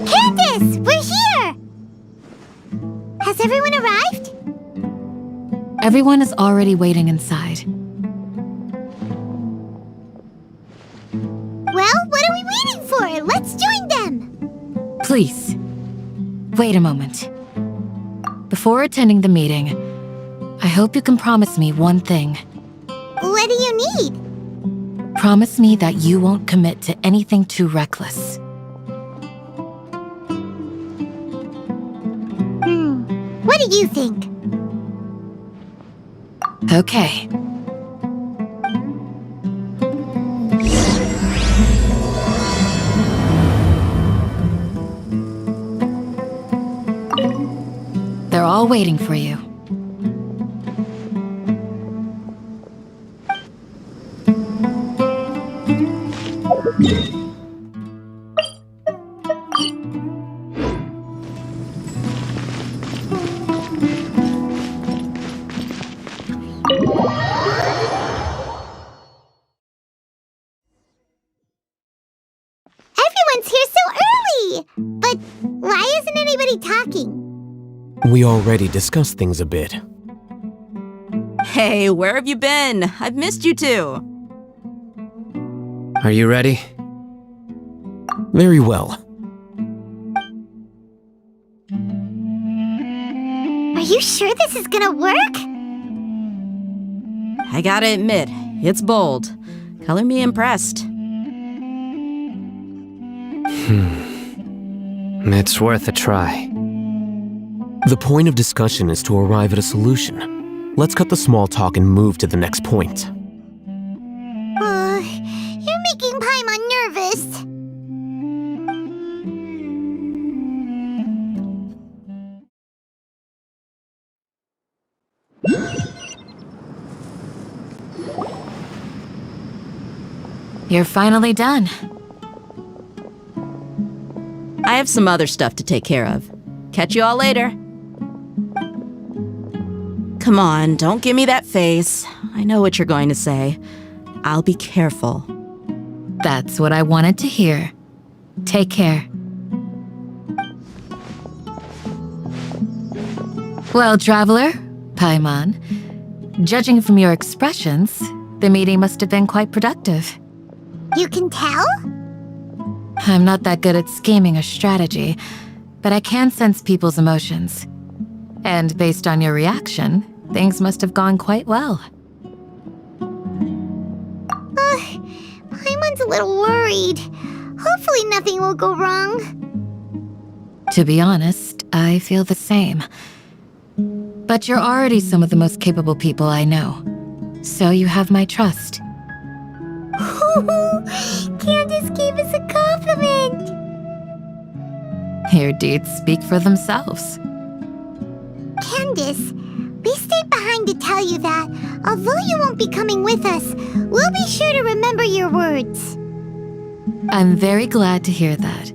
Candace, we're here! Has everyone arrived? Everyone is already waiting inside. Well, what are we waiting for? Let's join them! Please, wait a moment. Before attending the meeting, I hope you can promise me one thing. What do you need? Promise me that you won't commit to anything too reckless. What do you think? Okay. They're all waiting for you. Everyone's here so early! But why isn't anybody talking? We already discussed things a bit. Hey, where have you been? I've missed you too. Are you ready? Very well. Are you sure this is gonna work? I gotta admit, it's bold. Color me impressed. It's worth a try. The point of discussion is to arrive at a solution. Let's cut the small talk and move to the next point. You're making Paimon nervous. You're finally done. I have some other stuff to take care of. Catch you all later. Come on, don't give me that face. I know what you're going to say. I'll be careful. That's what I wanted to hear. Take care. Well, traveler, Paimon, judging from your expressions, the meeting must have been quite productive. You can tell? I'm not that good at scheming or strategy, but I can sense people's emotions. And based on your reaction, things must have gone quite well. Paimon's a little worried. Hopefully nothing will go wrong. To be honest, I feel the same. But you're already some of the most capable people I know, so you have my trust. Candace gave us a compliment! Your deeds speak for themselves. Candace, we stayed behind to tell you that, although you won't be coming with us, we'll be sure to remember your words. I'm very glad to hear that.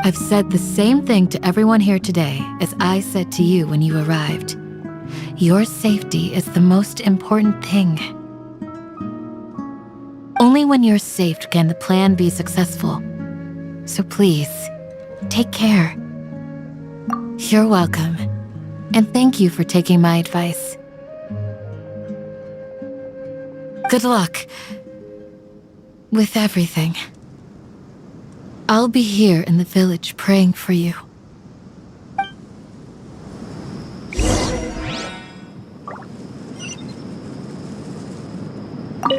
I've said the same thing to everyone here today as I said to you when you arrived. Your safety is the most important thing. Only when you're safe can the plan be successful. So please, take care. You're welcome. And thank you for taking my advice. Good luck. With everything. I'll be here in the village praying for you.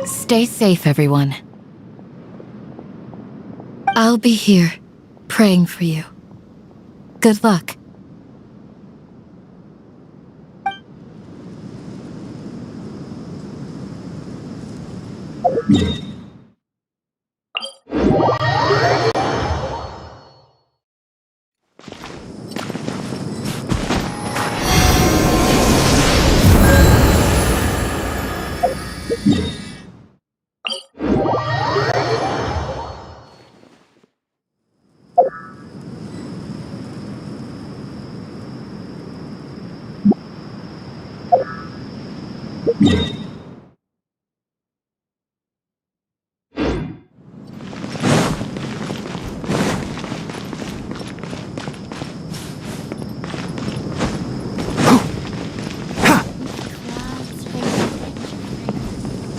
Stay safe, everyone. I'll be here praying for you. Good luck.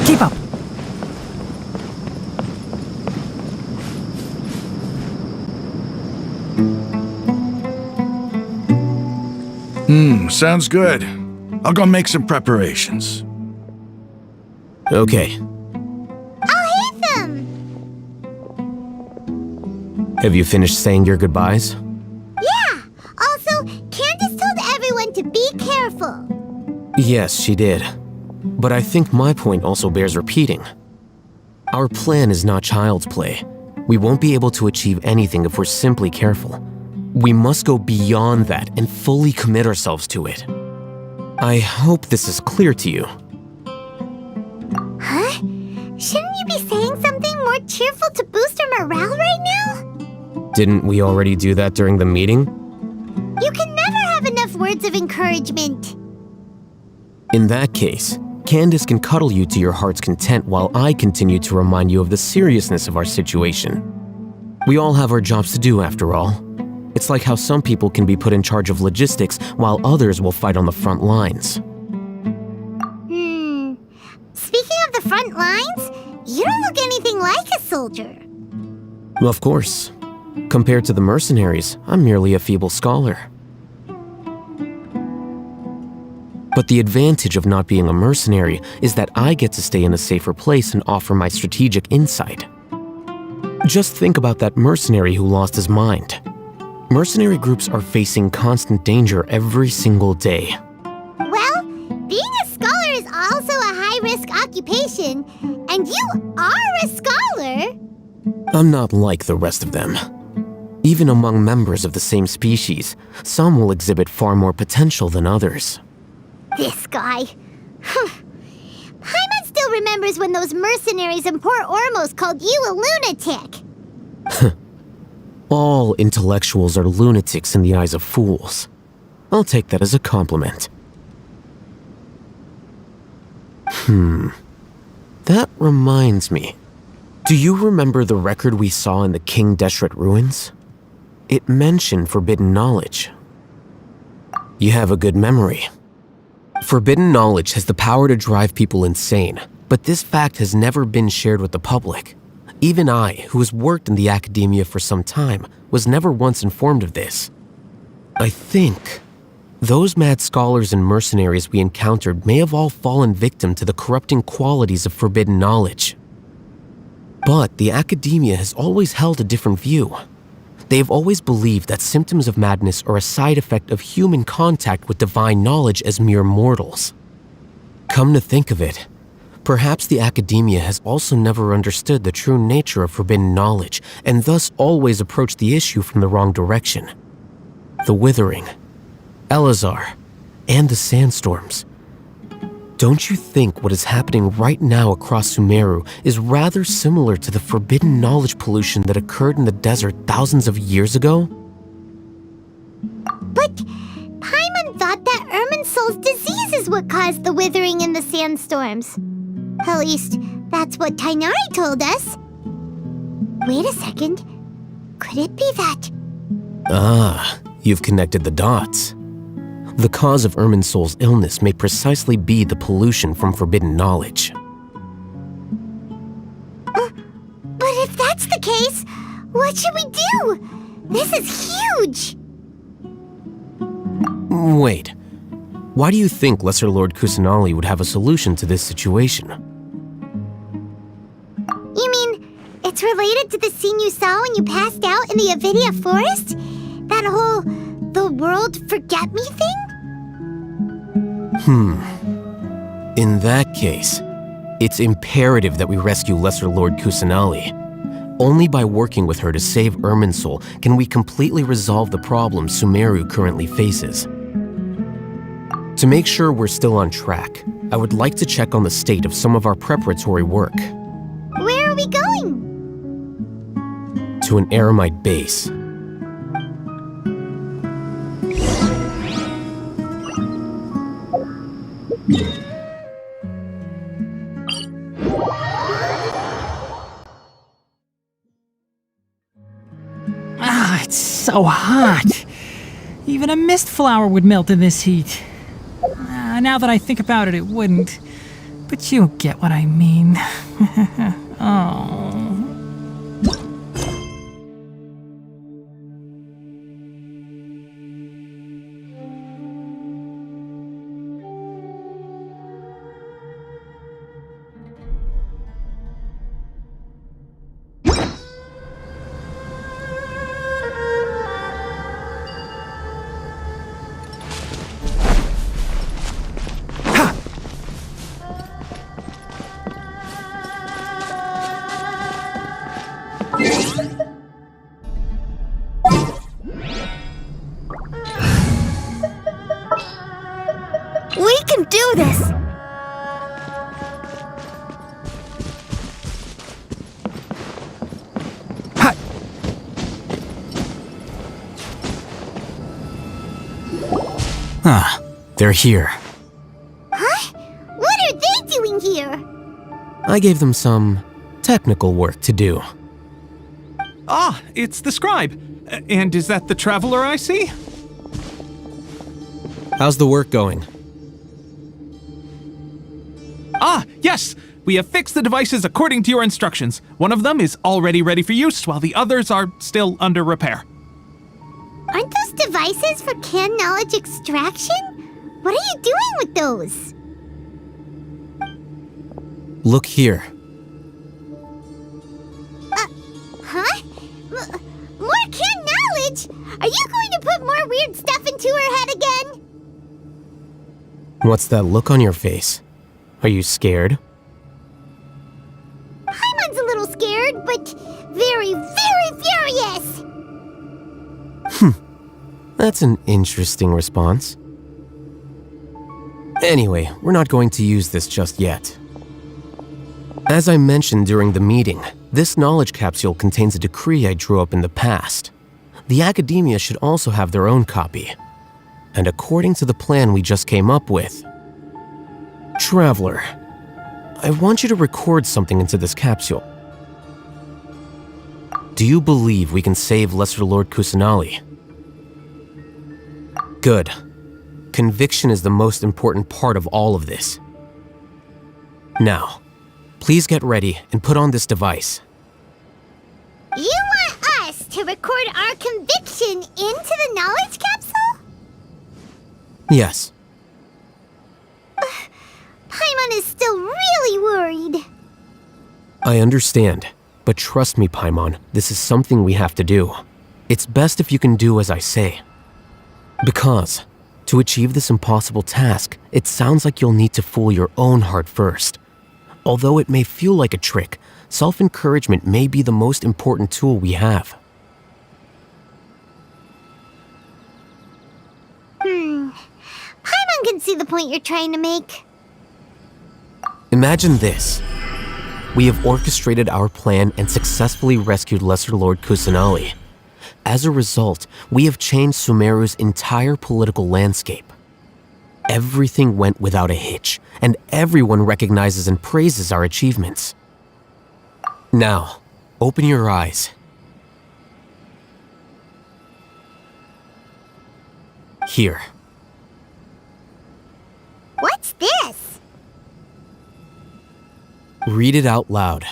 Keep up! Sounds good. I'll go make some preparations. Okay. I'll hit them! Have you finished saying your goodbyes? Yeah! Also, Candace told everyone to be careful. Yes, she did. But I think my point also bears repeating. Our plan is not child's play. We won't be able to achieve anything if we're simply careful. We must go beyond that and fully commit ourselves to it. I hope this is clear to you. Huh? Shouldn't you be saying something more cheerful to boost our morale right now? Didn't we already do that during the meeting? You can never have enough words of encouragement. In that case, Candace can cuddle you to your heart's content while I continue to remind you of the seriousness of our situation. We all have our jobs to do after all. It's like how some people can be put in charge of logistics while others will fight on the front lines. Speaking of the front lines, you don't look anything like a soldier. Of course. Compared to the mercenaries, I'm merely a feeble scholar. But the advantage of not being a mercenary is that I get to stay in a safer place and offer my strategic insight. Just think about that mercenary who lost his mind. Mercenary groups are facing constant danger every single day. Well, being a scholar is also a high-risk occupation, and you are a scholar. I'm not like the rest of them. Even among members of the same species, some will exhibit far more potential than others. This guy. Paimon still remembers when those mercenaries in Port Ormos called you a lunatic. All intellectuals are lunatics in the eyes of fools. I'll take that as a compliment. That reminds me. Do you remember the record we saw in the King Deshret ruins? It mentioned forbidden knowledge. You have a good memory. Forbidden knowledge has the power to drive people insane, but this fact has never been shared with the public. Even I, who has worked in the academia for some time, was never once informed of this. I think those mad scholars and mercenaries we encountered may have all fallen victim to the corrupting qualities of forbidden knowledge. But the academia has always held a different view. They have always believed that symptoms of madness are a side effect of human contact with divine knowledge as mere mortals. Come to think of it, perhaps the academia has also never understood the true nature of forbidden knowledge and thus always approached the issue from the wrong direction. The Withering, Elazar, and the sandstorms. Don't you think what is happening right now across Sumeru is rather similar to the forbidden knowledge pollution that occurred in the desert thousands of years ago? But Paimon thought that Irminsul's disease is what caused the withering and the sandstorms. At least, that's what Tainari told us. Wait a second. Could it be that? Ah, you've connected the dots. The cause of Irminsul's illness may precisely be the pollution from forbidden knowledge. should we do? This is huge! Wait. Why do you think Lesser Lord Kusanali would have a solution to this situation? You mean, it's related to the scene you saw when you passed out in the Avidia forest? That whole, the world forget me thing? In that case, it's imperative that we rescue Lesser Lord Kusanali. Only by working with her to save Irminsul can we completely resolve the problems Sumeru currently faces. To make sure we're still on track, I would like to check on the state of some of our preparatory work. Where are we going? To an Eremite base. Ah, it's so hot. Even a mist flower would melt in this heat. Now that I think about it, it wouldn't. But you get what I mean. Oh. We can do this! Ha! Ah, they're here. Huh? What are they doing here? I gave them some technical work to do. Ah, it's the scribe. And is that the traveler I see? How's the work going? Ah, yes! We have fixed the devices according to your instructions. One of them is already ready for use, while the others are still under repair. Aren't those devices for can knowledge extraction? What are you doing with those? Look here. Huh? More can knowledge? Are you going to put more weird stuff into her head again? What's that look on your face? Are you scared? Paimon's a little scared, but very, very furious! That's an interesting response. Anyway, we're not going to use this just yet. As I mentioned during the meeting, this knowledge capsule contains a decree I drew up in the past. The academia should also have their own copy. And according to the plan we just came up with, Traveler, I want you to record something into this capsule. Do you believe we can save Lesser Lord Kusanali? Good. Conviction is the most important part of all of this. Now, please get ready and put on this device. You want us to record our conviction into the knowledge capsule? Yes. Paimon is still really worried. I understand, but trust me, Paimon, this is something we have to do. It's best if you can do as I say. Because, to achieve this impossible task, it sounds like you'll need to fool your own heart first. Although it may feel like a trick, self-encouragement may be the most important tool we have. Paimon can see the point you're trying to make. Imagine this. We have orchestrated our plan and successfully rescued Lesser Lord Kusanali. As a result, we have changed Sumeru's entire political landscape. Everything went without a hitch, and everyone recognizes and praises our achievements. Now, open your eyes. Here. What's this? Read it out loud.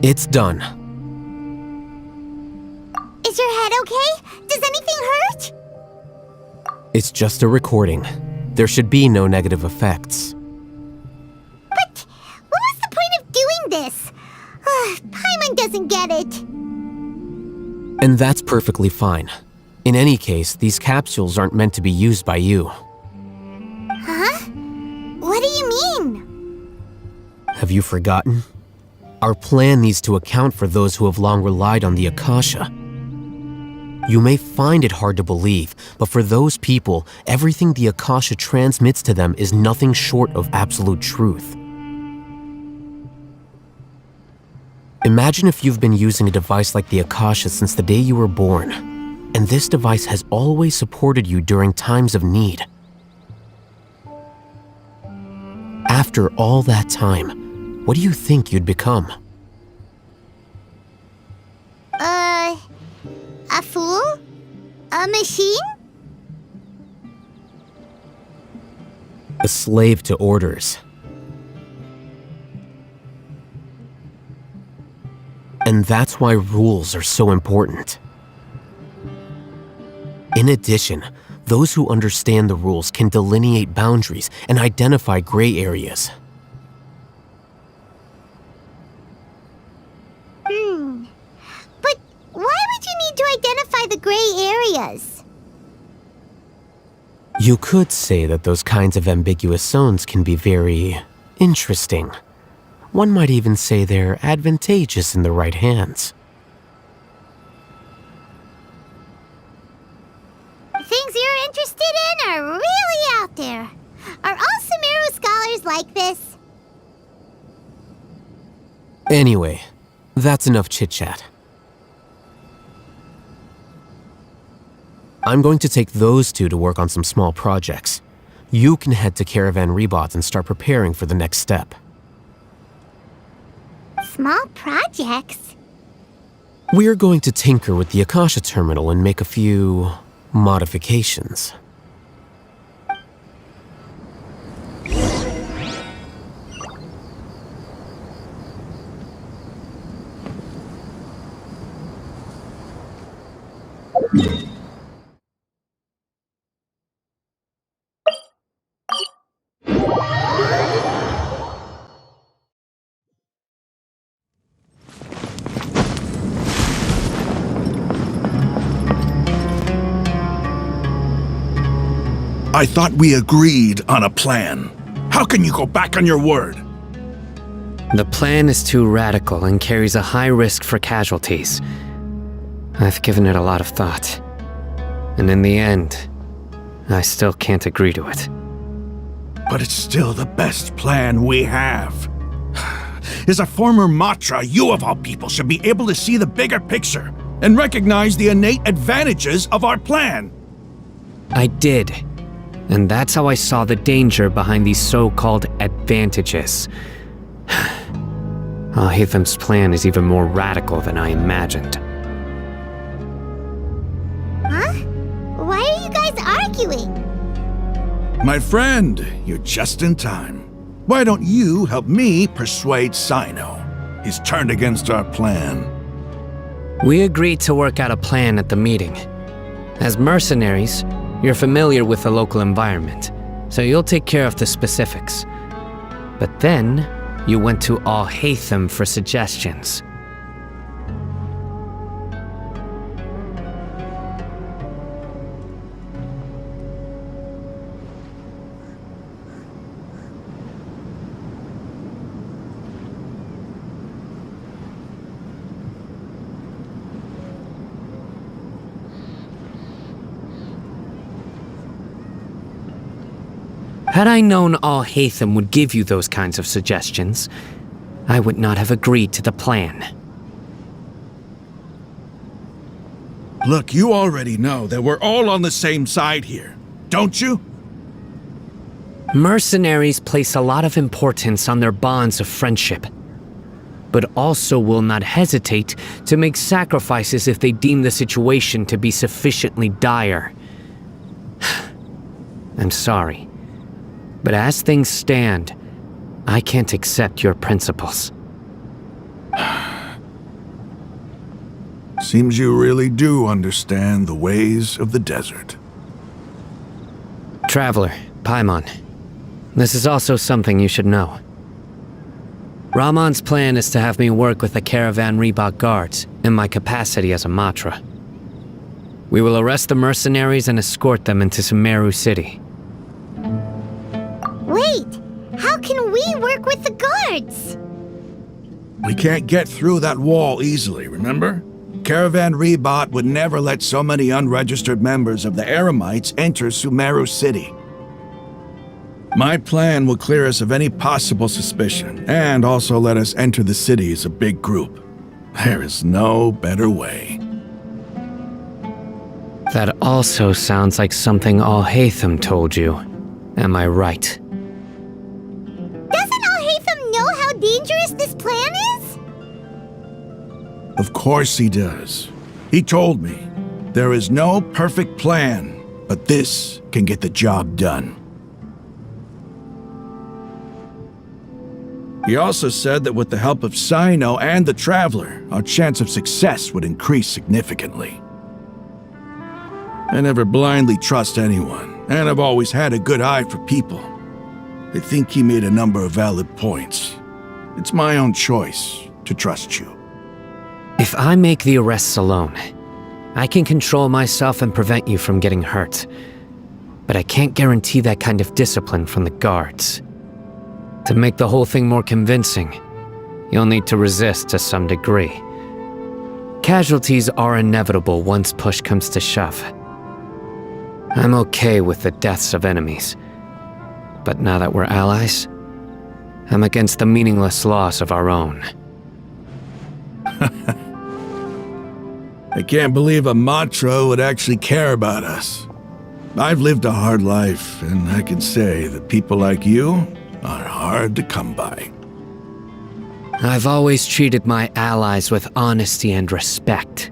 It's done. Is your head okay? Does anything hurt? It's just a recording. There should be no negative effects. But what was the point of doing this? Paimon doesn't get it. And that's perfectly fine. In any case, these capsules aren't meant to be used by you. Huh? What do you mean? Have you forgotten? Our plan needs to account for those who have long relied on the Akasha. You may find it hard to believe, but for those people, everything the Akasha transmits to them is nothing short of absolute truth. Imagine if you've been using a device like the Akasha since the day you were born, and this device has always supported you during times of need. After all that time, what do you think you'd become? A fool? A machine? A slave to orders. And that's why rules are so important. In addition, those who understand the rules can delineate boundaries and identify gray areas. But why would you need to identify the gray areas? You could say that those kinds of ambiguous zones can be very interesting. One might even say they're advantageous in the right hands. Things you're interested in are really out there. Are all Sumeru scholars like this? Anyway, that's enough chit-chat. I'm going to take those two to work on some small projects. You can head to Caravan Rebot and start preparing for the next step. Small projects? We're going to tinker with the Akasha terminal and make a few modifications. I thought we agreed on a plan. How can you go back on your word? The plan is too radical and carries a high risk for casualties. I've given it a lot of thought. And in the end, I still can't agree to it. But it's still the best plan we have. As a former Matra, you of all people should be able to see the bigger picture and recognize the innate advantages of our plan. I did. And that's how I saw the danger behind these so-called advantages. Al-Haytham's plan is even more radical than I imagined. Huh? Why are you guys arguing? My friend, you're just in time. Why don't you help me persuade Sino? He's turned against our plan. We agreed to work out a plan at the meeting. As mercenaries, you're familiar with the local environment, so you'll take care of the specifics. But then, you went to Al-Haytham for suggestions. Had I known Al-Haytham would give you those kinds of suggestions, I would not have agreed to the plan. Look, you already know that we're all on the same side here, don't you? Mercenaries place a lot of importance on their bonds of friendship, but also will not hesitate to make sacrifices if they deem the situation to be sufficiently dire. I'm sorry. But as things stand, I can't accept your principles. Seems you really do understand the ways of the desert. Traveler, Paimon. This is also something you should know. Ramon's plan is to have me work with the Caravan Reebok guards in my capacity as a Matra. We will arrest the mercenaries and escort them into Sumeru City. Wait, how can we work with the guards? We can't get through that wall easily, remember? Caravan Reebok would never let so many unregistered members of the Eremites enter Sumeru City. My plan will clear us of any possible suspicion, and also let us enter the city as a big group. There is no better way. That also sounds like something Al-Haytham told you. Am I right? Doesn't Al-Haytham know how dangerous this plan is? Of course he does. He told me, there is no perfect plan, but this can get the job done. He also said that with the help of Sino and the Traveler, our chance of success would increase significantly. I never blindly trust anyone, and I've always had a good eye for people. I think he made a number of valid points. It's my own choice to trust you. If I make the arrests alone, I can control myself and prevent you from getting hurt. But I can't guarantee that kind of discipline from the guards. To make the whole thing more convincing, you'll need to resist to some degree. Casualties are inevitable once push comes to shove. I'm okay with the deaths of enemies. But now that we're allies, I'm against the meaningless loss of our own. I can't believe a Matra would actually care about us. I've lived a hard life, and I can say that people like you are hard to come by. I've always treated my allies with honesty and respect.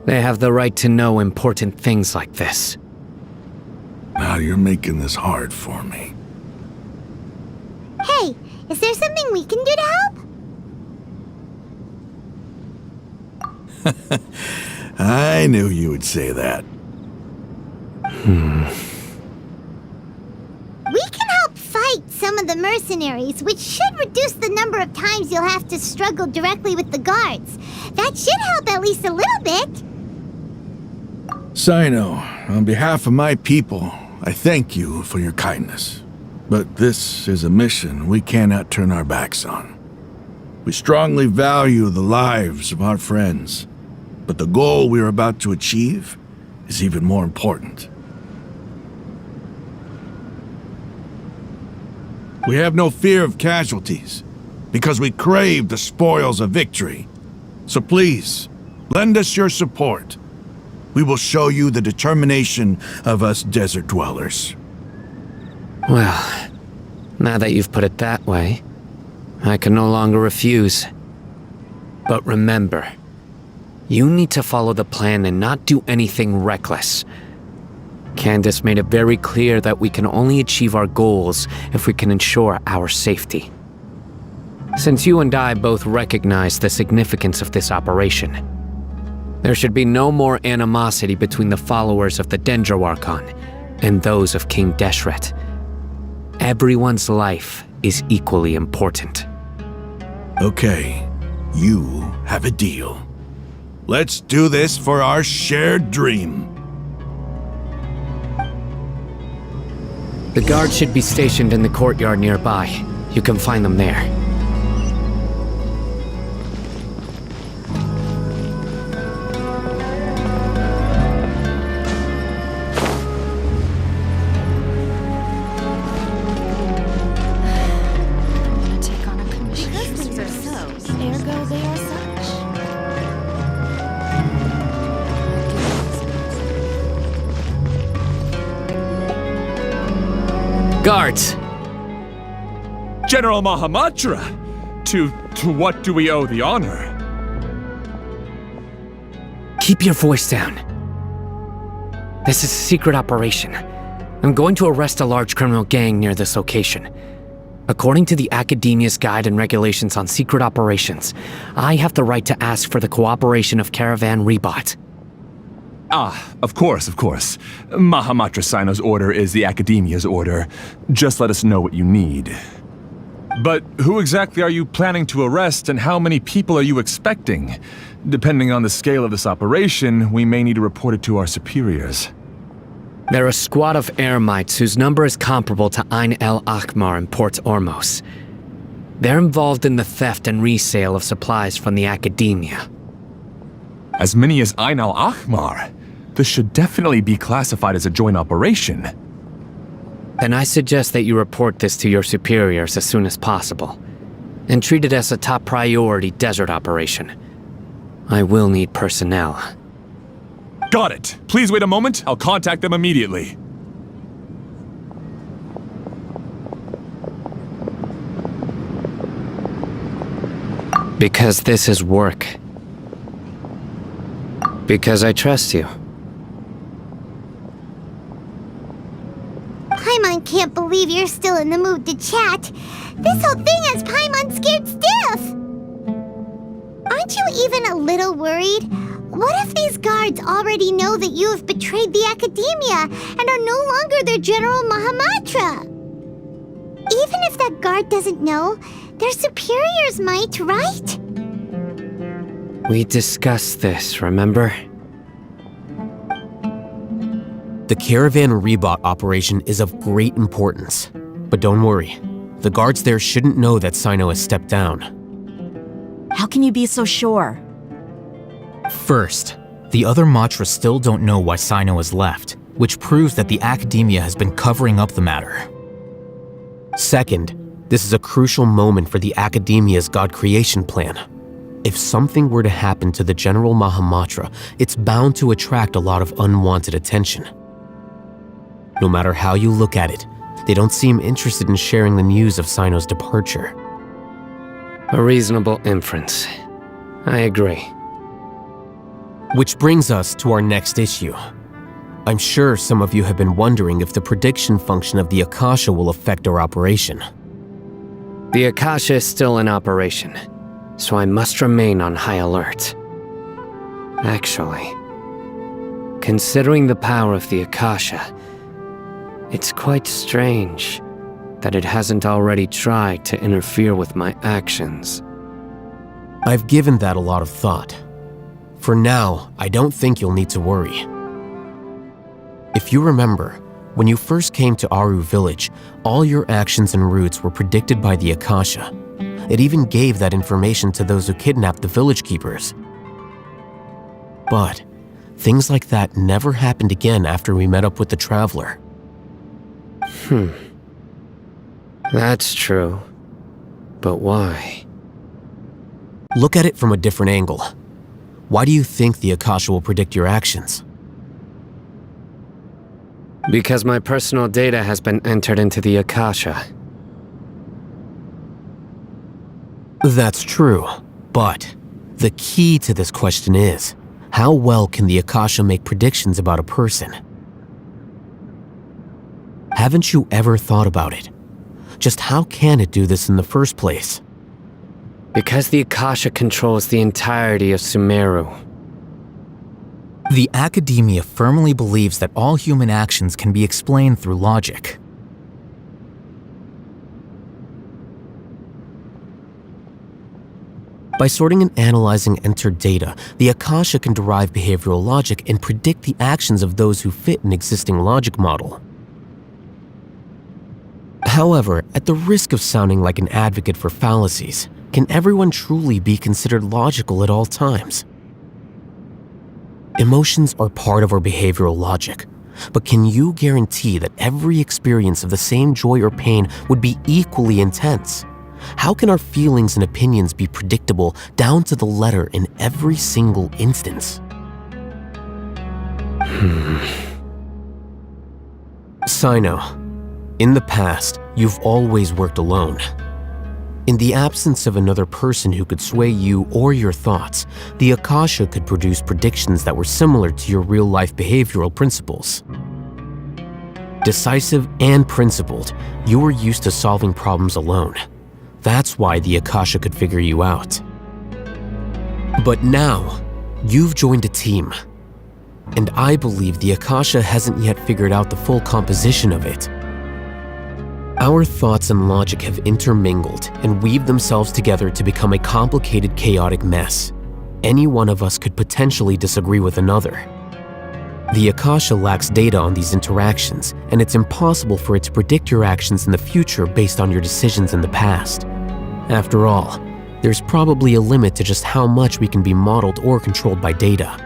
They have the right to know important things like this. Now you're making this hard for me. Hey, is there something we can do to help? I knew you would say that. We can help fight some of the mercenaries, which should reduce the number of times you'll have to struggle directly with the guards. That should help at least a little bit. Sino, on behalf of my people, I thank you for your kindness. But this is a mission we cannot turn our backs on. We strongly value the lives of our friends, but the goal we are about to achieve is even more important. We have no fear of casualties, because we crave the spoils of victory. So please, lend us your support. We will show you the determination of us desert dwellers. Well, now that you've put it that way, I can no longer refuse. But remember, you need to follow the plan and not do anything reckless. Candace made it very clear that we can only achieve our goals if we can ensure our safety. Since you and I both recognize the significance of this operation, there should be no more animosity between the followers of the Dendro Archon and those of King Deshret. Everyone's life is equally important. Okay, you have a deal. Let's do this for our shared dream. The guards should be stationed in the courtyard nearby. You can find them there. Guards! General Mahamatra! To what do we owe the honor? Keep your voice down. This is a secret operation. I'm going to arrest a large criminal gang near this location. According to the Academia's Guide and Regulations on Secret Operations, I have the right to ask for the cooperation of Caravan Rebot. Ah, of course, of course. Mahamatra Sino's order is the Academia's order. Just let us know what you need. But who exactly are you planning to arrest, and how many people are you expecting? Depending on the scale of this operation, we may need to report it to our superiors. They're a squad of Eremites whose number is comparable to Ain el Akhmar in Port Ormos. They're involved in the theft and resale of supplies from the Academia. As many as Ain al Akhmar? This should definitely be classified as a joint operation. Then I suggest that you report this to your superiors as soon as possible, and treat it as a top priority desert operation. I will need personnel. Got it. Please wait a moment. I'll contact them immediately. Because this is work. Because I trust you. Paimon can't believe you're still in the mood to chat. This whole thing has Paimon scared stiff. Aren't you even a little worried? What if these guards already know that you have betrayed the Academia and are no longer their General Mahamatra? Even if that guard doesn't know, their superiors might, right? We discussed this, remember? The Caravan Rebot operation is of great importance. But don't worry, the guards there shouldn't know that Sino has stepped down. How can you be so sure? First, the other Matras still don't know why Sino has left, which proves that the Academia has been covering up the matter. Second, this is a crucial moment for the Academia's God creation plan. If something were to happen to the General Mahamatra, it's bound to attract a lot of unwanted attention. No matter how you look at it, they don't seem interested in sharing the news of Sino's departure. A reasonable inference. I agree. Which brings us to our next issue. I'm sure some of you have been wondering if the prediction function of the Akasha will affect our operation. The Akasha is still in operation, so I must remain on high alert. Actually, considering the power of the Akasha, it's quite strange that it hasn't already tried to interfere with my actions. I've given that a lot of thought. For now, I don't think you'll need to worry. If you remember, when you first came to Aru Village, all your actions and routes were predicted by the Akasha. It even gave that information to those who kidnapped the village keepers. But things like that never happened again after we met up with the Traveler. That's true. But why? Look at it from a different angle. Why do you think the Akasha will predict your actions? Because my personal data has been entered into the Akasha. That's true, but the key to this question is, how well can the Akasha make predictions about a person? Haven't you ever thought about it? Just how can it do this in the first place? Because the Akasha controls the entirety of Sumeru. The Academia firmly believes that all human actions can be explained through logic. By sorting and analyzing entered data, the Akasha can derive behavioral logic and predict the actions of those who fit an existing logic model. However, at the risk of sounding like an advocate for fallacies, can everyone truly be considered logical at all times? Emotions are part of our behavioral logic, but can you guarantee that every experience of the same joy or pain would be equally intense? How can our feelings and opinions be predictable down to the letter in every single instance? Sino, in the past, you've always worked alone. In the absence of another person who could sway you or your thoughts, the Akasha could produce predictions that were similar to your real-life behavioral principles. Decisive and principled, you were used to solving problems alone. That's why the Akasha could figure you out. But now, you've joined a team. And I believe the Akasha hasn't yet figured out the full composition of it. Our thoughts and logic have intermingled and weaved themselves together to become a complicated, chaotic mess. Any one of us could potentially disagree with another. The Akasha lacks data on these interactions, and it's impossible for it to predict your actions in the future based on your decisions in the past. After all, there's probably a limit to just how much we can be modeled or controlled by data.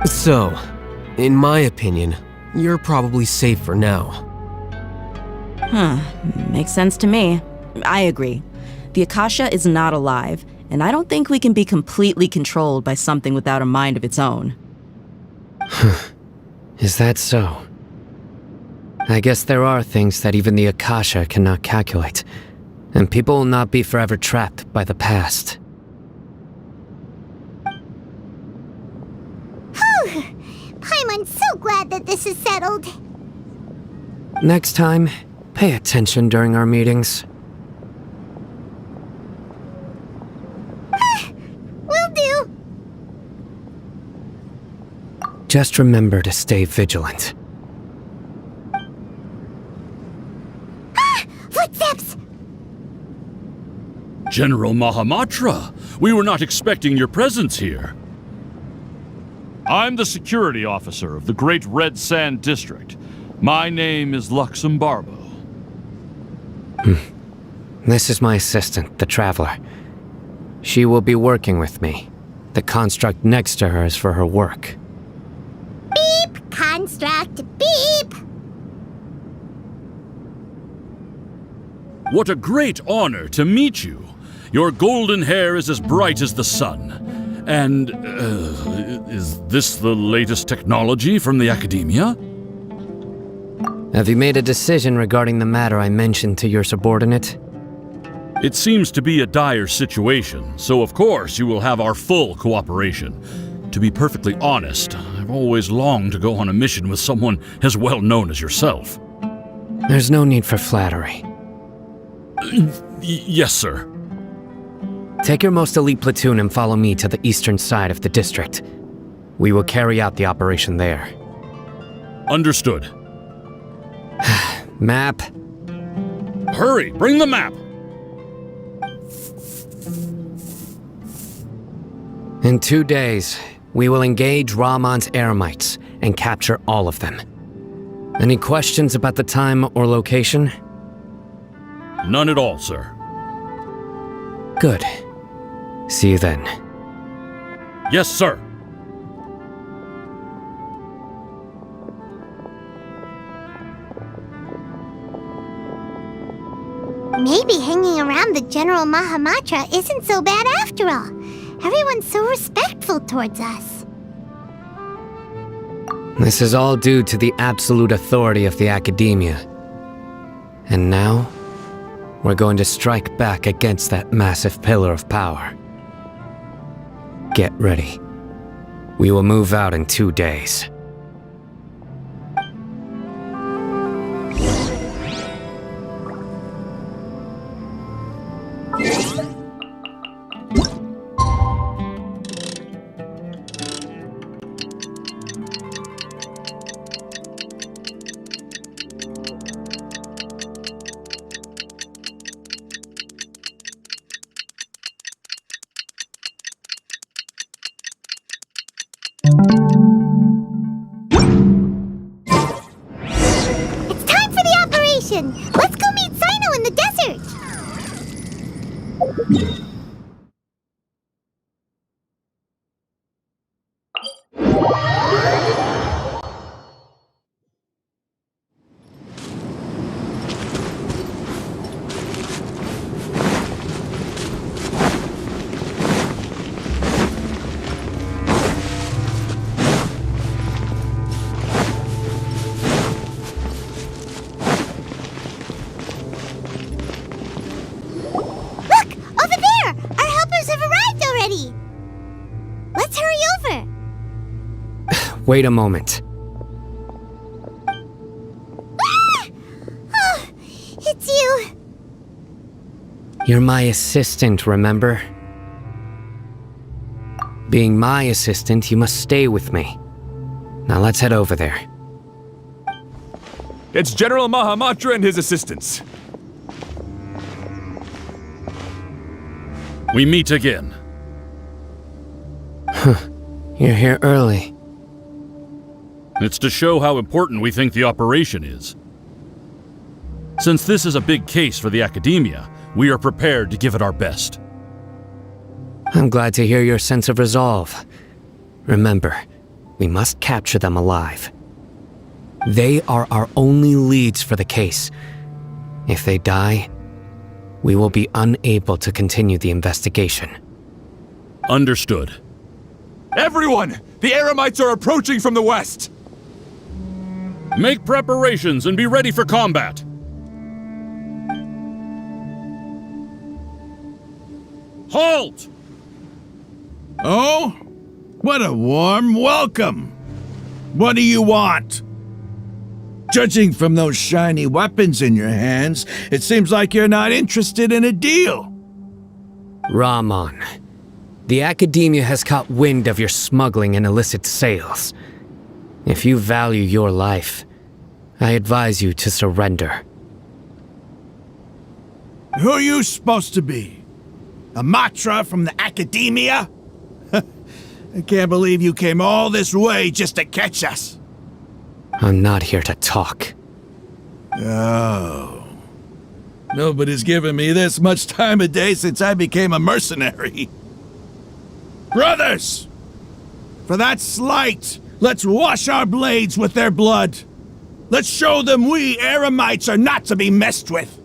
So, in my opinion, you're probably safe for now. Makes sense to me. I agree. The Akasha is not alive, and I don't think we can be completely controlled by something without a mind of its own. Is that so? I guess there are things that even the Akasha cannot calculate, and people will not be forever trapped by the past. Paimon's so glad that this is settled. Next time, pay attention during our meetings. Will do. Just remember to stay vigilant. Footsteps! General Mahamatra, we were not expecting your presence here. I'm the security officer of the Great Red Sand District. My name is Luxembarbo. This is my assistant, the Traveler. She will be working with me. The construct next to her is for her work. Beep! Construct, beep! What a great honor to meet you. Your golden hair is as bright as the sun. And, is this the latest technology from the Academia? Have you made a decision regarding the matter I mentioned to your subordinate? It seems to be a dire situation, so of course you will have our full cooperation. To be perfectly honest, I've always longed to go on a mission with someone as well known as yourself. There's no need for flattery. Yes, sir. Take your most elite platoon and follow me to the eastern side of the district. We will carry out the operation there. Understood. Map. Hurry, bring the map! In 2 days, we will engage Rahman's Eremites and capture all of them. Any questions about the time or location? None at all, sir. Good. See you then. Yes, sir. Maybe hanging around the General Mahamatra isn't so bad after all. Everyone's so respectful towards us. This is all due to the absolute authority of the Academia. And now, we're going to strike back against that massive pillar of power. Get ready. We will move out in 2 days. It's time for the operation! Let's go meet Sino in the desert! Look! Over there! Our helpers have arrived already! Let's hurry over! Wait a moment. You're my assistant, remember? Being my assistant, you must stay with me. Now let's head over there. It's General Mahamatra and his assistants. We meet again. You're here early. It's to show how important we think the operation is. Since this is a big case for the Academia, we are prepared to give it our best. I'm glad to hear your sense of resolve. Remember, we must capture them alive. They are our only leads for the case. If they die, we will be unable to continue the investigation. Understood. Everyone! The Eremites are approaching from the west! Make preparations and be ready for combat. Halt! Oh? What a warm welcome! What do you want? Judging from those shiny weapons in your hands, it seems like you're not interested in a deal. Rahman, the Academia has caught wind of your smuggling and illicit sales. If you value your life, I advise you to surrender. Who are you supposed to be? A Matra from the Academia? I can't believe you came all this way just to catch us. I'm not here to talk. Oh. Nobody's given me this much time of day since I became a mercenary. Brothers! For that slight, let's wash our blades with their blood. Let's show them we Eremites are not to be messed with.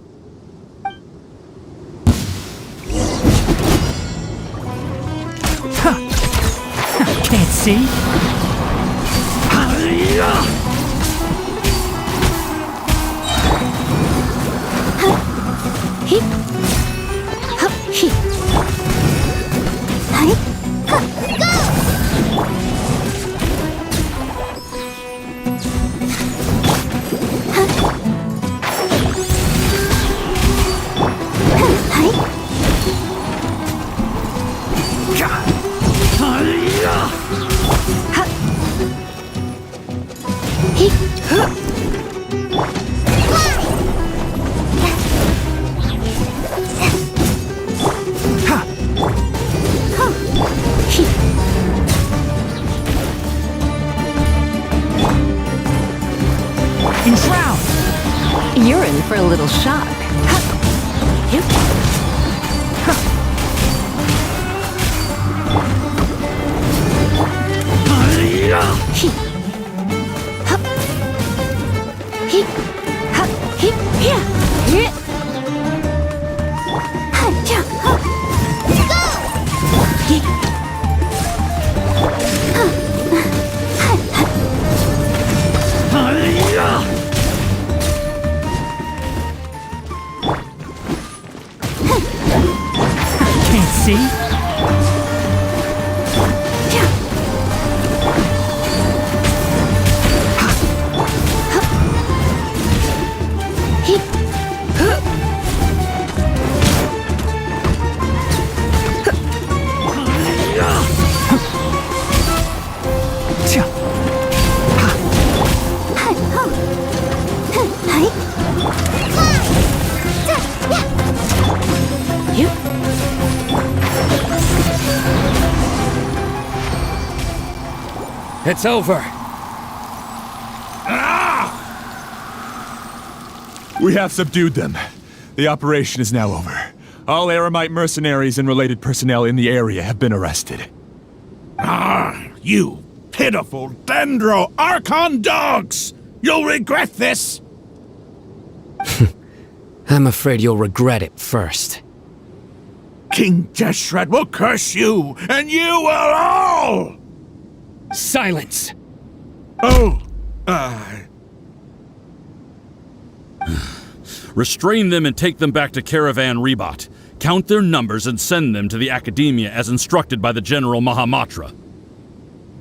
Can't see? You're in for a little shock. See? It's over. We have subdued them. The operation is now over. All Eremite mercenaries and related personnel in the area have been arrested. You pitiful Dendro Archon dogs! You'll regret this! I'm afraid you'll regret it first. King Deshret will curse you, and you will all! Silence! Oh, Restrain them and take them back to Caravan Rebot. Count their numbers and send them to the Academia as instructed by the General Mahamatra.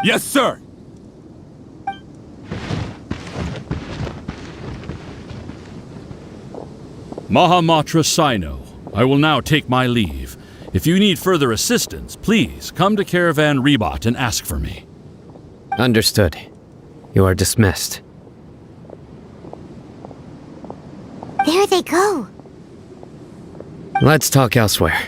Yes, sir! Mahamatra Sino, I will now take my leave. If you need further assistance, please come to Caravan Rebot and ask for me. Understood. You are dismissed. There they go. Let's talk elsewhere.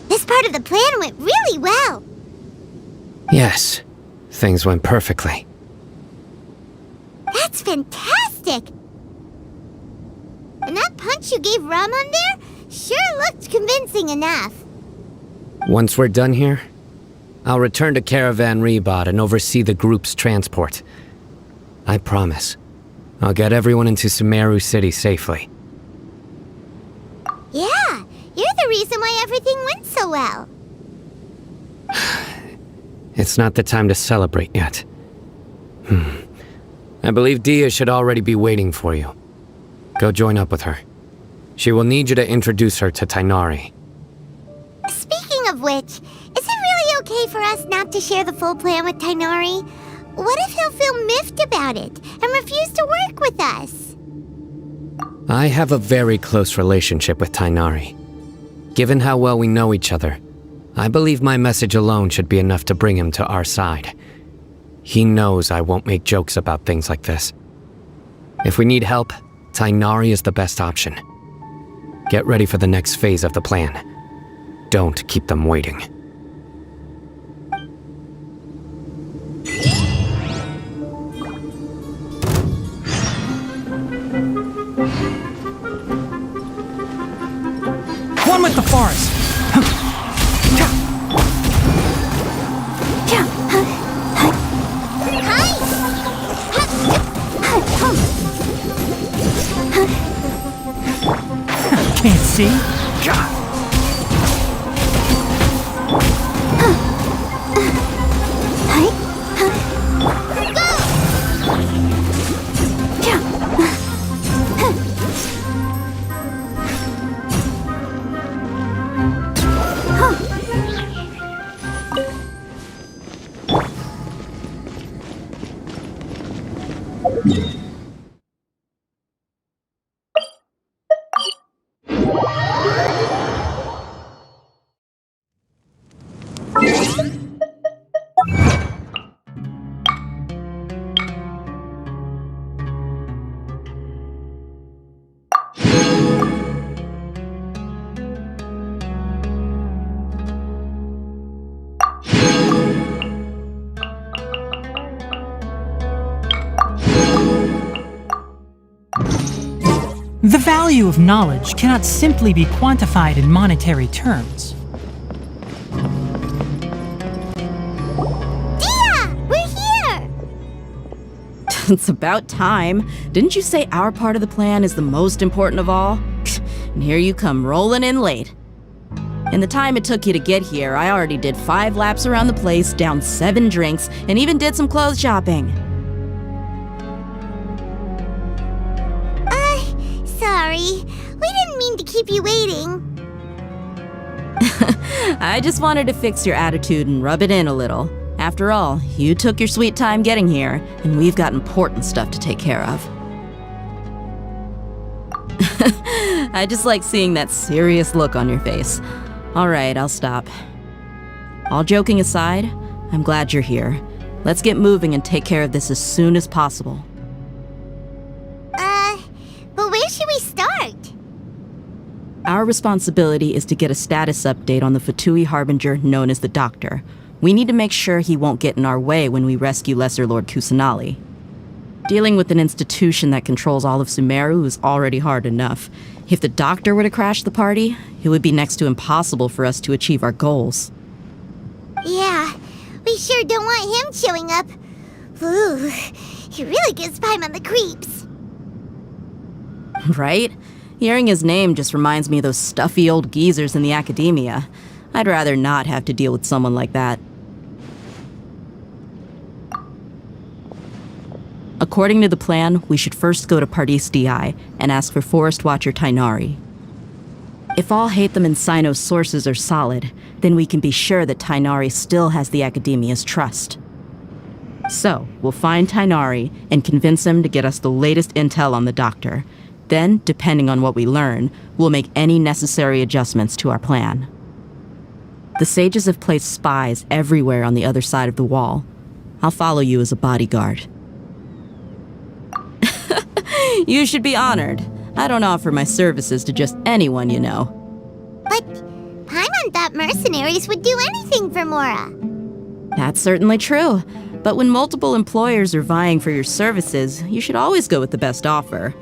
This part of the plan went really well. Yes, things went perfectly. That's fantastic! And that punch you gave Ramon there sure looked convincing enough. Once we're done here, I'll return to Caravan Rebot and oversee the group's transport. I promise. I'll get everyone into Sumeru City safely. Yeah, you're the reason why everything went so well. It's not the time to celebrate yet. I believe Dia should already be waiting for you. Go join up with her. She will need you to introduce her to Tainari. Speaking of which, is it really okay for us not to share the full plan with Tainari? What if he'll feel miffed about it and refuse to work with us? I have a very close relationship with Tainari. Given how well we know each other, I believe my message alone should be enough to bring him to our side. He knows I won't make jokes about things like this. If we need help, Tainari is the best option. Get ready for the next phase of the plan. Don't keep them waiting. One with the forest. Can't see. The value of knowledge cannot simply be quantified in monetary terms. Dia! We're here! It's about time. Didn't you say our part of the plan is the most important of all? And here you come rolling in late. In the time it took you to get here, I already did 5 laps around the place, downed 7 drinks, and even did some clothes shopping. Sorry. We didn't mean to keep you waiting. I just wanted to fix your attitude and rub it in a little. After all, you took your sweet time getting here, and we've got important stuff to take care of. I just like seeing that serious look on your face. All right, I'll stop. All joking aside, I'm glad you're here. Let's get moving and take care of this as soon as possible. But where should we start? Our responsibility is to get a status update on the Fatui Harbinger known as the Doctor. We need to make sure he won't get in our way when we rescue Lesser Lord Kusanali. Dealing with an institution that controls all of Sumeru is already hard enough. If the Doctor were to crash the party, it would be next to impossible for us to achieve our goals. Yeah, we sure don't want him showing up. Ooh, he really gives Paimon the creeps. Right? Hearing his name just reminds me of those stuffy old geezers in the academia. I'd rather not have to deal with someone like that. According to the plan, we should first go to Pardis DI and ask for Forest Watcher Tainari. If all Hatham and Sino's sources are solid, then we can be sure that Tainari still has the academia's trust. So, we'll find Tainari and convince him to get us the latest intel on the doctor. Then, depending on what we learn, we'll make any necessary adjustments to our plan. The sages have placed spies everywhere on the other side of the wall. I'll follow you as a bodyguard. You should be honored. I don't offer my services to just anyone you know. But Paimon thought mercenaries would do anything for Mora. That's certainly true. But when multiple employers are vying for your services, you should always go with the best offer.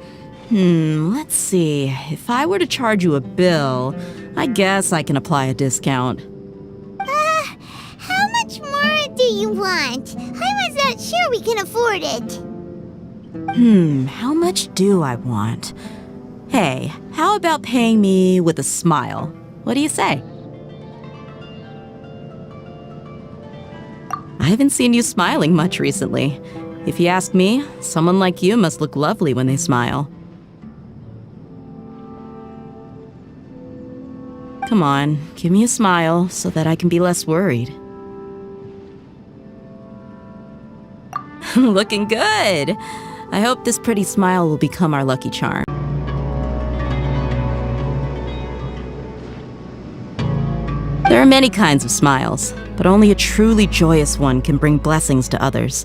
Let's see. If I were to charge you a bill, I guess I can apply a discount. How much more do you want? I was not sure we can afford it. How much do I want? Hey, how about paying me with a smile? What do you say? I haven't seen you smiling much recently. If you ask me, someone like you must look lovely when they smile. Come on, give me a smile so that I can be less worried. Looking good! I hope this pretty smile will become our lucky charm. There are many kinds of smiles, but only a truly joyous one can bring blessings to others.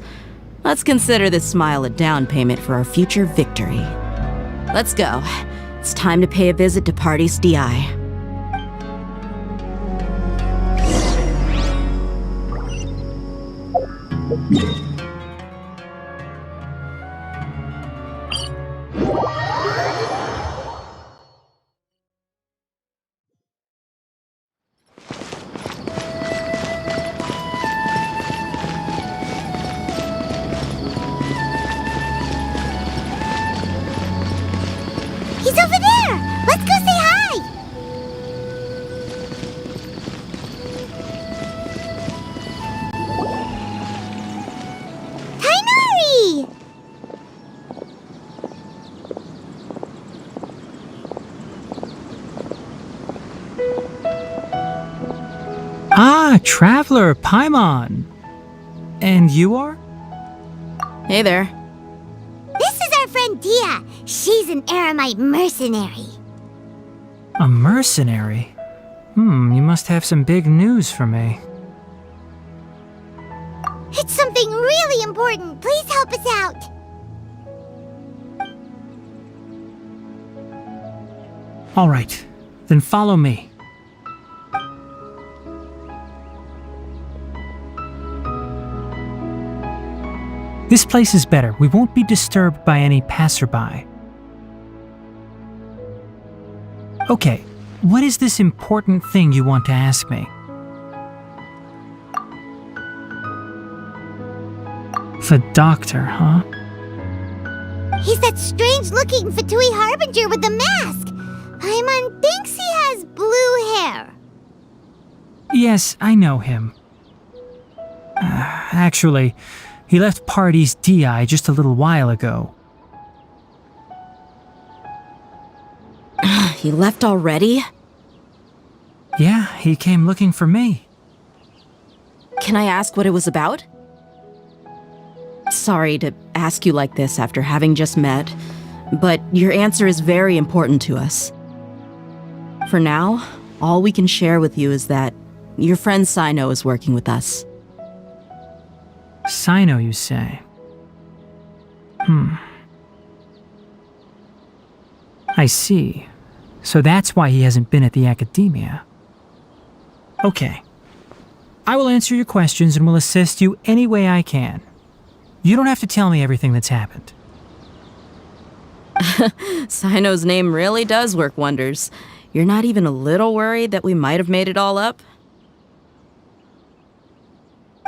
Let's consider this smile a down payment for our future victory. Let's go. It's time to pay a visit to Party's DI. He's over there! Let's go say hi! Tainari! Ah, Traveler, Paimon. And you are? Hey there. This is our friend Dia. She's an Aramite mercenary. A mercenary? You must have some big news for me. It's something really important. Please help us out. All right, then follow me. This place is better. We won't be disturbed by any passerby. Okay, what is this important thing you want to ask me? The doctor, huh? He's that strange-looking Fatui Harbinger with the mask. Paimon thinks he has blue hair. Yes, I know him. Actually, he left Party's DI just a little while ago. He left already? Yeah, he came looking for me. Can I ask what it was about? Sorry to ask you like this after having just met, but your answer is very important to us. For now, all we can share with you is that your friend Sino is working with us. Sino, you say? I see. So that's why he hasn't been at the academia. Okay. I will answer your questions and will assist you any way I can. You don't have to tell me everything that's happened. Sino's name really does work wonders. You're not even a little worried that we might have made it all up?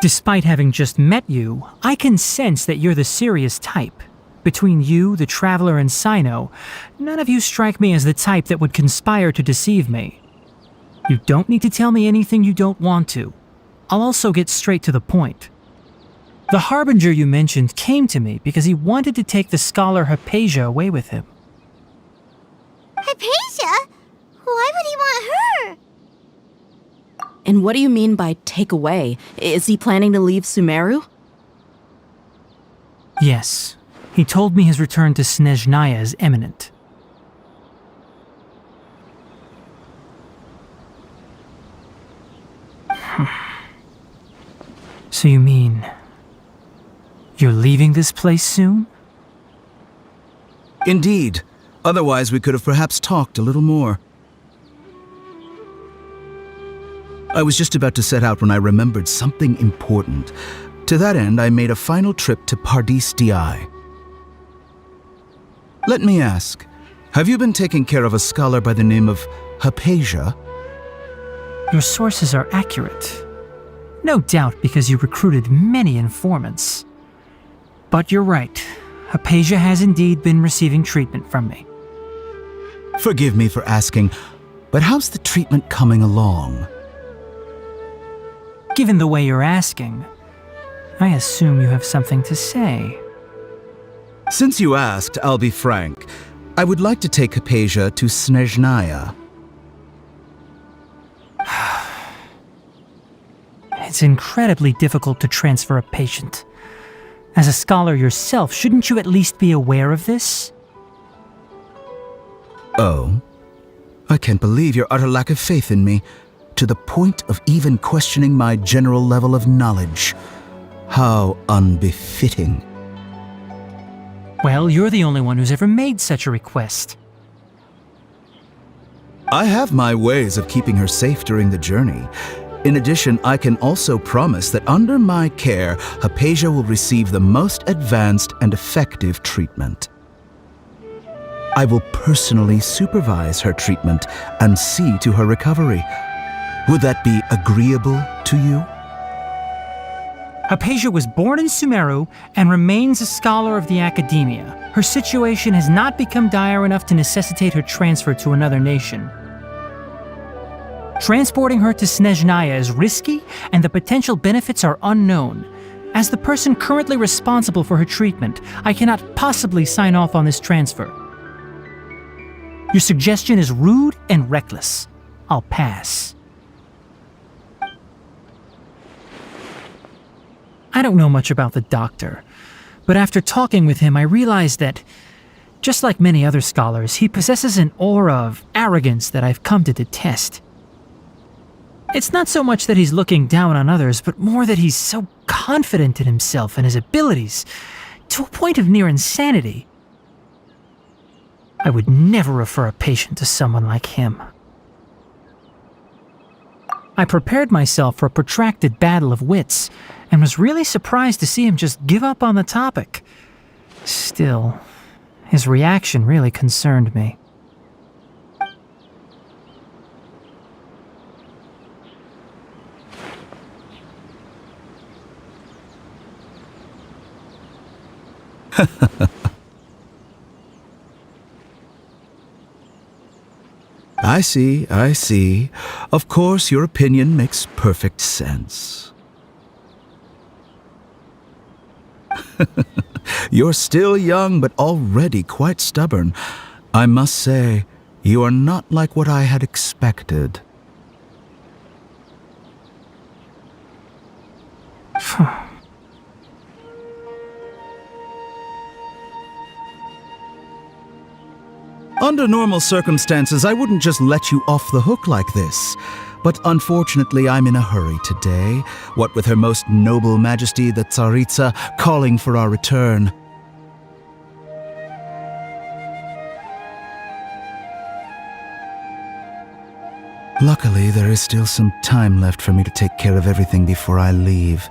Despite having just met you, I can sense that you're the serious type. Between you, the Traveler, and Sino, none of you strike me as the type that would conspire to deceive me. You don't need to tell me anything you don't want to. I'll also get straight to the point. The Harbinger you mentioned came to me because he wanted to take the scholar Hypatia away with him. Hypatia? Why would he want her? And what do you mean by take away? Is he planning to leave Sumeru? Yes. He told me his return to Snezhnaya is imminent. So you mean... you're leaving this place soon? Indeed. Otherwise, we could have perhaps talked a little more. I was just about to set out when I remembered something important. To that end, I made a final trip to Pardis Di. Let me ask, have you been taking care of a scholar by the name of Hypatia? Your sources are accurate. No doubt because you recruited many informants. But you're right. Hypatia has indeed been receiving treatment from me. Forgive me for asking, but how's the treatment coming along? Given the way you're asking, I assume you have something to say. Since you asked, I'll be frank. I would like to take Hypatia to Snezhnaya. It's incredibly difficult to transfer a patient. As a scholar yourself, shouldn't you at least be aware of this? Oh? I can't believe your utter lack of faith in me, to the point of even questioning my general level of knowledge. How unbefitting. Well, you're the only one who's ever made such a request. I have my ways of keeping her safe during the journey. In addition, I can also promise that under my care, Hypatia will receive the most advanced and effective treatment. I will personally supervise her treatment and see to her recovery. Would that be agreeable to you? Hypatia was born in Sumeru and remains a scholar of the Academia. Her situation has not become dire enough to necessitate her transfer to another nation. Transporting her to Snezhnaya is risky, and the potential benefits are unknown. As the person currently responsible for her treatment, I cannot possibly sign off on this transfer. Your suggestion is rude and reckless. I'll pass. I don't know much about the doctor, but after talking with him, I realized that, just like many other scholars, he possesses an aura of arrogance that I've come to detest. It's not so much that he's looking down on others, but more that he's so confident in himself and his abilities, to a point of near insanity. I would never refer a patient to someone like him. I prepared myself for a protracted battle of wits, and was really surprised to see him just give up on the topic. Still, his reaction really concerned me. I see. Of course, your opinion makes perfect sense. You're still young, but already quite stubborn. I must say, you are not like what I had expected. Under normal circumstances, I wouldn't just let you off the hook like this. But unfortunately, I'm in a hurry today, what with Her Most Noble Majesty the Tsaritsa calling for our return. Luckily, there is still some time left for me to take care of everything before I leave.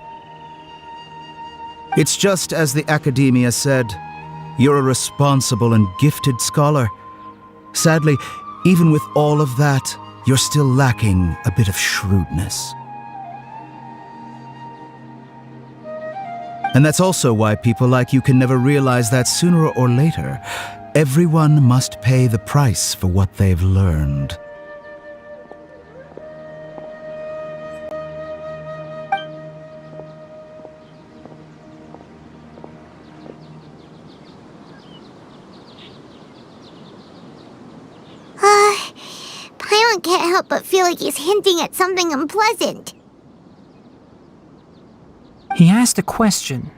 It's just as the Academia said, you're a responsible and gifted scholar. Sadly, even with all of that, you're still lacking a bit of shrewdness. And that's also why people like you can never realize that sooner or later, everyone must pay the price for what they've learned. I can't help but feel like he's hinting at something unpleasant. He asked a question.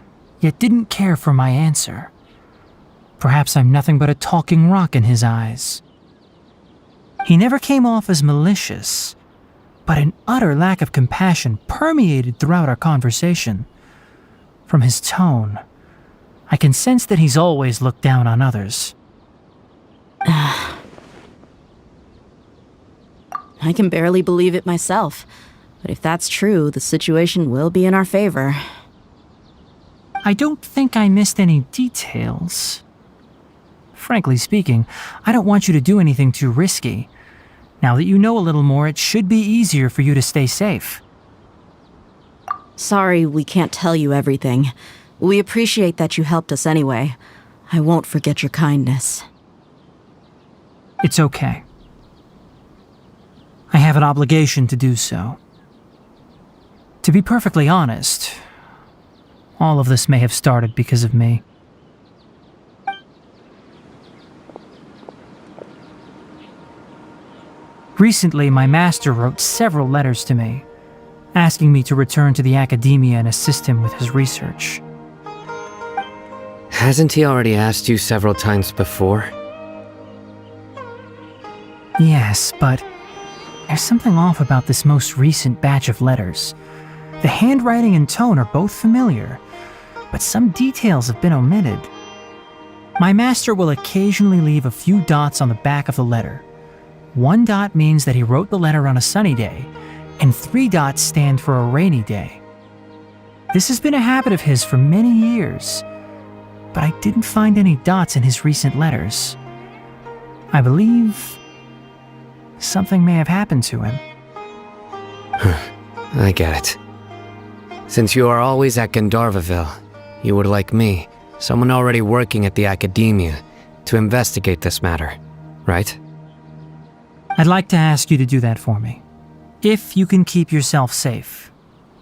yet didn't care for my answer. Perhaps I'm nothing but a talking rock in his eyes. He never came off as malicious, but an utter lack of compassion permeated throughout our conversation. From his tone, I can sense that he's always looked down on others. I can barely believe it myself, but if that's true, the situation will be in our favor. I don't think I missed any details. Frankly speaking, I don't want you to do anything too risky. Now that you know a little more, it should be easier for you to stay safe. Sorry we can't tell you everything. We appreciate that you helped us anyway. I won't forget your kindness. It's okay. I have an obligation to do so. To be perfectly honest, all of this may have started because of me. Recently, my master wrote several letters to me, asking me to return to the academia and assist him with his research. Hasn't he already asked you several times before? Yes, but there's something off about this most recent batch of letters. The handwriting and tone are both familiar, but some details have been omitted. My master will occasionally leave a few dots on the back of the letter. 1 dot means that he wrote the letter on a sunny day, and 3 dots stand for a rainy day. This has been a habit of his for many years, but I didn't find any dots in his recent letters. I believe something may have happened to him. I get it. Since you are always at Gandharvaville, you would like me, someone already working at the academia, to investigate this matter, right? I'd like to ask you to do that for me. If you can keep yourself safe,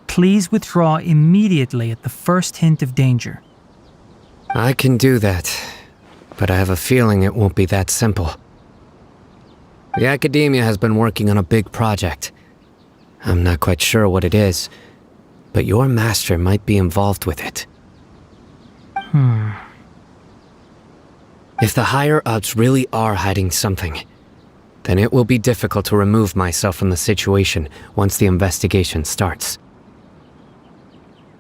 please withdraw immediately at the first hint of danger. I can do that, but I have a feeling it won't be that simple. The academia has been working on a big project. I'm not quite sure what it is, but your master might be involved with it. If the higher-ups really are hiding something, then it will be difficult to remove myself from the situation once the investigation starts.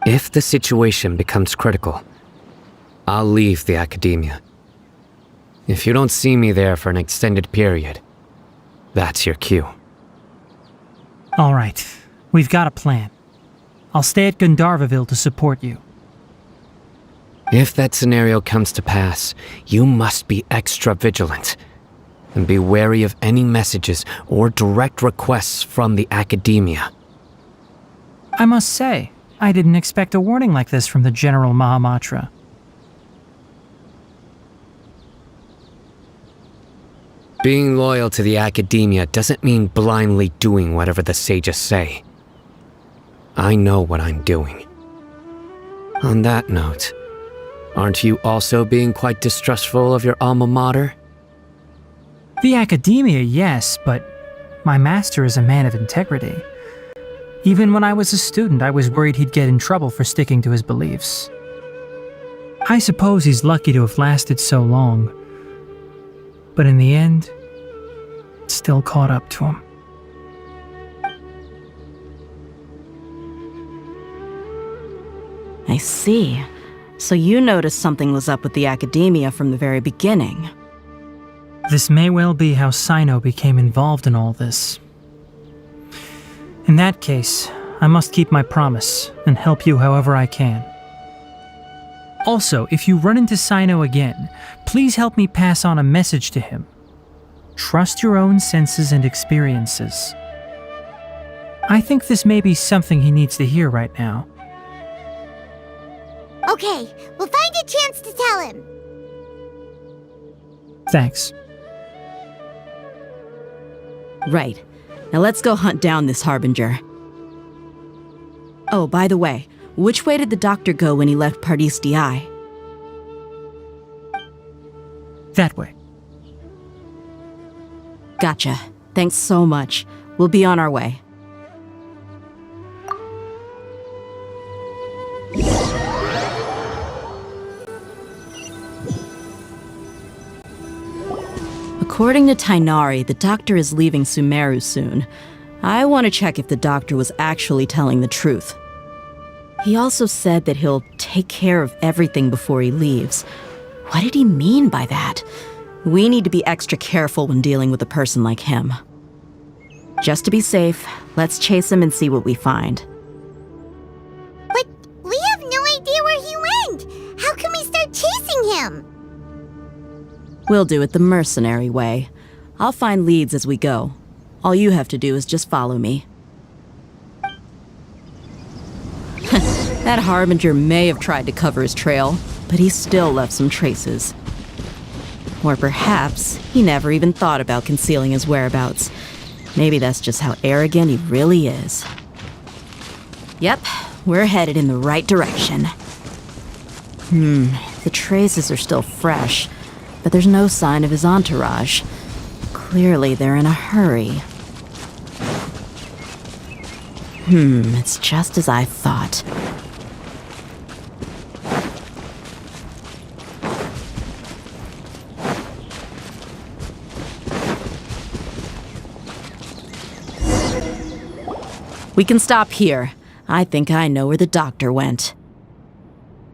If the situation becomes critical, I'll leave the academia. If you don't see me there for an extended period, that's your cue. All right, we've got a plan. I'll stay at Gandharvaville to support you. If that scenario comes to pass, you must be extra vigilant. And be wary of any messages or direct requests from the academia. I must say, I didn't expect a warning like this from the General Mahamatra. Being loyal to the academia doesn't mean blindly doing whatever the sages say. I know what I'm doing. On that note, aren't you also being quite distrustful of your alma mater? The academia, yes, but my master is a man of integrity. Even when I was a student, I was worried he'd get in trouble for sticking to his beliefs. I suppose he's lucky to have lasted so long, but in the end, it still caught up to him. I see. So you noticed something was up with the academia from the very beginning. This may well be how Sino became involved in all this. In that case, I must keep my promise and help you however I can. Also, if you run into Sino again, please help me pass on a message to him. Trust your own senses and experiences. I think this may be something he needs to hear right now. Okay, we'll find a chance to tell him. Thanks. Right. Now let's go hunt down this Harbinger. Oh, by the way, which way did the doctor go when he left Pardis Di? That way. Gotcha. Thanks so much. We'll be on our way. According to Tainari, the doctor is leaving Sumeru soon. I want to check if the doctor was actually telling the truth. He also said that he'll take care of everything before he leaves. What did he mean by that? We need to be extra careful when dealing with a person like him. Just to be safe, let's chase him and see what we find. But we have no idea where he went. How can we start chasing him? We'll do it the mercenary way. I'll find leads as we go. All you have to do is just follow me. That Harbinger may have tried to cover his trail, but he still left some traces. Or perhaps he never even thought about concealing his whereabouts. Maybe that's just how arrogant he really is. Yep, we're headed in the right direction. The traces are still fresh, but there's no sign of his entourage. Clearly they're in a hurry. It's just as I thought. We can stop here. I think I know where the doctor went.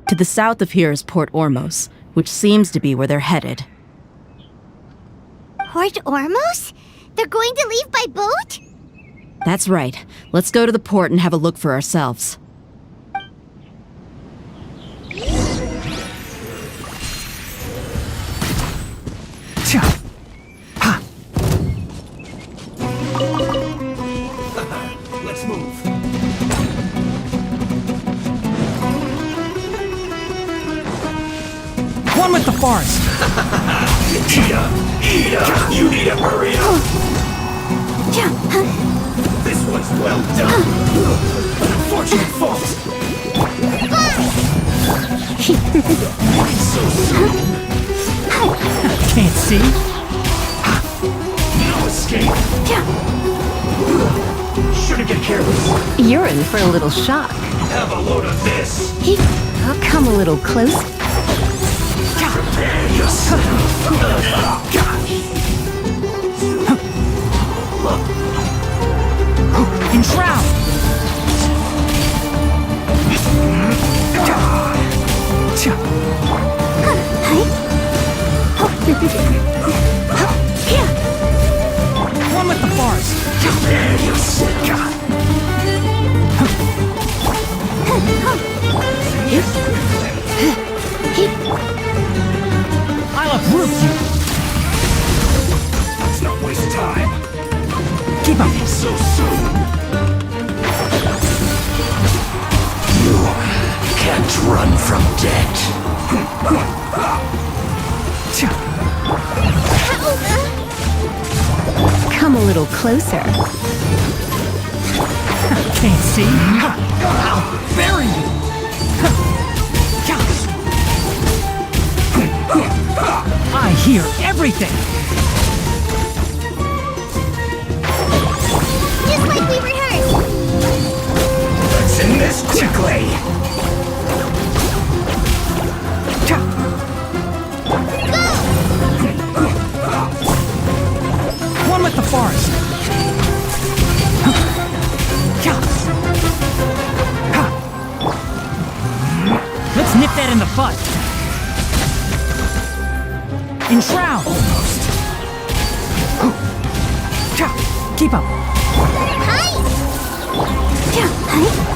To the south of here is Port Ormos, which seems to be where they're headed. Port Ormos? They're going to leave by boat? That's right. Let's go to the port and have a look for ourselves. Let's move. One with the forest. Ida, you need to hurry up. This one's well done. Unfortunate fault. So soon. Can't see. No escape. Shouldn't get careless. You're in for a little shock. Have a load of this. I'll come a little close. Prepare yourself. Enshroud! One with the forest. Prepare yourself. I'll uproot you. Let's not waste time. Keep up. So soon. You can't run from death. Come a little closer. Can't see. I'll bury you. I hear everything. Just like we rehearsed. Let's end this quickly. One with the forest. Let's nip that in the bud. Enshroud! Almost. Keep up.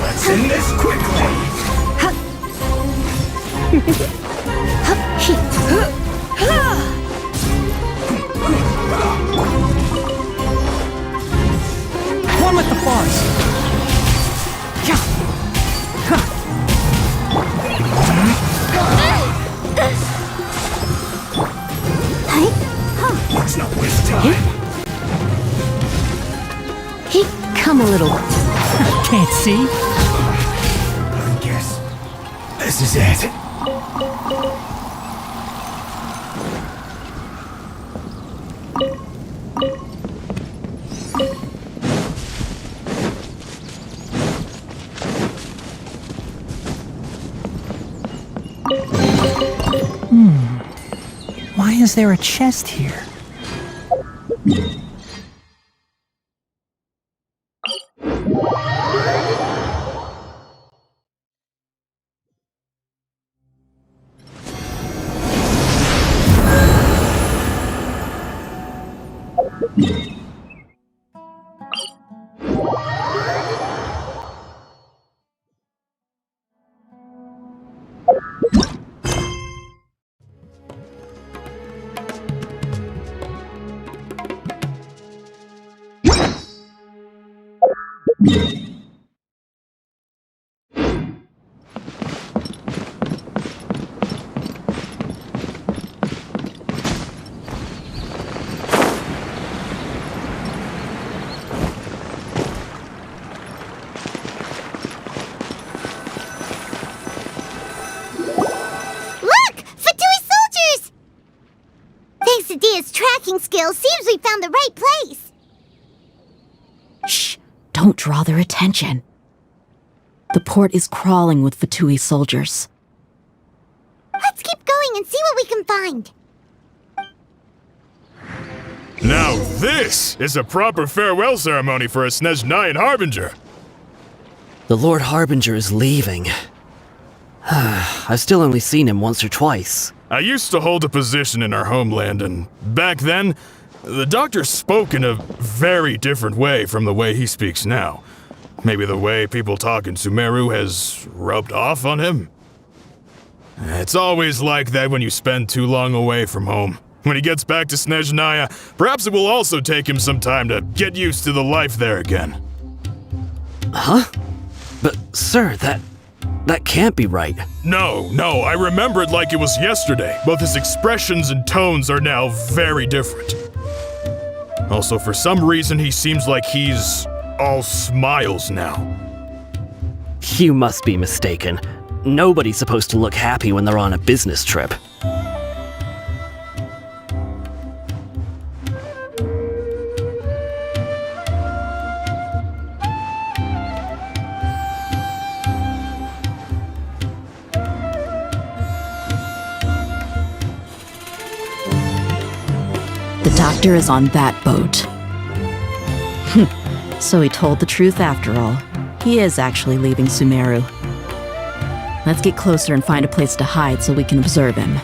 Let's end this quickly. One with the forest. Let's not waste time. Come a little. Can't see. I guess this is it. Why is there a chest here? Skill seems we found the right place. Shh! Don't draw their attention. The port is crawling with Fatui soldiers. Let's keep going and see what we can find. Now this is a proper farewell ceremony for a Snezhnayan Harbinger. The Lord Harbinger is leaving. I've still only seen him once or twice. I used to hold a position in our homeland, and back then, the doctor spoke in a very different way from the way he speaks now. Maybe the way people talk in Sumeru has rubbed off on him? It's always like that when you spend too long away from home. When he gets back to Snezhnaya, perhaps it will also take him some time to get used to the life there again. Huh? But, sir, that can't be right. No, I remember it like it was yesterday. Both his expressions and tones are now very different. Also, for some reason, he seems like he's all smiles now. You must be mistaken. Nobody's supposed to look happy when they're on a business trip. The doctor is on that boat. So he told the truth after all. He is actually leaving Sumeru. Let's get closer and find a place to hide so we can observe him.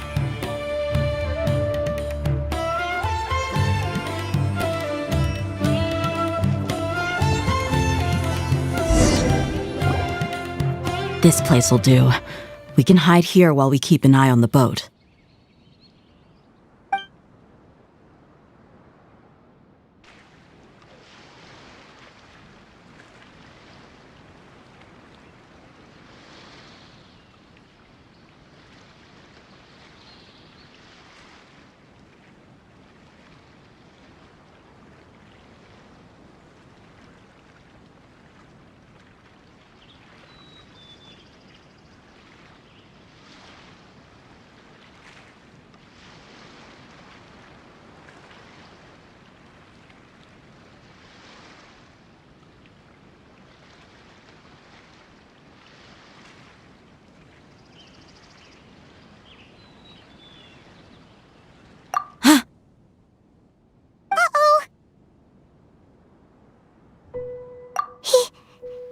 This place will do. We can hide here while we keep an eye on the boat.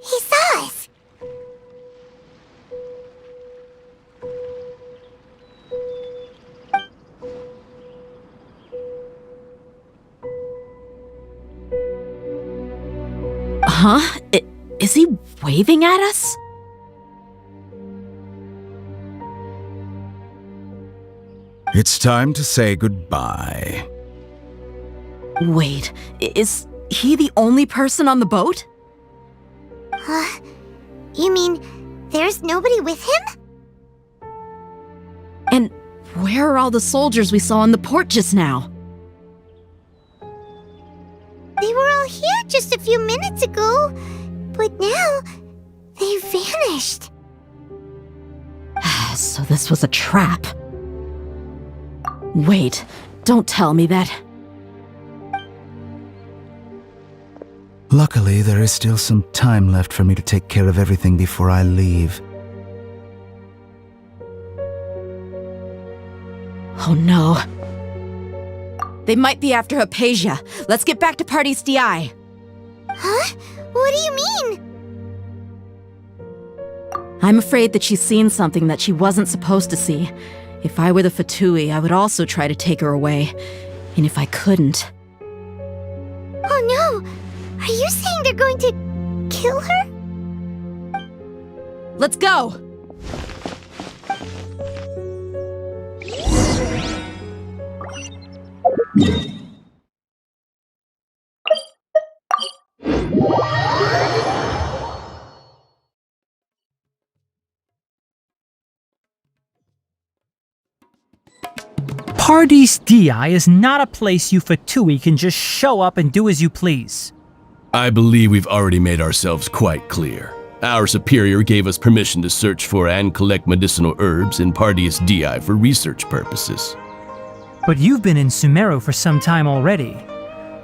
He saw us. Huh? Is he waving at us? It's time to say goodbye. Wait, is he the only person on the boat? You mean there's nobody with him? And where are all the soldiers we saw in the port just now? They were all here just a few minutes ago, but now they vanished. So this was a trap. Wait, don't tell me that. Luckily, there is still some time left for me to take care of everything before I leave. Oh no. They might be after Hypatia. Let's get back to Party's DI. Huh? What do you mean? I'm afraid that she's seen something that she wasn't supposed to see. If I were the Fatui, I would also try to take her away. And if I couldn't... Oh no! Are you saying they're going to kill her? Let's go! Party's DI is not a place you Fatui can just show up and do as you please. I believe we've already made ourselves quite clear. Our superior gave us permission to search for and collect medicinal herbs in Party's DI for research purposes. But you've been in Sumeru for some time already.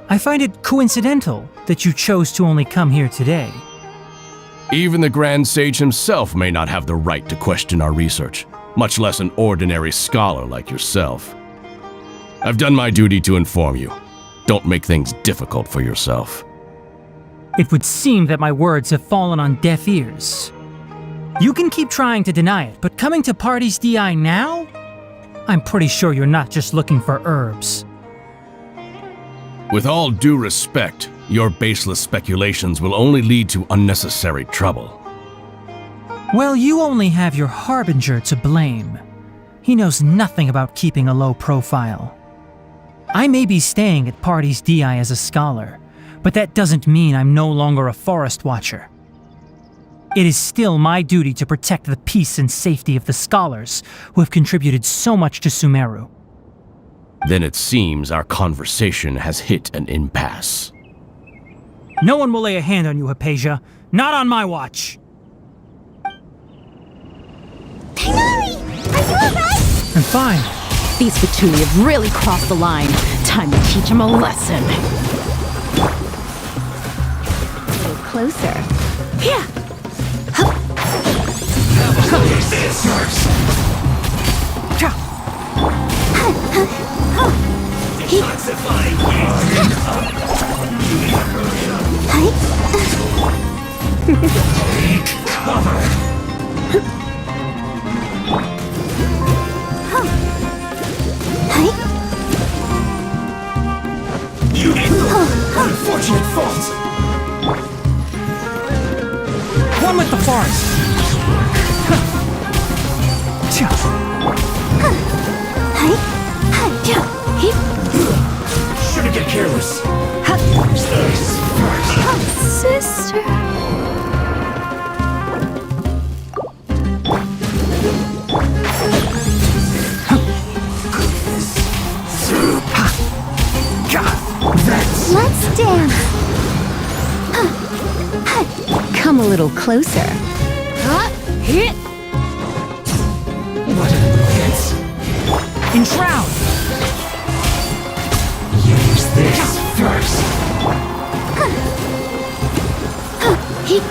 I find it coincidental that you chose to only come here today. Even the Grand Sage himself may not have the right to question our research, much less an ordinary scholar like yourself. I've done my duty to inform you. Don't make things difficult for yourself. It would seem that my words have fallen on deaf ears. You can keep trying to deny it, but coming to Party's DI now? I'm pretty sure you're not just looking for herbs. With all due respect, your baseless speculations will only lead to unnecessary trouble. Well, you only have your Harbinger to blame. He knows nothing about keeping a low profile. I may be staying at Party's DI as a scholar, but that doesn't mean I'm no longer a forest watcher. It is still my duty to protect the peace and safety of the scholars who have contributed so much to Sumeru. Then it seems our conversation has hit an impasse. No one will lay a hand on you, Hypatia. Not on my watch. Tighnari! Are you alright? I'm fine. These Fatui have really crossed the line. Time to teach them a lesson. A little closer. Yeah. Unfortunate fault! One with the forest. Shouldn't get careless. Sister. Let's dance. Come a little closer. Hit. Enshroud. Use this first. Here.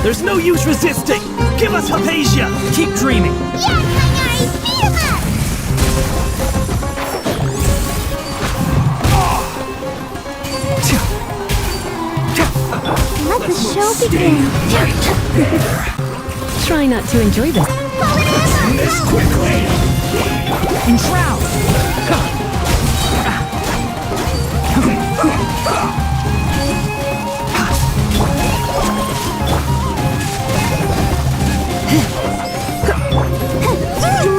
There's no use resisting! Give us Hypatia! Keep dreaming. Yeah, Tighnari, beat him up. Let the show begin. Try not to enjoy this. This quickly! Enshroud.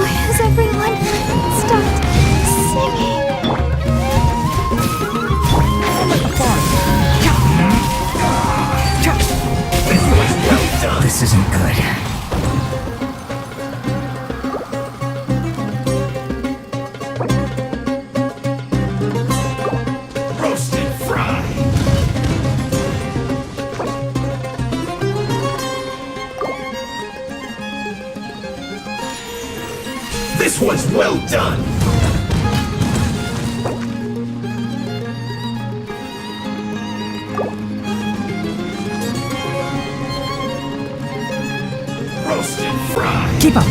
Has everyone stopped singing? This isn't good. Roasted fry! This was well done! Keep up.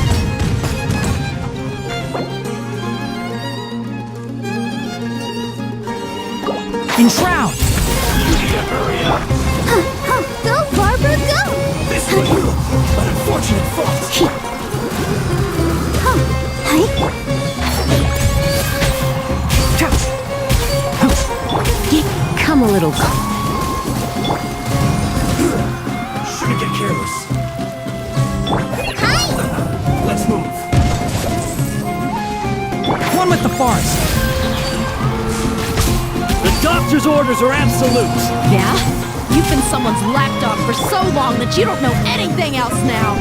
Enshroud. Go, Barbara, go! This for you, an unfortunate fault. Come a little. Shouldn't get careless. Let's move. One with the forest. The doctor's orders are absolute. Yeah? You've been someone's lapdog for so long that you don't know anything else now.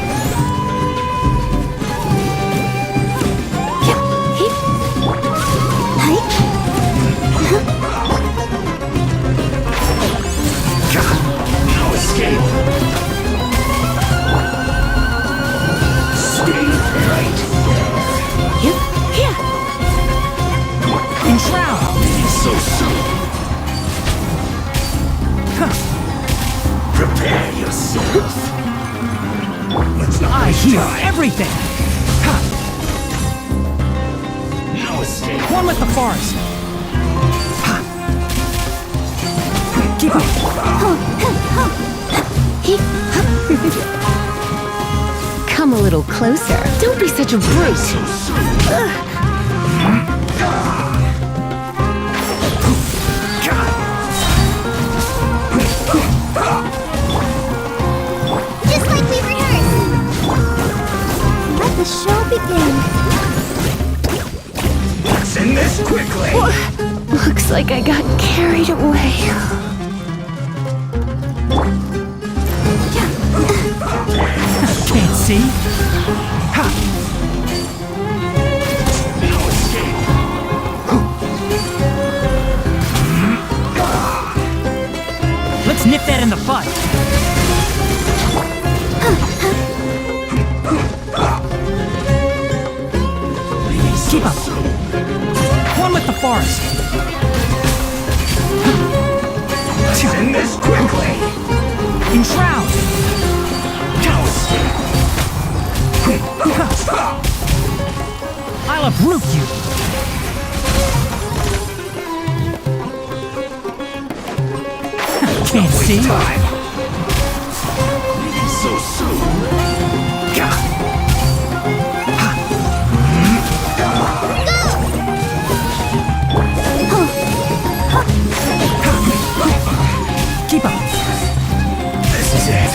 No escape. Stay right there. Enshroud. So soon. Prepare yourself. Let's not I waste hear time. everything. No escape. One with the forest. Keep up. Come a little closer. Don't be such a brute. Just like we rehearsed. Let the show begin. Let's end this quickly. Looks like I got carried away. Can't see. No escape. Let's nip that in the bud. Keep up. One with the forest. Let's end this quickly. Enshroud. No escape. I'll uproot you. Can't see. Time. So soon. Keep up. This is it.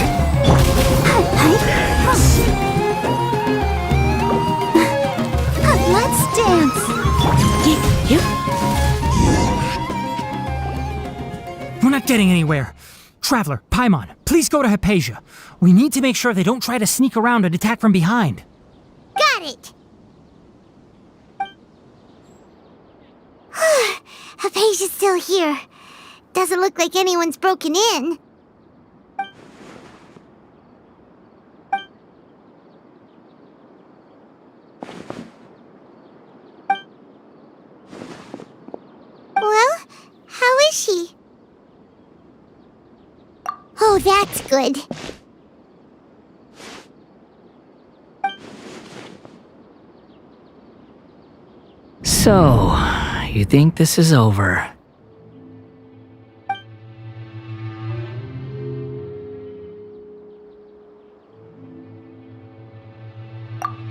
Let's dance. We're not getting anywhere. Traveler, Paimon, please go to Hypatia. We need to make sure they don't try to sneak around and attack from behind. Got it. Hypatia's still here. Doesn't look like anyone's broken in. Well, how is she? Oh, that's good. So, you think this is over?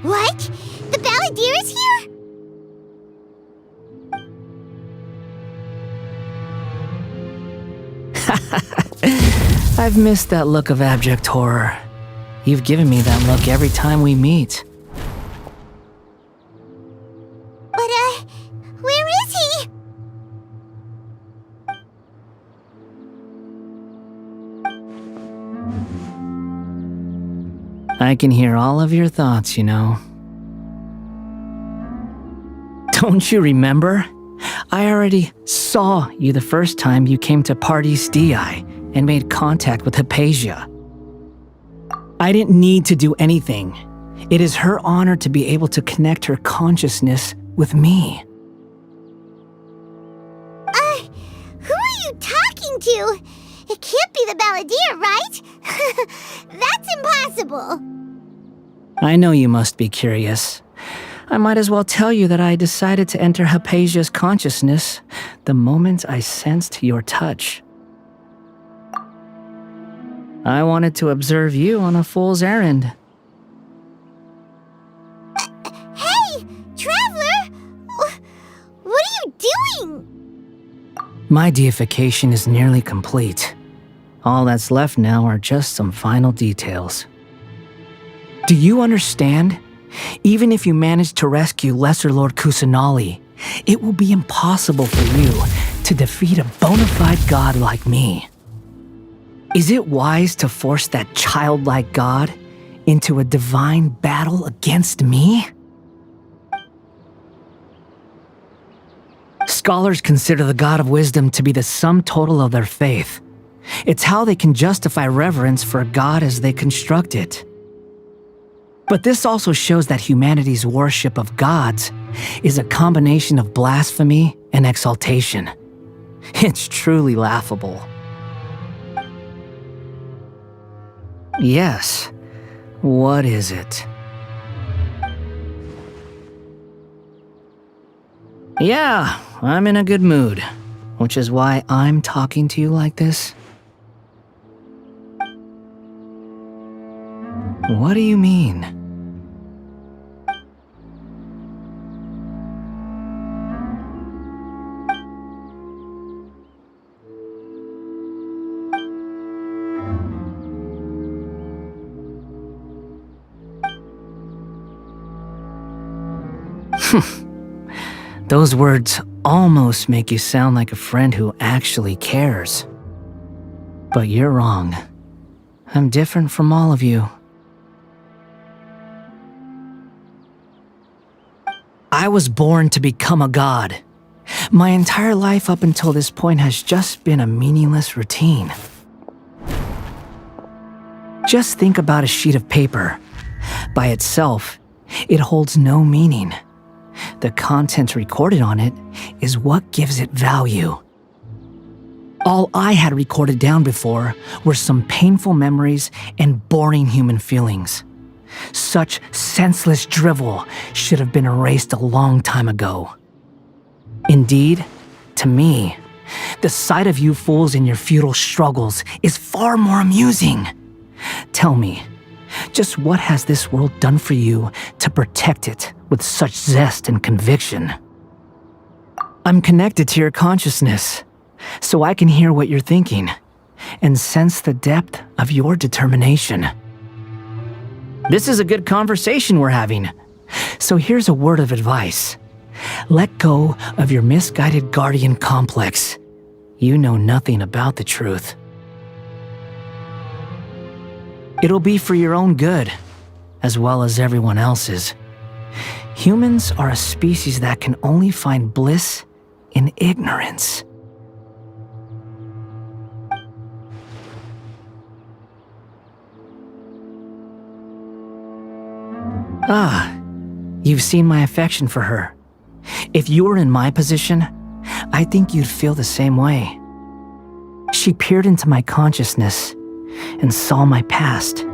What? The Balladeer is here? I've missed that look of abject horror. You've given me that look every time we meet. But, where is he? I can hear all of your thoughts, you know. Don't you remember? I already saw you the first time you came to Party's DI and made contact with Hypatia. I didn't need to do anything. It is her honor to be able to connect her consciousness with me. Who are you talking to? It can't be the Balladeer, right? That's impossible. I know you must be curious. I might as well tell you that I decided to enter Hypatia's consciousness the moment I sensed your touch. I wanted to observe you on a fool's errand. Hey, Traveler! What are you doing? My deification is nearly complete. All that's left now are just some final details. Do you understand? Even if you manage to rescue Lesser Lord Kusanali, it will be impossible for you to defeat a bona fide god like me. Is it wise to force that childlike god into a divine battle against me? Scholars consider the god of wisdom to be the sum total of their faith. It's how they can justify reverence for a god as they construct it. But this also shows that humanity's worship of gods is a combination of blasphemy and exaltation. It's truly laughable. Yes, what is it? Yeah, I'm in a good mood, which is why I'm talking to you like this. What do you mean? Those words almost make you sound like a friend who actually cares. But you're wrong. I'm different from all of you. I was born to become a god. My entire life up until this point has just been a meaningless routine. Just think about a sheet of paper. By itself, it holds no meaning. The content recorded on it is what gives it value. All I had recorded down before were some painful memories and boring human feelings. Such senseless drivel should have been erased a long time ago. Indeed, to me, the sight of you fools in your futile struggles is far more amusing. Tell me, just what has this world done for you to protect it with such zest and conviction? I'm connected to your consciousness, so I can hear what you're thinking and sense the depth of your determination. This is a good conversation we're having, so here's a word of advice. Let go of your misguided guardian complex. You know nothing about the truth. It'll be for your own good, as well as everyone else's. Humans are a species that can only find bliss in ignorance. Ah, you've seen my affection for her. If you were in my position, I think you'd feel the same way. She peered into my consciousness and saw my past.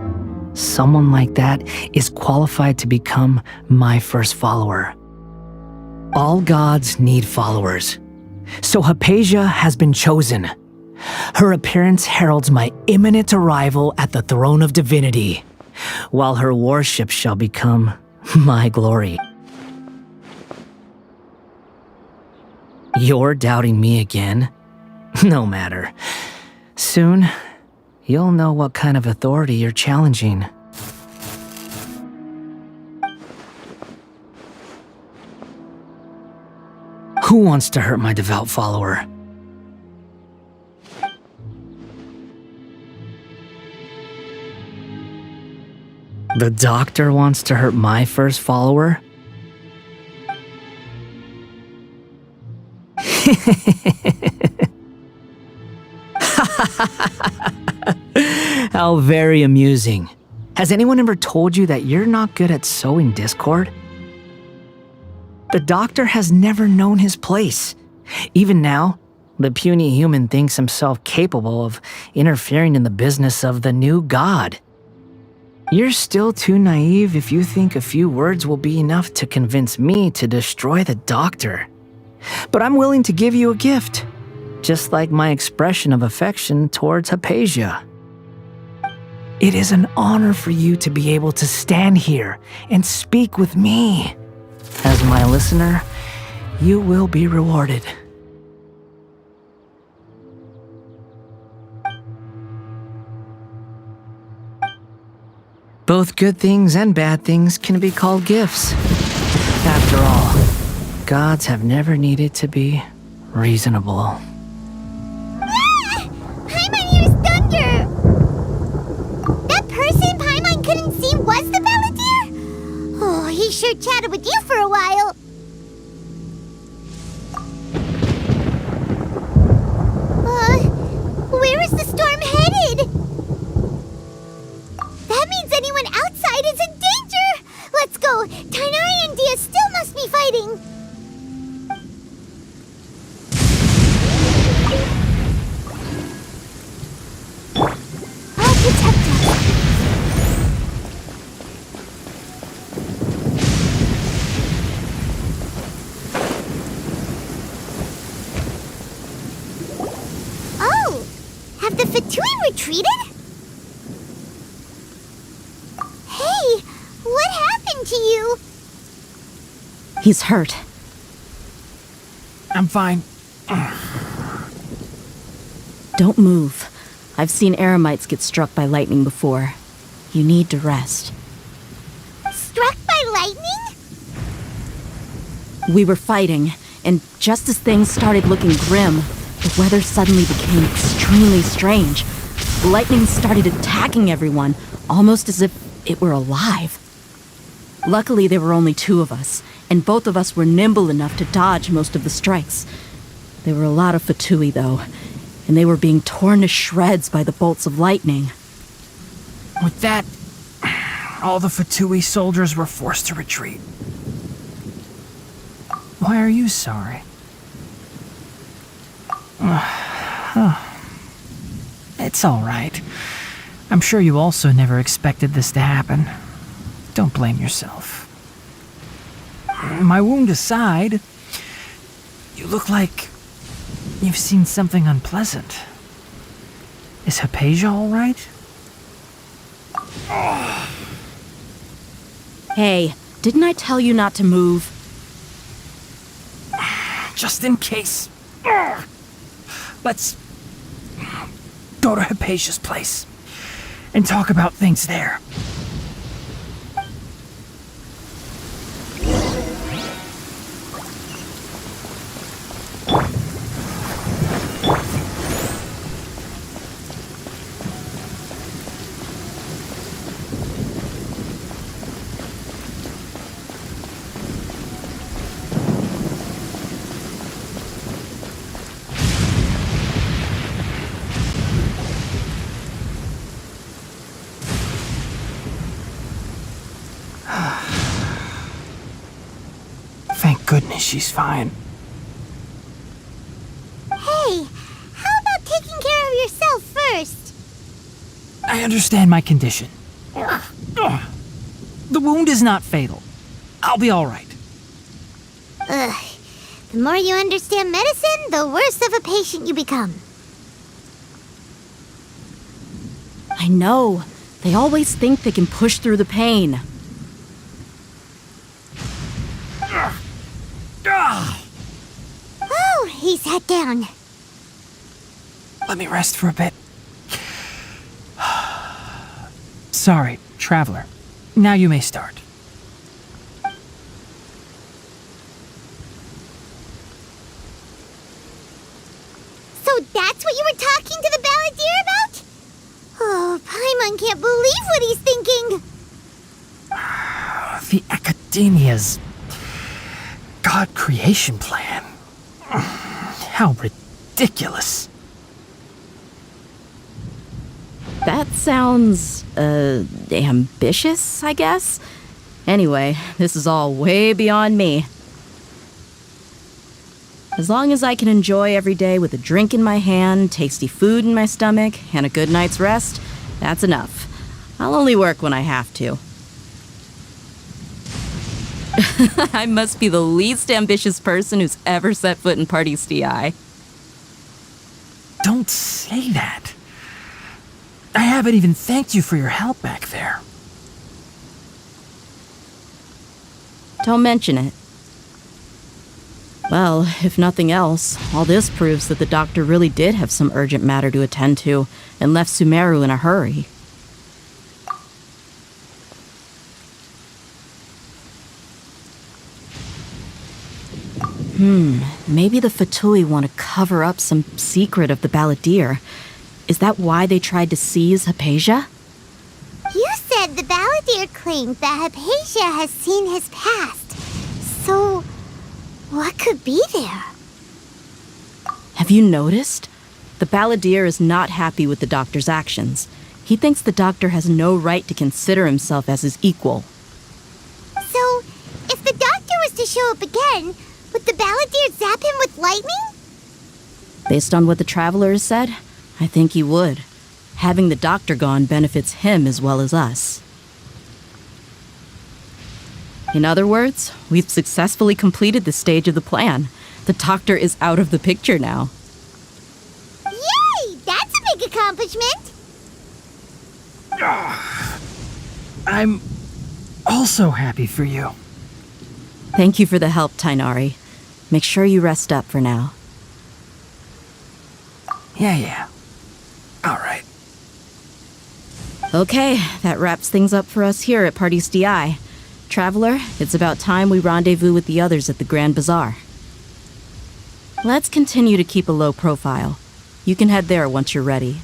Someone like that is qualified to become my first follower. All gods need followers, so Hypatia has been chosen. Her appearance heralds my imminent arrival at the throne of divinity, while her worship shall become my glory. You're doubting me again? No matter. Soon, you'll know what kind of authority you're challenging. Who wants to hurt my devout follower? The doctor wants to hurt my first follower? How very amusing. Has anyone ever told you that you're not good at sowing discord? The doctor has never known his place. Even now, the puny human thinks himself capable of interfering in the business of the new god. You're still too naive if you think a few words will be enough to convince me to destroy the doctor. But I'm willing to give you a gift, just like my expression of affection towards Hypatia. It is an honor for you to be able to stand here and speak with me. As my listener, you will be rewarded. Both good things and bad things can be called gifts. After all, gods have never needed to be reasonable. Paimon hears thunder! That person Paimon couldn't see was the Balladeer? Oh, he sure chatted with you for a while. Where is the storm headed? That means anyone outside is in danger! Let's go! Tainari and Dia still must be fighting! I'll protect us! Oh! Have the Fatui retreated? Hey! What happened to you? He's hurt. I'm fine. Don't move. I've seen eremites get struck by lightning before. You need to rest. Struck by lightning? We were fighting, and just as things started looking grim, the weather suddenly became extremely strange. Lightning started attacking everyone, almost as if it were alive. Luckily, there were only two of us, and both of us were nimble enough to dodge most of the strikes. There were a lot of Fatui, though, and they were being torn to shreds by the bolts of lightning. With that, all the Fatui soldiers were forced to retreat. Why are you sorry? It's all right. I'm sure you also never expected this to happen. Don't blame yourself. My wound aside, you look like you've seen something unpleasant. Is Hypatia all right? Hey, didn't I tell you not to move? Just in case. Let's go to Hypatia's place and talk about things there. Thank goodness she's fine. Hey, how about taking care of yourself first? I understand my condition. The wound is not fatal. I'll be all right. Ugh. The more you understand medicine, the worse of a patient you become. I know. They always think they can push through the pain. Oh, he sat down. Let me rest for a bit. Sorry, traveler. Now you may start. So that's what you were talking to the Balladeer about? Oh, Paimon can't believe what he's thinking. The Academia's God creation plan. How ridiculous. That sounds, ambitious, I guess? Anyway, this is all way beyond me. As long as I can enjoy every day with a drink in my hand, tasty food in my stomach, and a good night's rest, that's enough. I'll only work when I have to. I must be the least ambitious person who's ever set foot in Party's DI. Don't say that. I haven't even thanked you for your help back there. Don't mention it. Well, if nothing else, all this proves that the doctor really did have some urgent matter to attend to and left Sumeru in a hurry. Maybe the Fatui want to cover up some secret of the Balladeer. Is that why they tried to seize Hypatia? You said the Balladeer claimed that Hypatia has seen his past. So, what could be there? Have you noticed? The Balladeer is not happy with the doctor's actions. He thinks the doctor has no right to consider himself as his equal. So, if the doctor was to show up again, would the Balladeer zap him with lightning? Based on what the Traveler has said, I think he would. Having the doctor gone benefits him as well as us. In other words, we've successfully completed this stage of the plan. The doctor is out of the picture now. Yay! That's a big accomplishment! I'm also happy for you. Thank you for the help, Tainari. Make sure you rest up for now. Yeah. All right. Okay, that wraps things up for us here at Party's DI. Traveler, it's about time we rendezvous with the others at the Grand Bazaar. Let's continue to keep a low profile. You can head there once you're ready.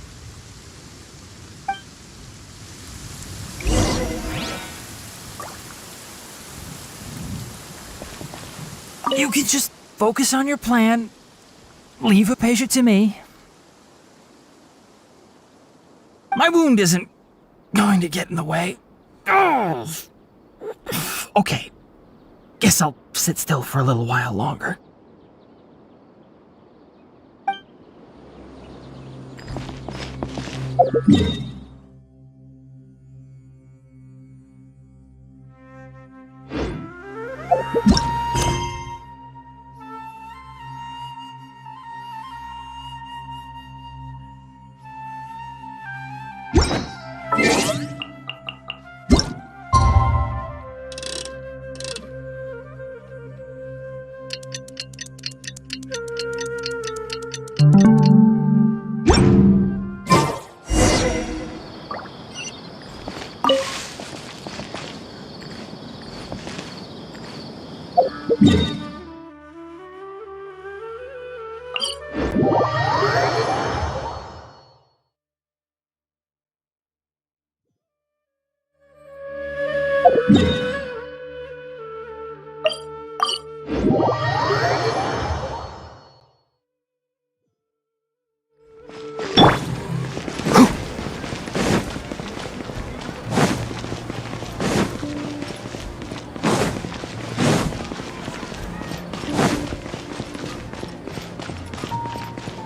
You can just focus on your plan. Leave Hypatia to me. My wound isn't going to get in the way. Oh. Okay. Guess I'll sit still for a little while longer.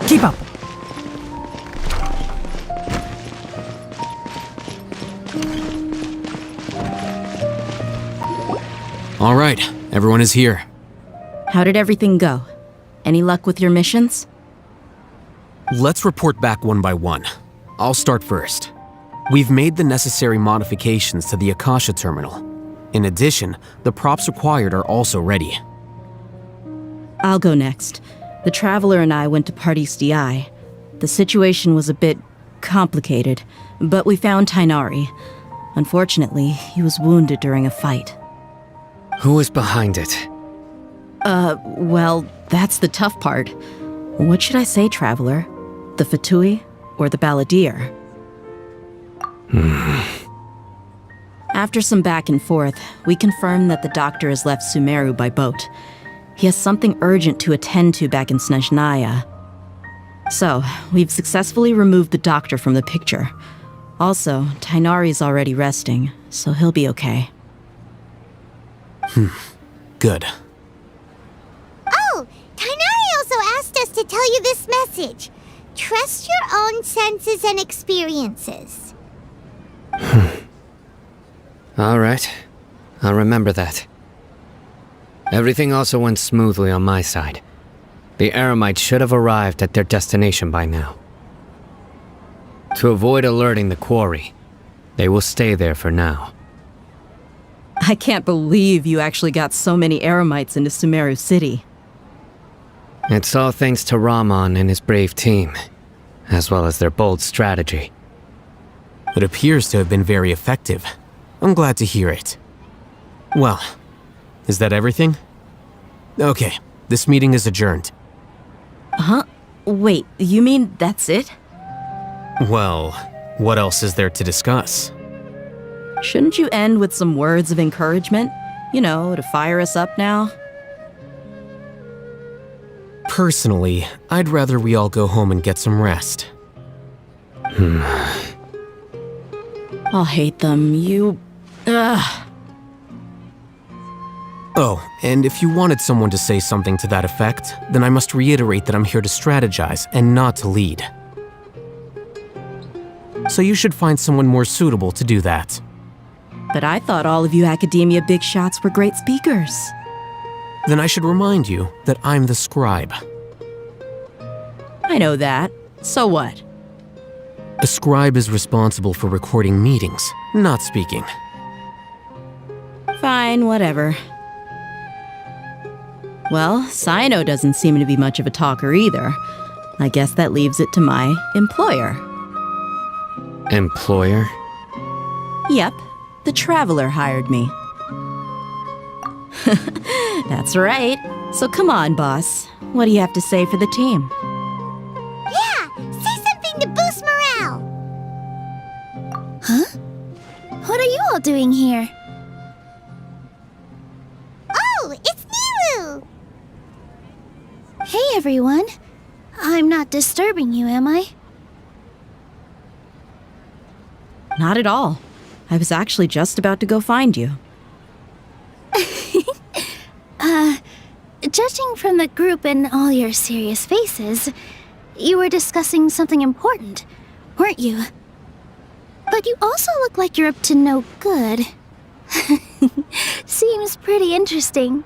Keep up. All right, everyone is here. How did everything go? Any luck with your missions? Let's report back one by one. I'll start first. We've made the necessary modifications to the Akasha terminal. In addition, the props required are also ready. I'll go next. The Traveler and I went to Party's DI. The situation was a bit complicated, but we found Tainari. Unfortunately, he was wounded during a fight. Who is behind it? Well, that's the tough part. What should I say, Traveler? The Fatui or the Balladeer? After some back and forth, we confirmed that the doctor has left Sumeru by boat. He has something urgent to attend to back in Snezhnaya. So, we've successfully removed the doctor from the picture. Also, Tainari's already resting, so he'll be okay. Good. Oh, Tainari also asked us to tell you this message. Trust your own senses and experiences. All right. I'll remember that. Everything also went smoothly on my side. The Eremites should have arrived at their destination by now. To avoid alerting the quarry, they will stay there for now. I can't believe you actually got so many Eremites into Sumeru City. It's all thanks to Rahman and his brave team, as well as their bold strategy. It appears to have been very effective. I'm glad to hear it. Well, is that everything? Okay, this meeting is adjourned. Huh? Wait, you mean that's it? Well, what else is there to discuss? Shouldn't you end with some words of encouragement? You know, to fire us up now? Personally, I'd rather we all go home and get some rest. I'll hate them. Ugh. Oh, and if you wanted someone to say something to that effect, then I must reiterate that I'm here to strategize and not to lead. So you should find someone more suitable to do that. But I thought all of you academia big shots were great speakers. Then I should remind you that I'm the scribe. I know that. So what? A scribe is responsible for recording meetings, not speaking. Fine, whatever. Well, Sino doesn't seem to be much of a talker either. I guess that leaves it to my employer. Employer? Yep, the Traveler hired me. That's right. So come on, boss. What do you have to say for the team? Yeah, say something to boost morale. Huh? What are you all doing here? Oh, it's Nilu! Hey, everyone. I'm not disturbing you, am I? Not at all. I was actually just about to go find you. Judging from the group and all your serious faces, you were discussing something important, weren't you? But you also look like you're up to no good. Seems pretty interesting.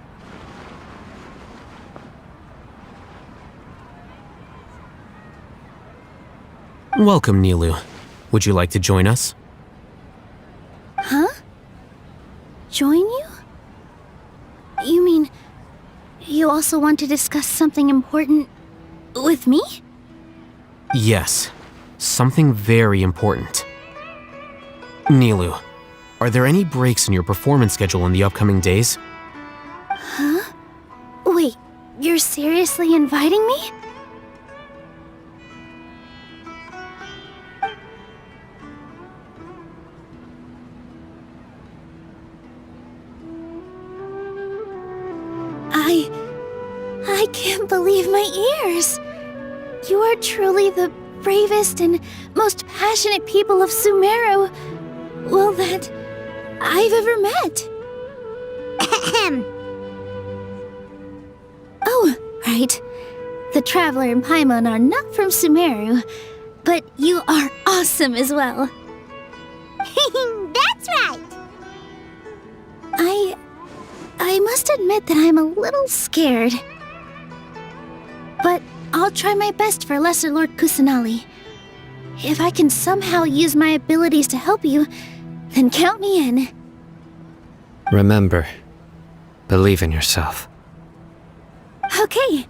Welcome, Nilu. Would you like to join us? Huh? Join you? You mean, you also want to discuss something important with me? Yes, something very important. Nilu, are there any breaks in your performance schedule in the upcoming days? Huh? Wait, you're seriously inviting me? I can't believe my ears. You are truly the bravest and most passionate people of Sumeru, well, that I've ever met. Oh, right. The Traveler and Paimon are not from Sumeru, but you are awesome as well. That's right. I must admit that I'm a little scared. But I'll try my best for Lesser Lord Kusanali. If I can somehow use my abilities to help you, then count me in. Remember, believe in yourself. Okay,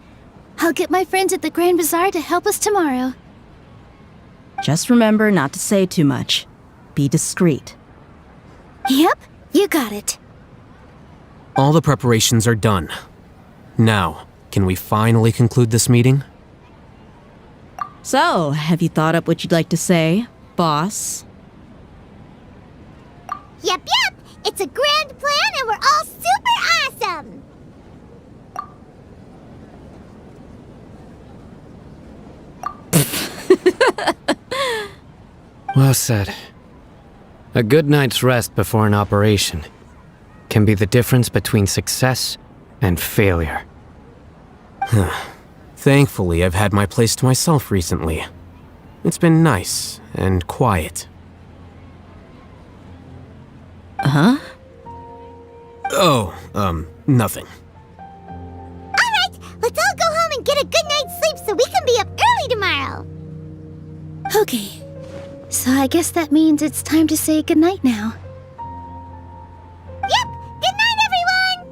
I'll get my friends at the Grand Bazaar to help us tomorrow. Just remember not to say too much. Be discreet. Yep, you got it. All the preparations are done. Now, can we finally conclude this meeting? So, have you thought up what you'd like to say, boss? Yep, it's a grand plan and we're all super awesome. Well said. A good night's rest before an operation can be the difference between success and failure. Thankfully, I've had my place to myself recently. It's been nice and quiet. Huh? Oh, nothing. Alright, let's all go home and get a good night's sleep so we can be up early tomorrow. Okay. So I guess that means it's time to say goodnight now. Yep! Good night, everyone!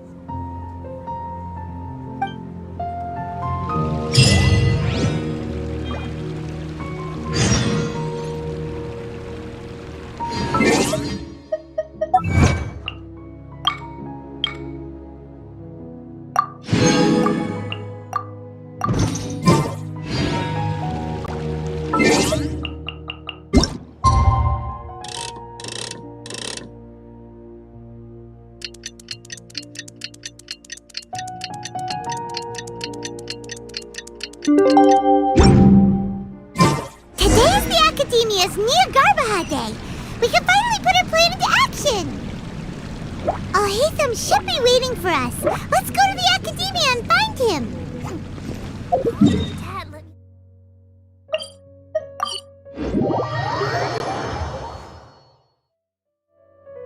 Today's the Academia's Nia Garbaha Day. We can finally put our plan into action. Alhaitham should be waiting for us. Let's go to the Academia and find him. Dad,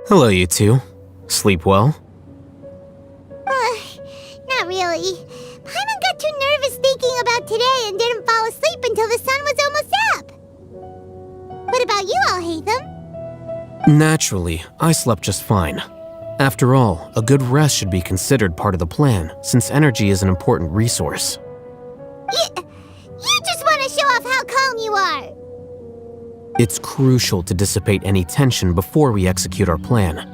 Hello, you two. Sleep well? Not really. Paimon got too nervous thinking about today and didn't fall asleep until the sun was almost up. What about you, Alhaitham? Naturally, I slept just fine. After all, a good rest should be considered part of the plan, since energy is an important resource. You just want to show off how calm you are. It's crucial to dissipate any tension before we execute our plan.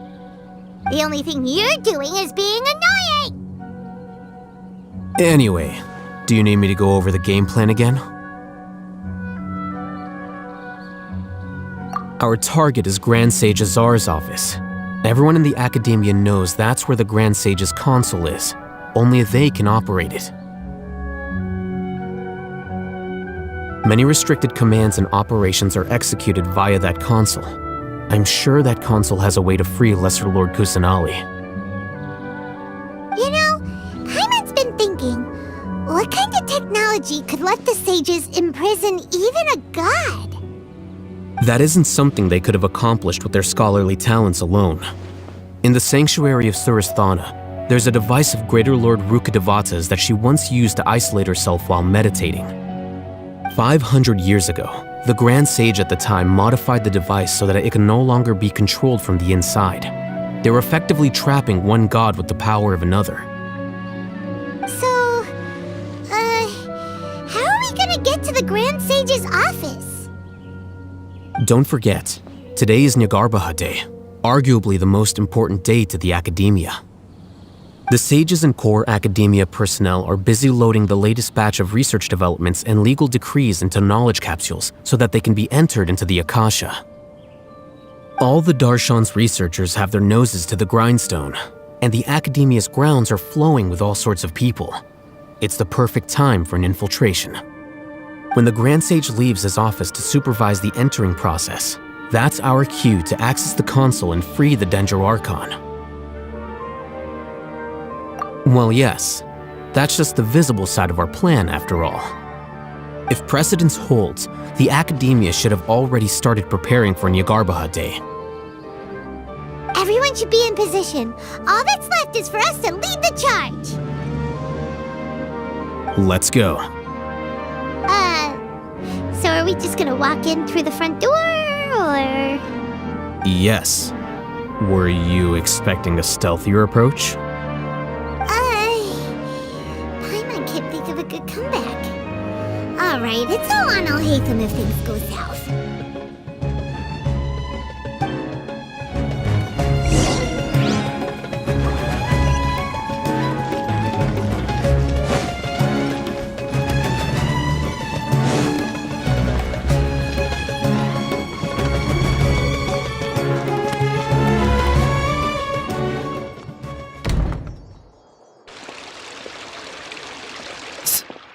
The only thing you're doing is being annoying. Anyway, do you need me to go over the game plan again? Our target is Grand Sage Azar's office. Everyone in the Academia knows that's where the Grand Sage's console is. Only they can operate it. Many restricted commands and operations are executed via that console. I'm sure that console has a way to free Lesser Lord Kusanali. You know, Paimon's been thinking, what kind of technology could let the sages imprison even a god? That isn't something they could have accomplished with their scholarly talents alone. In the sanctuary of Surasthana, there's a device of Greater Lord Rukkhadevata's that she once used to isolate herself while meditating. 500 years ago, the Grand Sage at the time modified the device so that it can no longer be controlled from the inside. They were effectively trapping one god with the power of another. So, how are we gonna get to the Grand Sage's office? Don't forget, today is Nyargarbaha Day, arguably the most important day to the Academia. The sages and core Academia personnel are busy loading the latest batch of research developments and legal decrees into knowledge capsules so that they can be entered into the Akasha. All the Darshan's researchers have their noses to the grindstone, and the Academia's grounds are flowing with all sorts of people. It's the perfect time for an infiltration. When the Grand Sage leaves his office to supervise the entering process, that's our cue to access the console and free the Dendro Archon. Well, yes, that's just the visible side of our plan, after all. If precedence holds, the Academia should have already started preparing for Nyargarbaha Day. Everyone should be in position. All that's left is for us to lead the charge. Let's go. So are we just gonna walk in through the front door, or...? Yes. Were you expecting a stealthier approach? Paimon can't think of a good comeback. Alright, it's all on Alhaitham if things go south.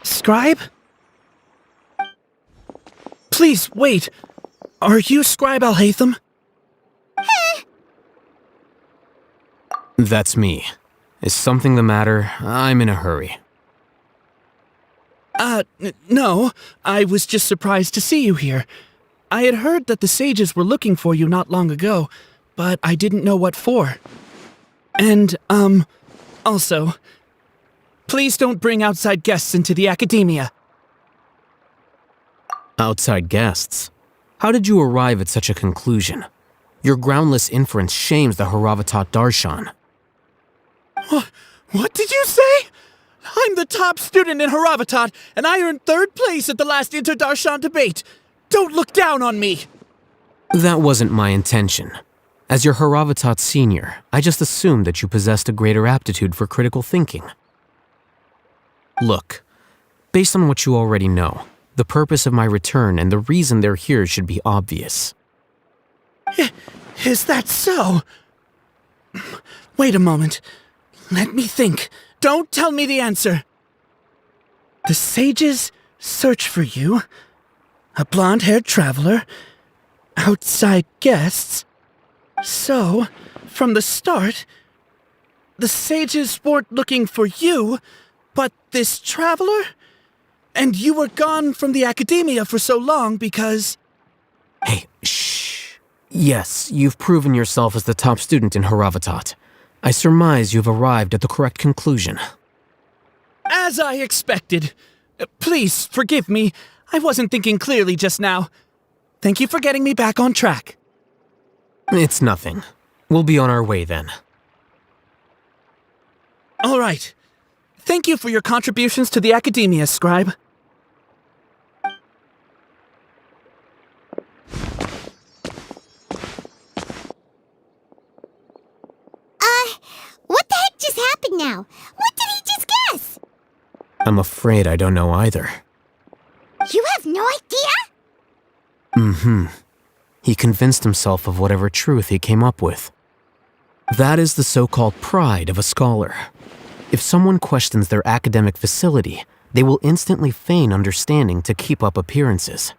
Scribe? Please, wait. Are you Scribe Alhaitham? That's me. Is something the matter? I'm in a hurry. No. I was just surprised to see you here. I had heard that the sages were looking for you not long ago, but I didn't know what for. And, also, please don't bring outside guests into the academia. Outside guests? How did you arrive at such a conclusion? Your groundless inference shames the Haravatat Darshan. What did you say? I'm the top student in Haravatat, and I earned 3rd place at the last Inter-Darshan debate. Don't look down on me! That wasn't my intention. As your Haravatat senior, I just assumed that you possessed a greater aptitude for critical thinking. Look, based on what you already know, the purpose of my return and the reason they're here should be obvious. Is that so? Wait a moment. Let me think. Don't tell me the answer. The sages search for you. A blonde-haired traveler. Outside guests. So, from the start, the sages weren't looking for you, but this traveler? And you were gone from the academia for so long because... Hey, shh. Yes, you've proven yourself as the top student in Haravatat. I surmise you've arrived at the correct conclusion. As I expected. Please, forgive me. I wasn't thinking clearly just now. Thank you for getting me back on track. It's nothing. We'll be on our way then. All right. Thank you for your contributions to the academia, Scribe. What the heck just happened now? What did he just guess? I'm afraid I don't know either. You have no idea? Mm-hmm. He convinced himself of whatever truth he came up with. That is the so-called pride of a scholar. If someone questions their academic facility, they will instantly feign understanding to keep up appearances.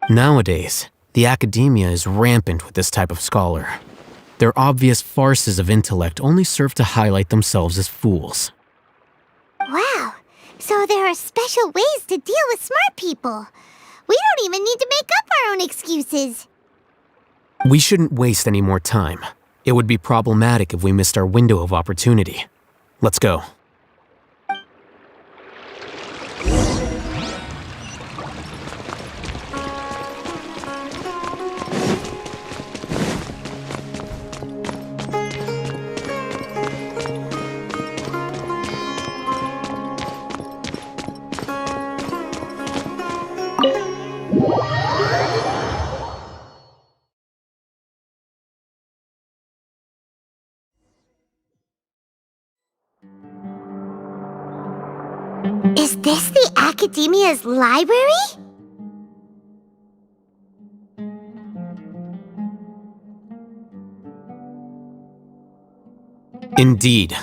Nowadays, the academia is rampant with this type of scholar. Their obvious farces of intellect only serve to highlight themselves as fools. Wow, so there are special ways to deal with smart people. We don't even need to make up our own excuses. We shouldn't waste any more time. It would be problematic if we missed our window of opportunity. Let's go. Is this the Academia's library? Indeed.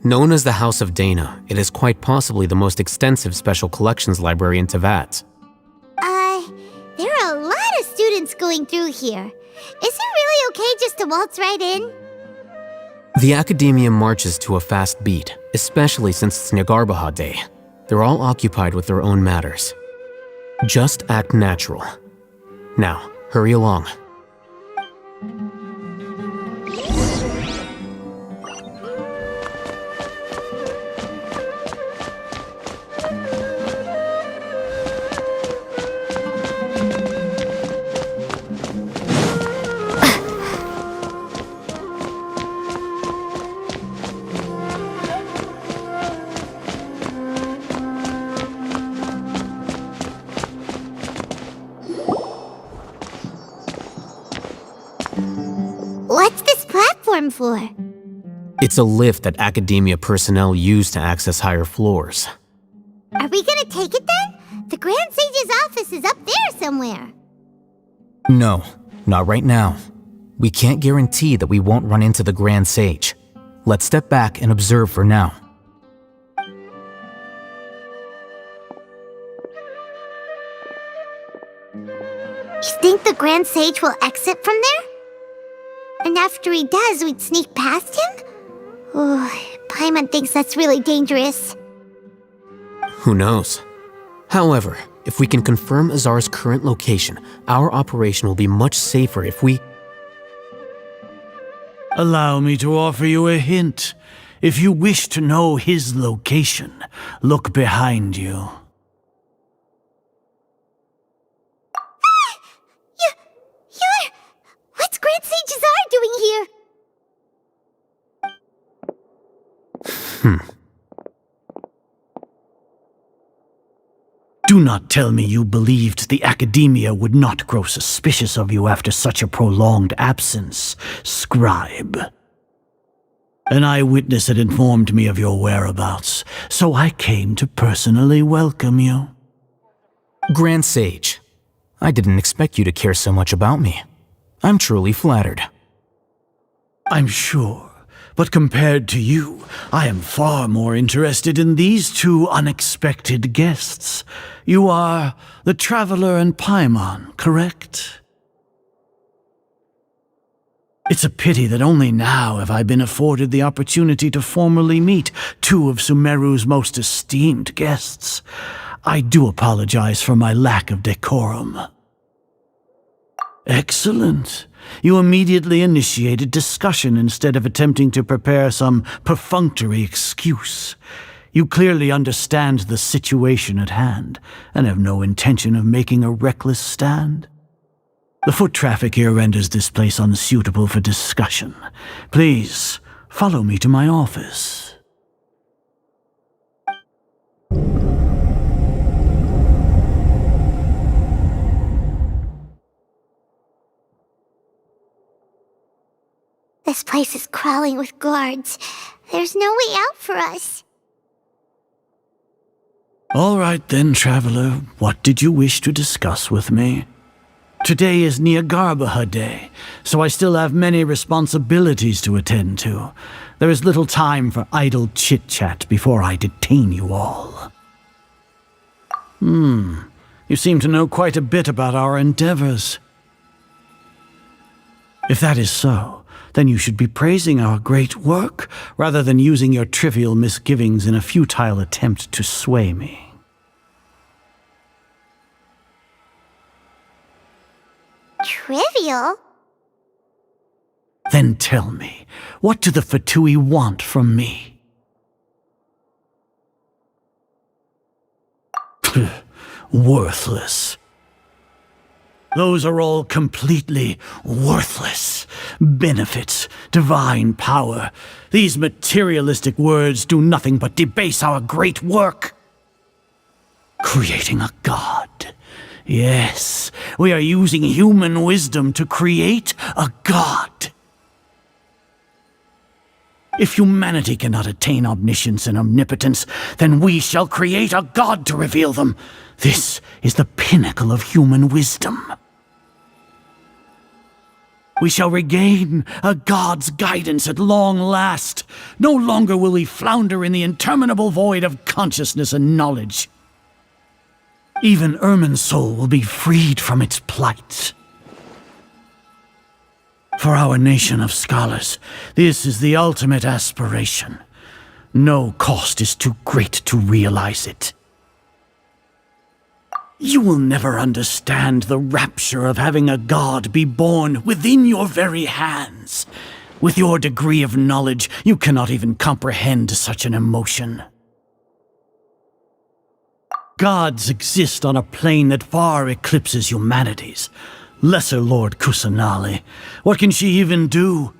Known as the House of Dana, it is quite possibly the most extensive special collections library in Teyvat. There are a lot of students going through here. Is it really okay just to waltz right in? The Academia marches to a fast beat, especially since it's Nyagarbaha Day. They're all occupied with their own matters. Just act natural. Now, hurry along. What's this platform for? It's a lift that Academia personnel use to access higher floors. Are we gonna take it then? The Grand Sage's office is up there somewhere. No, not right now. We can't guarantee that we won't run into the Grand Sage. Let's step back and observe for now. You think the Grand Sage will exit from there? And after he does, we'd sneak past him? Oh, Paimon thinks that's really dangerous. Who knows? However, if we can confirm Azar's current location, our operation will be much safer if we... Allow me to offer you a hint. If you wish to know his location, look behind you. You're... What's Grand Sage Azar doing here? Do not tell me you believed the Academia would not grow suspicious of you after such a prolonged absence, scribe. An eyewitness had informed me of your whereabouts, so I came to personally welcome you. Grand Sage, I didn't expect you to care so much about me. I'm truly flattered. I'm sure, but compared to you, I am far more interested in these two unexpected guests. You are the Traveler and Paimon, correct? It's a pity that only now have I been afforded the opportunity to formally meet two of Sumeru's most esteemed guests. I do apologize for my lack of decorum. Excellent. You immediately initiated discussion instead of attempting to prepare some perfunctory excuse. You clearly understand the situation at hand, and have no intention of making a reckless stand. The foot traffic here renders this place unsuitable for discussion. Please, follow me to my office. This place is crawling with guards. There's no way out for us. All right then, Traveler. What did you wish to discuss with me? Today is Niagarbaha Day, so I still have many responsibilities to attend to. There is little time for idle chit-chat before I detain you all. You seem to know quite a bit about our endeavors. If that is so, then you should be praising our great work, rather than using your trivial misgivings in a futile attempt to sway me. Trivial? Then tell me, what do the Fatui want from me? Worthless. Those are all completely worthless. Benefits, divine power. These materialistic words do nothing but debase our great work. Creating a god. Yes, we are using human wisdom to create a god. If humanity cannot attain omniscience and omnipotence, then we shall create a god to reveal them. This is the pinnacle of human wisdom. We shall regain a god's guidance at long last. No longer will we flounder in the interminable void of consciousness and knowledge. Even Irminsul will be freed from its plight. For our nation of scholars, this is the ultimate aspiration. No cost is too great to realize it. You will never understand the rapture of having a god be born within your very hands. With your degree of knowledge, you cannot even comprehend such an emotion. Gods exist on a plane that far eclipses humanity's. Lesser Lord Kusanali, what can she even do?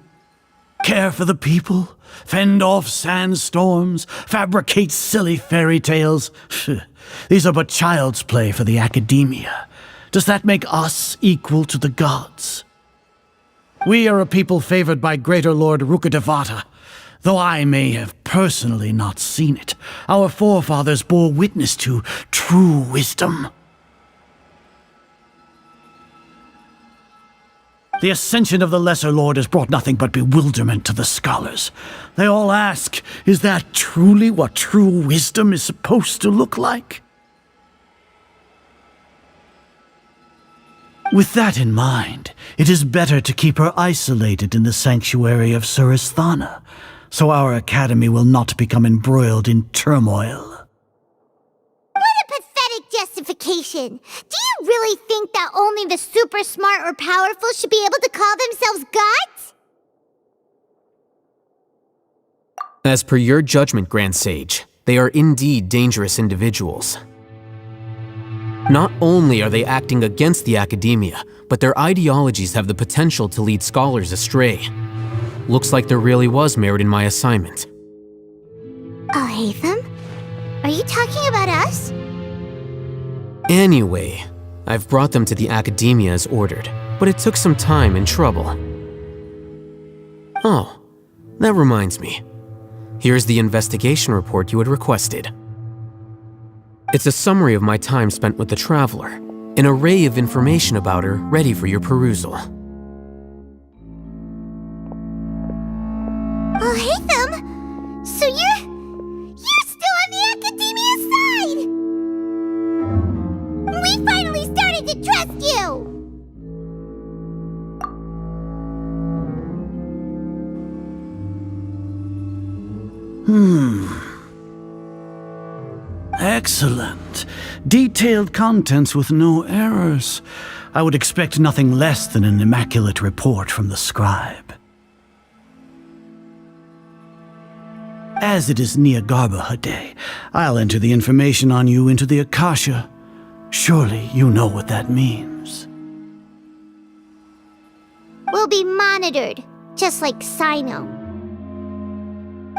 Care for the people? Fend off sandstorms? Fabricate silly fairy tales? These are but child's play for the Academia. Does that make us equal to the gods? We are a people favored by Greater Lord Rukadevata. Though I may have personally not seen it, our forefathers bore witness to true wisdom. The ascension of the Lesser Lord has brought nothing but bewilderment to the scholars. They all ask, is that truly what true wisdom is supposed to look like? With that in mind, it is better to keep her isolated in the sanctuary of Suristhana, so our academy will not become embroiled in turmoil. What a pathetic justification! Do you really think that only the super smart or powerful should be able to call themselves gods? As per your judgment, Grand Sage, they are indeed dangerous individuals. Not only are they acting against the academia, but their ideologies have the potential to lead scholars astray. Looks like there really was merit in my assignment. Alhaitham? Are you talking about us? Anyway, I've brought them to the academia as ordered, but it took some time and trouble. Oh, that reminds me. Here's the investigation report you had requested. It's a summary of my time spent with the Traveler, an array of information about her ready for your perusal. Alhaitham? So you're still on the academia side! We finally started to trust you! Excellent. Detailed contents with no errors. I would expect nothing less than an immaculate report from the scribe. As it is Niagarbaha Day, I'll enter the information on you into the Akasha. Surely you know what that means. We'll be monitored, just like Sino.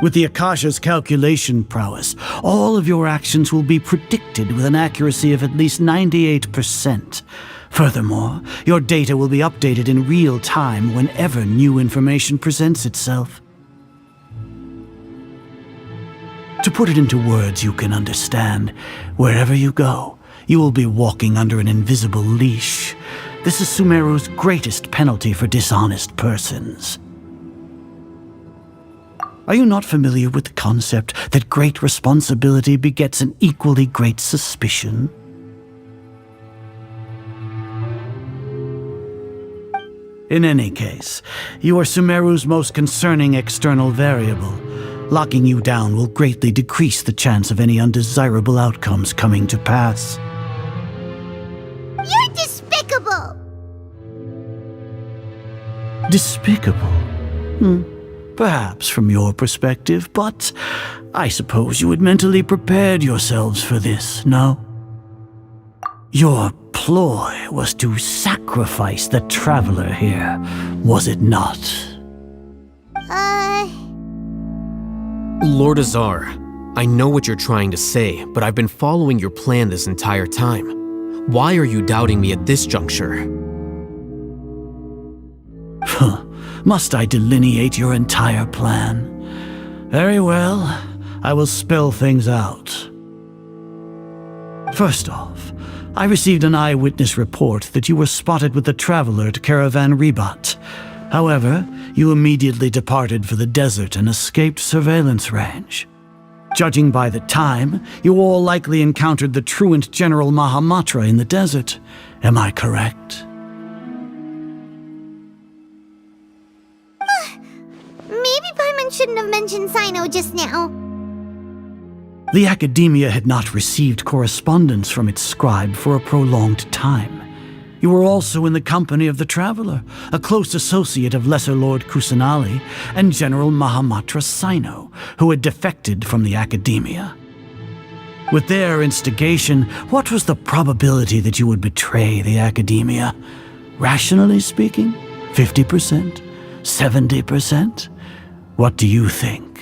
With the Akasha's calculation prowess, all of your actions will be predicted with an accuracy of at least 98%. Furthermore, your data will be updated in real time whenever new information presents itself. To put it into words you can understand, wherever you go, you will be walking under an invisible leash. This is Sumeru's greatest penalty for dishonest persons. Are you not familiar with the concept that great responsibility begets an equally great suspicion? In any case, you are Sumeru's most concerning external variable. Locking you down will greatly decrease the chance of any undesirable outcomes coming to pass. You're despicable! Despicable? Perhaps from your perspective, but I suppose you had mentally prepared yourselves for this, no? Your ploy was to sacrifice the Traveler here, was it not? Lord Azar, I know what you're trying to say, but I've been following your plan this entire time. Why are you doubting me at this juncture? Must I delineate your entire plan? Very well, I will spell things out. First off, I received an eyewitness report that you were spotted with the Traveler at Caravan Ribat. However, you immediately departed for the desert and escaped surveillance range. Judging by the time, you all likely encountered the truant General Mahamatra in the desert. Am I correct? Maybe Paimon shouldn't have mentioned Sino just now. The Academia had not received correspondence from its scribe for a prolonged time. You were also in the company of the Traveler, a close associate of Lesser Lord Kusanali and General Mahamatra Sino, who had defected from the Academia. With their instigation, what was the probability that you would betray the Academia? Rationally speaking, 50%? 70%? What do you think?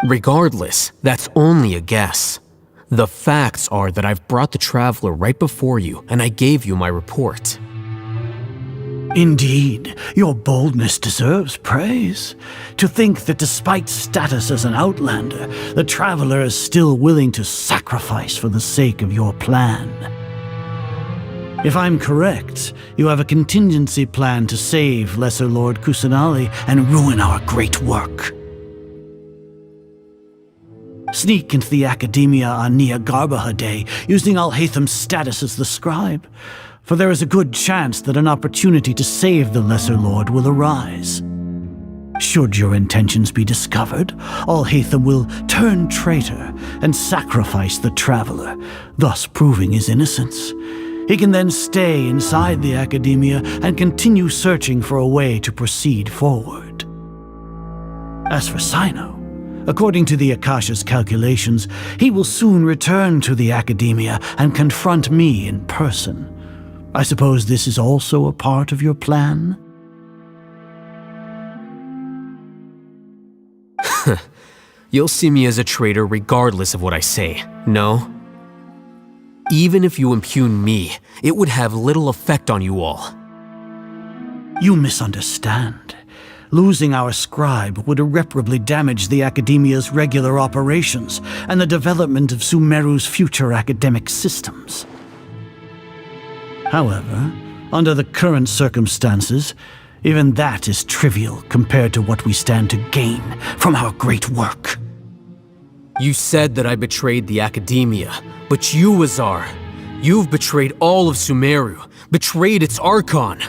Regardless, that's only a guess. The facts are that I've brought the Traveler right before you, and I gave you my report. Indeed, your boldness deserves praise. To think that despite status as an outlander, the Traveler is still willing to sacrifice for the sake of your plan. If I'm correct, you have a contingency plan to save Lesser Lord Kusanali and ruin our great work. Sneak into the Academia on Niagarbaha Day, using Alhaitham's status as the scribe, for there is a good chance that an opportunity to save the Lesser Lord will arise. Should your intentions be discovered, Alhaitham will turn traitor and sacrifice the Traveler, thus proving his innocence. He can then stay inside the Academia and continue searching for a way to proceed forward. As for Sino, according to the Akasha's calculations, he will soon return to the Academia and confront me in person. I suppose this is also a part of your plan? You'll see me as a traitor regardless of what I say, no? Even if you impugn me, it would have little effect on you all. You misunderstand. Losing our scribe would irreparably damage the Academia's regular operations and the development of Sumeru's future academic systems. However, under the current circumstances, even that is trivial compared to what we stand to gain from our great work. You said that I betrayed the Academia, but you, Azar, you've betrayed all of Sumeru, betrayed its Archon.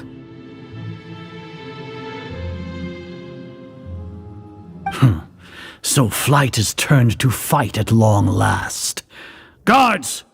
So flight is turned to fight at long last. Guards!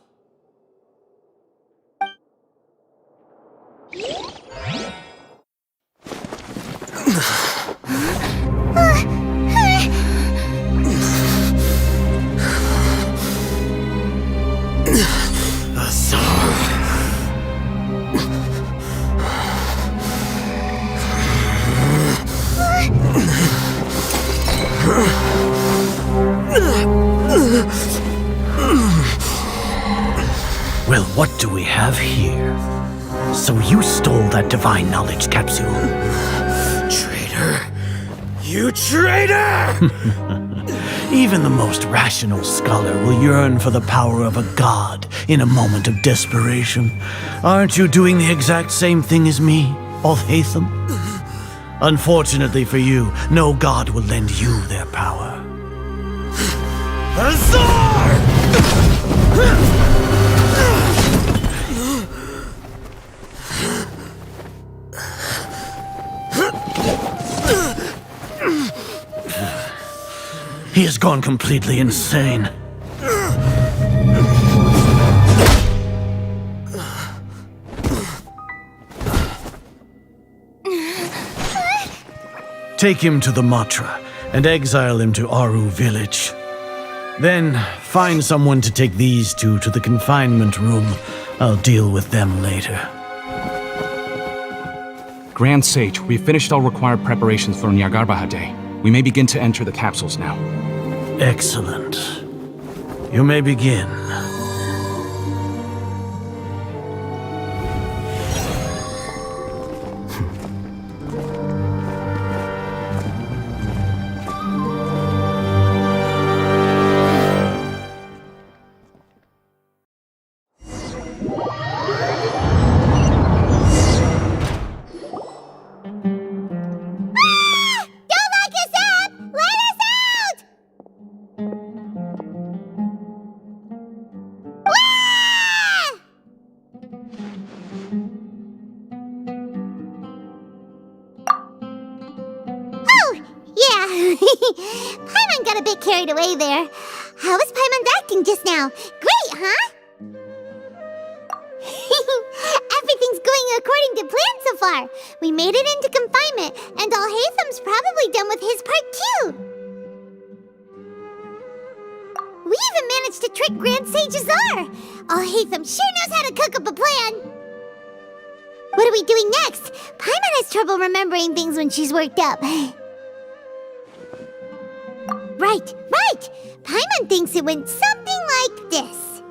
Well, what do we have here? So you stole that divine knowledge capsule? Traitor! You traitor! Even the most rational scholar will yearn for the power of a god in a moment of desperation. Aren't you doing the exact same thing as me, Alhaitham? Unfortunately for you, no god will lend you their power. Azar! He has gone completely insane. Take him to the Matra and exile him to Aru village. Then find someone to take these two to the confinement room. I'll deal with them later. Grand Sage, we've finished all required preparations for Nyargarbaha Day. We may begin to enter the capsules now. Excellent. You may begin. Paimon got a bit carried away there. How was Paimon's acting just now? Great, huh? Everything's going according to plan so far. We made it into confinement, and Alhaitham's probably done with his part too. We even managed to trick Grand Sage Azar. Alhaitham sure knows how to cook up a plan. What are we doing next? Paimon has trouble remembering things when she's worked up. Right. Paimon thinks it went something like this.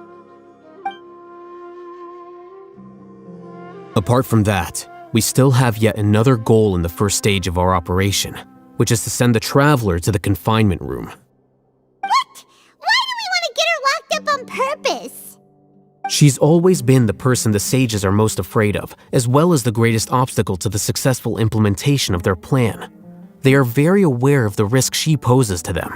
Apart from that, we still have yet another goal in the first stage of our operation, which is to send the Traveler to the confinement room. What? Why do we want to get her locked up on purpose? She's always been the person the sages are most afraid of, as well as the greatest obstacle to the successful implementation of their plan. They are very aware of the risk she poses to them.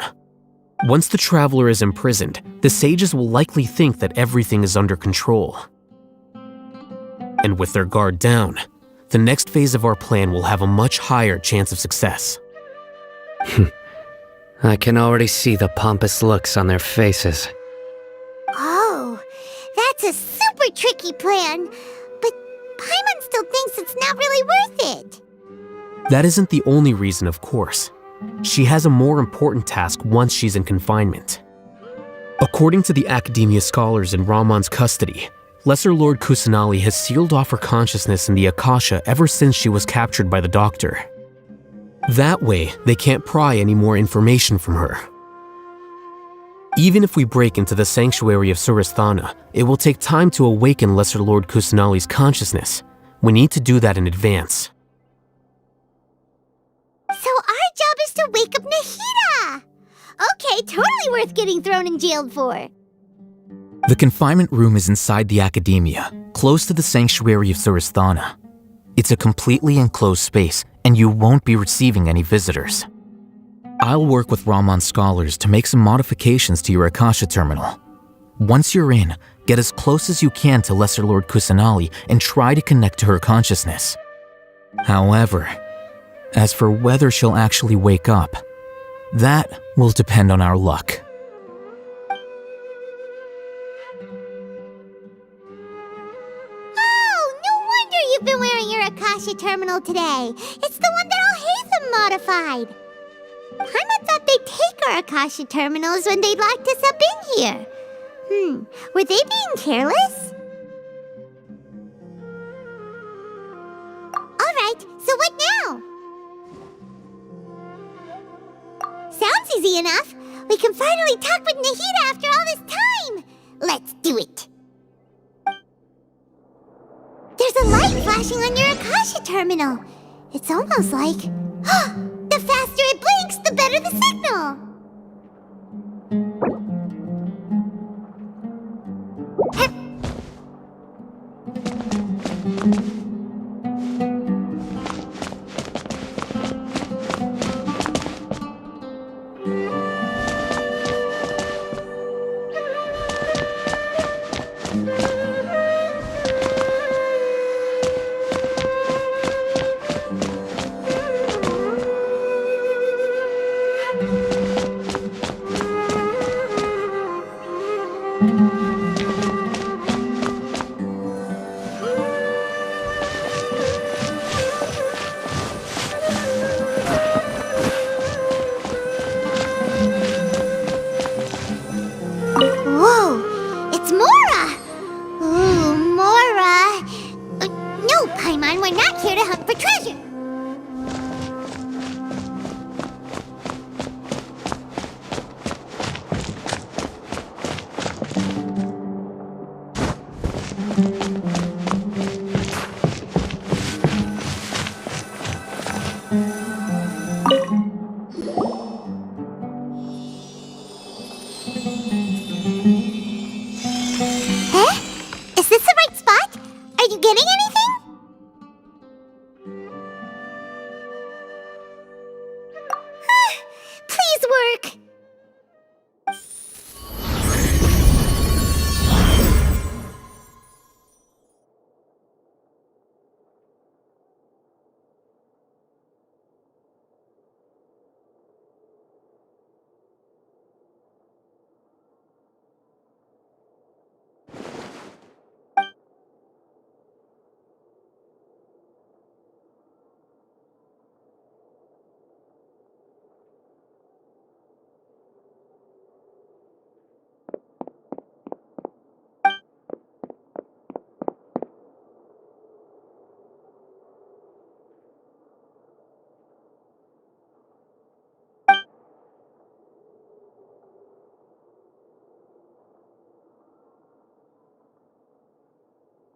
Once the Traveler is imprisoned, the sages will likely think that everything is under control. And with their guard down, the next phase of our plan will have a much higher chance of success. I can already see the pompous looks on their faces. Oh, that's a super tricky plan. But Paimon still thinks it's not really worth it. That isn't the only reason, of course. She has a more important task once she's in confinement. According to the Academia scholars in Ramon's custody, Lesser Lord Kusanali has sealed off her consciousness in the Akasha ever since she was captured by the Doctor. That way, they can't pry any more information from her. Even if we break into the sanctuary of Surasthana, it will take time to awaken Lesser Lord Kusanali's consciousness. We need to do that in advance. So our job is to wake up Nahida! Okay, totally worth getting thrown in jail for. The confinement room is inside the Academia, close to the sanctuary of Surasthana. It's a completely enclosed space, and you won't be receiving any visitors. I'll work with Ramon's scholars to make some modifications to your Akasha terminal. Once you're in, get as close as you can to Lesser Lord Kusanali and try to connect to her consciousness. However, as for whether she'll actually wake up, that will depend on our luck. Oh, no wonder you've been wearing your Akasha terminal today. It's the one that Al-Haytham modified. Paimon thought they'd take our Akasha terminals when they locked us up in here. Were they being careless? Alright, so what now? Sounds easy enough. We can finally talk with Nahida after all this time. Let's do it. There's a light flashing on your Akasha terminal. It's almost like... the faster it blinks, the better the signal. Whoa, it's Mora! Ooh, Mora! No, Paimon, we're not here to hunt for treasure. Is this the right spot? Are you getting anything? Please work.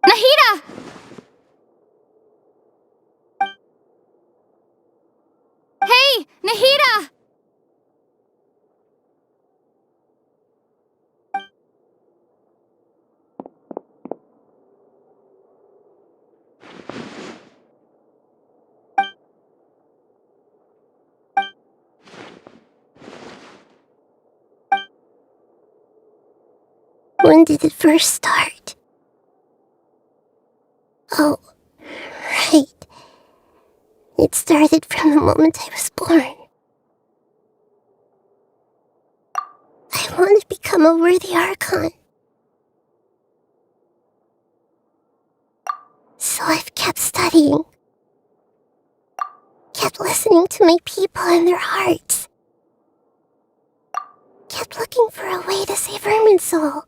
Nahida! Hey, Nahida! When did it first start? Oh, right. It started from the moment I was born. I want to become a worthy Archon. So I've kept studying. Kept kept listening to my people and their hearts. Kept looking for a way to save Irminsul.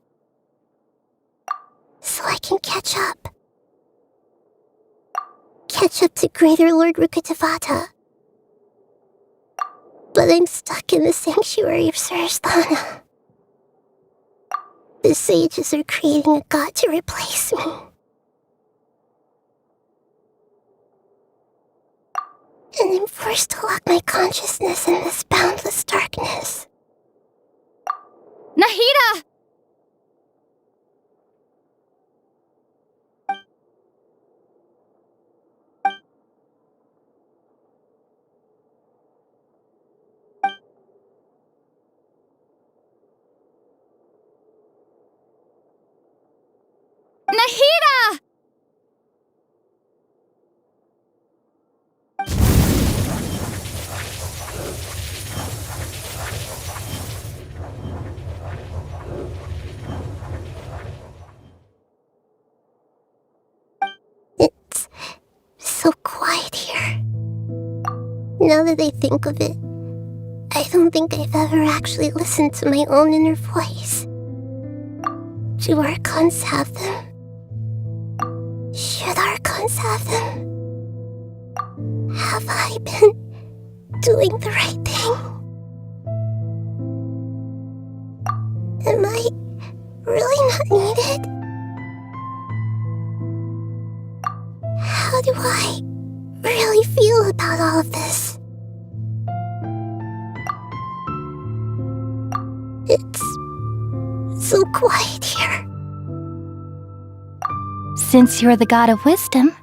So I can catch up. Catch up to Greater Lord Rukkhadevata. But I'm stuck in the sanctuary of Surasthana. The sages are creating a god to replace me. And I'm forced to lock my consciousness in this boundless darkness. Nahida! Nahida! It's so quiet here. Now that I think of it, I don't think I've ever actually listened to my own inner voice. Do Archons have them? Should Archons have them? Have I been doing the right thing? Am I really not needed? How do I really feel about all of this? It's so quiet here. Since you're the god of wisdom,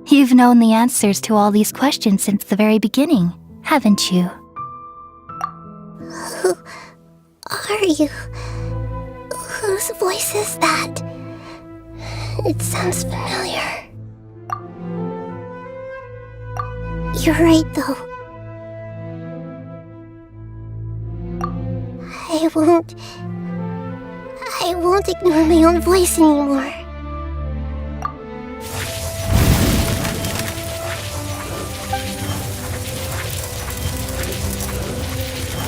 you've known the answers to all these questions since the very beginning, haven't you? Who are you? Whose voice is that? It sounds familiar. You're right, though. I won't ignore my own voice anymore.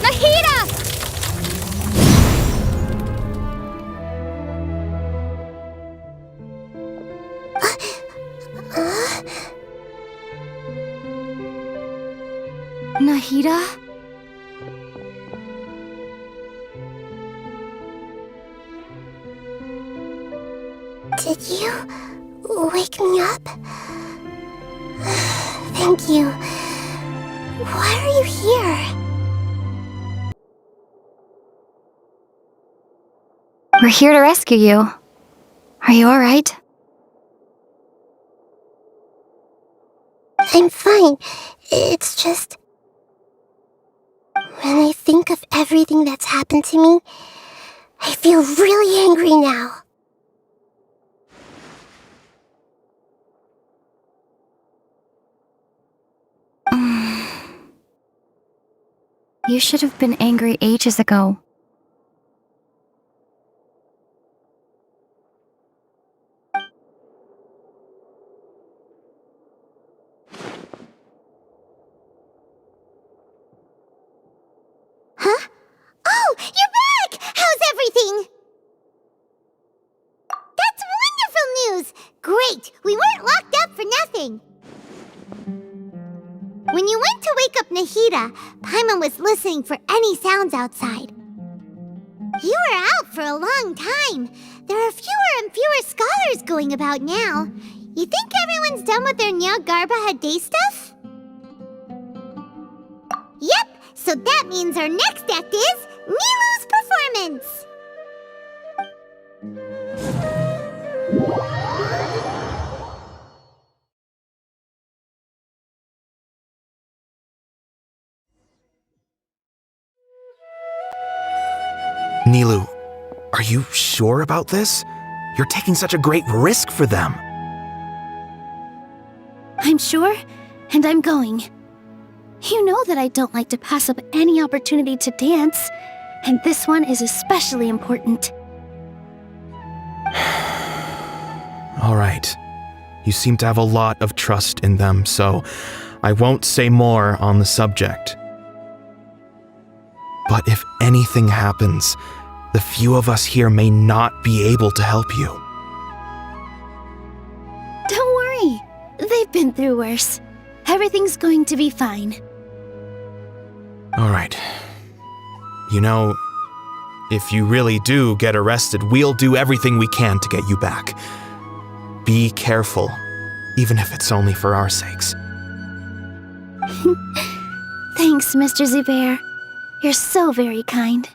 Nahida! Nahida? Did you wake me up? Thank you. Why are you here? We're here to rescue you. Are you alright? I'm fine. It's just... when I think of everything that's happened to me, I feel really angry now. You should have been angry ages ago. Huh? Oh, you're back! How's everything? That's wonderful news! Great! We weren't locked up for nothing! When you went to wake up Nahida, Paimon was listening for any sounds outside. You were out for a long time. There are fewer and fewer scholars going about now. You think everyone's done with their Nyargarbaha day stuff? Yep, so that means our next act is Nilu's performance! Nilu, are you sure about this? You're taking such a great risk for them. I'm sure, and I'm going. You know that I don't like to pass up any opportunity to dance, and this one is especially important. All right. You seem to have a lot of trust in them, so I won't say more on the subject. But if anything happens, the few of us here may not be able to help you. Don't worry. They've been through worse. Everything's going to be fine. All right. You know, if you really do get arrested, we'll do everything we can to get you back. Be careful, even if it's only for our sakes. Thanks, Mr. Zubair. You're so very kind.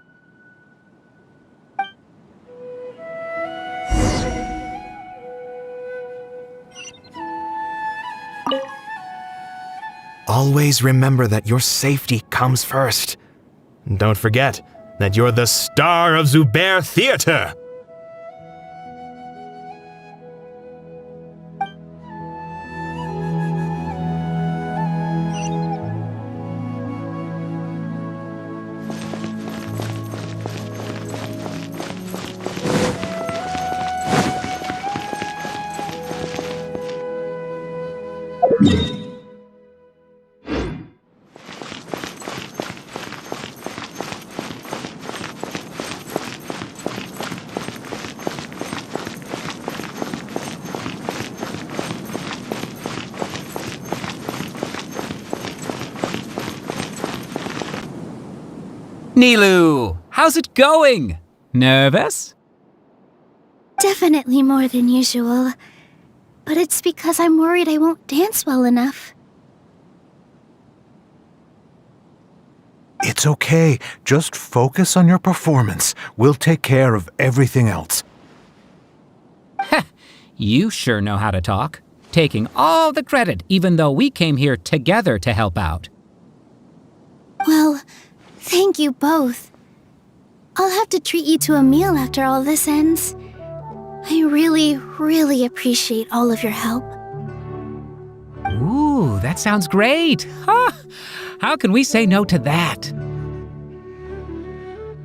Always remember that your safety comes first. And don't forget that you're the star of Zubair Theater! Nilu, how's it going? Nervous? Definitely more than usual. But it's because I'm worried I won't dance well enough. It's okay. Just focus on your performance. We'll take care of everything else. You sure know how to talk. Taking all the credit, even though we came here together to help out. Well, thank you both. I'll have to treat you to a meal after all this ends. I really, really appreciate all of your help. Ooh, that sounds great. Huh? How can we say no to that?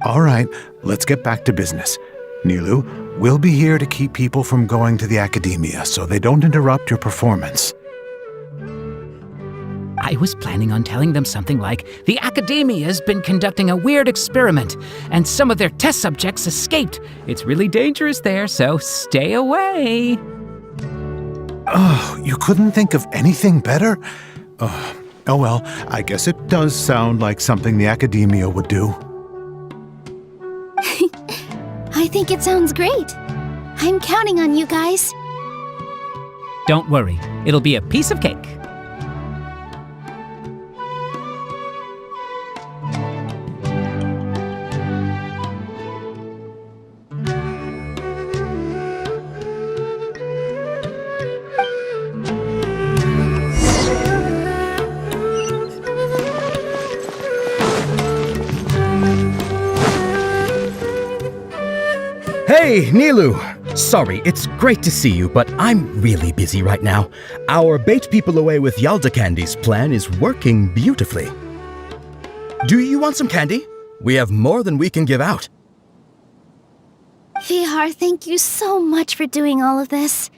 All right, let's get back to business. Nilu, we'll be here to keep people from going to the academia so they don't interrupt your performance. I was planning on telling them something like, the Academia's been conducting a weird experiment, and some of their test subjects escaped. It's really dangerous there, so stay away. Oh, you couldn't think of anything better? Oh well, I guess it does sound like something the Academia would do. I think it sounds great. I'm counting on you guys. Don't worry, it'll be a piece of cake. Hey, Nilu! Sorry, it's great to see you, but I'm really busy right now. Our Bait People Away with Yalda Candies plan is working beautifully. Do you want some candy? We have more than we can give out. Vihar, thank you so much for doing all of this.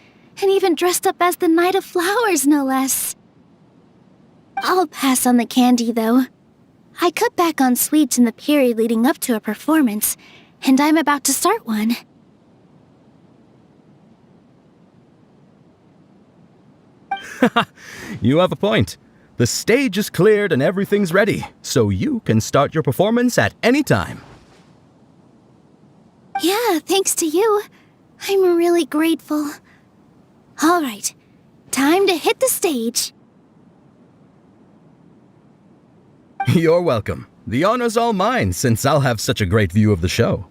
And even dressed up as the Knight of Flowers, no less. I'll pass on the candy, though. I cut back on sweets in the period leading up to a performance, and I'm about to start one. You have a point. The stage is cleared and everything's ready, so you can start your performance at any time. Yeah, thanks to you. I'm really grateful. All right, time to hit the stage. You're welcome. The honor's all mine, since I'll have such a great view of the show.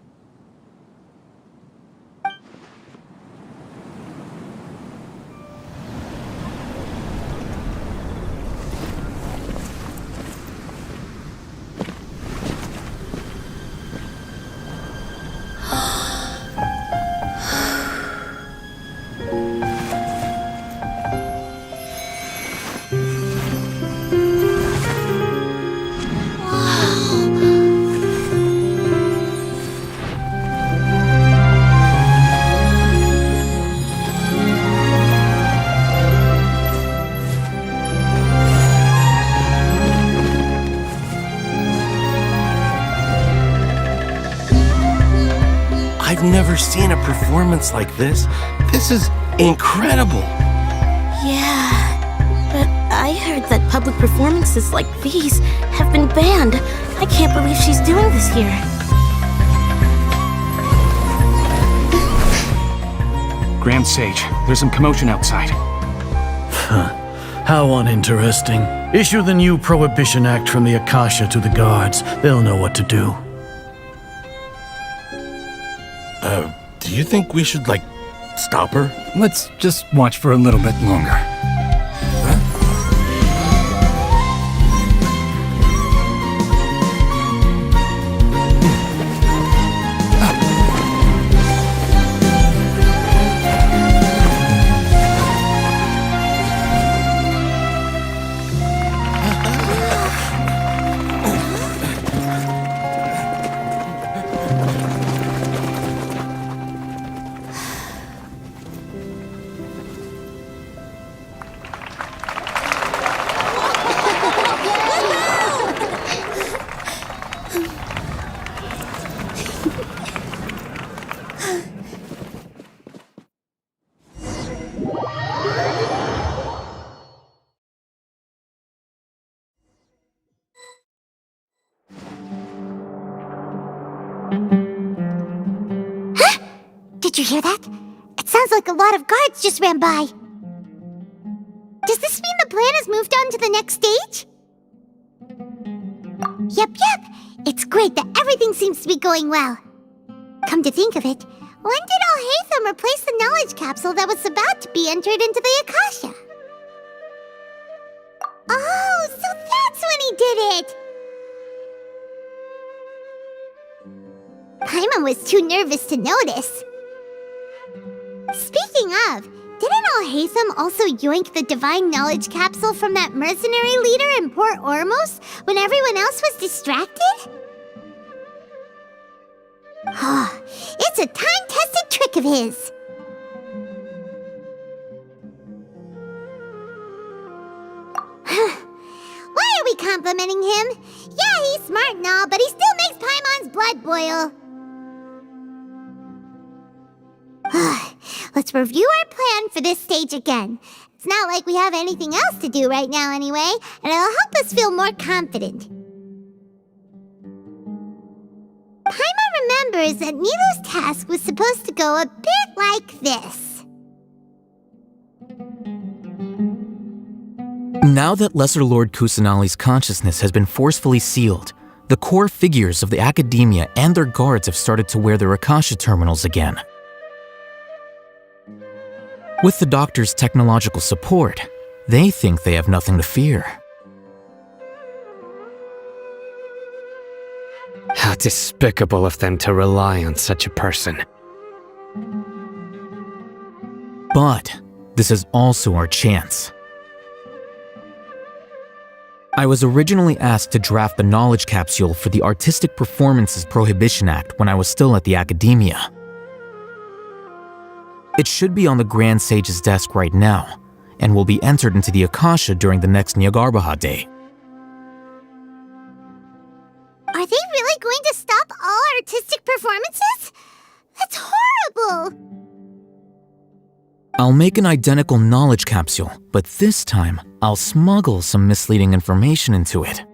I've never seen a performance like this. This is incredible. Yeah, but I heard that public performances like these have been banned. I can't believe she's doing this here. Grand Sage, there's some commotion outside. How uninteresting. Issue the new Prohibition Act from the Akasha to the guards. They'll know what to do. Do you think we should, stop her? Let's just watch for a little bit longer. Did you hear that? It sounds like a lot of guards just ran by. Does this mean the plan has moved on to the next stage? Yep. It's great that everything seems to be going well. Come to think of it, when did Alhaitham replace the knowledge capsule that was about to be entered into the Akasha? Oh, so that's when he did it! Paimon was too nervous to notice. Speaking of, didn't Alhaitham also yoink the divine knowledge capsule from that mercenary leader in Port Ormos when everyone else was distracted? It's a time-tested trick of his. Why are we complimenting him? Yeah, he's smart and all, but he still makes Paimon's blood boil. Let's review our plan for this stage again. It's not like we have anything else to do right now anyway, and it'll help us feel more confident. Paimon remembers that Nilo's task was supposed to go a bit like this. Now that Lesser Lord Kusanali's consciousness has been forcefully sealed, the core figures of the Academia and their guards have started to wear their Akasha terminals again. With the Doctor's technological support, they think they have nothing to fear. How despicable of them to rely on such a person. But this is also our chance. I was originally asked to draft the knowledge capsule for the Artistic Performances Prohibition Act when I was still at the Academia. It should be on the Grand Sage's desk right now, and will be entered into the Akasha during the next Nyargarbaha Day. Are they really going to stop all artistic performances? That's horrible! I'll make an identical knowledge capsule, but this time, I'll smuggle some misleading information into it.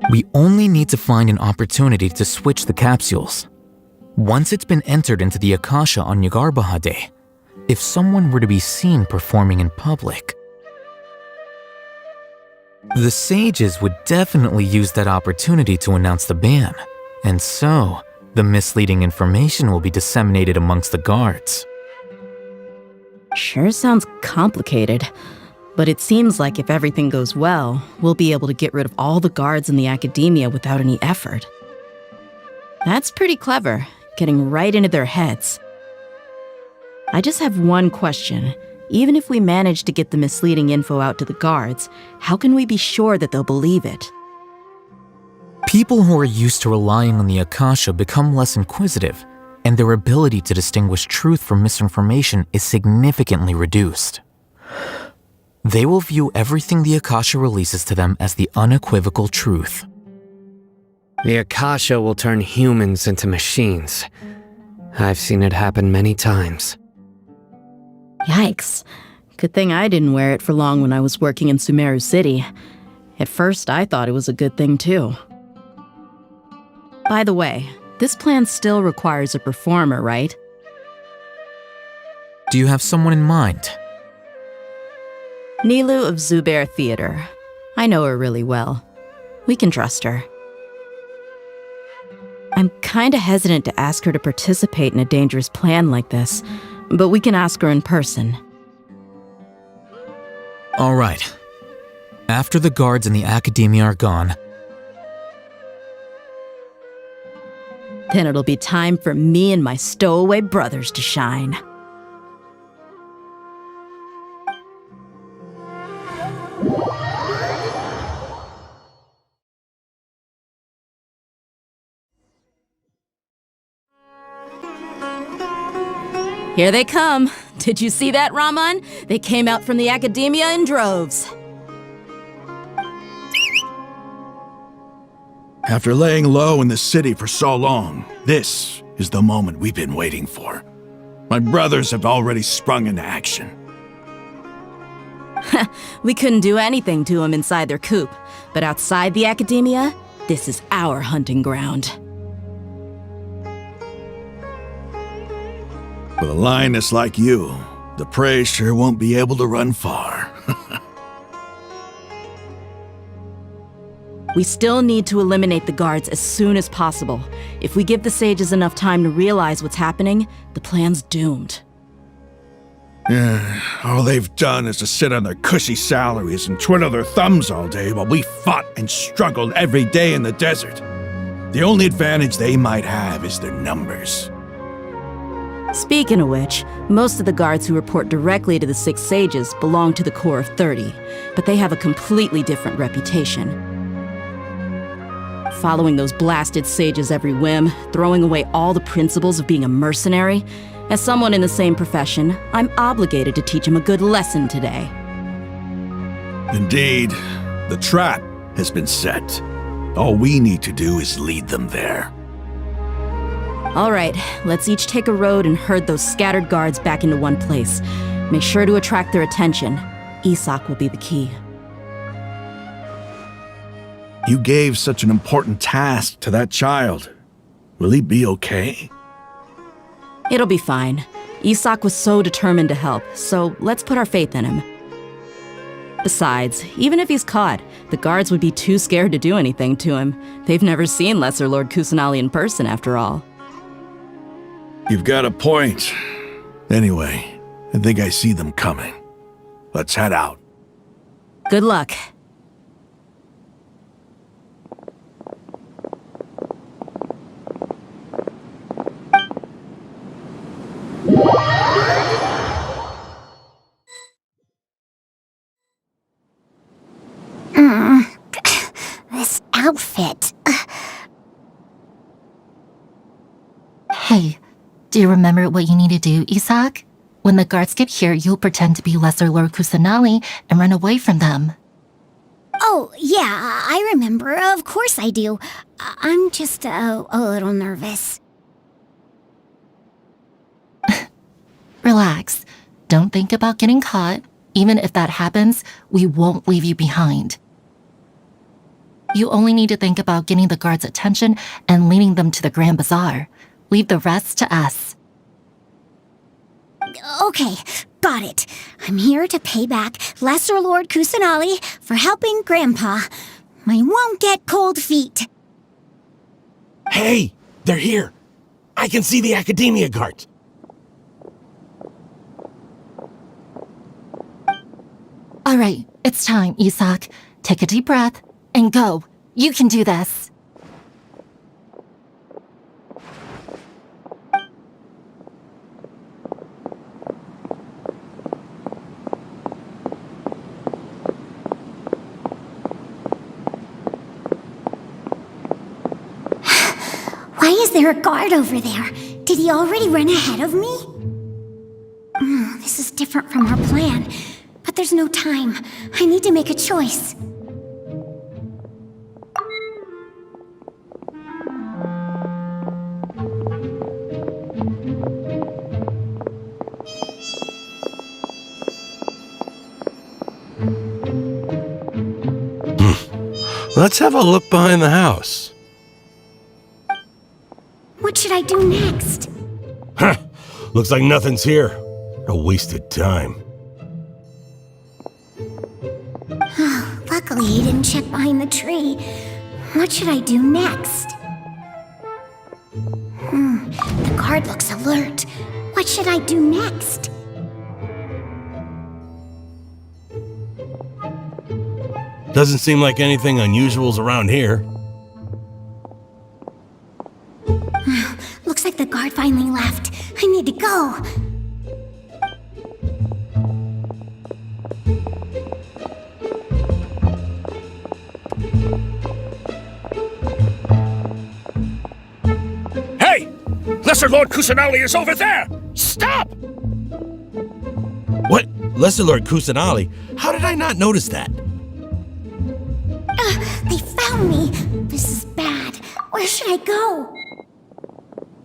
We only need to find an opportunity to switch the capsules. Once it's been entered into the Akasha on Nyargarbaha Day, if someone were to be seen performing in public, the sages would definitely use that opportunity to announce the ban, and so the misleading information will be disseminated amongst the guards. Sure sounds complicated, but it seems like if everything goes well, we'll be able to get rid of all the guards in the Academia without any effort. That's pretty clever, getting right into their heads. I just have one question. Even if we manage to get the misleading info out to the guards, how can we be sure that they'll believe it? People who are used to relying on the Akasha become less inquisitive, and their ability to distinguish truth from misinformation is significantly reduced. They will view everything the Akasha releases to them as the unequivocal truth. The Akasha will turn humans into machines. I've seen it happen many times. Yikes. Good thing I didn't wear it for long when I was working in Sumeru City. At first, I thought it was a good thing too. By the way, this plan still requires a performer, right? Do you have someone in mind? Nilu of Zubair Theater. I know her really well. We can trust her. I'm kinda hesitant to ask her to participate in a dangerous plan like this, but we can ask her in person. All right. After the guards in the Academia are gone, then it'll be time for me and my stowaway brothers to shine. Here they come. Did you see that, Raman? They came out from the Academia in droves. After laying low in the city for so long, this is the moment we've been waiting for. My brothers have already sprung into action. We couldn't do anything to them inside their coop, but outside the Academia, this is our hunting ground. With a lioness like you, the prey sure won't be able to run far. We still need to eliminate the guards as soon as possible. If we give the sages enough time to realize what's happening, the plan's doomed. All they've done is to sit on their cushy salaries and twiddle their thumbs all day while we fought and struggled every day in the desert. The only advantage they might have is their numbers. Speaking of which, most of the guards who report directly to the Six Sages belong to the Corps of 30, but they have a completely different reputation. Following those blasted sages every whim, throwing away all the principles of being a mercenary, as someone in the same profession, I'm obligated to teach them a good lesson today. Indeed, the trap has been set. All we need to do is lead them there. All right, let's each take a road and herd those scattered guards back into one place. Make sure to attract their attention. Isak will be the key. You gave such an important task to that child. Will he be okay? It'll be fine. Isak was so determined to help, so let's put our faith in him. Besides, even if he's caught, the guards would be too scared to do anything to him. They've never seen Lesser Lord Kusanali in person, after all. You've got a point. Anyway, I think I see them coming. Let's head out. Good luck. This outfit. Hey, do you remember what you need to do, Isak? When the guards get here, you'll pretend to be Lesser Lord Kusanali and run away from them. Oh, yeah, I remember. Of course I do. I'm just a little nervous. Relax. Don't think about getting caught. Even if that happens, we won't leave you behind. You only need to think about getting the guards' attention and leading them to the Grand Bazaar. Leave the rest to us. Okay, got it. I'm here to pay back Lesser Lord Kusanali for helping Grandpa. I won't get cold feet. Hey, they're here. I can see the Academia guards. All right, it's time, Isak. Take a deep breath and go. You can do this. Why is there a guard over there? Did he already run ahead of me? This is different from our plan. But there's no time. I need to make a choice. Let's have a look behind the house. What should I do next? Huh. Looks like nothing's here. A wasted time. Luckily, he didn't check behind the tree. What should I do next? The guard looks alert. What should I do next? Doesn't seem like anything unusual's around here. Looks like the guard finally left. I need to go. Hey! Lesser Lord Kusanali is over there! Stop! What? Lesser Lord Kusanali? How did I not notice that? They found me. This is bad. Where should I go?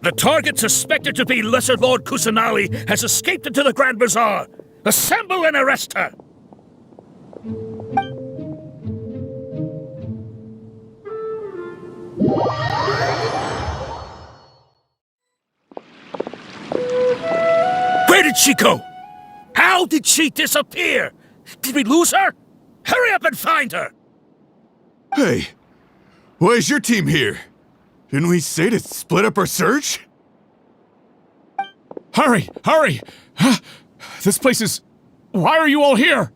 The target suspected to be Lesser Lord Kusanali has escaped into the Grand Bazaar. Assemble and arrest her! Where did she go? How did she disappear? Did we lose her? Hurry up and find her! Hey, why is your team here? Didn't we say to split up our search? Hurry! Hurry! This place is... Why are you all here?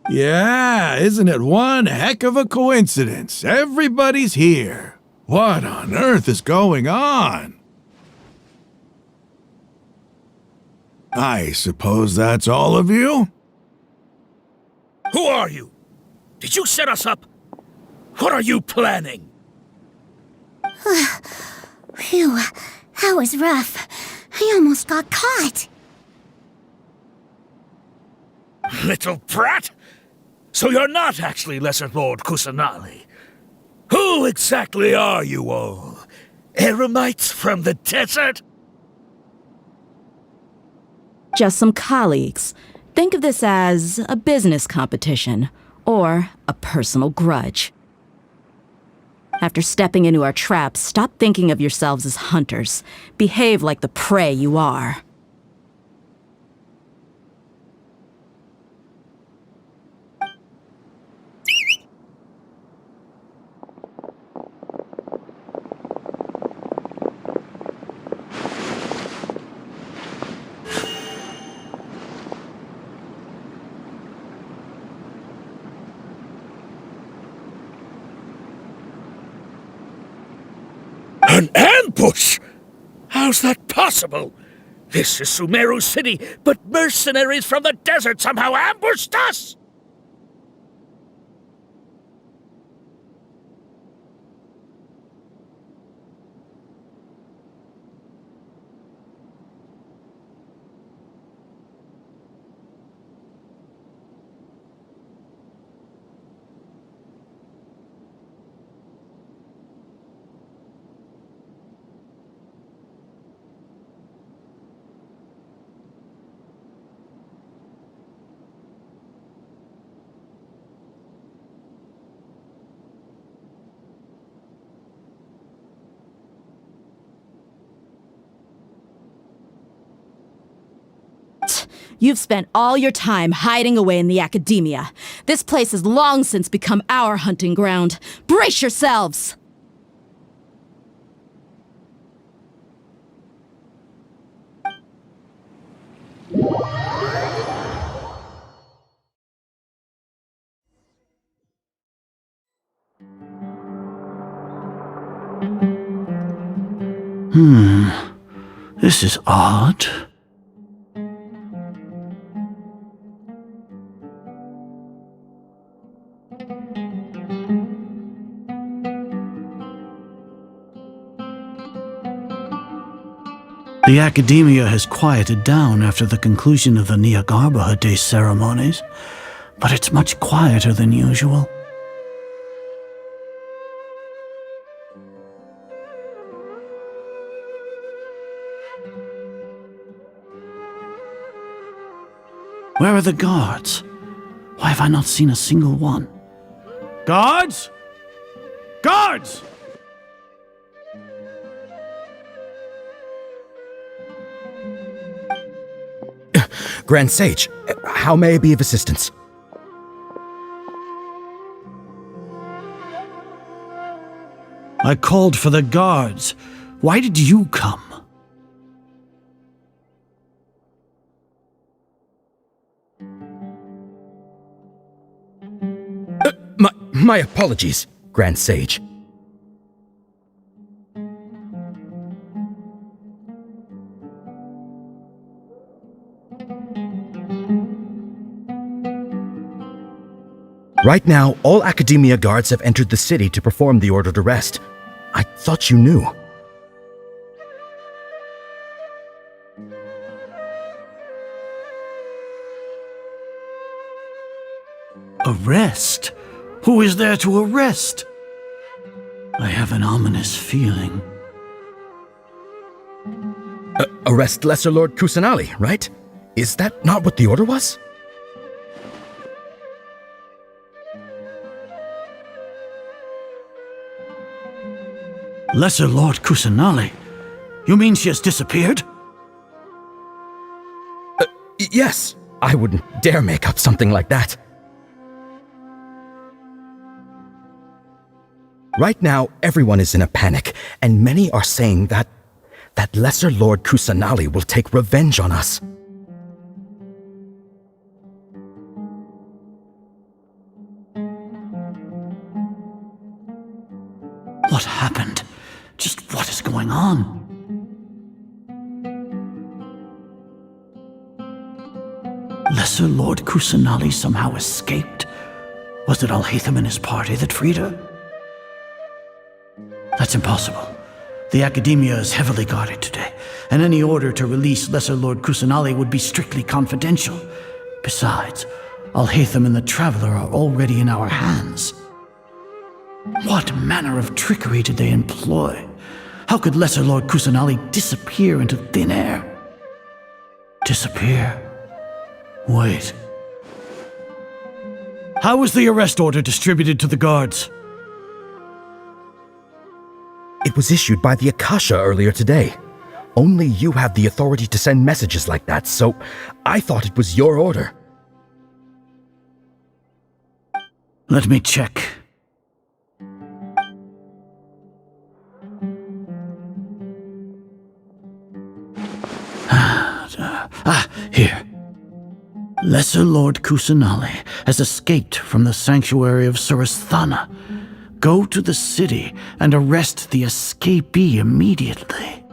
Yeah, isn't it one heck of a coincidence? Everybody's here. What on earth is going on? I suppose that's all of you? Who are you? Did you set us up? What are you planning? Phew, that was rough. I almost got caught. Little brat! So you're not actually Lesser Lord Kusanali. Who exactly are you all? Eremites from the desert? Just some colleagues. Think of this as a business competition, or a personal grudge. After stepping into our trap, stop thinking of yourselves as hunters. Behave like the prey you are. An ambush? How's that possible? This is Sumeru City, but mercenaries from the desert somehow ambushed us! You've spent all your time hiding away in the academia. This place has long since become our hunting ground. Brace yourselves! This is odd. The academia has quieted down after the conclusion of the Nyagarbha Day ceremonies, but it's much quieter than usual. Where are the guards? Why have I not seen a single one? Guards? Guards! Grand Sage, how may I be of assistance? I called for the guards. Why did you come? My apologies, Grand Sage. Right now, all Academia guards have entered the city to perform the ordered arrest. I thought you knew. Arrest? Who is there to arrest? I have an ominous feeling. Arrest Lesser Lord Kusanali, right? Is that not what the order was? Lesser Lord Kusanali? You mean she has disappeared? Yes. I wouldn't dare make up something like that. Right now, everyone is in a panic, and many are saying that Lesser Lord Kusanali will take revenge on us. What happened? Just what is going on? Lesser Lord Kusanali somehow escaped? Was it Alhaitham and his party that freed her? That's impossible. The Academia is heavily guarded today, and any order to release Lesser Lord Kusanali would be strictly confidential. Besides, Alhaitham and the Traveler are already in our hands. What manner of trickery did they employ? How could Lesser Lord Kusanali disappear into thin air? Disappear? Wait. How was the arrest order distributed to the guards? It was issued by the Akasha earlier today. Only you have the authority to send messages like that, so I thought it was your order. Let me check. Here. Lesser Lord Kusanali has escaped from the sanctuary of Surasthana. Go to the city and arrest the escapee immediately.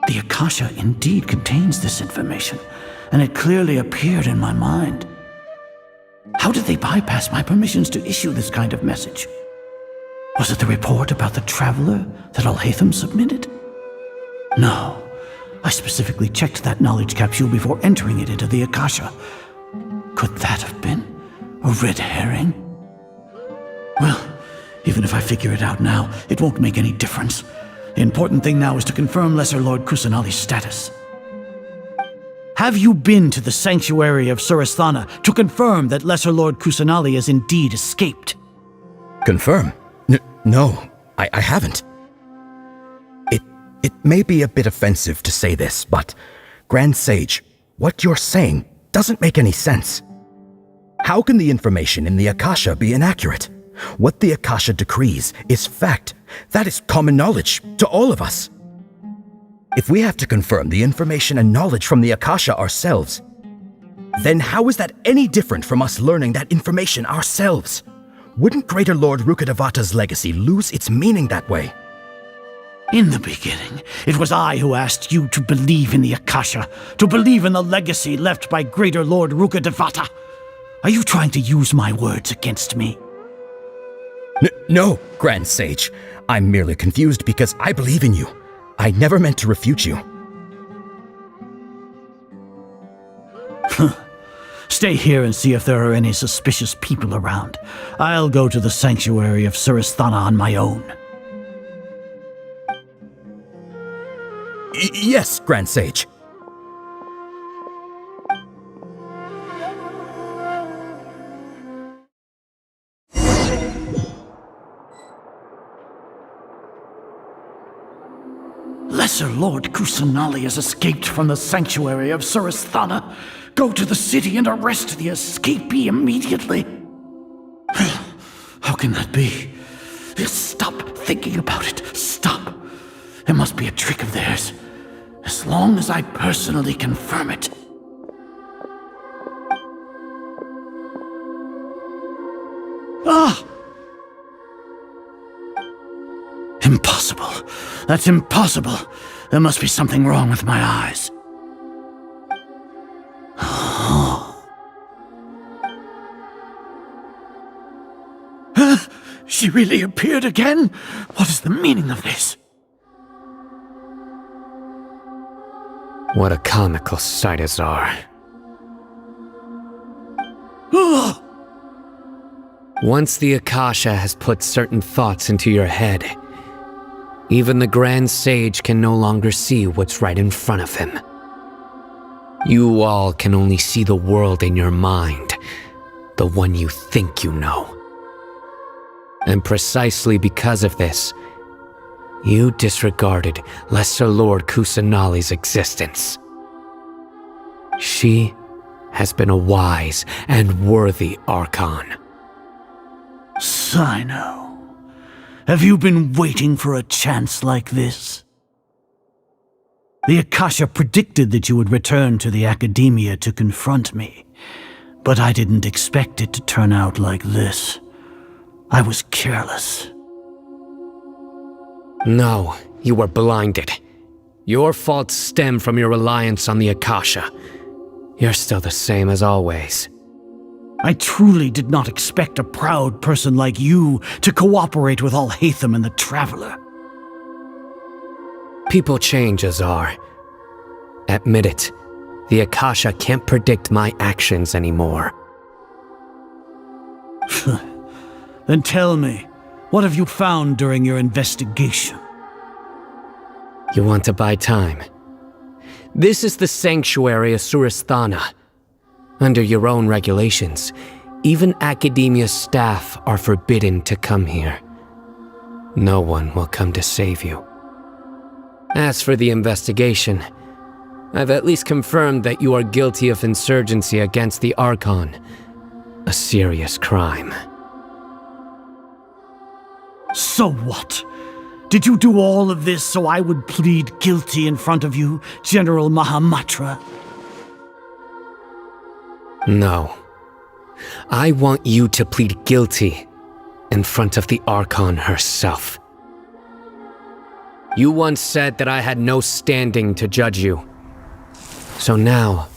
The Akasha indeed contains this information, and it clearly appeared in my mind. How did they bypass my permissions to issue this kind of message? Was it the report about the Traveler that Alhaitham submitted? No. I specifically checked that knowledge capsule before entering it into the Akasha. Could that have been a red herring? Well, even if I figure it out now, it won't make any difference. The important thing now is to confirm Lesser Lord Kusanali's status. Have you been to the sanctuary of Surasthana to confirm that Lesser Lord Kusanali has indeed escaped? Confirm? No, I haven't. It may be a bit offensive to say this, but Grand Sage, what you're saying doesn't make any sense. How can the information in the Akasha be inaccurate? What the Akasha decrees is fact. That is common knowledge to all of us. If we have to confirm the information and knowledge from the Akasha ourselves, then how is that any different from us learning that information ourselves? Wouldn't Greater Lord Rukkhadevata's legacy lose its meaning that way? In the beginning, it was I who asked you to believe in the Akasha, to believe in the legacy left by Greater Lord Rukkhadevata. Are you trying to use my words against me? No, Grand Sage. I'm merely confused because I believe in you. I never meant to refute you. Stay here and see if there are any suspicious people around. I'll go to the sanctuary of Surasthana on my own. Yes, Grand Sage. Lesser Lord Kusanali has escaped from the sanctuary of Surasthana. Go to the city and arrest the escapee immediately. How can that be? Stop thinking about it. Stop. It must be a trick of theirs. As long as I personally confirm it. Ah! Impossible. That's impossible. There must be something wrong with my eyes. She really appeared again? What is the meaning of this? What a comical sight, Azar. Once the Akasha has put certain thoughts into your head, even the Grand Sage can no longer see what's right in front of him. You all can only see the world in your mind, the one you think you know. And precisely because of this, you disregarded Lesser Lord Kusanali's existence. She has been a wise and worthy Archon. Sino, have you been waiting for a chance like this? The Akasha predicted that you would return to the Academia to confront me, but I didn't expect it to turn out like this. I was careless. No, you were blinded. Your faults stem from your reliance on the Akasha. You're still the same as always. I truly did not expect a proud person like you to cooperate with Alhaitham and the Traveler. People change, Azar. Admit it. The Akasha can't predict my actions anymore. Then tell me, what have you found during your investigation? You want to buy time? This is the sanctuary of Surasthana. Under your own regulations, even Academia staff are forbidden to come here. No one will come to save you. As for the investigation, I've at least confirmed that you are guilty of insurgency against the Archon, a serious crime. So what? Did you do all of this so I would plead guilty in front of you, General Mahamatra? No. I want you to plead guilty in front of the Archon herself. You once said that I had no standing to judge you. So now,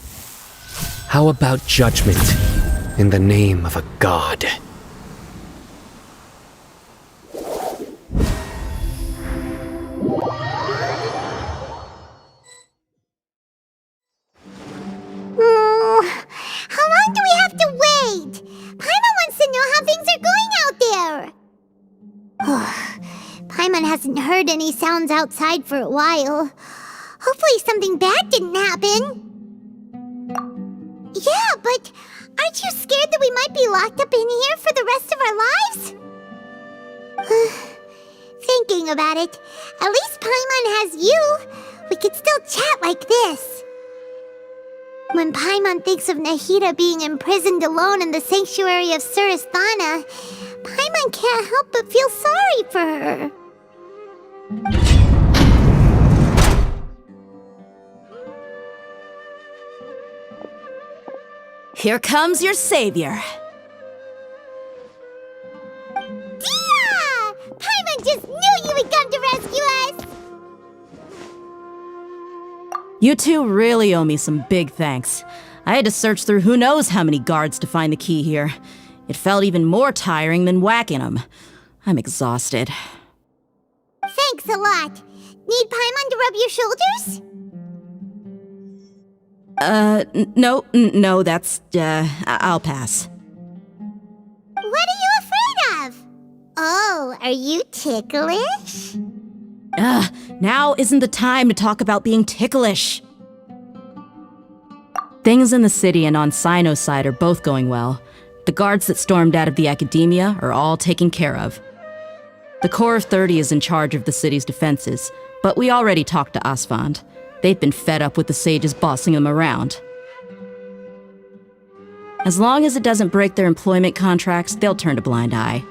how about judgment in the name of a god? How long do we have to wait? Paimon wants to know how things are going out there. Paimon hasn't heard any sounds outside for a while. Hopefully something bad didn't happen. Yeah, but aren't you scared that we might be locked up in here for the rest of our lives? Thinking about it, at least Paimon has you. We could still chat like this. When Paimon thinks of Nahida being imprisoned alone in the sanctuary of Surasthana, Paimon can't help but feel sorry for her. Here comes your savior. Dia! Paimon just knew you would come to rescue us! You two really owe me some big thanks. I had to search through who knows how many guards to find the key here. It felt even more tiring than whacking them. I'm exhausted. Thanks a lot. Need Paimon to rub your shoulders? No, that's, I'll pass. What are you afraid of? Oh, are you ticklish? Now isn't the time to talk about being ticklish. Things in the city and on Sino's side are both going well. The guards that stormed out of the academia are all taken care of. The Corps of 30 is in charge of the city's defenses, but we already talked to Asfand. They've been fed up with the sages bossing them around. As long as it doesn't break their employment contracts, they'll turn a blind eye.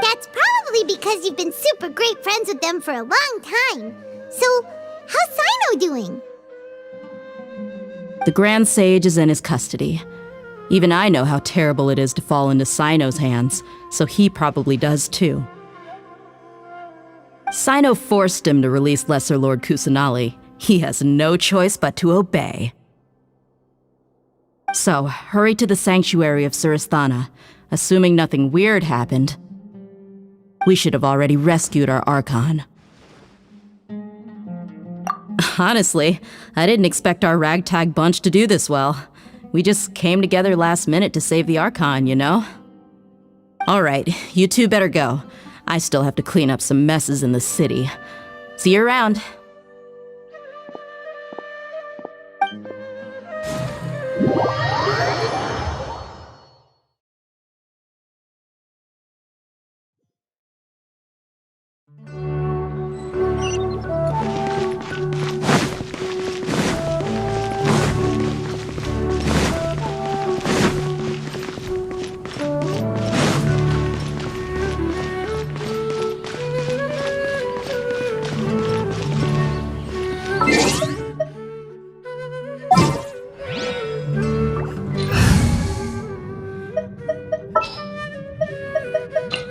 That's probably because you've been super great friends with them for a long time. So, how's Sino doing? The Grand Sage is in his custody. Even I know how terrible it is to fall into Sino's hands, so he probably does too. Sino forced him to release Lesser Lord Kusanali. He has no choice but to obey. So, hurry to the sanctuary of Surasthana. Assuming nothing weird happened, we should have already rescued our Archon. Honestly, I didn't expect our ragtag bunch to do this well. We just came together last minute to save the Archon, you know? Alright, you two better go. I still have to clean up some messes in the city. See you around.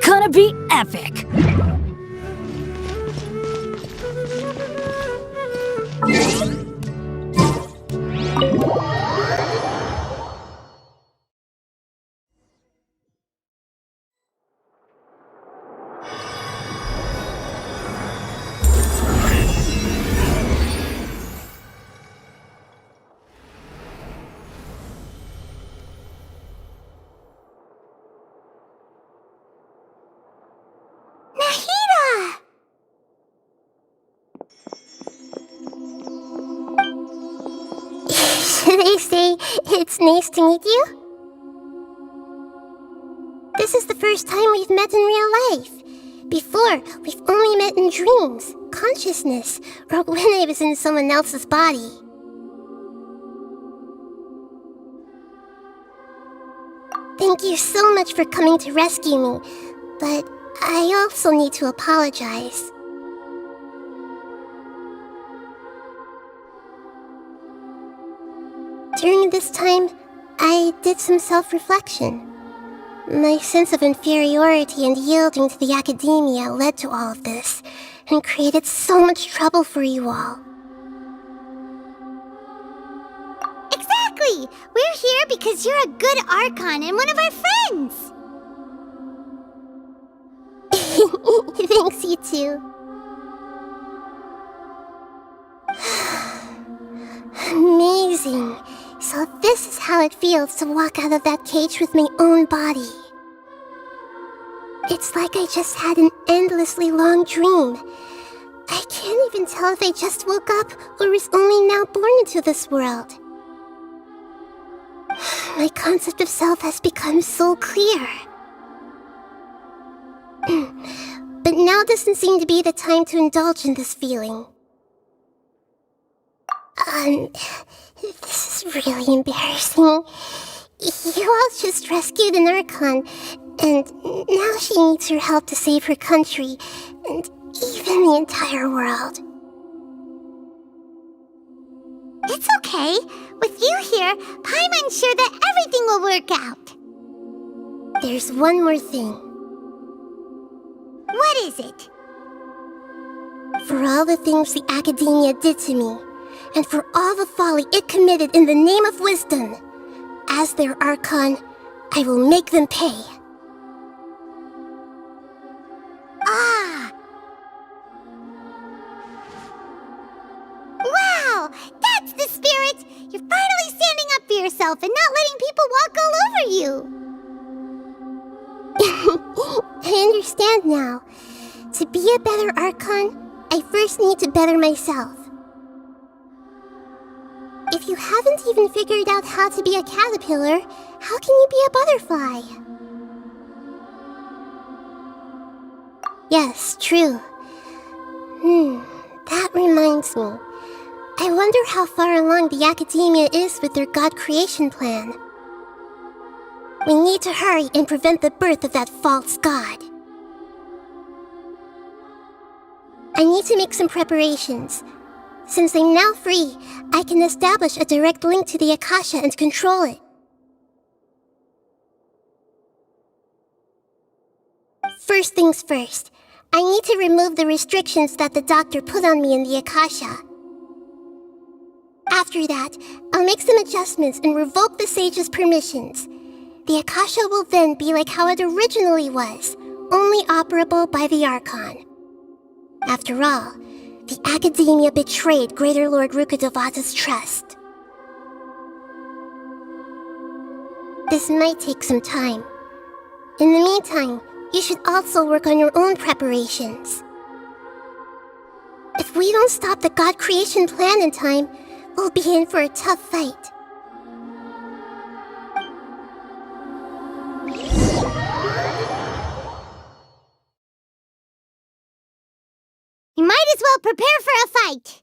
Gonna be epic! They say it's nice to meet you. This is the first time we've met in real life. Before, we've only met in dreams, consciousness, or when I was in someone else's body. Thank you so much for coming to rescue me, but I also need to apologize. During this time, I did some self-reflection. My sense of inferiority and yielding to the academia led to all of this, and created so much trouble for you all. Exactly! We're here because you're a good Archon and one of our friends! Thanks, you too. Amazing. So this is how it feels to walk out of that cage with my own body. It's like I just had an endlessly long dream. I can't even tell if I just woke up or was only now born into this world. My concept of self has become so clear. But now doesn't seem to be the time to indulge in this feeling. This is really embarrassing. You all just rescued an Archon, and now she needs your help to save her country, and even the entire world. It's okay. With you here, Paimon's sure that everything will work out. There's one more thing. What is it? For all the things the academia did to me, and for all the folly it committed in the name of wisdom, as their Archon, I will make them pay. Ah! Wow! That's the spirit! You're finally standing up for yourself and not letting people walk all over you! I understand now. To be a better Archon, I first need to better myself. If you haven't even figured out how to be a caterpillar, how can you be a butterfly? Yes, true. That reminds me. I wonder how far along the Academia is with their god creation plan. We need to hurry and prevent the birth of that false god. I need to make some preparations. Since I'm now free, I can establish a direct link to the Akasha and control it. First things first, I need to remove the restrictions that the doctor put on me in the Akasha. After that, I'll make some adjustments and revoke the sage's permissions. The Akasha will then be like how it originally was, only operable by the Archon. After all, the Academia betrayed Greater Lord Rukkhadevata's trust. This might take some time. In the meantime, you should also work on your own preparations. If we don't stop the god creation plan in time, we'll be in for a tough fight. You might as well prepare for a fight.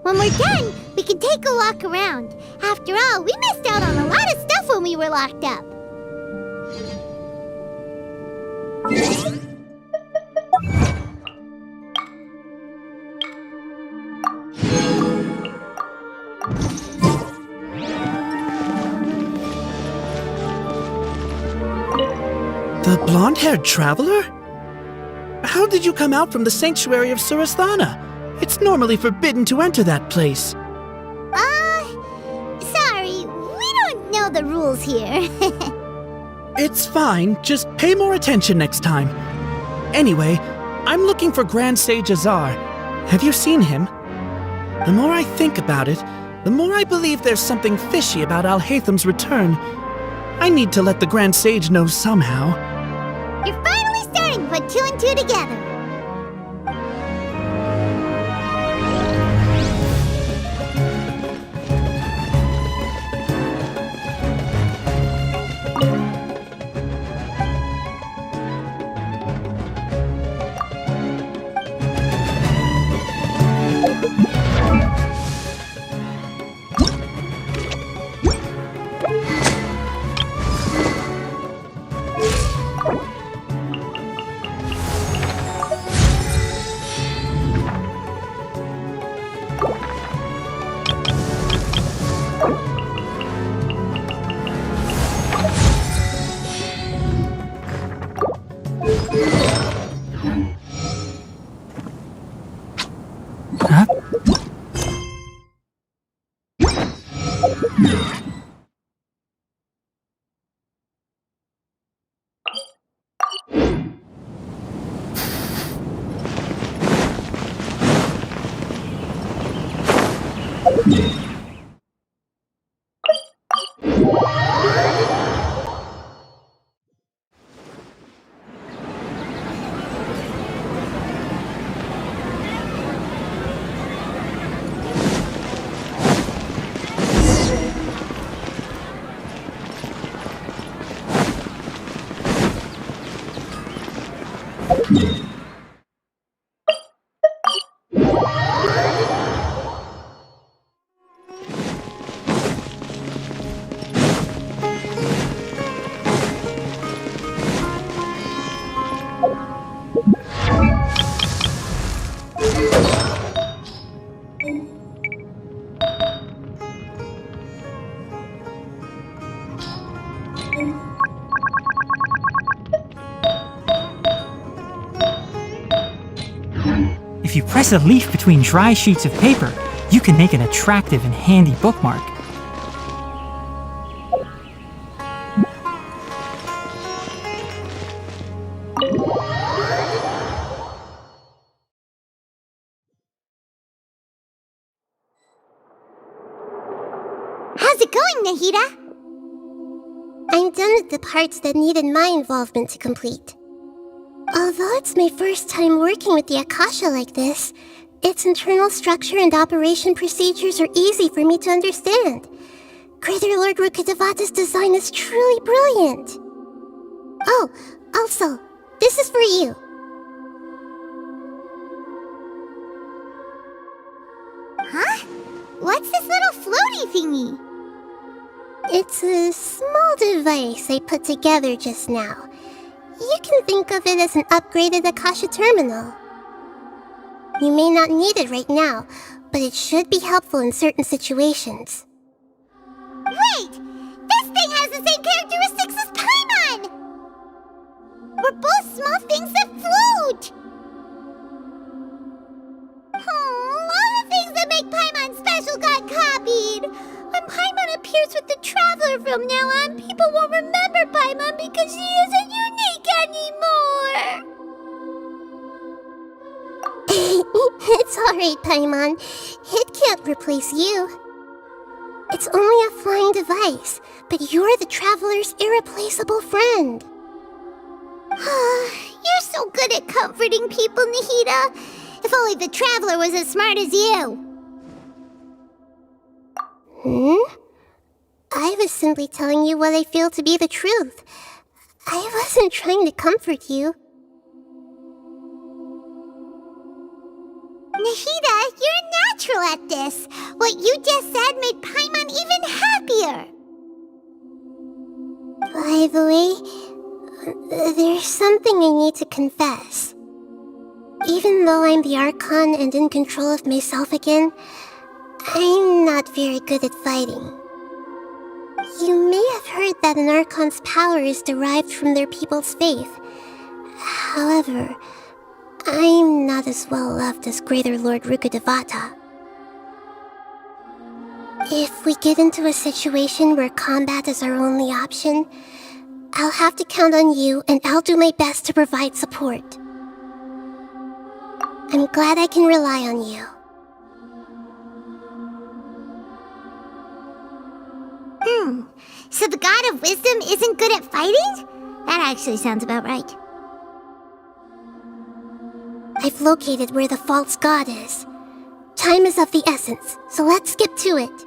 When we're done, we can take a walk around. After all, we missed out on a lot of stuff when we were locked up. The blonde-haired traveler? How did you come out from the sanctuary of Surasthana? It's normally forbidden to enter that place. Sorry, we don't know the rules here. It's fine, just pay more attention next time. Anyway, I'm looking for Grand Sage Azar. Have you seen him? The more I think about it, the more I believe there's something fishy about Alhaitham's return. I need to let the Grand Sage know somehow. You're finally starting to put two and two together. If you press a leaf between dry sheets of paper, you can make an attractive and handy bookmark. How's it going, Nahida? I'm done with the parts that needed my involvement to complete. Although it's my first time working with the Akasha like this, Its internal structure and operation procedures are easy for me to understand. Greater Lord Rukkhadevata's design is truly brilliant. Oh, also, this is for you. Huh? What's this little floaty thingy? It's a small device I put together just now. You can think of it as an upgraded Akasha terminal. You may not need it right now, but it should be helpful in certain situations. Wait! This thing has the same characteristics as Paimon! We're both small things that float! Oh, all the things that make Paimon special got copied! When Paimon appears with the Traveler from now on, people won't remember Paimon because she isn't unique anymore! It's alright, Paimon. It can't replace you. It's only a flying device, but you're the Traveler's irreplaceable friend. You're so good at comforting people, Nahida. If only the Traveler was as smart as you. I was simply telling you what I feel to be the truth. I wasn't trying to comfort you. Nahida, you're natural at this. What you just said made Paimon even happier. By the way, there's something I need to confess. Even though I'm the Archon and in control of myself again, I'm not very good at fighting. You may have heard that an Archon's power is derived from their people's faith. However, I'm not as well loved as Greater Lord Rukkhadevata. If we get into a situation where combat is our only option, I'll have to count on you, and I'll do my best to provide support. I'm glad I can rely on you. So the God of Wisdom isn't good at fighting? That actually sounds about right. I've located where the false god is. Time is of the essence, so let's skip to it.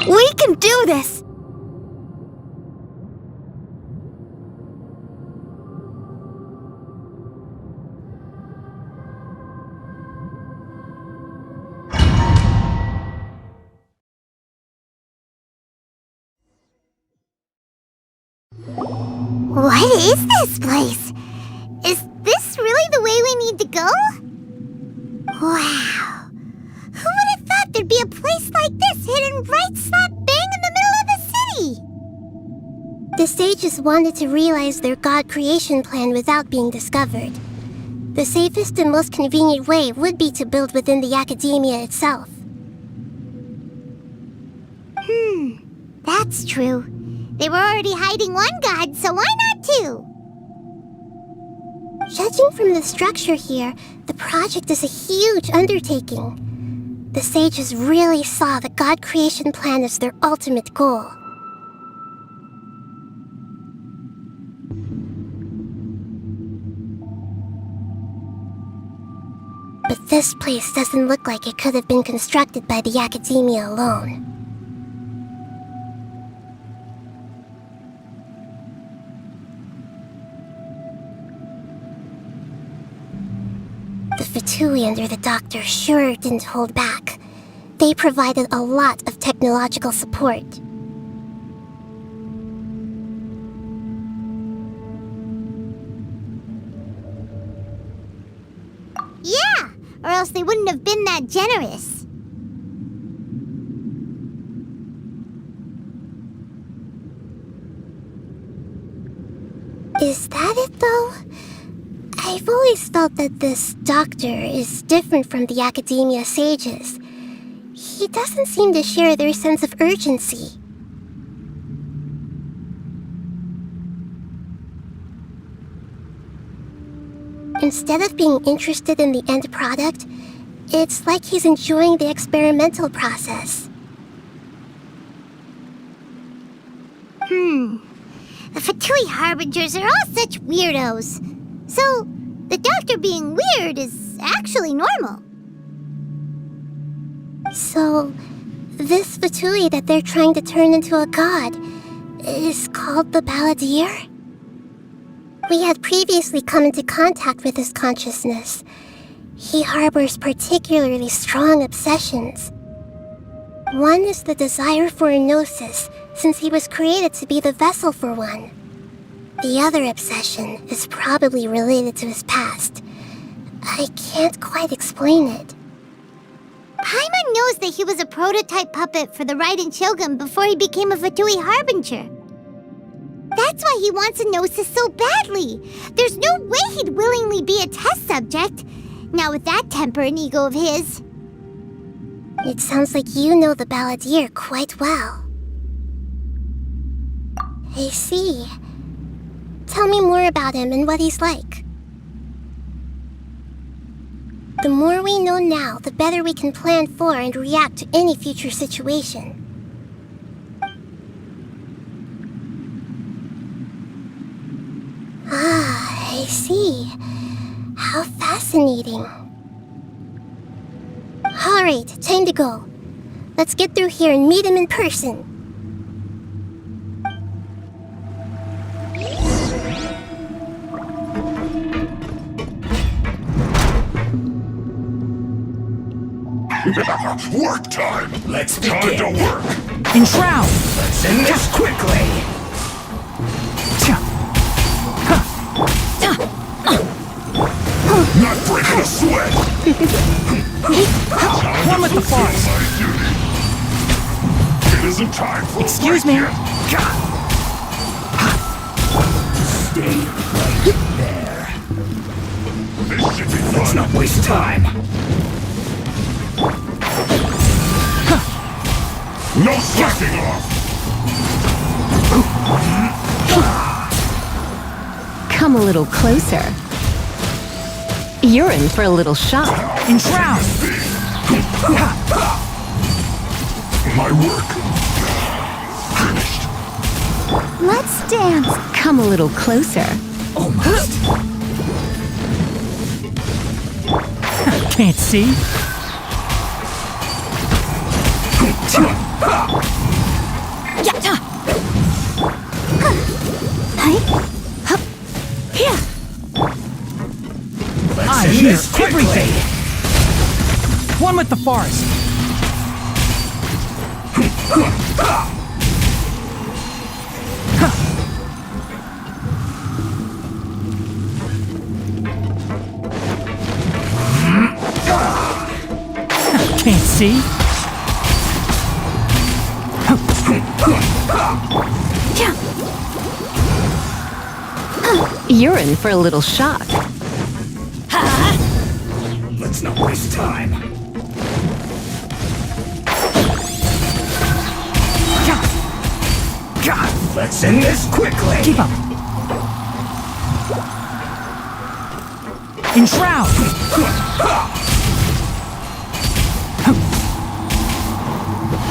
We can do this! What is this place? Is this really the way we need to go? Wow. Who would have thought there'd be a place like this hidden right slap bang in the middle of the city? The sages wanted to realize their god creation plan without being discovered. The safest and most convenient way would be to build within the academia itself. That's true. They were already hiding one god, so why not two? Judging from the structure here, the project is a huge undertaking. The sages really saw the god creation plan as their ultimate goal. But this place doesn't look like it could have been constructed by the academia alone. The Fatui under the Doctor sure didn't hold back. They provided a lot of technological support. Yeah, or else they wouldn't have been that generous. I've always felt that this doctor is different from the academia sages. He doesn't seem to share their sense of urgency. Instead of being interested in the end product, it's like he's enjoying the experimental process. The Fatui Harbingers are all such weirdos. So, the doctor being weird is actually normal. So, this Fatui that they're trying to turn into a god is called the Balladeer? We had previously come into contact with his consciousness. He harbors particularly strong obsessions. One is the desire for a gnosis, since he was created to be the vessel for one. The other obsession is probably related to his past. I can't quite explain it. Paimon knows that he was a prototype puppet for the Raiden Shogun before he became a Fatui Harbinger. That's why he wants a gnosis so badly. There's no way he'd willingly be a test subject. Not with that temper and ego of his. It sounds like you know the Balladeer quite well. I see. Tell me more about him and what he's like. The more we know now, the better we can plan for and react to any future situation. Ah, I see. How fascinating. Alright, time to go. Let's get through here and meet him in person. Work time! Let's begin! Time to work! Enshroud! Let's end this quickly! Not breaking a sweat! One with the force! It isn't time for Excuse me! Stay right there. This should be fun. Let's not waste time. No slacking off! Come a little closer. You're in for a little shock. Enshroud! My work. Finished. Let's dance. Come a little closer. Almost. Can't see. I hear everything! One with the forest! Can't see? You're in for a little shock. Let's not waste time. Let's end this quickly. Keep up. Enshroud!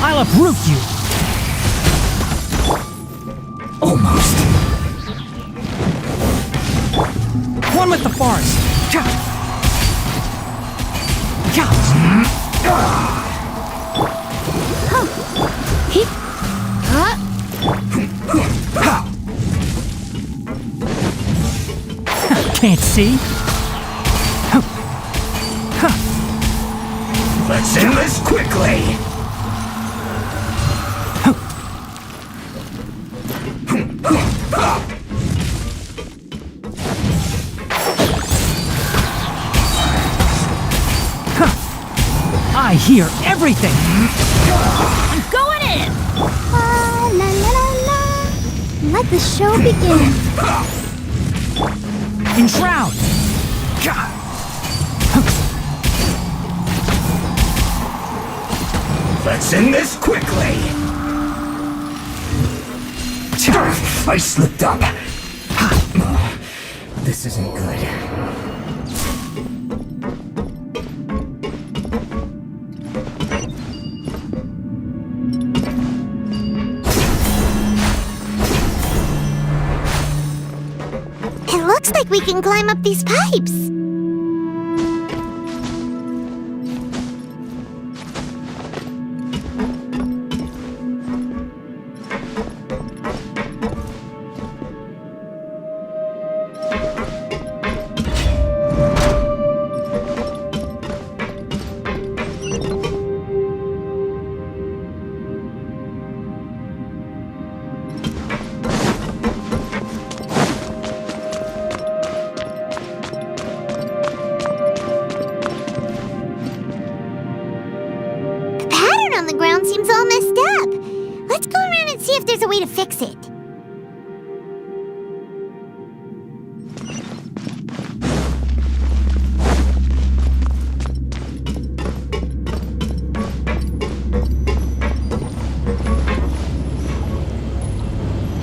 I'll uproot you. Almost. One with the forest. Can't see. Let's end this quickly. I hear everything! I'm going in! La la la la. Let the show begin. Enshroud! Let's end this quickly! I slipped up. This isn't good. It looks like we can climb up these pipes. On the ground seems all messed up. Let's go around and see if there's a way to fix it.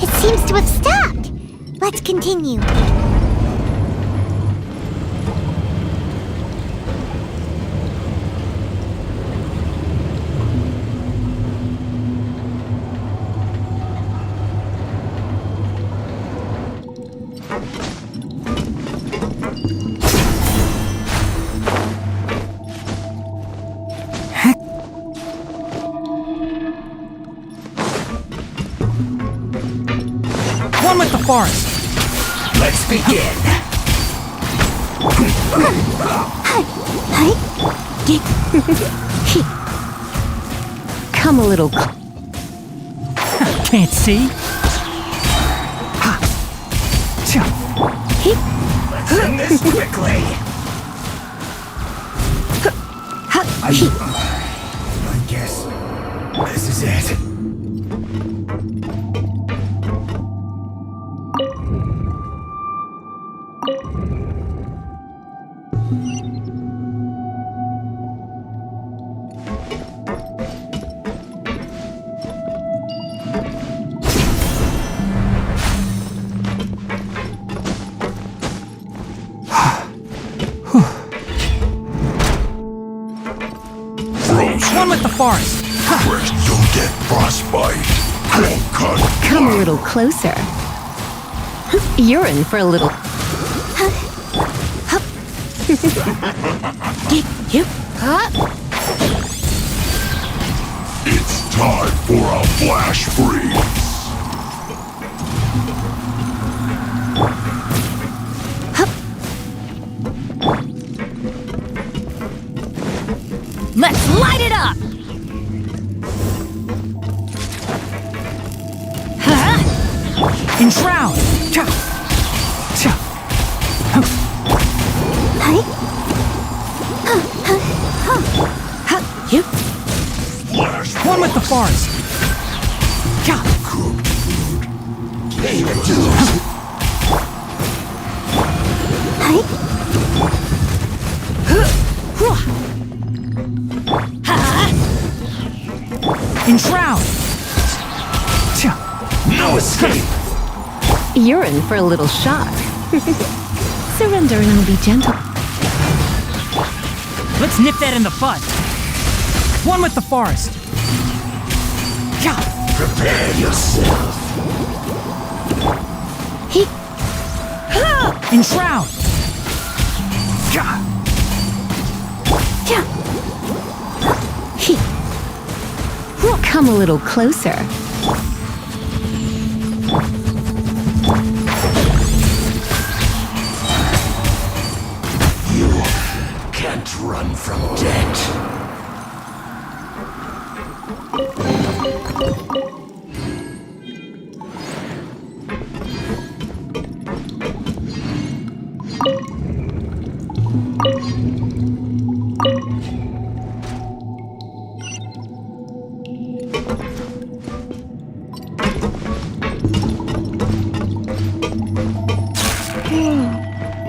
It seems to have stopped. Let's continue. One with the forest. Let's begin. Come a little. Can't see. Let's end this quickly. I guess this is it. One with the forest. First, you'll get frostbite. Come a little closer. You're in for a little. It's time for a flash freeze. Let's light it up! Enshroud! One with the forest! Cooked food. Pay the dues. Enshroud! No escape! You're in for a little shock. Surrender and I'll be gentle. Let's nip that in the bud. One with the forest. Prepare yourself. Enshroud! Come a little closer. You can't run from death.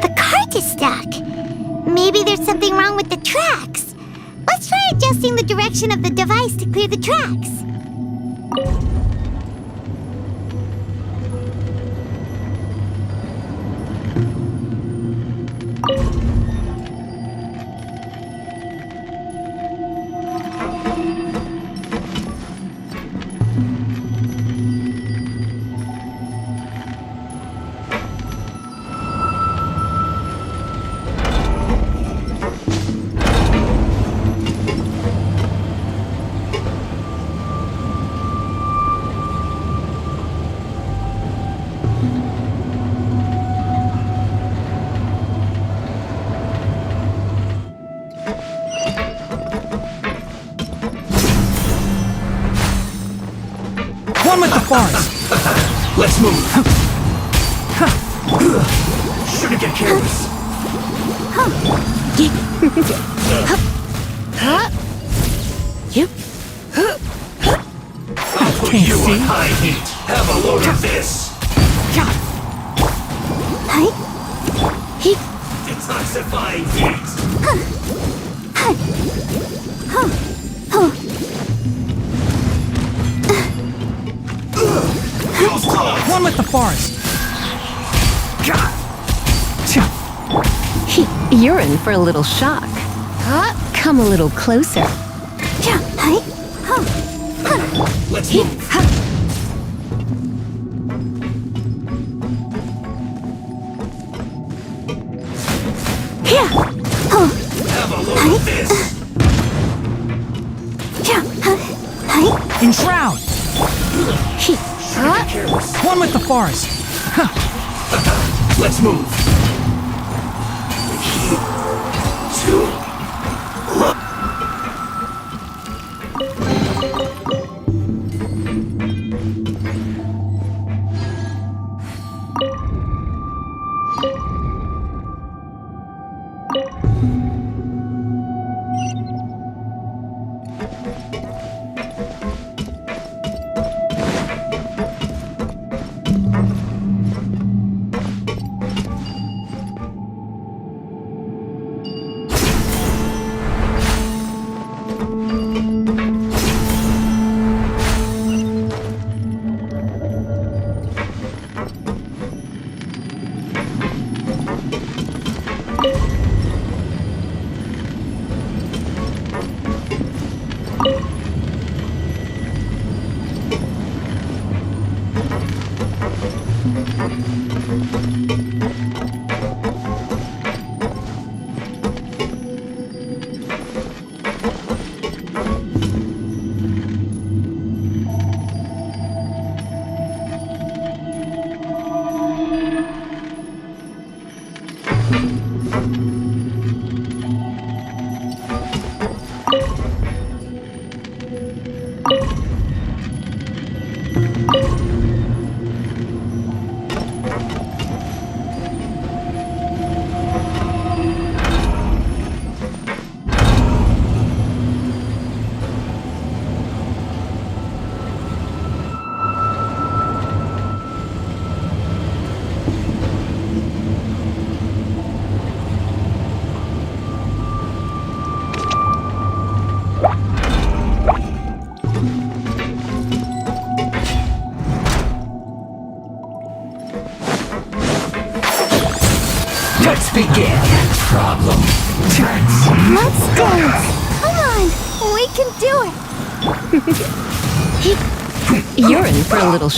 The cart is stuck. maybe there's something wrong with the tracks. Let's try adjusting the direction of the device to clear the tracks. One with the forest! Let's move! Shouldn't get careless! I'll put you on high heat! Have a load of this! Detoxifying heat! One with the forest! You're in for a little shock. Come a little closer. Let's move! Have a load of this! Enshroud! One with the forest! Let's move! 2 Let's begin. Problem. Let's dance! Come on! We can do it! You're in for a little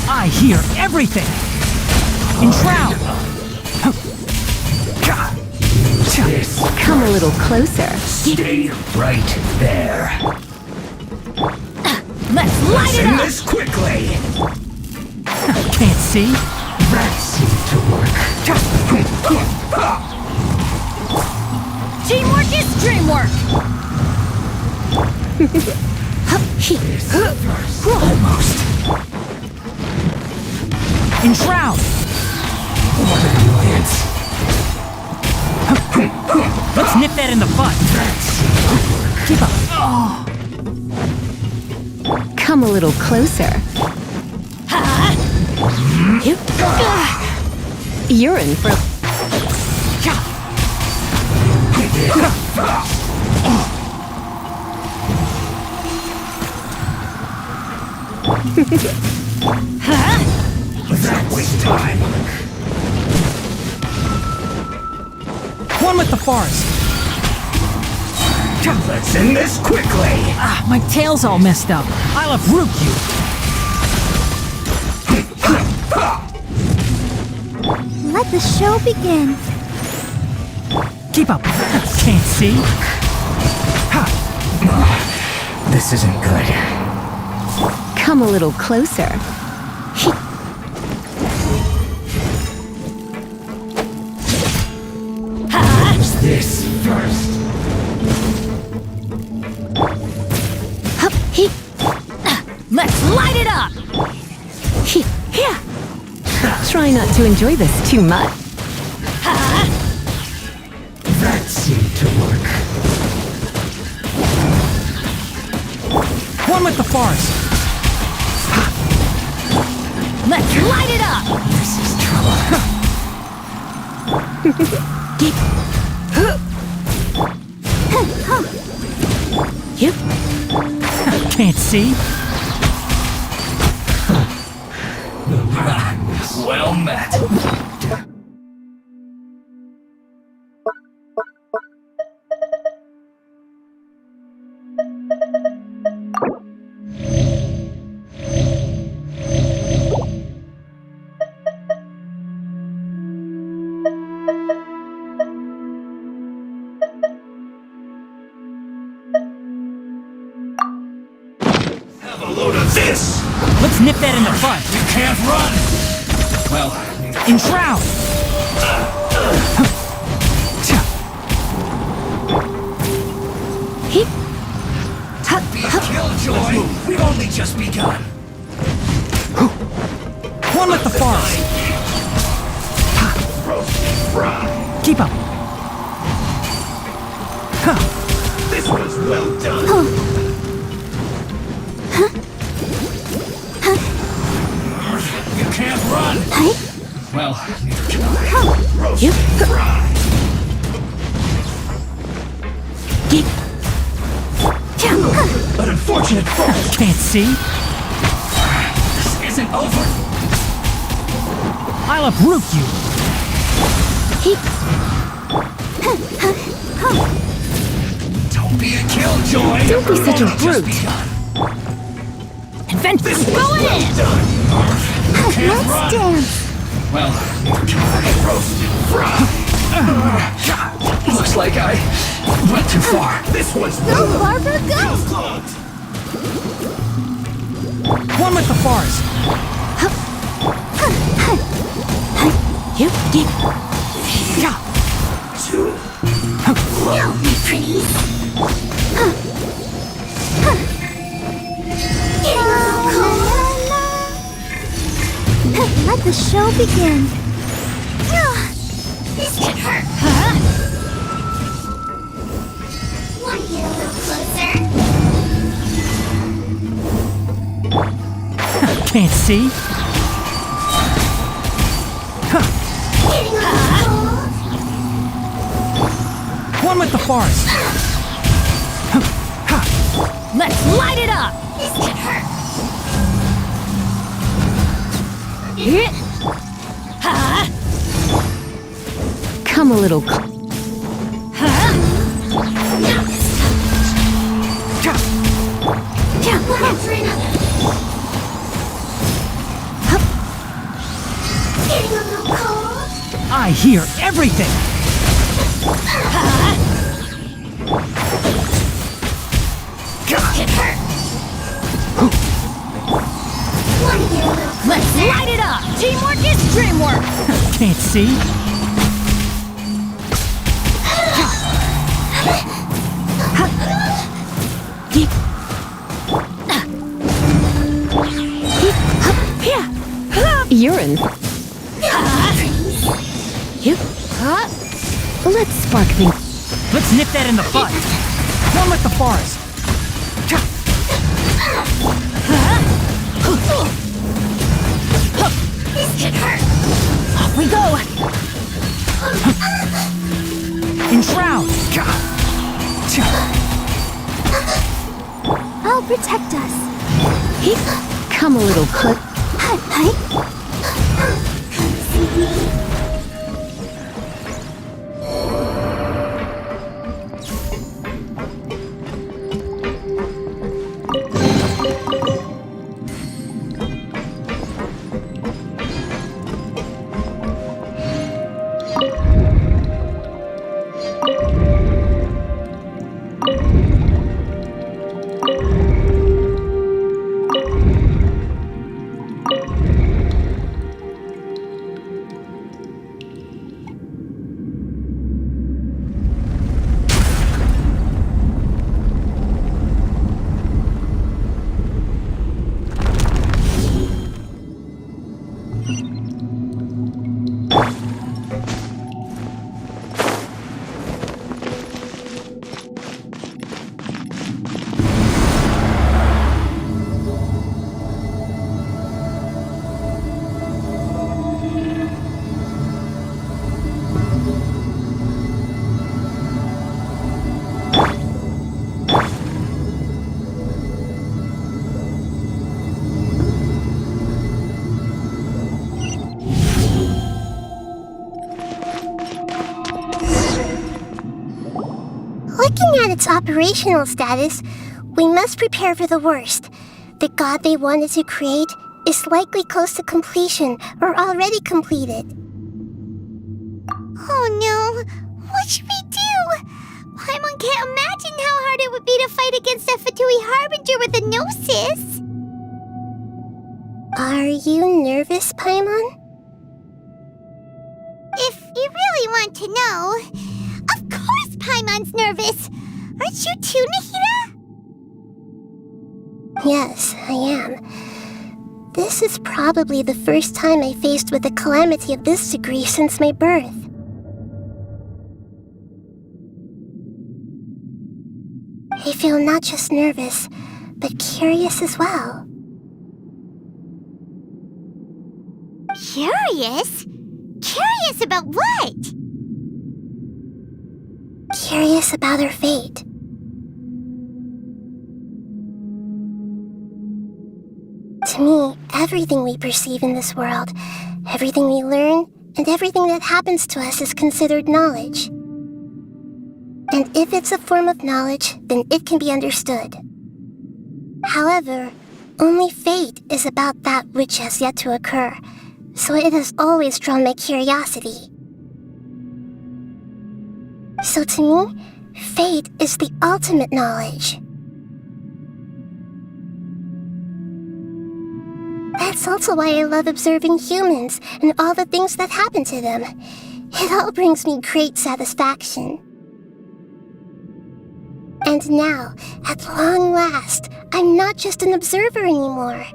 I hear everything! Enshroud! Come a little closer. Stay right there. Let's light it up! This quickly. Can't see? That seemed to work. Teamwork is dreamwork! Almost. Enshroud! What an annoyance. Let's nip that in the bud. Keep up. Come a little closer. You're in for... That was time. One with the forest. Let's end this quickly. Ah, my tail's all messed up. I'll uproot you. Let the show begin. Keep up. Can't see. This isn't good. Come a little closer. Use this first. Let's light it up! Try not to enjoy this too much. That seemed to work. One with the forest. Let's light it up! This is trouble. Can't see. Well met. Have a load of this! Let's nip that in the bud. You can't run! Well, Enshroud! be a killjoy! We've only just begun! One with the forest. Keep up. This was well done! You can't run! Well, neither can I. Roast and fry! An unfortunate fall! Can't see. This isn't over! I'll uproot you. Don't be a killjoy! Don't be such a brute. Adventure. Going in! Done. You can't Let's run! dance. Well, neither can I. Roast and fry! Looks like I went too far. This was Go, Barbara, go! One with the forest. Love me, please. Let the show begin. This could hurt. Want to get a little closer? Can't see. Getting a little cold? One with the forest. Let's light it up! This could hurt. Come a little One for another. Getting a little cold? I hear everything. This could hurt. Want to get a little closer? Let's light it up! Teamwork is dreamwork! Can't see. You're in. Let's spark things. Let's nip that in the bud. One with the forest. This could hurt. Off we go! Enshroud. I'll protect us. Come a little close. Looking at its operational status, we must prepare for the worst. The god they wanted to create is likely close to completion or already completed. Oh no! What should we do? Paimon can't imagine how hard it would be to fight against a Fatui Harbinger with a Gnosis! Are you nervous, Paimon? If you really want to know, of course Paimon's nervous! Aren't you too, Nahida? Yes, I am. This is probably the first time I faced with a calamity of this degree since my birth. I feel not just nervous, but curious as well. Curious? Curious about what? Curious about her fate. To me, everything we perceive in this world, everything we learn, and everything that happens to us is considered knowledge. And if it's a form of knowledge, then it can be understood. However, only fate is about that which has yet to occur, so it has always drawn my curiosity. So to me, fate is the ultimate knowledge. That's also why I love observing humans and all the things that happen to them. It all brings me great satisfaction. And now, at long last, I'm not just an observer anymore.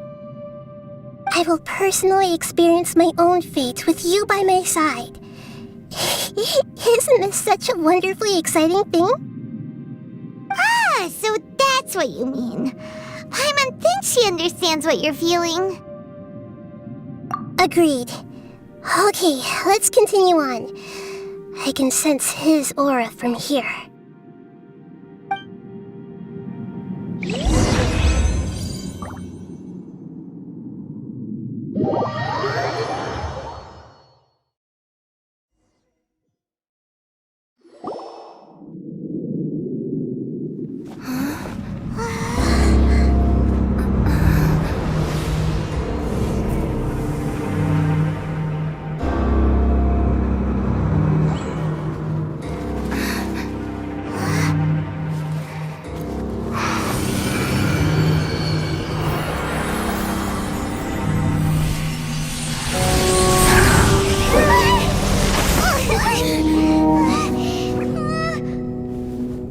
I will personally experience my own fate with you by my side. Isn't this such a wonderfully exciting thing? Ah, so that's what you mean. Paimon thinks she understands what you're feeling. Agreed. Okay, let's continue on. I can sense his aura from here.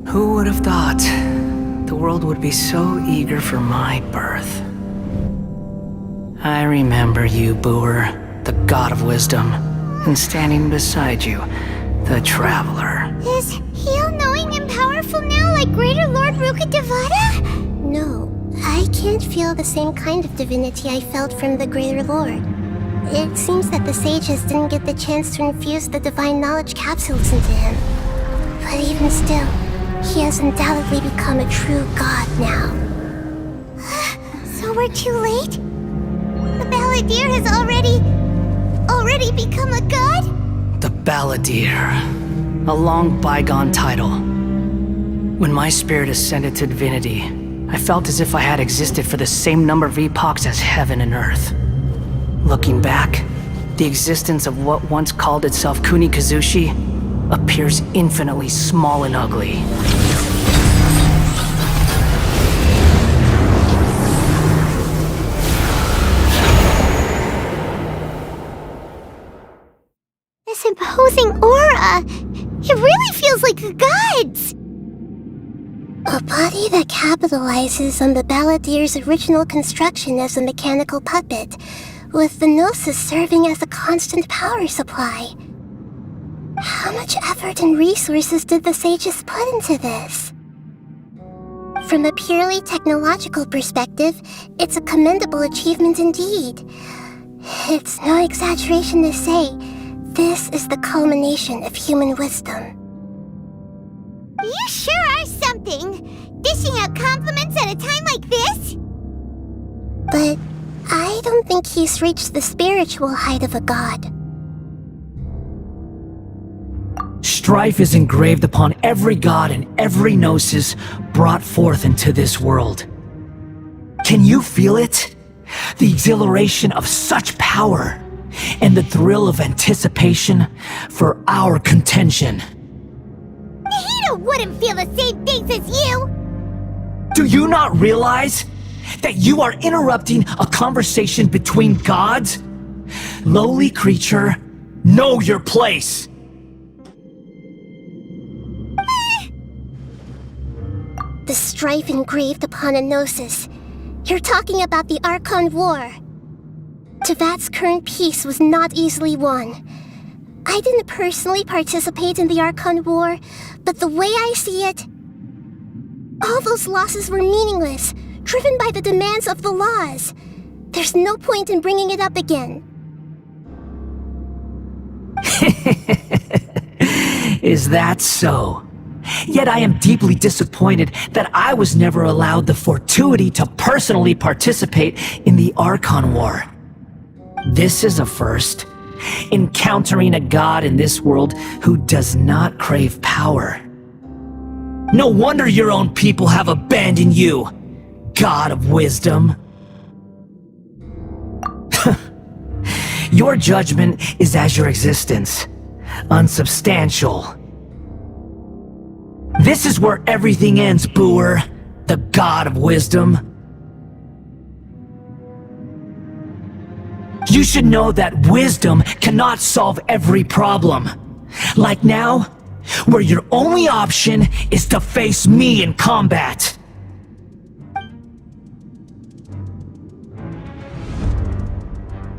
Who would have thought the world would be so eager for my birth? I remember you, Booer, the god of wisdom, and standing beside you, the traveler. Is he all-knowing and powerful now like Greater Lord Rukkhadevata? No, I can't feel the same kind of divinity I felt from the Greater Lord. It seems that the sages didn't get the chance to infuse the divine knowledge capsules into him. But even still, He has undoubtedly become a true god now. So we're too late? The Balladeer has already become a god? The Balladeer. A long bygone title. When my spirit ascended to divinity, I felt as if I had existed for the same number of epochs as heaven and earth. Looking back, the existence of what once called itself Kunikazushi appears infinitely small and ugly. This imposing aura! It really feels like the gods! A body that capitalizes on the Balladeer's original construction as a mechanical puppet, with the Gnosis serving as a constant power supply. How much effort and resources did the sages put into this? From a purely technological perspective, it's a commendable achievement indeed. It's no exaggeration to say, this is the culmination of human wisdom. You sure are something! Dishing out compliments at a time like this? But I don't think he's reached the spiritual height of a god. Strife is engraved upon every god and every gnosis brought forth into this world. Can you feel it? The exhilaration of such power, and the thrill of anticipation for our contention. Nahida wouldn't feel the same things as you! Do you not realize that you are interrupting a conversation between gods? Lowly creature, know your place! The strife engraved upon a gnosis. You're talking about the Archon War. Tevat's current peace was not easily won. I didn't personally participate in the Archon War, but the way I see it, all those losses were meaningless, driven by the demands of the laws. There's no point in bringing it up again. Is that so? Yet I am deeply disappointed that I was never allowed the fortuity to personally participate in the Archon War. This is a first. Encountering a god in this world who does not crave power. No wonder your own people have abandoned you, god of wisdom. Your judgment is as your existence, unsubstantial. This is where everything ends, Booer, the god of wisdom. You should know that wisdom cannot solve every problem. Like now, where your only option is to face me in combat.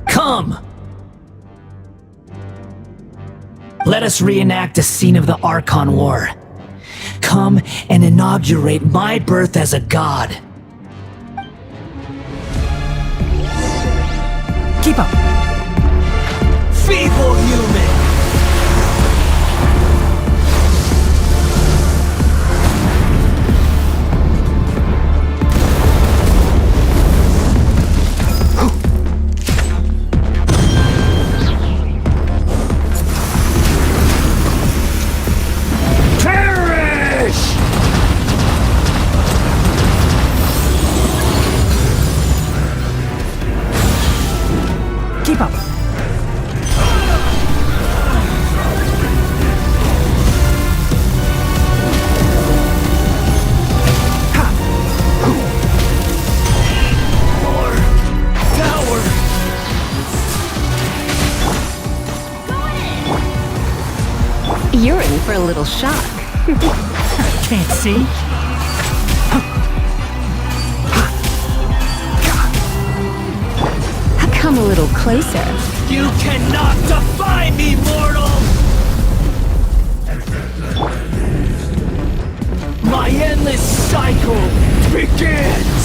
Come! Let us reenact a scene of the Archon War. Come and inaugurate my birth as a god. Keep up! Feeble human! Keep up. More tower. You're in for a little shock. Can't see. Come a little closer. You cannot defy me, mortal! My endless cycle begins!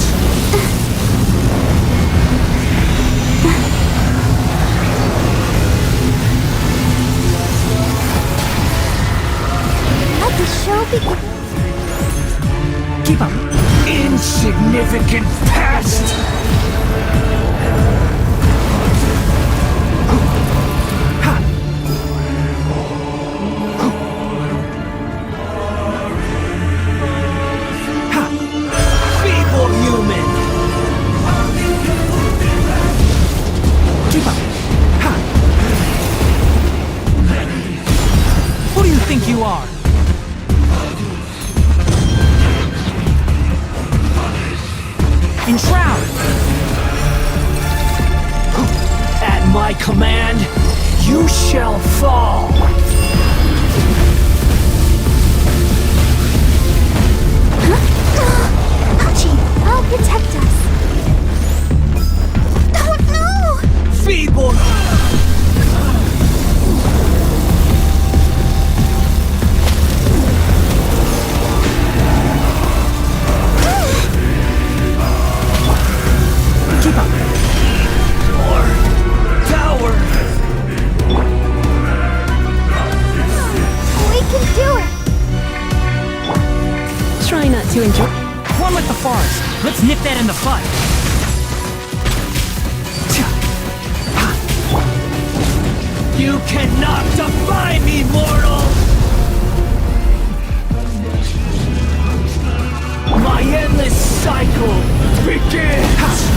Let the show begin. Insignificant past! Feeble human! Who do you think you are? Enshroud! At my command, you shall fall! Hachi, I'll protect us. Oh no! Feeble! Keep up! Or tower! We can do it! Try not to enjoy. One with the forest. Let's nip that in the bud. You cannot defy me, mortal! My endless cycle begins!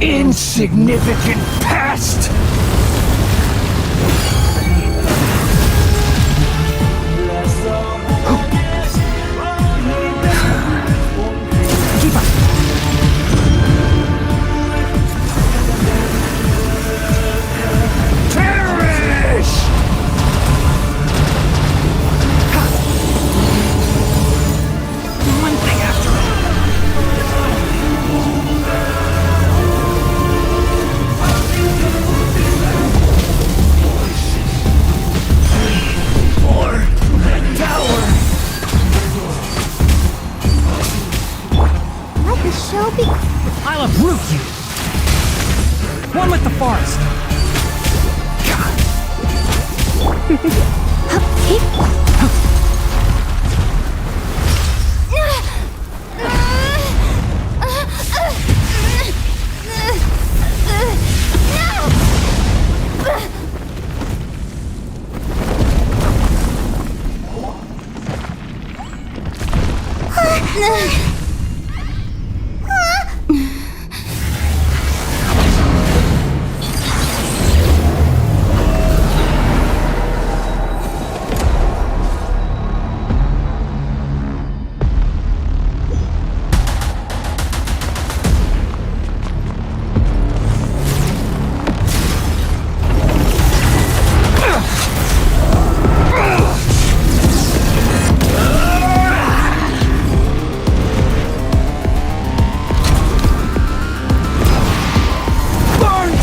Insignificant past! Keep up! Perish! One thing after Or tower! Let the show be. I'll uproot you! One with the forest!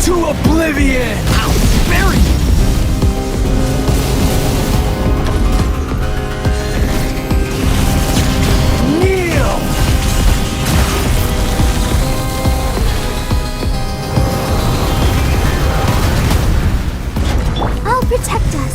To oblivion! Ow! Bury you! Kneel! I'll protect us.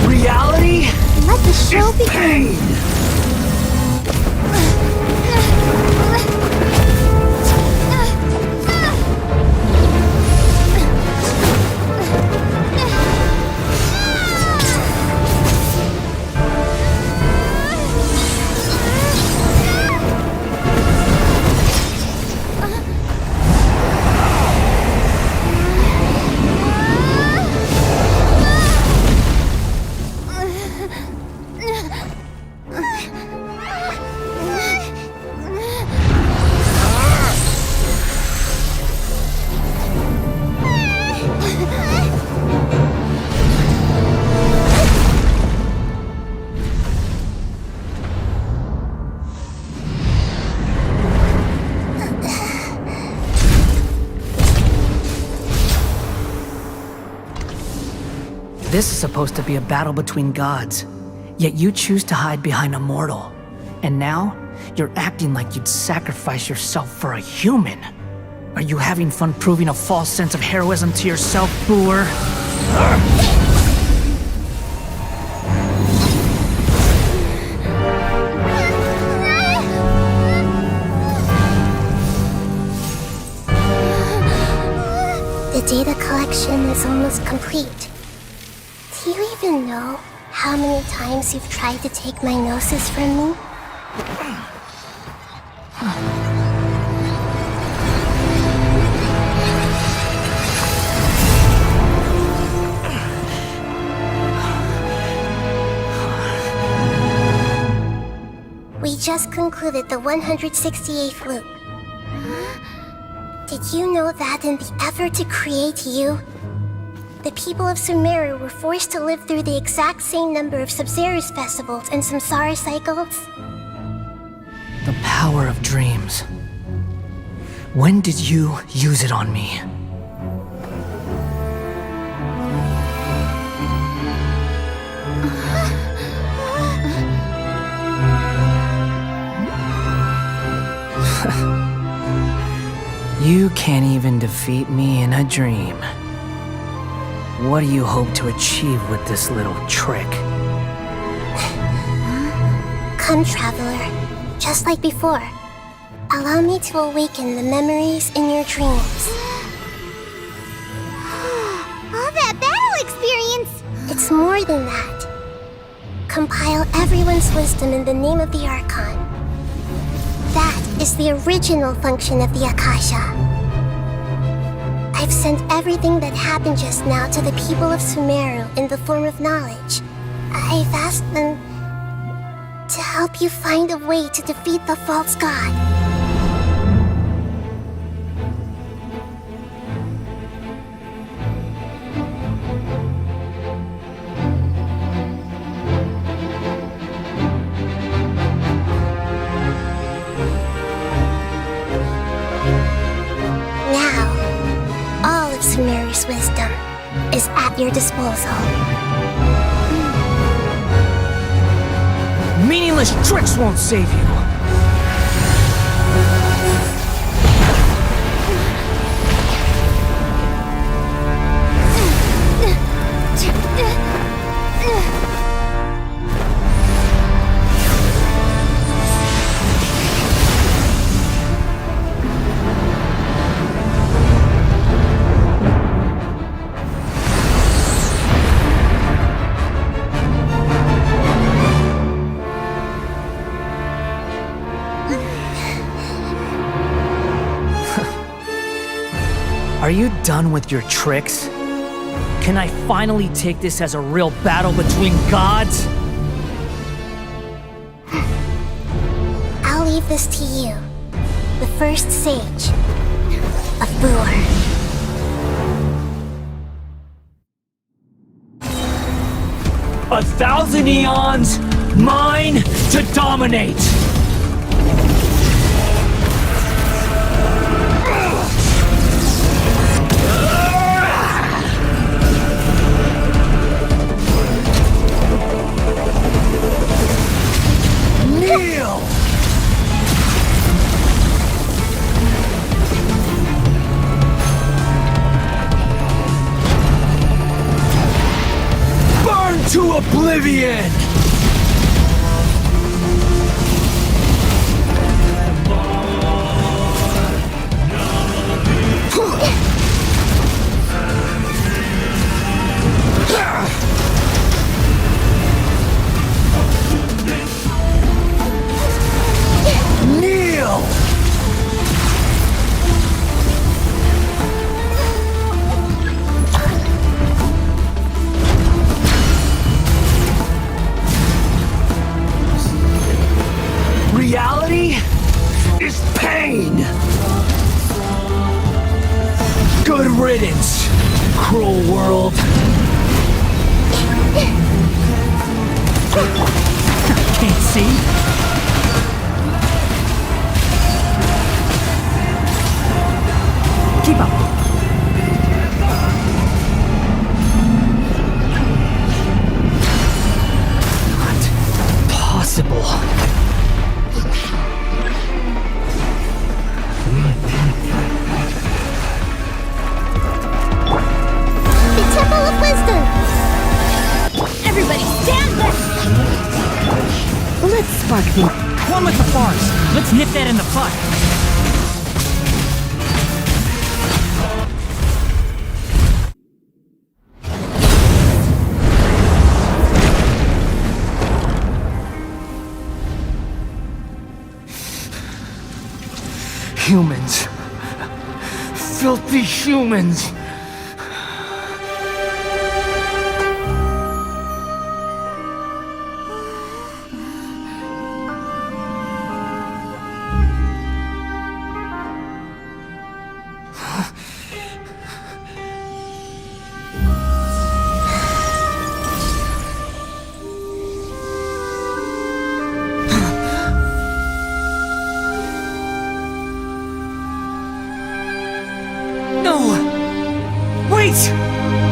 Reality? Let the show begin. Pain! This is supposed to be a battle between gods, yet you choose to hide behind a mortal. And now, you're acting like you'd sacrifice yourself for a human. Are you having fun proving a false sense of heroism to yourself, Boor? The data collection is almost complete. Do you even know how many times you've tried to take my gnosis from me? We just concluded the 168th loop. Did you know that in the effort to create you, the people of Sumeru were forced to live through the exact same number of Sabzeruz festivals and Samsara cycles? The power of dreams. When did you use it on me? You can't even defeat me in a dream. What do you hope to achieve with this little trick? Come, Traveler. Just like before. Allow me to awaken the memories in your dreams. All that battle experience! It's more than that. Compile everyone's wisdom in the name of the Archon. That is the original function of the Akasha. I've sent everything that happened just now to the people of Sumeru in the form of knowledge. I've asked them to help you find a way to defeat the false god. Sumeru's wisdom is at your disposal. Meaningless tricks won't save you! Are you done with your tricks? Can I finally take this as a real battle between gods? I'll leave this to you, the first sage of Boor. 1,000 eons, mine to dominate! Kneel! Burn to oblivion! Kneel! Reality is pain! Good riddance, cruel world! Can't see? Keep up. Let's spark things. One with the forest. Let's nip that in the bud. Humans. Filthy humans.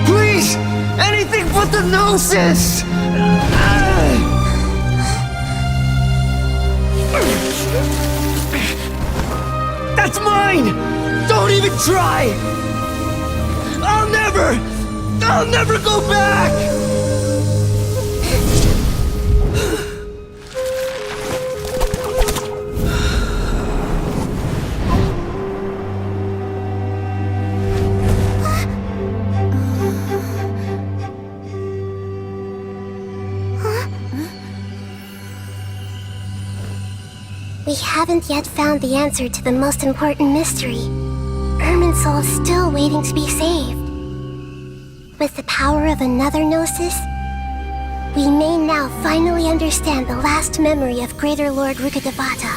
Please! Anything but the Gnosis! That's mine! Don't even try! I'll never go back! We haven't yet found the answer to the most important mystery. Irminsul is still waiting to be saved. With the power of another Gnosis, we may now finally understand the last memory of Greater Lord Rukkhadevata.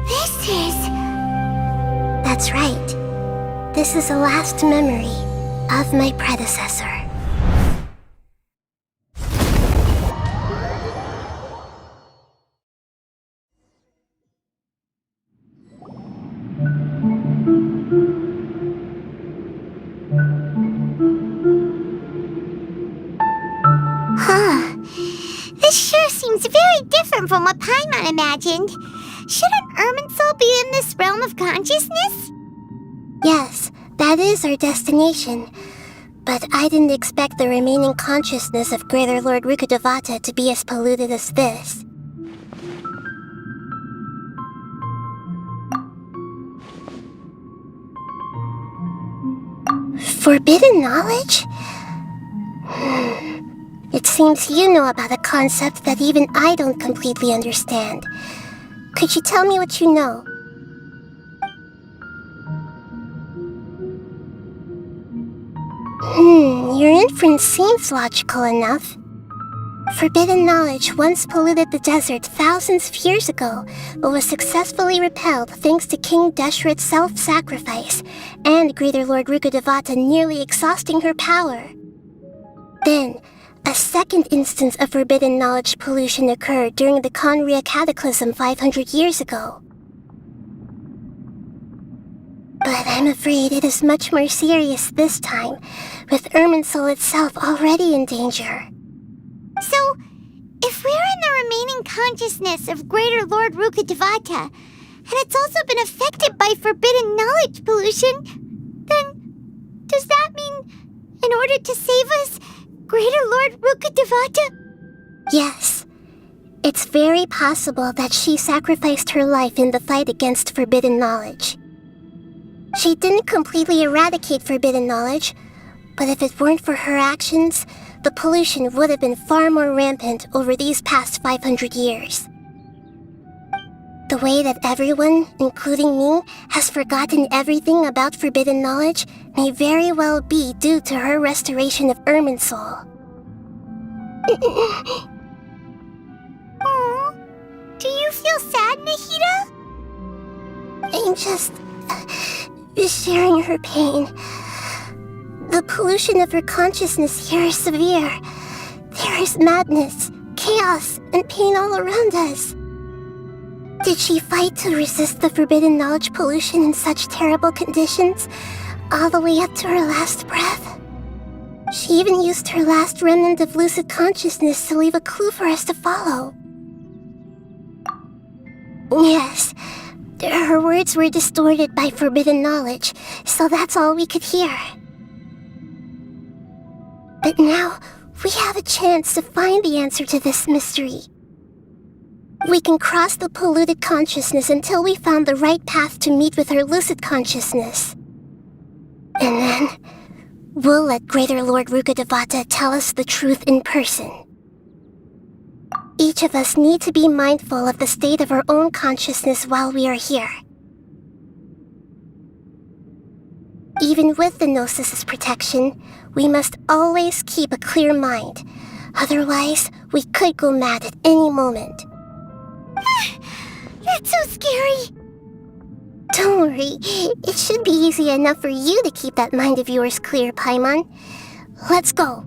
This is... That's right. This is the last memory of my predecessor. This sure seems very different from what Paimon imagined. Shouldn't Irminsul be in this realm of consciousness? Yes, that is our destination. But I didn't expect the remaining consciousness of Greater Lord Rukkhadevata to be as polluted as this. Forbidden knowledge? It seems you know about a concept that even I don't completely understand. Could you tell me what you know? Your inference seems logical enough. Forbidden knowledge once polluted the desert thousands of years ago, but was successfully repelled thanks to King Deshret's self-sacrifice, and Greater Lord Rukkhadevata nearly exhausting her power. Then, a second instance of forbidden knowledge pollution occurred during the Conria Cataclysm 500 years ago. But I'm afraid it is much more serious this time, with Irminsul itself already in danger. So, if we're in the remaining consciousness of Greater Lord Rukkhadevata, and it's also been affected by forbidden knowledge pollution, then does that mean, in order to save us, Greater Lord Rukkhadevata? Yes. It's very possible that she sacrificed her life in the fight against forbidden knowledge. She didn't completely eradicate forbidden knowledge, but if it weren't for her actions, the pollution would have been far more rampant over these past 500 years. The way that everyone, including me, has forgotten everything about forbidden knowledge may very well be due to her restoration of Irminsul. Aww. Do you feel sad, Nahida? I'm just sharing her pain. The pollution of her consciousness here is severe. There is madness, chaos, and pain all around us. Did she fight to resist the forbidden knowledge pollution in such terrible conditions, all the way up to her last breath? She even used her last remnant of lucid consciousness to leave a clue for us to follow. Yes, her words were distorted by forbidden knowledge, so that's all we could hear. But now, we have a chance to find the answer to this mystery. We can cross the polluted consciousness until we found the right path to meet with our lucid consciousness. And then, we'll let Greater Lord Rukkhadevata tell us the truth in person. Each of us need to be mindful of the state of our own consciousness while we are here. Even with the Gnosis' protection, we must always keep a clear mind. Otherwise, we could go mad at any moment. That's so scary. Don't worry, it should be easy enough for you to keep that mind of yours clear, Paimon. Let's go.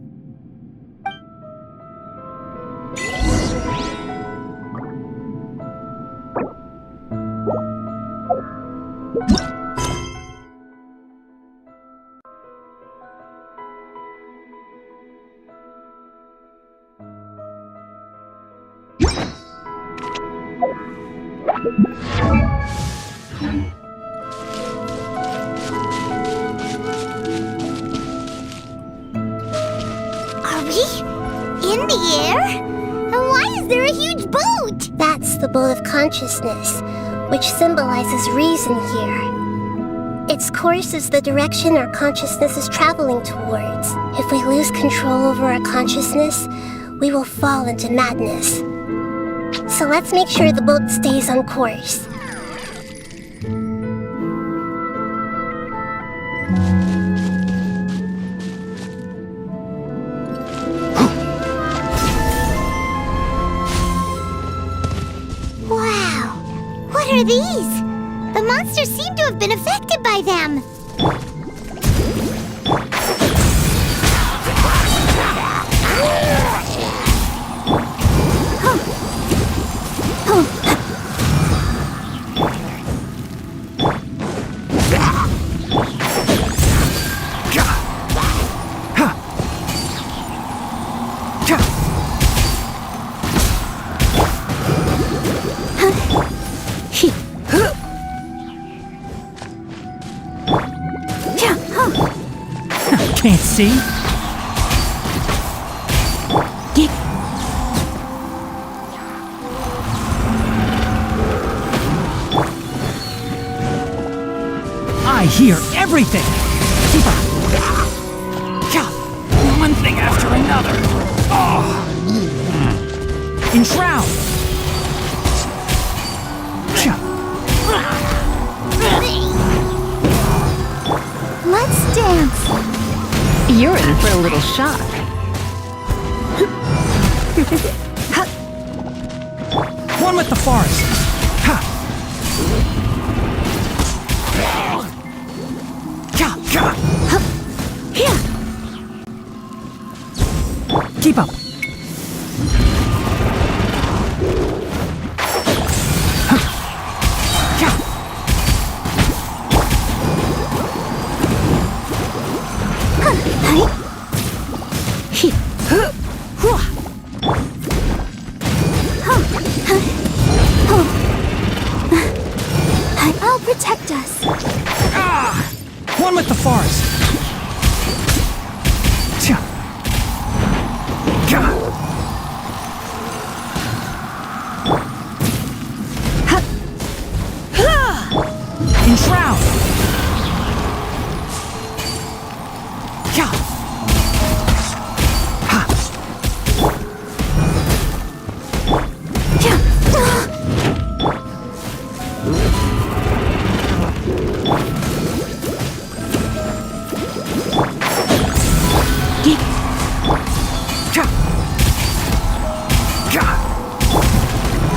Are we in the air? And why is there a huge boat? That's the boat of consciousness, which symbolizes reason here. Its course is the direction our consciousness is traveling towards. If we lose control over our consciousness, we will fall into madness. So let's make sure the boat stays on course. Wow! What are these? The monsters seem to have been affected by them. Can't see. I hear everything. Keep up. One thing after another. Oh. Enshroud. Let's dance. You're in for a little shock. One with the forest. Keep up. I'll protect us. One with the forest. Enshroud.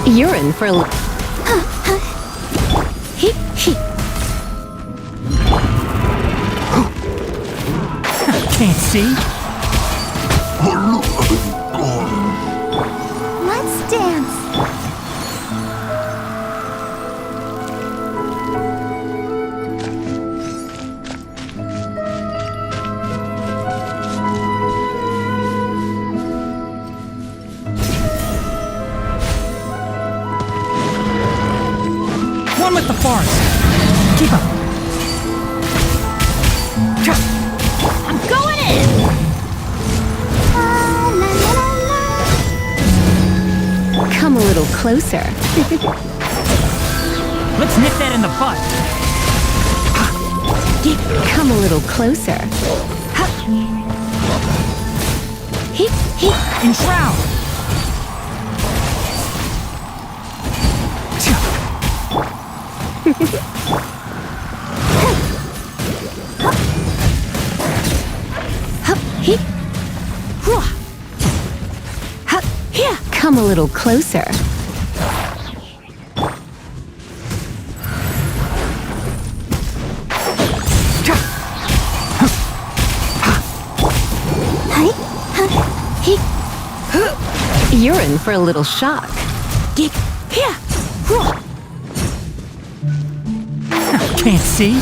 You're in for a little... Can't see. Let's dance. One with the forest. Keep up. I'm going in. little closer. Let's nip that in the bud. Come a little closer. Enshroud! Come a little closer. You're in for a little shock. Can't see.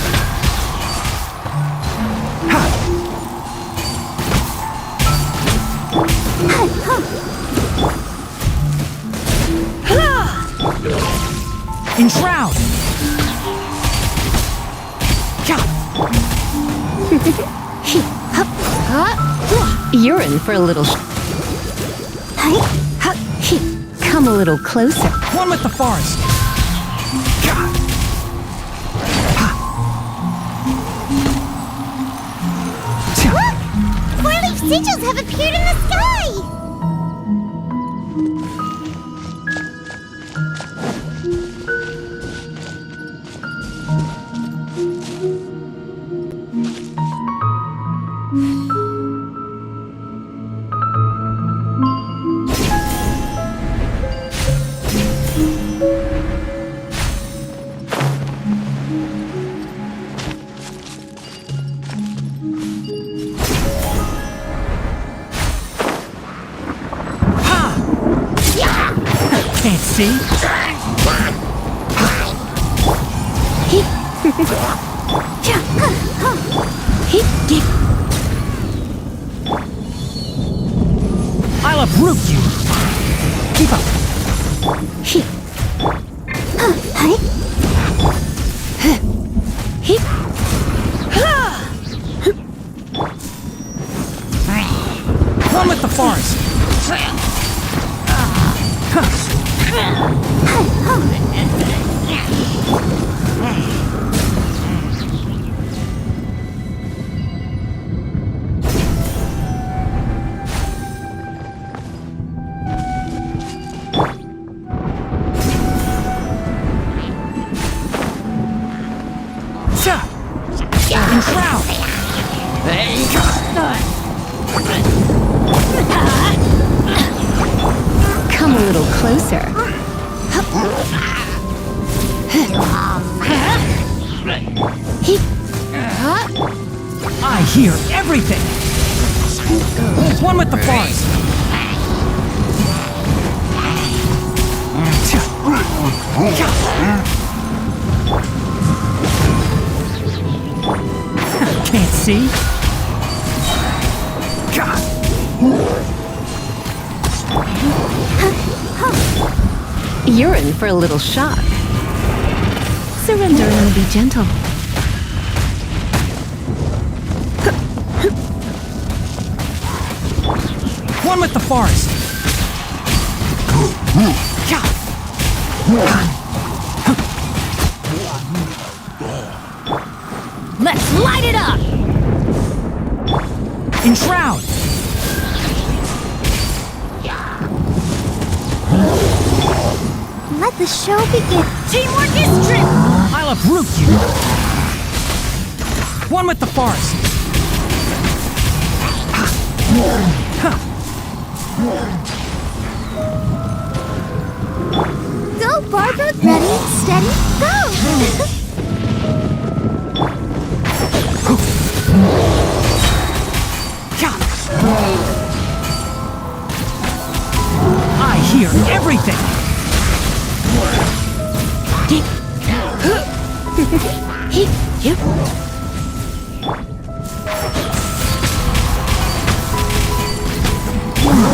Enshroud! You're in for a little Come a little closer. One with the forest. Look! 4-leaf sigils have appeared in the sky! Can't see. I'll uproot you. Keep up. One with the forest. Come a little closer. I hear everything. One with the forest. Can't see. You're in for a little shock. Surrender and be gentle. One with the forest. Let's light it up! Enshroud! Let the show begin. Teamwork is trip! I'll uproot you. One with the forest. Go, Barbara. Ready, steady, go! I hear everything.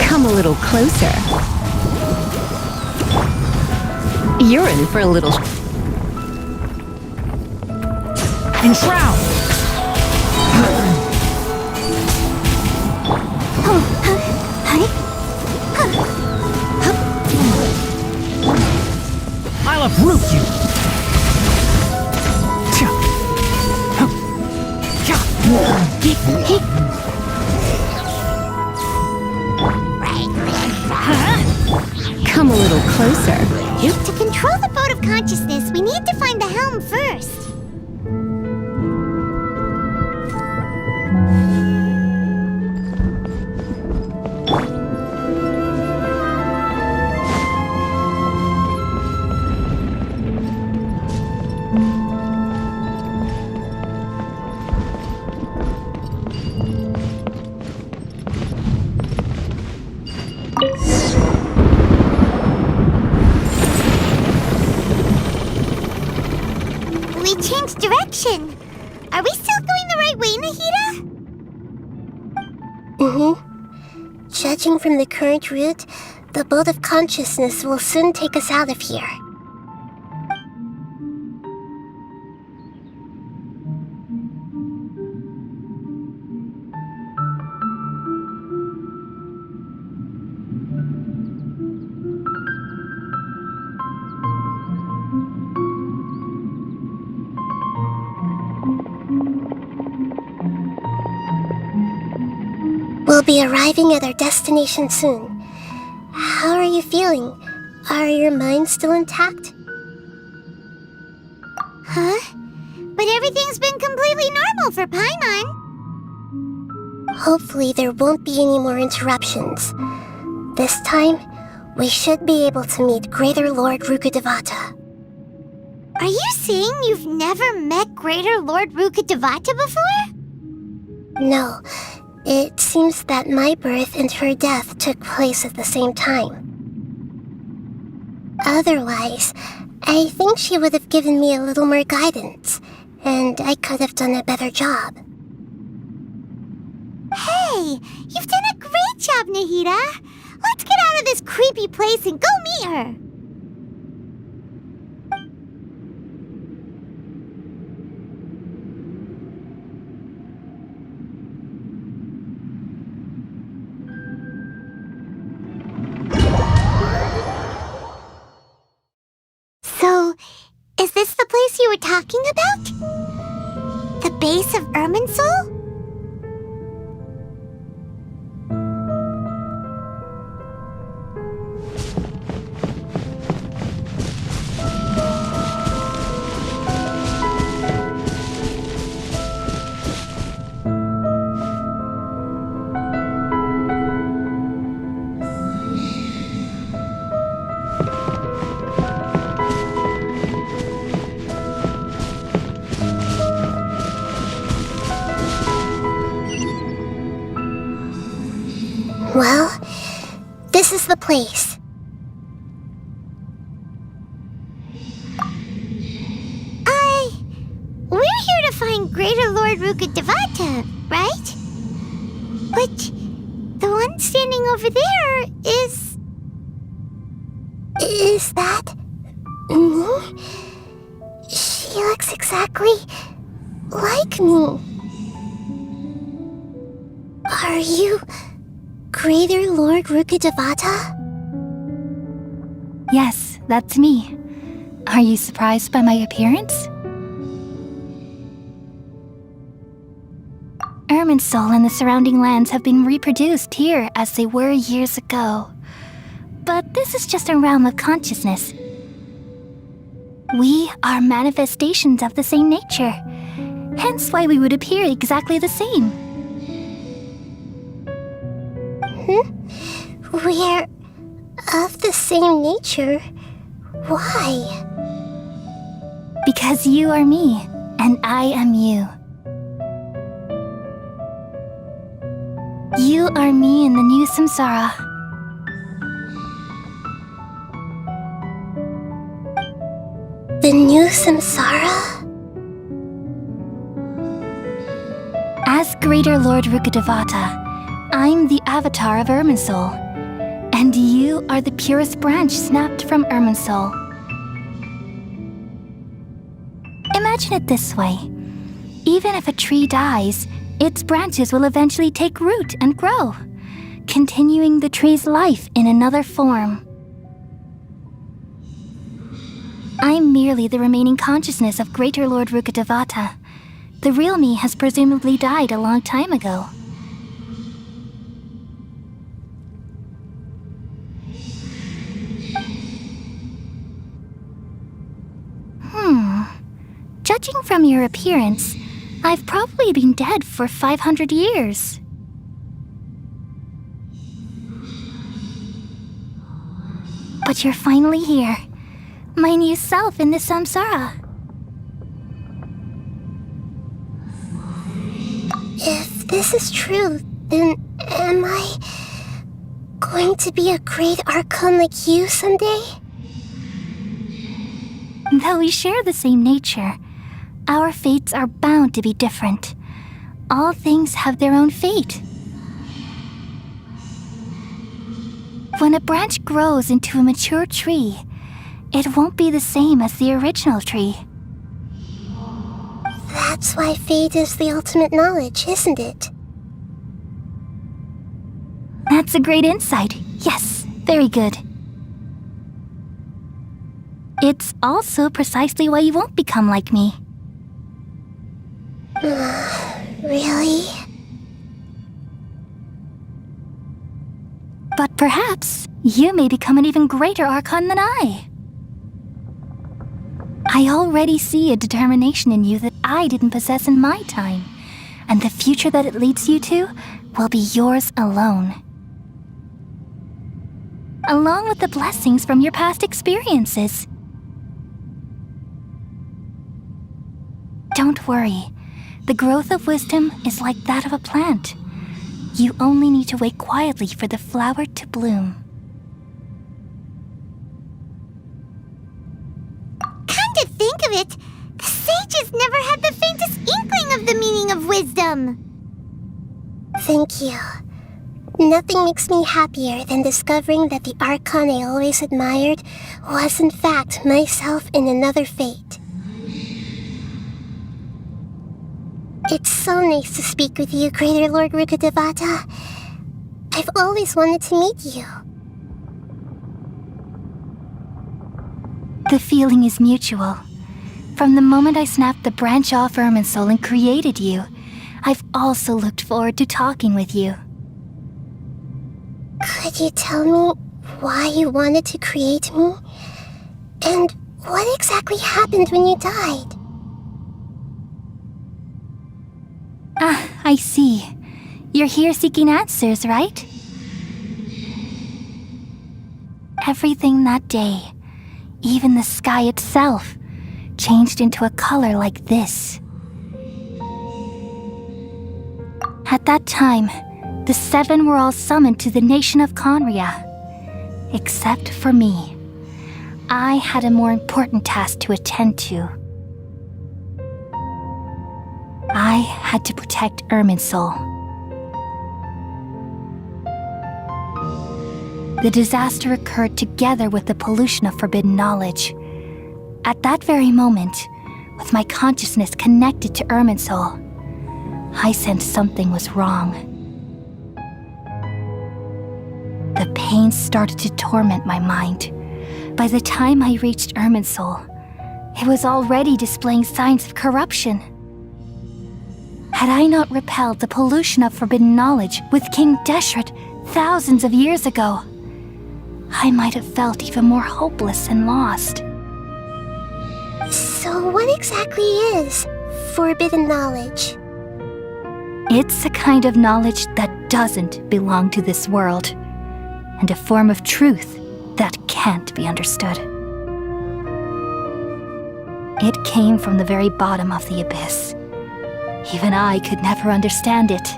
Come a little closer. You're in for a little Enshroud! I'll uproot you! Come a little closer. To control the boat of consciousness, we need to find the helm first. We changed direction. Are we still going the right way, Nahida? Judging from the current route, the boat of consciousness will soon take us out of here. We'll be arriving at our destination soon. How are you feeling? Are your minds still intact? Huh? But everything's been completely normal for Paimon. Hopefully there won't be any more interruptions. This time, we should be able to meet Greater Lord Rukkhadevata. Are you saying you've never met Greater Lord Rukkhadevata before? No. It seems that my birth and her death took place at the same time. Otherwise, I think she would have given me a little more guidance, and I could have done a better job. Hey, you've done a great job, Nahida. Let's get out of this creepy place and go meet her. So, is this the place you were talking about? The base of Irminsul? Well, this is the place. We're here to find Greater Lord Rukkhadevata, right? But the one standing over there is... Is that... me? She looks exactly like me. Are you... Greater Lord Rukkhadevata? Yes, that's me. Are you surprised by my appearance? Irminsul and the surrounding lands have been reproduced here as they were years ago. But this is just a realm of consciousness. We are manifestations of the same nature, hence why we would appear exactly the same. We're of the same nature. Why? Because you are me, and I am you. You are me in the new samsara. The new samsara? As Greater Lord Rukkhadevata, I'm the avatar of Irminsul, and you are the purest branch snapped from Irminsul. Imagine it this way. Even if a tree dies, its branches will eventually take root and grow, continuing the tree's life in another form. I'm merely the remaining consciousness of Greater Lord Rukkhadevata. The real me has presumably died a long time ago. Judging from your appearance, I've probably been dead for 500 years. But you're finally here. My new self in the samsara. If this is true, then am I going to be a great Archon like you someday? Though we share the same nature, our fates are bound to be different. All things have their own fate. When a branch grows into a mature tree, it won't be the same as the original tree. That's why fate is the ultimate knowledge, isn't it? That's a great insight. Yes, very good. It's also precisely why you won't become like me. Really? But perhaps you may become an even greater Archon than I. I already see a determination in you that I didn't possess in my time, and the future that it leads you to will be yours alone. Along with the blessings from your past experiences. Don't worry. The growth of wisdom is like that of a plant. You only need to wait quietly for the flower to bloom. Come to think of it, the sages never had the faintest inkling of the meaning of wisdom. Thank you. Nothing makes me happier than discovering that the Archon I always admired was in fact myself in another fate. It's so nice to speak with you, Greater Lord Rukkhadevata. I've always wanted to meet you. The feeling is mutual. From the moment I snapped the branch off Irminsul and created you, I've also looked forward to talking with you. Could you tell me why you wanted to create me? And what exactly happened when you died? Ah, I see. You're here seeking answers, right? Everything that day, even the sky itself, changed into a color like this. At that time, the seven were all summoned to the nation of Conria. Except for me. I had a more important task to attend to. I had to protect Irminsul. The disaster occurred together with the pollution of forbidden knowledge. At that very moment, with my consciousness connected to Irminsul, I sensed something was wrong. The pain started to torment my mind. By the time I reached Irminsul, it was already displaying signs of corruption. Had I not repelled the pollution of forbidden knowledge with King Deshret thousands of years ago, I might have felt even more hopeless and lost. So what exactly is forbidden knowledge? It's a kind of knowledge that doesn't belong to this world, and a form of truth that can't be understood. It came from the very bottom of the abyss. Even I could never understand it.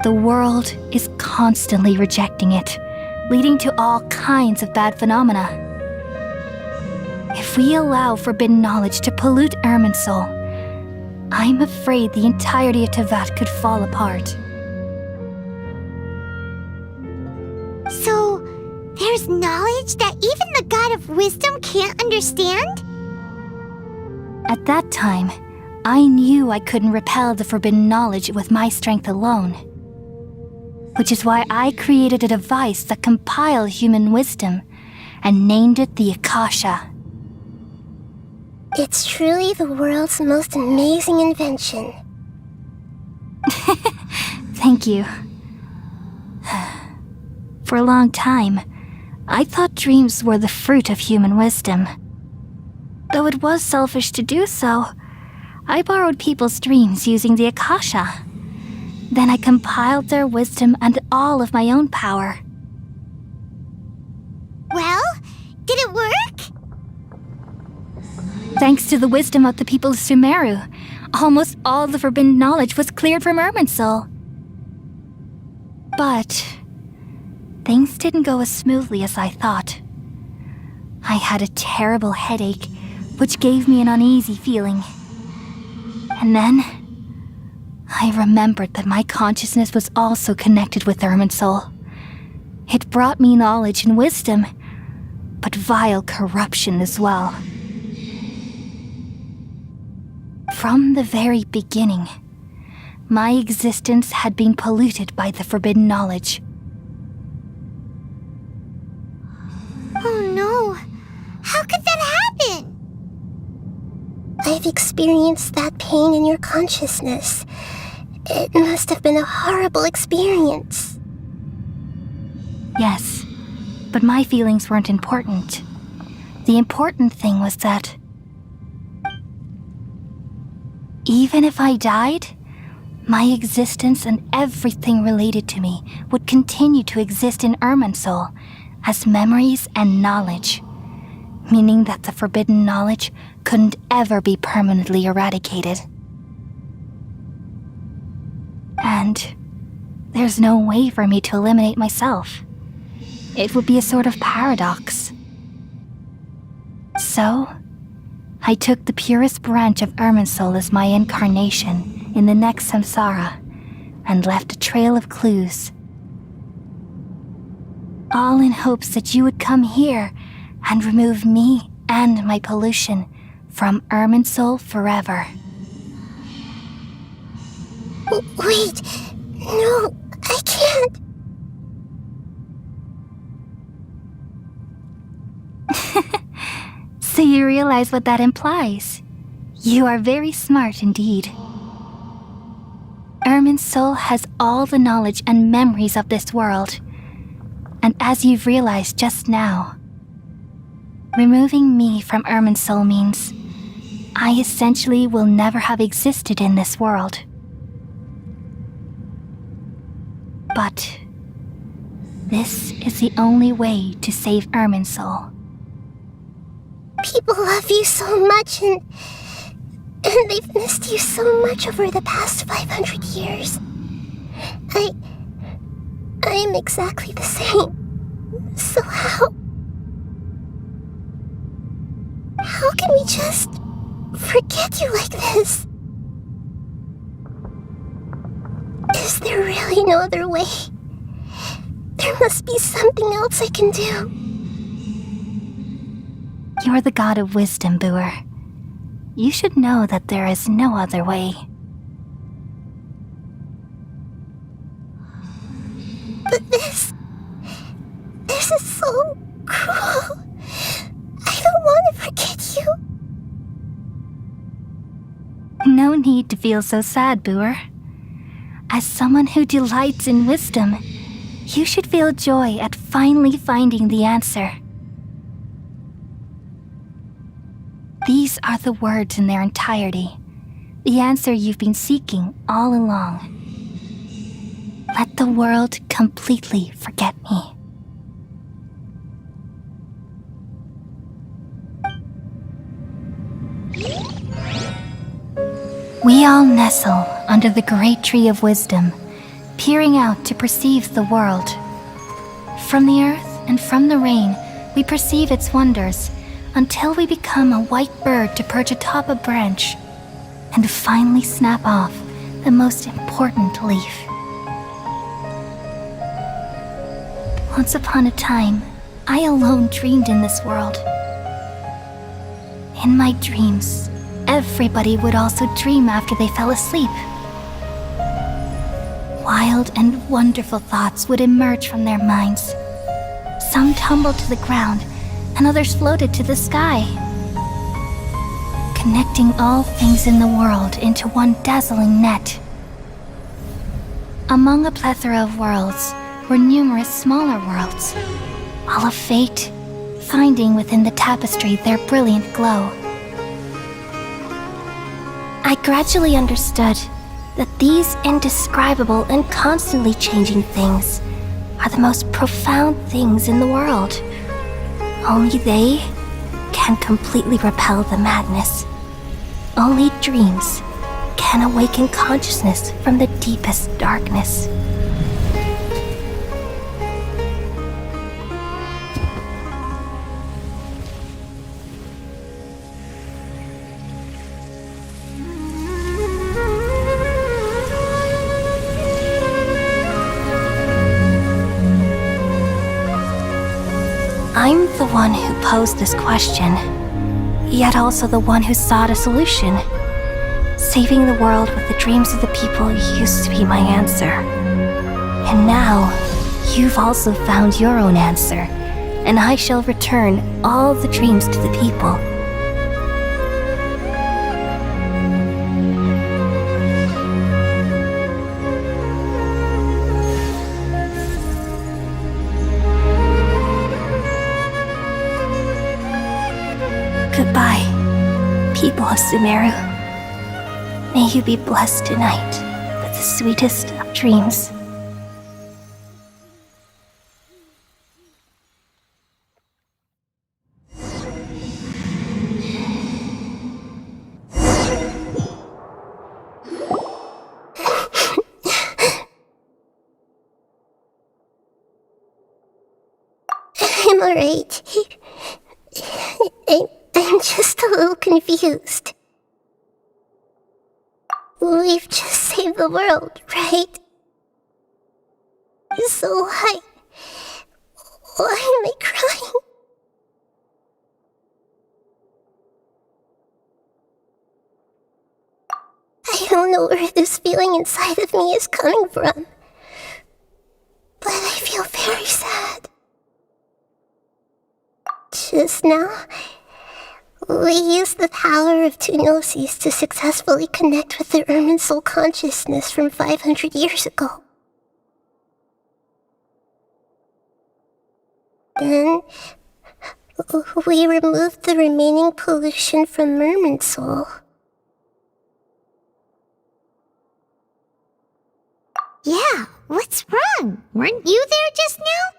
The world is constantly rejecting it, leading to all kinds of bad phenomena. If we allow forbidden knowledge to pollute Irminsul, I'm afraid the entirety of Tevat could fall apart. So, there's knowledge that even the God of Wisdom can't understand? At that time, I knew I couldn't repel the forbidden knowledge with my strength alone. Which is why I created a device that compiled human wisdom and named it the Akasha. It's truly the world's most amazing invention. Thank you. For a long time, I thought dreams were the fruit of human wisdom. Though it was selfish to do so, I borrowed people's dreams using the Akasha. Then I compiled their wisdom and all of my own power. Well, did it work? Thanks to the wisdom of the people of Sumeru, almost all the forbidden knowledge was cleared from Irminsul. But things didn't go as smoothly as I thought. I had a terrible headache, which gave me an uneasy feeling. And then I remembered that my consciousness was also connected with Irminsul. It brought me knowledge and wisdom, but vile corruption as well. From the very beginning, my existence had been polluted by the forbidden knowledge. Oh no! How could that happen? I've experienced that pain in your consciousness. It must have been a horrible experience. Yes, but my feelings weren't important. The important thing was that even if I died, my existence and everything related to me would continue to exist in Irminsul as memories and knowledge, meaning that the forbidden knowledge couldn't ever be permanently eradicated. And there's no way for me to eliminate myself. It would be a sort of paradox. So, I took the purest branch of Irminsul as my incarnation in the next samsara and left a trail of clues. All in hopes that you would come here and remove me and my pollution from Irminsul forever. Wait, no, I can't. So you realize what that implies. You are very smart indeed. Irminsul has all the knowledge and memories of this world. And as you've realized just now, removing me from Irminsul means I essentially will never have existed in this world. But this is the only way to save Irminsul. People love you so much and they've missed you so much over the past 500 years. I am exactly the same. So how can we just forget you like this? Is there really no other way? There must be something else I can do. You're the god of wisdom, Boer. You should know that there is no other way. But this is so cruel. I don't want to forget you. No need to feel so sad, Boer. As someone who delights in wisdom, you should feel joy at finally finding the answer. These are the words in their entirety, the answer you've been seeking all along. Let the world completely forget me. We all nestle under the great tree of wisdom, peering out to perceive the world. From the earth and from the rain, we perceive its wonders, until we become a white bird to perch atop a branch and finally snap off the most important leaf. Once upon a time, I alone dreamed in this world. In my dreams, everybody would also dream after they fell asleep. Wild and wonderful thoughts would emerge from their minds. Some tumbled to the ground, and others floated to the sky, connecting all things in the world into one dazzling net. Among a plethora of worlds were numerous smaller worlds, all of fate, finding within the tapestry their brilliant glow. I gradually understood that these indescribable and constantly changing things are the most profound things in the world. Only they can completely repel the madness. Only dreams can awaken consciousness from the deepest darkness. I'm the one who posed this question, yet also the one who sought a solution. Saving the world with the dreams of the people used to be my answer. And now, you've also found your own answer, and I shall return all the dreams to the people. Goodbye, people of Sumeru. May you be blessed tonight with the sweetest of dreams. I'm alright. I'm just a little confused. We've just saved the world, right? So why am I crying? I don't know where this feeling inside of me is coming from, but I feel very sad. Just now, we used the power of two gnosis to successfully connect with the Ermin soul consciousness from 500 years ago. Then, we removed the remaining pollution from Merman soul. Yeah, what's wrong? Weren't you there just now?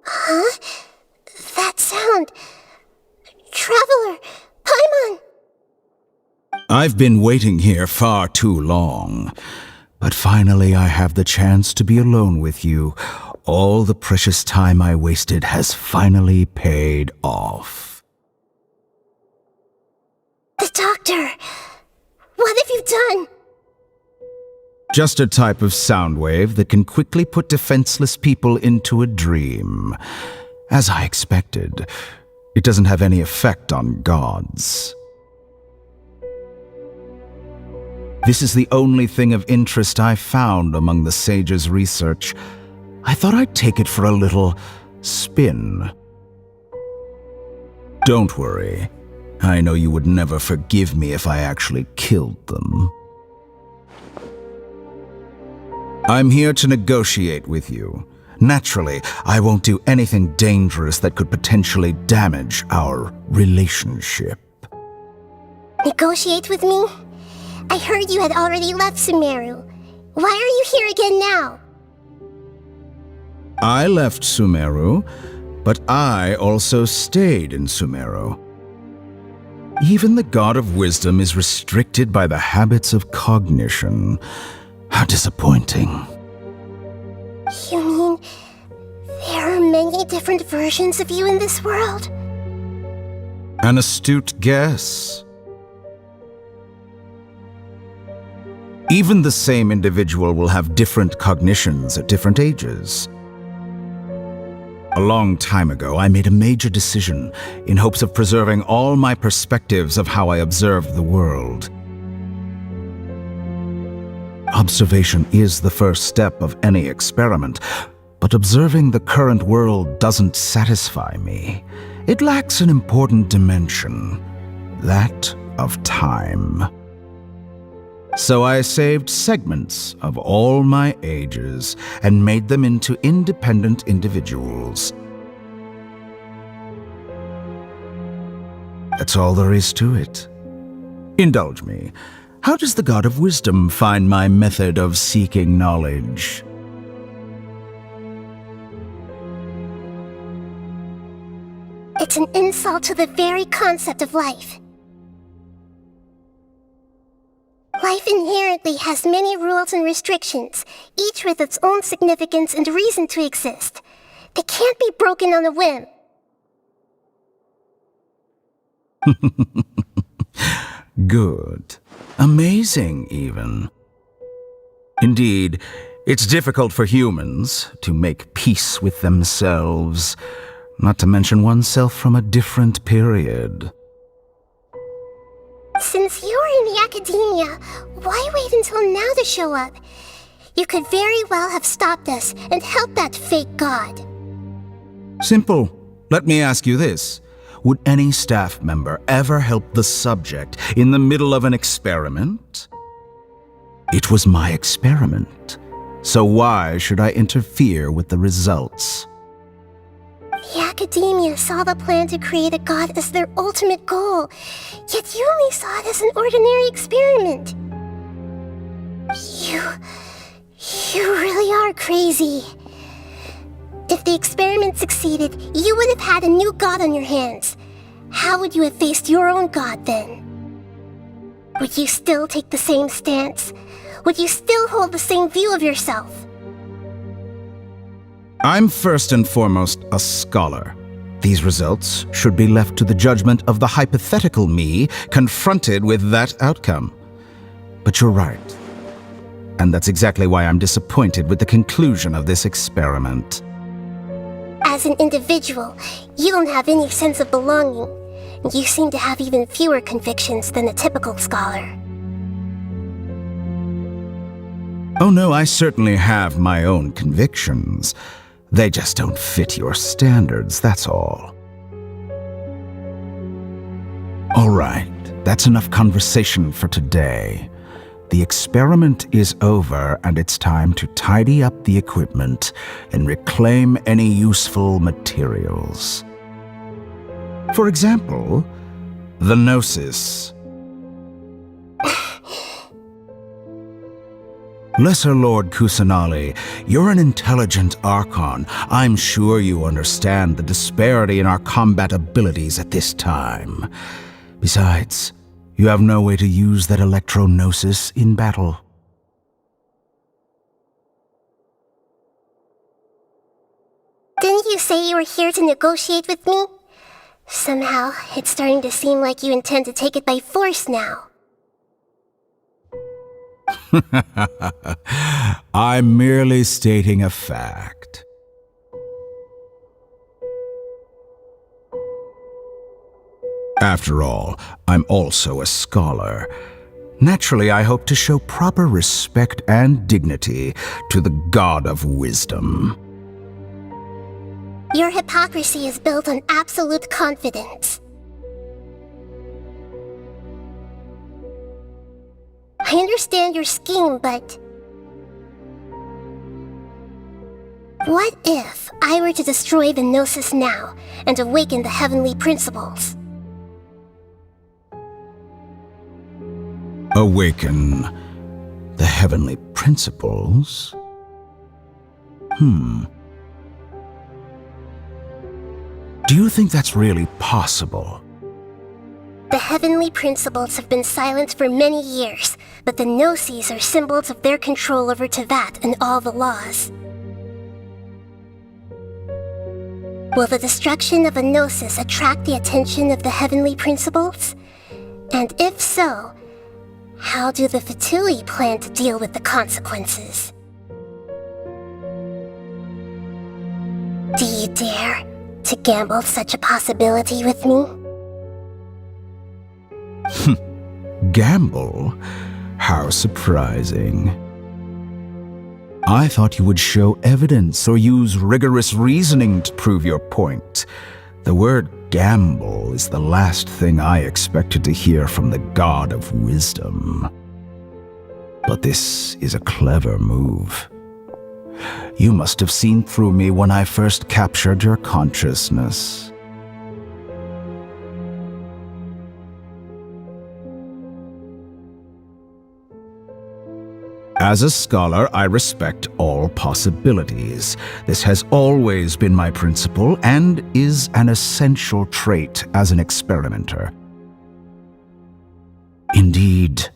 Huh? That sound. Traveler! Paimon! I've been waiting here far too long, but finally I have the chance to be alone with you. All the precious time I wasted has finally paid off. The doctor! What have you done? Just a type of sound wave that can quickly put defenseless people into a dream. As I expected, it doesn't have any effect on gods. This is the only thing of interest I found among the sage's research. I thought I'd take it for a little spin. Don't worry. I know you would never forgive me if I actually killed them. I'm here to negotiate with you. Naturally, I won't do anything dangerous that could potentially damage our relationship. Negotiate with me? I heard you had already left Sumeru. Why are you here again now? I left Sumeru, but I also stayed in Sumeru. Even the God of Wisdom is restricted by the habits of cognition. How disappointing. You mean there are many different versions of you in this world? An astute guess. Even the same individual will have different cognitions at different ages. A long time ago, I made a major decision in hopes of preserving all my perspectives of how I observed the world. Observation is the first step of any experiment, but observing the current world doesn't satisfy me. It lacks an important dimension, that of time. So I saved segments of all my ages and made them into independent individuals. That's all there is to it. Indulge me. How does the God of Wisdom find my method of seeking knowledge? It's an insult to the very concept of life. Life inherently has many rules and restrictions, each with its own significance and reason to exist. They can't be broken on a whim. Good. Amazing, even. Indeed, it's difficult for humans to make peace with themselves, not to mention oneself from a different period. Since you're in the academia, why wait until now to show up? You could very well have stopped us and helped that fake god. Simple. Let me ask you this. Would any staff member ever help the subject in the middle of an experiment? It was my experiment, so why should I interfere with the results? The academia saw the plan to create a god as their ultimate goal, yet you only saw it as an ordinary experiment. You really are crazy. If the experiment succeeded, you would have had a new god on your hands. How would you have faced your own god then? Would you still take the same stance? Would you still hold the same view of yourself? I'm first and foremost a scholar. These results should be left to the judgment of the hypothetical me confronted with that outcome. But you're right. And that's exactly why I'm disappointed with the conclusion of this experiment. As an individual, you don't have any sense of belonging. You seem to have even fewer convictions than a typical scholar. Oh no, I certainly have my own convictions. They just don't fit your standards, that's all. All right, that's enough conversation for today. The experiment is over, and it's time to tidy up the equipment and reclaim any useful materials. For example, the Gnosis. Lesser Lord Kusanali, you're an intelligent Archon. I'm sure you understand the disparity in our combat abilities at this time. Besides, you have no way to use that electro-gnosis in battle. Didn't you say you were here to negotiate with me? Somehow, it's starting to seem like you intend to take it by force now. I'm merely stating a fact. After all, I'm also a scholar. Naturally, I hope to show proper respect and dignity to the God of Wisdom. Your hypocrisy is built on absolute confidence. I understand your scheme, but... what if I were to destroy the Gnosis now and awaken the heavenly principles? Awaken the heavenly principles? Do you think that's really possible? The heavenly principles have been silent for many years, but the Gnosis are symbols of their control over Tevat and all the laws. Will the destruction of a Gnosis attract the attention of the heavenly principles? And if so, how do the Fatui plan to deal with the consequences? Do you dare to gamble such a possibility with me? Gamble? How surprising. I thought you would show evidence or use rigorous reasoning to prove your point. The word gamble is the last thing I expected to hear from the God of Wisdom. But this is a clever move. You must have seen through me when I first captured your consciousness. As a scholar, I respect all possibilities. This has always been my principle and is an essential trait as an experimenter. Indeed,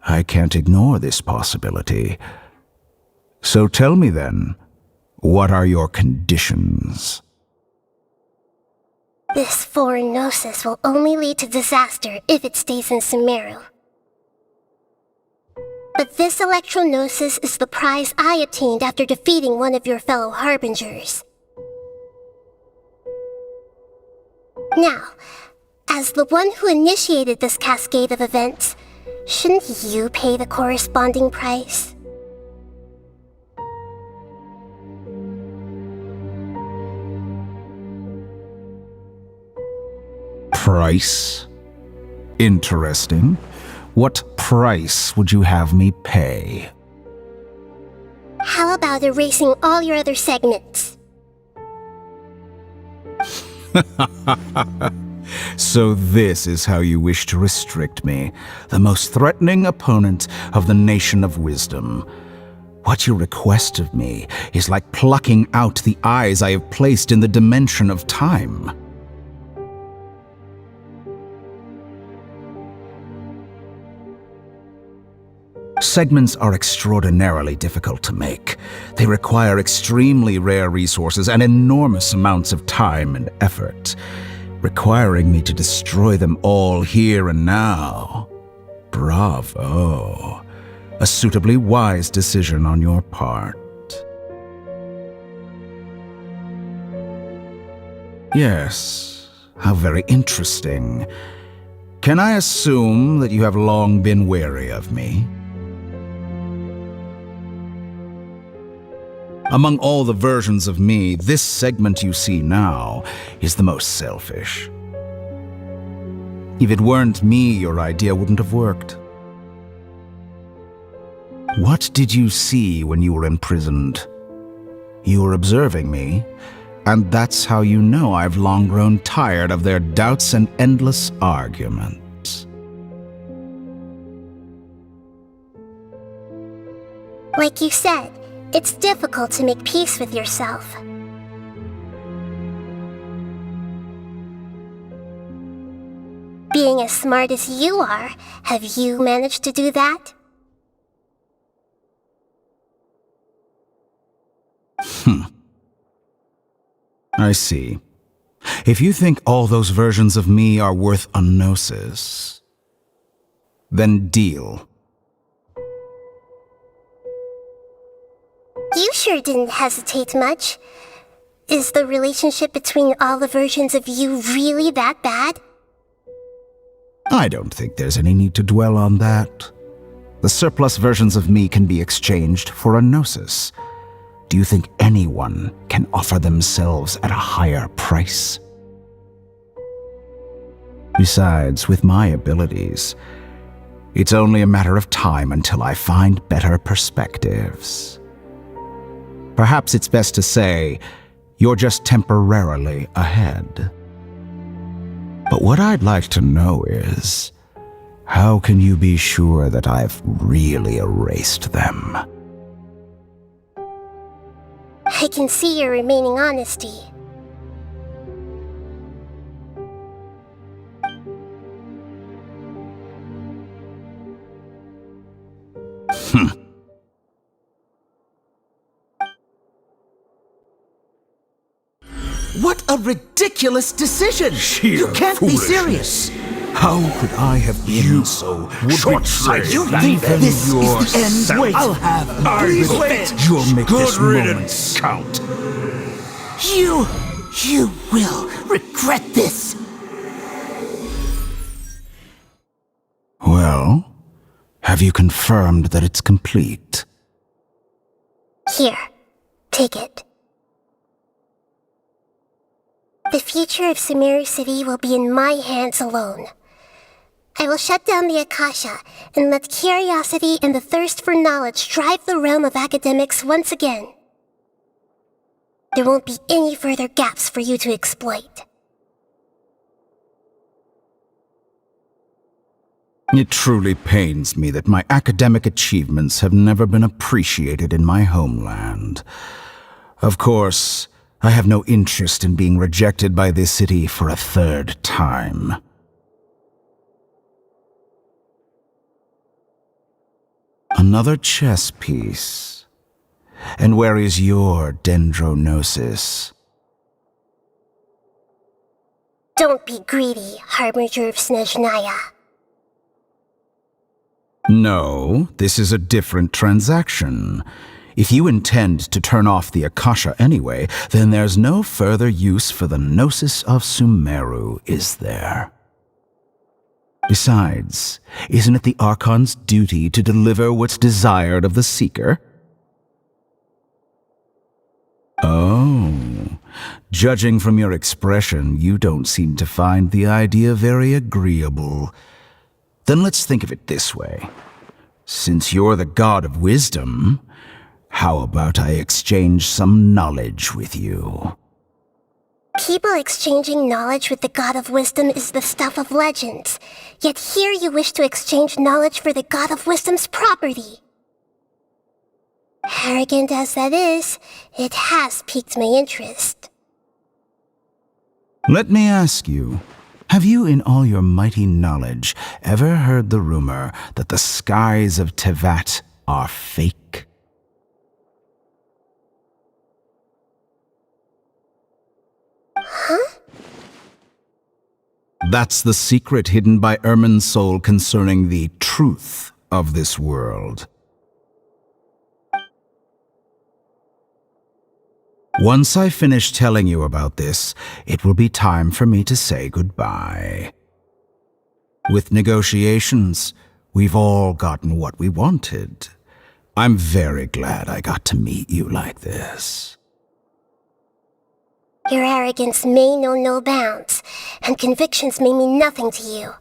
I can't ignore this possibility. So tell me then, what are your conditions? This foreign Gnosis will only lead to disaster if it stays in Sumeru. But this Electro-Gnosis is the prize I obtained after defeating one of your fellow Harbingers. Now, as the one who initiated this cascade of events, shouldn't you pay the corresponding price? Price? Interesting. What price would you have me pay? How about erasing all your other segments? So this is how you wish to restrict me, the most threatening opponent of the Nation of Wisdom. What you request of me is like plucking out the eyes I have placed in the dimension of time. Segments are extraordinarily difficult to make. They require extremely rare resources and enormous amounts of time and effort, requiring me to destroy them all here and now. Bravo. A suitably wise decision on your part. Yes, how very interesting. Can I assume that you have long been wary of me? Among all the versions of me, this segment you see now is the most selfish. If it weren't me, your idea wouldn't have worked. What did you see when you were imprisoned? You were observing me, and that's how you know I've long grown tired of their doubts and endless arguments. Like you said, it's difficult to make peace with yourself. Being as smart as you are, have you managed to do that? I see. If you think all those versions of me are worth a gnosis, then deal. You sure didn't hesitate much. Is the relationship between all the versions of you really that bad? I don't think there's any need to dwell on that. The surplus versions of me can be exchanged for a gnosis. Do you think anyone can offer themselves at a higher price? Besides, with my abilities, it's only a matter of time until I find better perspectives. Perhaps it's best to say, you're just temporarily ahead. But what I'd like to know is, how can you be sure that I've really erased them? I can see your remaining honesty. What a ridiculous decision! Sheer You can't be foolishness. serious! How could I have been so short-sighted? You think this is the end? Yourself. Wait. I'll have I Please will. wait. You'll make Good this moment riddance. count. You will regret this! Well, have you confirmed that it's complete? Here, take it. The future of Sumeru City will be in my hands alone. I will shut down the Akasha and let curiosity and the thirst for knowledge drive the realm of academics once again. There won't be any further gaps for you to exploit. It truly pains me that my academic achievements have never been appreciated in my homeland. Of course, I have no interest in being rejected by this city for a third time. Another chess piece. And where is your dendronosis? Don't be greedy, Harbinger of Snezhnaya. No, this is a different transaction. If you intend to turn off the Akasha anyway, then there's no further use for the Gnosis of Sumeru, is there? Besides, isn't it the Archon's duty to deliver what's desired of the Seeker? Oh, judging from your expression, you don't seem to find the idea very agreeable. Then let's think of it this way. Since you're the god of wisdom, how about I exchange some knowledge with you? People exchanging knowledge with the god of wisdom is the stuff of legends. Yet here you wish to exchange knowledge for the god of wisdom's property. Arrogant as that is, it has piqued my interest. Let me ask you, have you in all your mighty knowledge ever heard the rumor that the skies of Tevat are fake? Huh? That's the secret hidden by Ermin's soul concerning the truth of this world. Once I finish telling you about this, it will be time for me to say goodbye. With negotiations, we've all gotten what we wanted. I'm very glad I got to meet you like this. Your arrogance may know no bounds, and convictions may mean nothing to you.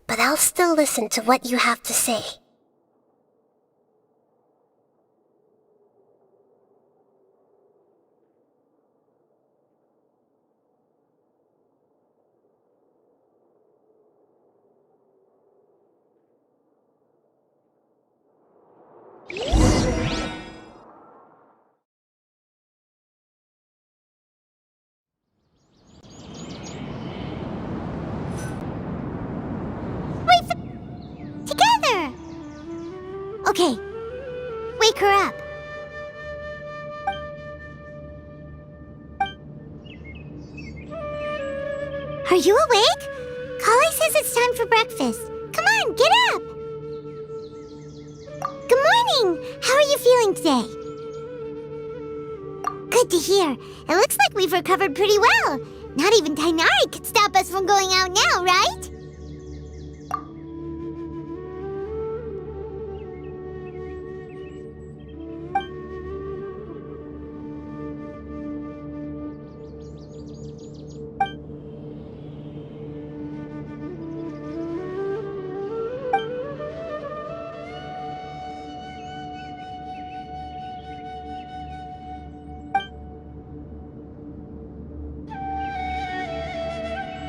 But I'll still listen to what you have to say. Together! Okay, wake her up. Are you awake? Kali says it's time for breakfast. Come on, get up! Good morning! How are you feeling today? Good to hear. It looks like we've recovered pretty well. Not even Tainari could stop us from going out now, right?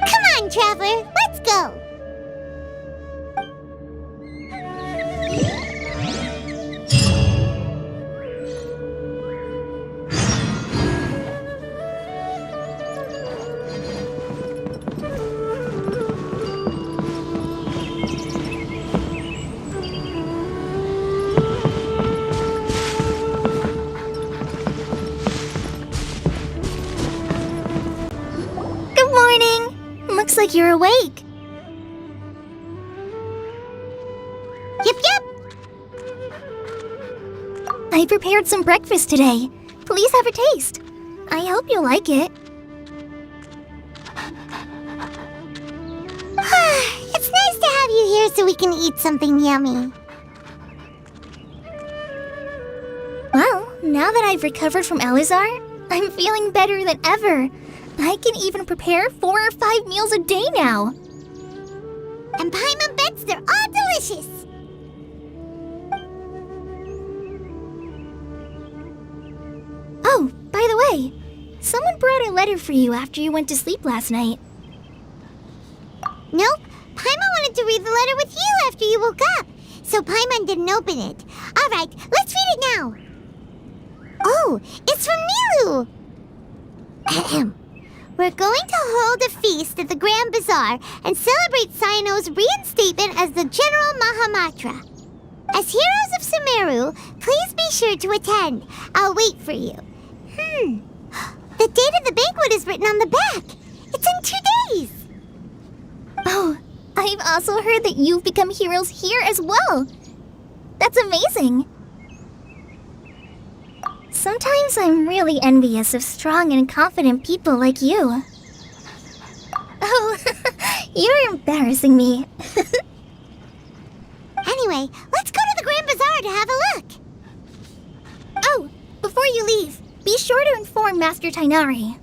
Come on, Traveler, let's go! like you're awake. Yep. I prepared some breakfast today. Please have a taste. I hope you'll like it. It's nice to have you here so we can eat something yummy. Well, now that I've recovered from Elazar, I'm feeling better than ever. I can even prepare 4 or 5 meals a day now. And Paimon bets they're all delicious. Oh, by the way, someone brought a letter for you after you went to sleep last night. Nope. Paimon wanted to read the letter with you after you woke up, so Paimon didn't open it. Alright, let's read it now. Oh, it's from Nilu! Ahem. We're going to hold a feast at the Grand Bazaar and celebrate Cyano's reinstatement as the General Mahamatra. As heroes of Sumeru, please be sure to attend. I'll wait for you. The date of the banquet is written on the back. It's in 2 days. Oh, I've also heard that you've become heroes here as well. That's amazing. Sometimes I'm really envious of strong and confident people like you. Oh, you're embarrassing me. Anyway, let's go to the Grand Bazaar to have a look. Oh, before you leave, be sure to inform Master Tainari.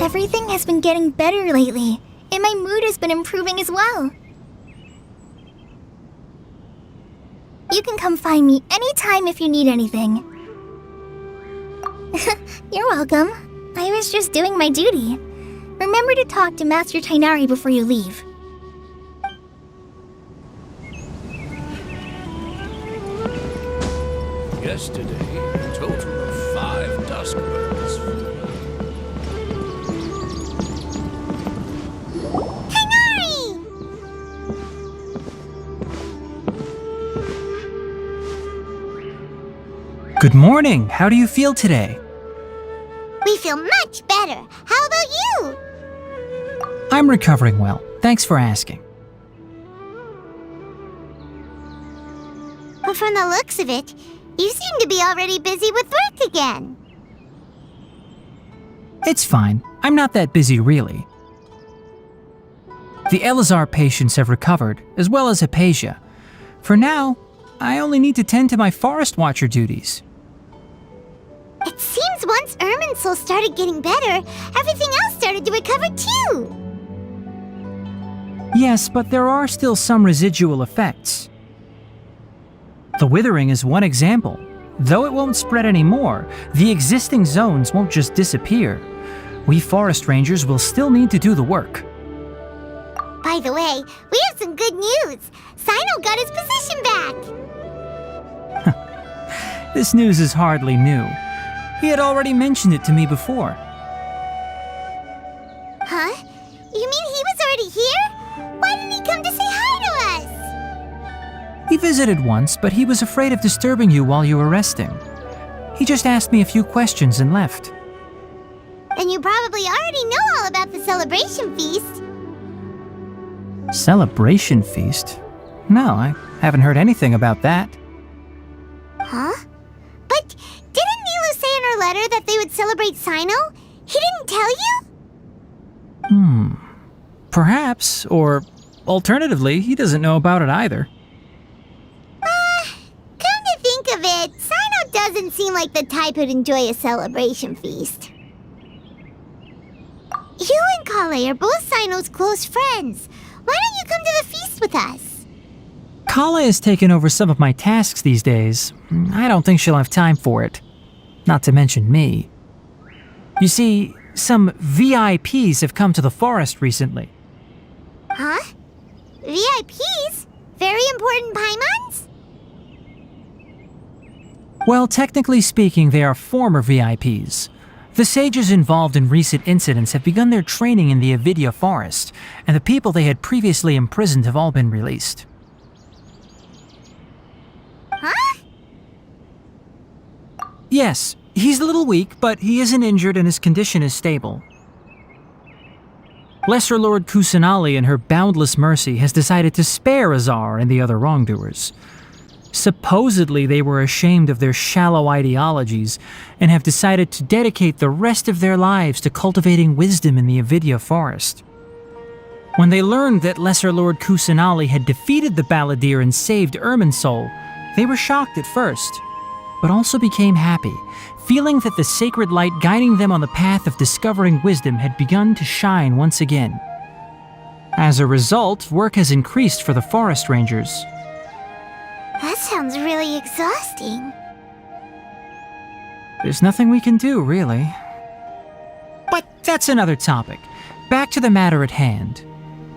Everything has been getting better lately, and my mood has been improving as well. You can come find me anytime if you need anything. You're welcome. I was just doing my duty. Remember to talk to Master Tainari before you leave. Yesterday, a total of 5 Duskbirds. Good morning. How do you feel today? We feel much better. How about you? I'm recovering well. Thanks for asking. But from the looks of it, you seem to be already busy with work again. It's fine. I'm not that busy, really. The Elazar patients have recovered, as well as Hypatia. For now, I only need to tend to my Forest Watcher duties. It seems once Irminsul started getting better, everything else started to recover too. Yes, but there are still some residual effects. The withering is one example. Though it won't spread anymore, the existing zones won't just disappear. We forest rangers will still need to do the work. By the way, we have some good news. Cyno got his position back. This news is hardly new. He had already mentioned it to me before. Huh? You mean he was already here? Why didn't he come to say hi to us? He visited once, but he was afraid of disturbing you while you were resting. He just asked me a few questions and left. Then you probably already know all about the celebration feast. Celebration feast? No, I haven't heard anything about that. Huh? But didn't Nilu say in her letter that they would celebrate Cyno? He didn't tell you? Perhaps, or alternatively, he doesn't know about it either. Come to think of it, Cyno doesn't seem like the type who'd enjoy a celebration feast. You and Kale are both Cyno's close friends. Why don't you come to the feast with us? Kala has taken over some of my tasks these days. I don't think she'll have time for it. Not to mention me. You see, some VIPs have come to the forest recently. Huh? VIPs? Very important Paimons? Well, technically speaking, they are former VIPs. The sages involved in recent incidents have begun their training in the Avidya forest, and the people they had previously imprisoned have all been released. Huh? Yes, he's a little weak, but he isn't injured and his condition is stable. Lesser Lord Kusanali, in her boundless mercy, has decided to spare Azar and the other wrongdoers. Supposedly, they were ashamed of their shallow ideologies and have decided to dedicate the rest of their lives to cultivating wisdom in the Avidya forest. When they learned that Lesser Lord Kusanali had defeated the Balladeer and saved Irminsul, they were shocked at first, but also became happy, feeling that the sacred light guiding them on the path of discovering wisdom had begun to shine once again. As a result, work has increased for the forest rangers. That sounds really exhausting. There's nothing we can do, really. But that's another topic. Back to the matter at hand.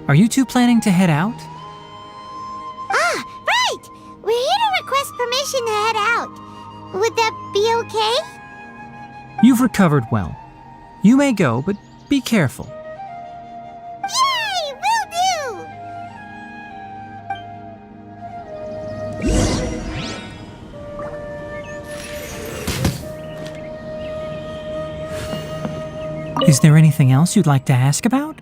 Are you two planning to head out? Ah, right! We're here to request permission to head out. Would that be okay? You've recovered well. You may go, but be careful. Yay! Will do! Is there anything else you'd like to ask about?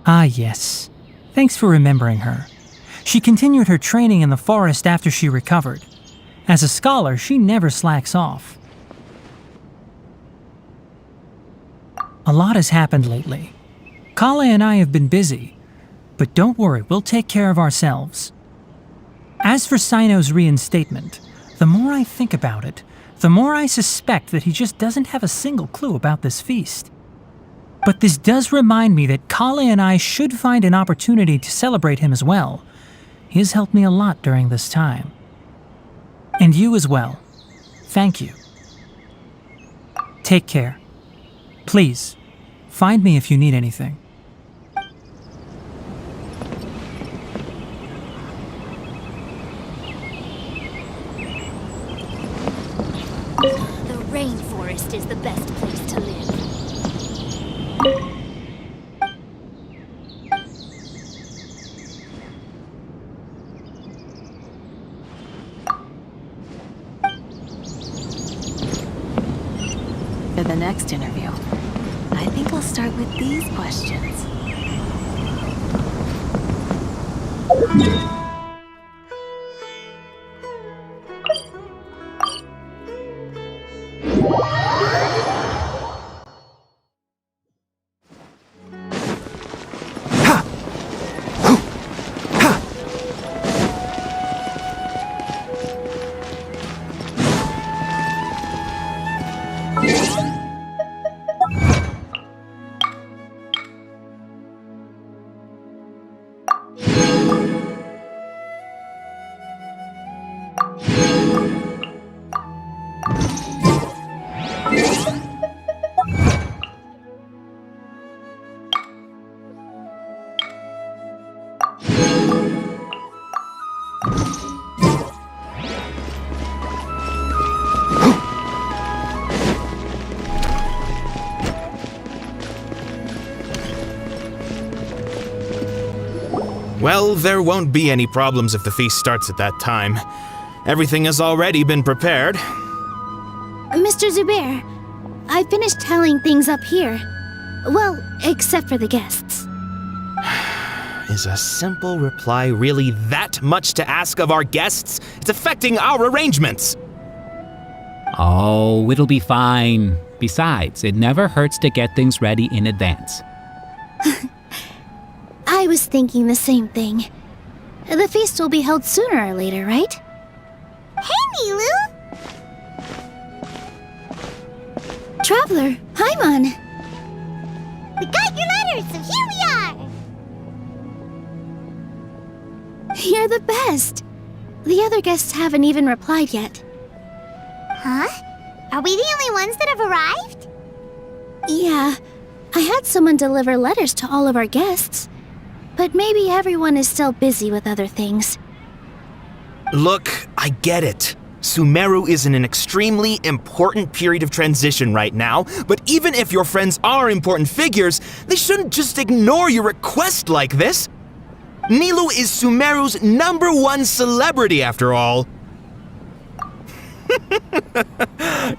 Ah, yes. Thanks for remembering her. She continued her training in the forest after she recovered. As a scholar, she never slacks off. A lot has happened lately. Kala and I have been busy, but don't worry, we'll take care of ourselves. As for Sino's reinstatement, the more I think about it, the more I suspect that he just doesn't have a single clue about this feast. But this does remind me that Kala and I should find an opportunity to celebrate him as well. He has helped me a lot during this time. And you as well. Thank you. Take care. Please, find me if you need anything. The rainforest is the best place to live. For the next interview, I think I'll start with these questions. Well, there won't be any problems if the feast starts at that time. Everything has already been prepared. Mr. Zubair, I finished tallying things up here. Well, except for the guests. Is a simple reply really that much to ask of our guests? It's affecting our arrangements. Oh, it'll be fine. Besides, it never hurts to get things ready in advance. I was thinking the same thing. The feast will be held sooner or later, right? Hey, Nilu! Traveler, Paimon! We got your letters, so here we are! You're the best. The other guests haven't even replied yet. Huh? Are we the only ones that have arrived? Yeah, I had someone deliver letters to all of our guests. But maybe everyone is still busy with other things. Look, I get it. Sumeru is in an extremely important period of transition right now, but even if your friends are important figures, they shouldn't just ignore your request like this. Nilu is Sumeru's #1 celebrity after all.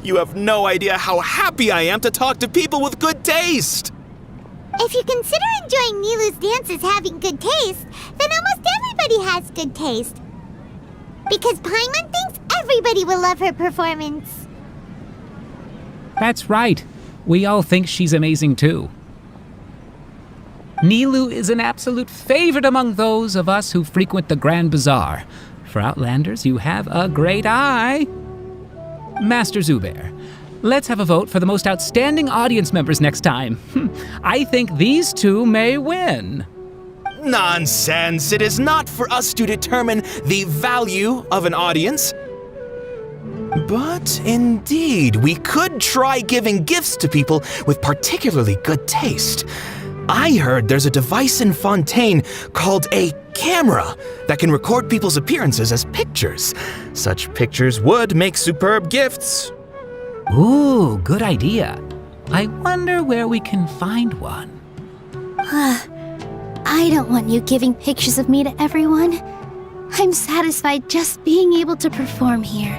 You have no idea how happy I am to talk to people with good taste! If you consider enjoying Nilu's dances having good taste, then almost everybody has good taste. Because Paimon thinks everybody will love her performance. That's right. We all think she's amazing too. Nilu is an absolute favorite among those of us who frequent the Grand Bazaar. For Outlanders, you have a great eye. Master Zubair, let's have a vote for the most outstanding audience members next time. I think these two may win. Nonsense! It is not for us to determine the value of an audience. But indeed, we could try giving gifts to people with particularly good taste. I heard there's a device in Fontaine called a camera that can record people's appearances as pictures. Such pictures would make superb gifts. Ooh, good idea. I wonder where we can find one. I don't want you giving pictures of me to everyone. I'm satisfied just being able to perform here.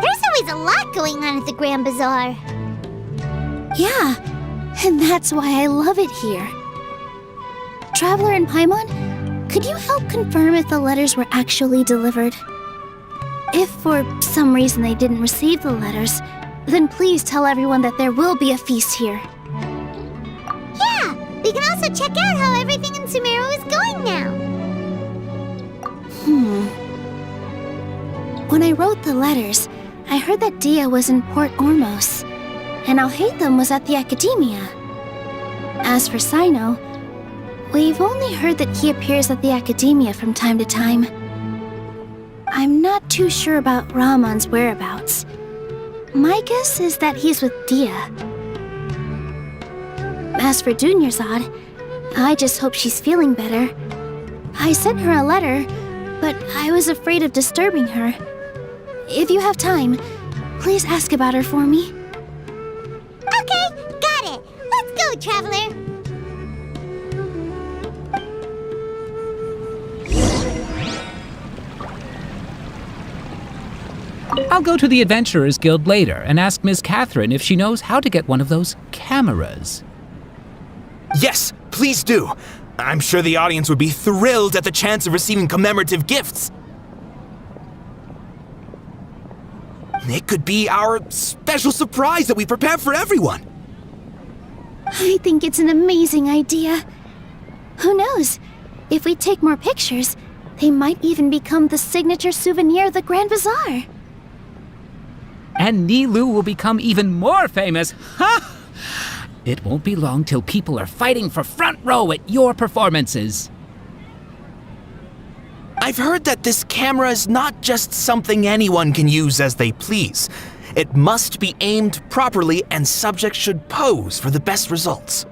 There's always a lot going on at the Grand Bazaar. Yeah, and that's why I love it here. Traveler and Paimon, could you help confirm if the letters were actually delivered? If for some reason they didn't receive the letters, then please tell everyone that there will be a feast here. Yeah, we can also check out how everything in Sumeru is going now. When I wrote the letters, I heard that Dia was in Port Ormos, and Alhaitham was at the Academia. As for Sino, we've only heard that he appears at the Academia from time to time. I'm not too sure about Ramon's whereabouts. My guess is that he's with Dia. As for Dunyarzad, I just hope she's feeling better. I sent her a letter, but I was afraid of disturbing her. If you have time, please ask about her for me. Okay, got it. Let's go, Traveler. I'll go to the Adventurers Guild later and ask Miss Catherine if she knows how to get one of those cameras. Yes, please do. I'm sure the audience would be thrilled at the chance of receiving commemorative gifts. It could be our special surprise that we prepare for everyone. I think it's an amazing idea. Who knows? If we take more pictures, they might even become the signature souvenir of the Grand Bazaar. And Nilu will become even more famous. Ha! It won't be long till people are fighting for front row at your performances. I've heard that this camera is not just something anyone can use as they please. It must be aimed properly and subjects should pose for the best results.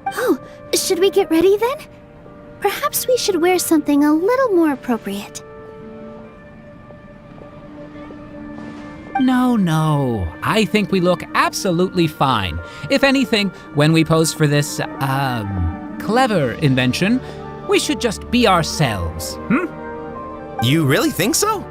Oh, should we get ready then? Perhaps we should wear something a little more appropriate. No. I think we look absolutely fine. If anything, when we pose for this, clever invention, we should just be ourselves, You really think so?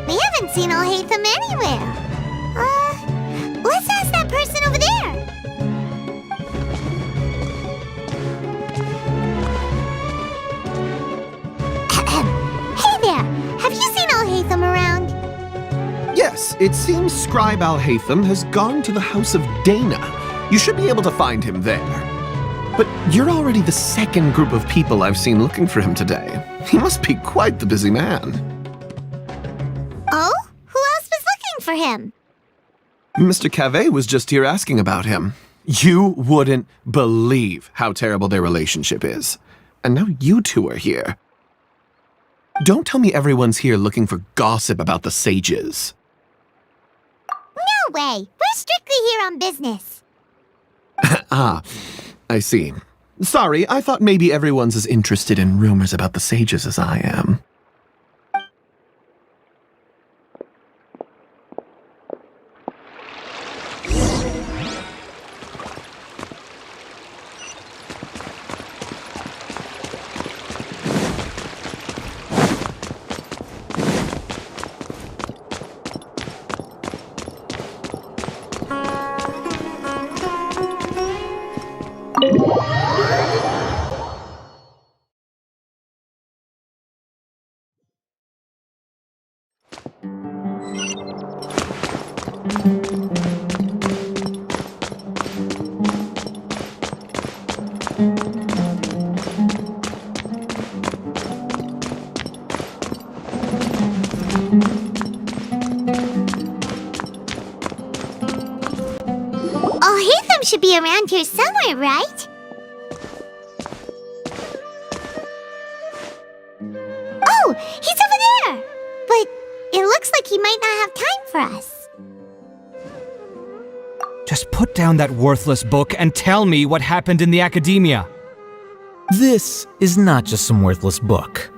We haven't seen Alhaitham anywhere. Let's ask that person over there. Hey there, have you seen Alhaitham around? Yes, it seems Scribe Alhaitham has gone to the House of Dana. You should be able to find him there. But you're already the second group of people I've seen looking for him today. He must be quite the busy man. for him. Mr. Cavey was just here asking about him. You wouldn't believe how terrible their relationship is. And now you two are here. Don't tell me everyone's here looking for gossip about the sages. No way! We're strictly here on business. Ah, I see. Sorry, I thought maybe everyone's as interested in rumors about the sages as I am. Should be around here somewhere, right? Oh, he's over there! But it looks like he might not have time for us. Just put down that worthless book and tell me what happened in the academia. This is not just some worthless book.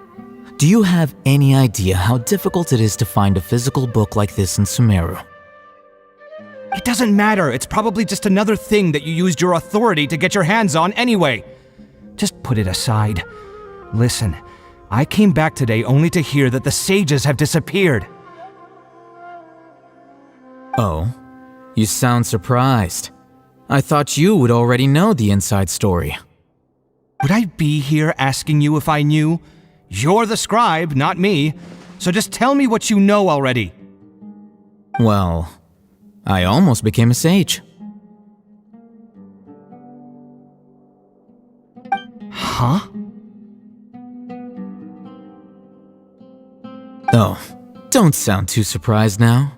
Do you have any idea how difficult it is to find a physical book like this in Sumeru? It doesn't matter. It's probably just another thing that you used your authority to get your hands on anyway. Just put it aside. Listen, I came back today only to hear that the sages have disappeared. Oh, you sound surprised. I thought you would already know the inside story. Would I be here asking you if I knew? You're the scribe, not me. So just tell me what you know already. Well, I almost became a sage. Huh? Oh, don't sound too surprised now.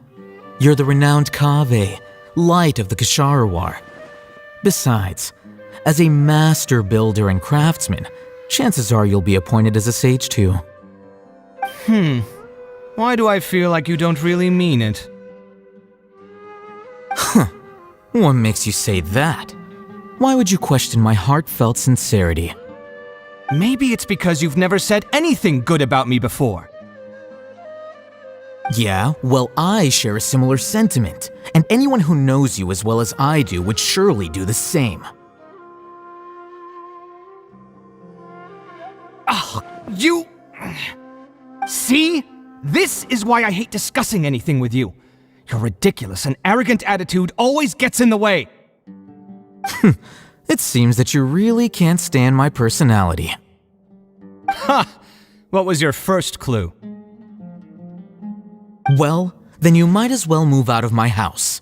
You're the renowned Kaveh, light of the Ksharawar. Besides, as a master builder and craftsman, chances are you'll be appointed as a sage too. Why do I feel like you don't really mean it? Huh. What makes you say that? Why would you question my heartfelt sincerity? Maybe it's because you've never said anything good about me before. Yeah, well, I share a similar sentiment, and anyone who knows you as well as I do would surely do the same. Oh, you... See? This is why I hate discussing anything with you. Your ridiculous and arrogant attitude always gets in the way. It seems that you really can't stand my personality. Ha! What was your first clue? Well, then you might as well move out of my house.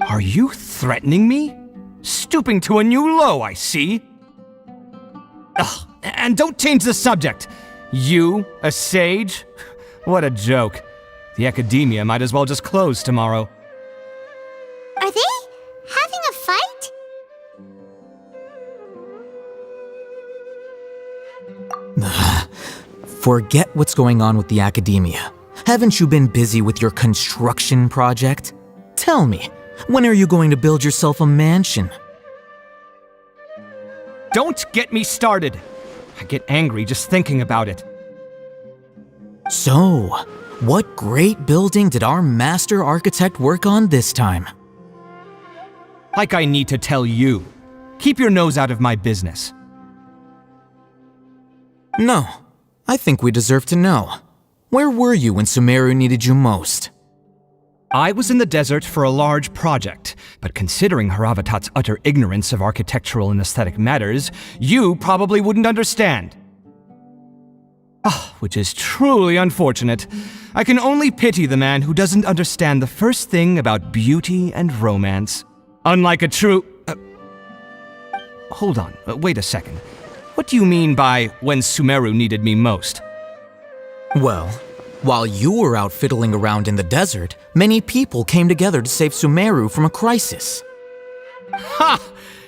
Are you threatening me? Stooping to a new low, I see. Ugh, and don't change the subject. You, a sage? What a joke. The academia might as well just close tomorrow. Are they having a fight? Forget what's going on with the academia. Haven't you been busy with your construction project? Tell me, when are you going to build yourself a mansion? Don't get me started. I get angry just thinking about it. So, what great building did our master architect work on this time? Like I need to tell you. Keep your nose out of my business. No, I think we deserve to know. Where were you when Sumeru needed you most? I was in the desert for a large project, but considering Haravatat's utter ignorance of architectural and aesthetic matters, you probably wouldn't understand. Which is truly unfortunate. I can only pity the man who doesn't understand the first thing about beauty and romance. Unlike a true... Hold on, wait a second. What do you mean by when Sumeru needed me most? Well, While you were out fiddling around in the desert, many people came together to save Sumeru from a crisis. Ha!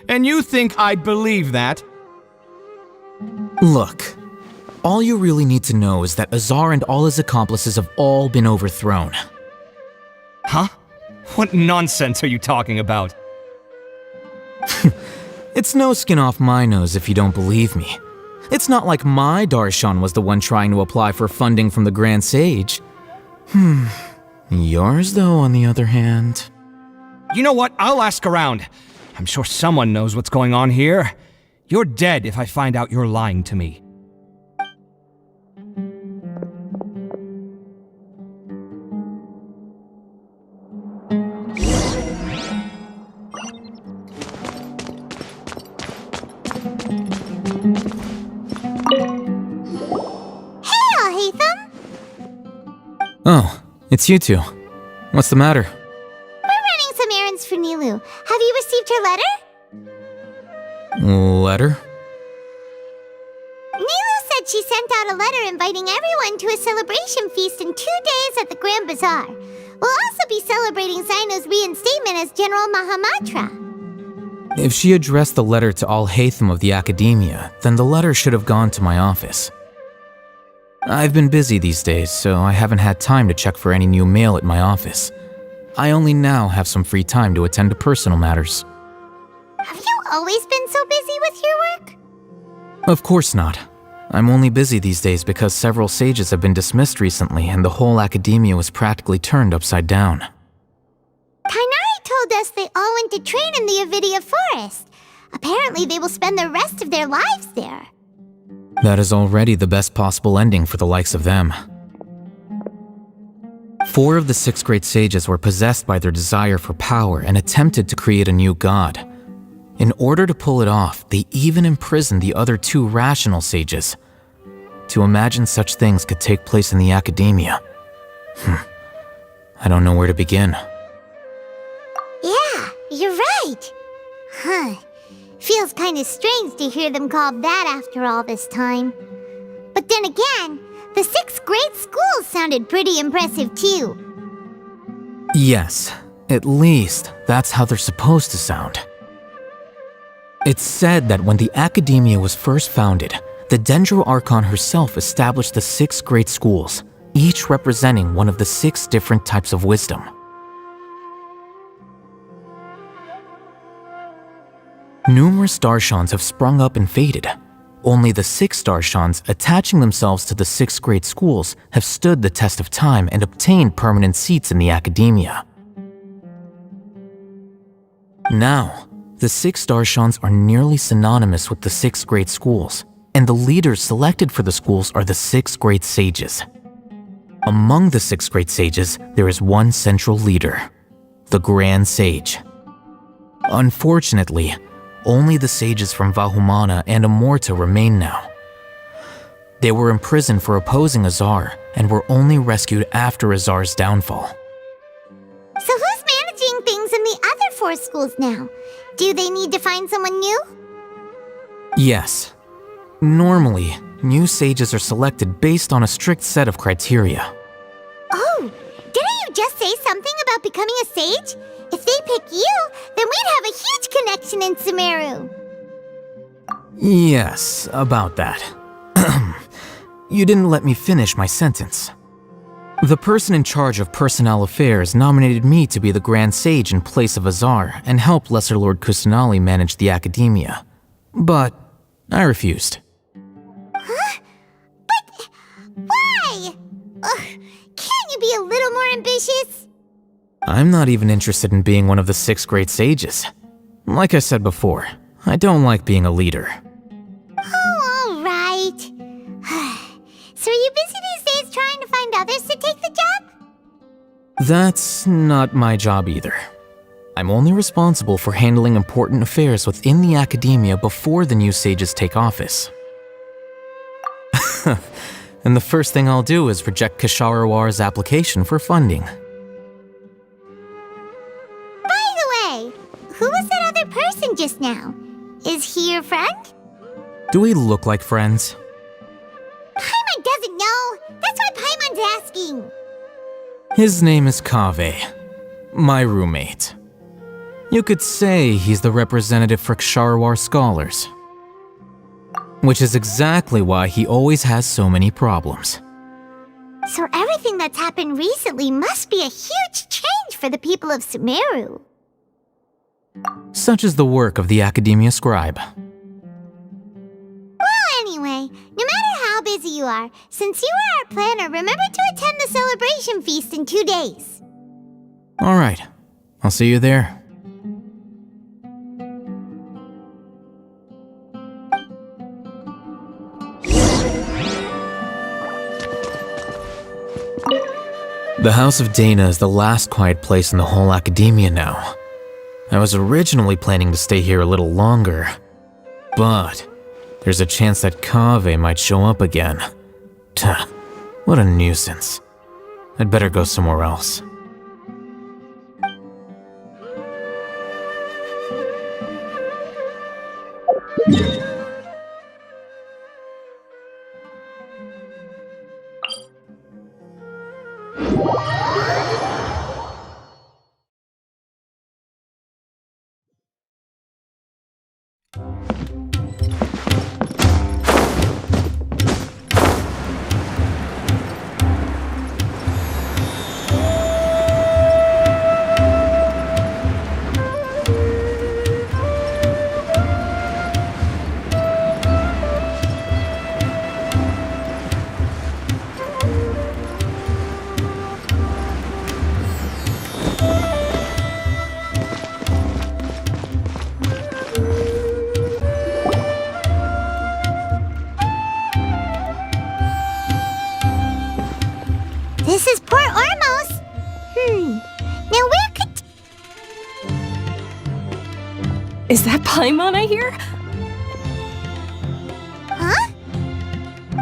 And you think I'd believe that? Look, all you really need to know is that Azar and all his accomplices have all been overthrown. Huh? What nonsense are you talking about? It's no skin off my nose if you don't believe me. It's not like my Darshan was the one trying to apply for funding from the Grand Sage. Yours, though, on the other hand... You know what? I'll ask around. I'm sure someone knows what's going on here. You're dead if I find out you're lying to me. Oh, it's you two. What's the matter? We're running some errands for Nilu. Have you received her letter? Letter? Nilu said she sent out a letter inviting everyone to a celebration feast in 2 days at the Grand Bazaar. We'll also be celebrating Zaino's reinstatement as General Mahamatra. If she addressed the letter to all Hatham of the Academia, then the letter should have gone to my office. I've been busy these days, so I haven't had time to check for any new mail at my office. I only now have some free time to attend to personal matters. Have you always been so busy with your work? Of course not. I'm only busy these days because several sages have been dismissed recently and the whole academia was practically turned upside down. Tainari told us they all went to train in the Avidia Forest. Apparently they will spend the rest of their lives there. That is already the best possible ending for the likes of them. 4 of the 6 great sages were possessed by their desire for power and attempted to create a new god. In order to pull it off, they even imprisoned the other 2 rational sages. To imagine such things could take place in the academia. I don't know where to begin. Yeah, you're right. Feels kind of strange to hear them called that after all this time. But then again, the 6 great schools sounded pretty impressive too. Yes, at least that's how they're supposed to sound. It's said that when the Academia was first founded, the Dendro Archon herself established the 6 great schools, each representing one of the 6 different types of wisdom. Numerous Darshans have sprung up and faded. Only the 6 Darshans attaching themselves to the 6 great schools have stood the test of time and obtained permanent seats in the Academia. Now, the 6 Darshans are nearly synonymous with the 6 great schools, and the leaders selected for the schools are the 6 great sages. Among the 6 great sages, there is one central leader, the Grand Sage. Unfortunately, only the sages from Vahumana and Amorta remain now. They were imprisoned for opposing Azar and were only rescued after Azar's downfall. So who's managing things in the other 4 schools now? Do they need to find someone new? Yes. Normally, new sages are selected based on a strict set of criteria. Oh, didn't you just say something about becoming a sage? If they pick you, then we'd have a huge connection in Sumeru. Yes, about that. You didn't let me finish my sentence. The person in charge of personnel affairs nominated me to be the Grand Sage in place of Azar and help Lesser Lord Kusanali manage the Academia. But I refused. Huh? But why? Can't you be a little more ambitious? I'm not even interested in being one of the 6 great sages. Like I said before, I don't like being a leader. Oh, all right. So are you busy these days trying to find others to take the job? That's not my job either. I'm only responsible for handling important affairs within the Academia before the new sages take office. And the first thing I'll do is reject Kasharawar's application for funding. By the way, who was that other person just now? Is he your friend? Do we look like friends? Paimon doesn't know. That's why Paimon's asking. His name is Kaveh, my roommate. You could say he's the representative for Ksharawar scholars. Which is exactly why he always has so many problems. So everything that's happened recently must be a huge change for the people of Sumeru. Such is the work of the Academia Scribe. Well, anyway, no matter how busy you are, since you are our planner, remember to attend the celebration feast in 2 days. Alright, I'll see you there. The House of Dana is the last quiet place in the whole Academia now. I was originally planning to stay here a little longer, but there's a chance that Kaveh might show up again. Tuh, what a nuisance. I'd better go somewhere else. This is Port Ormos. Now where could... Is that Paimon I hear? Huh?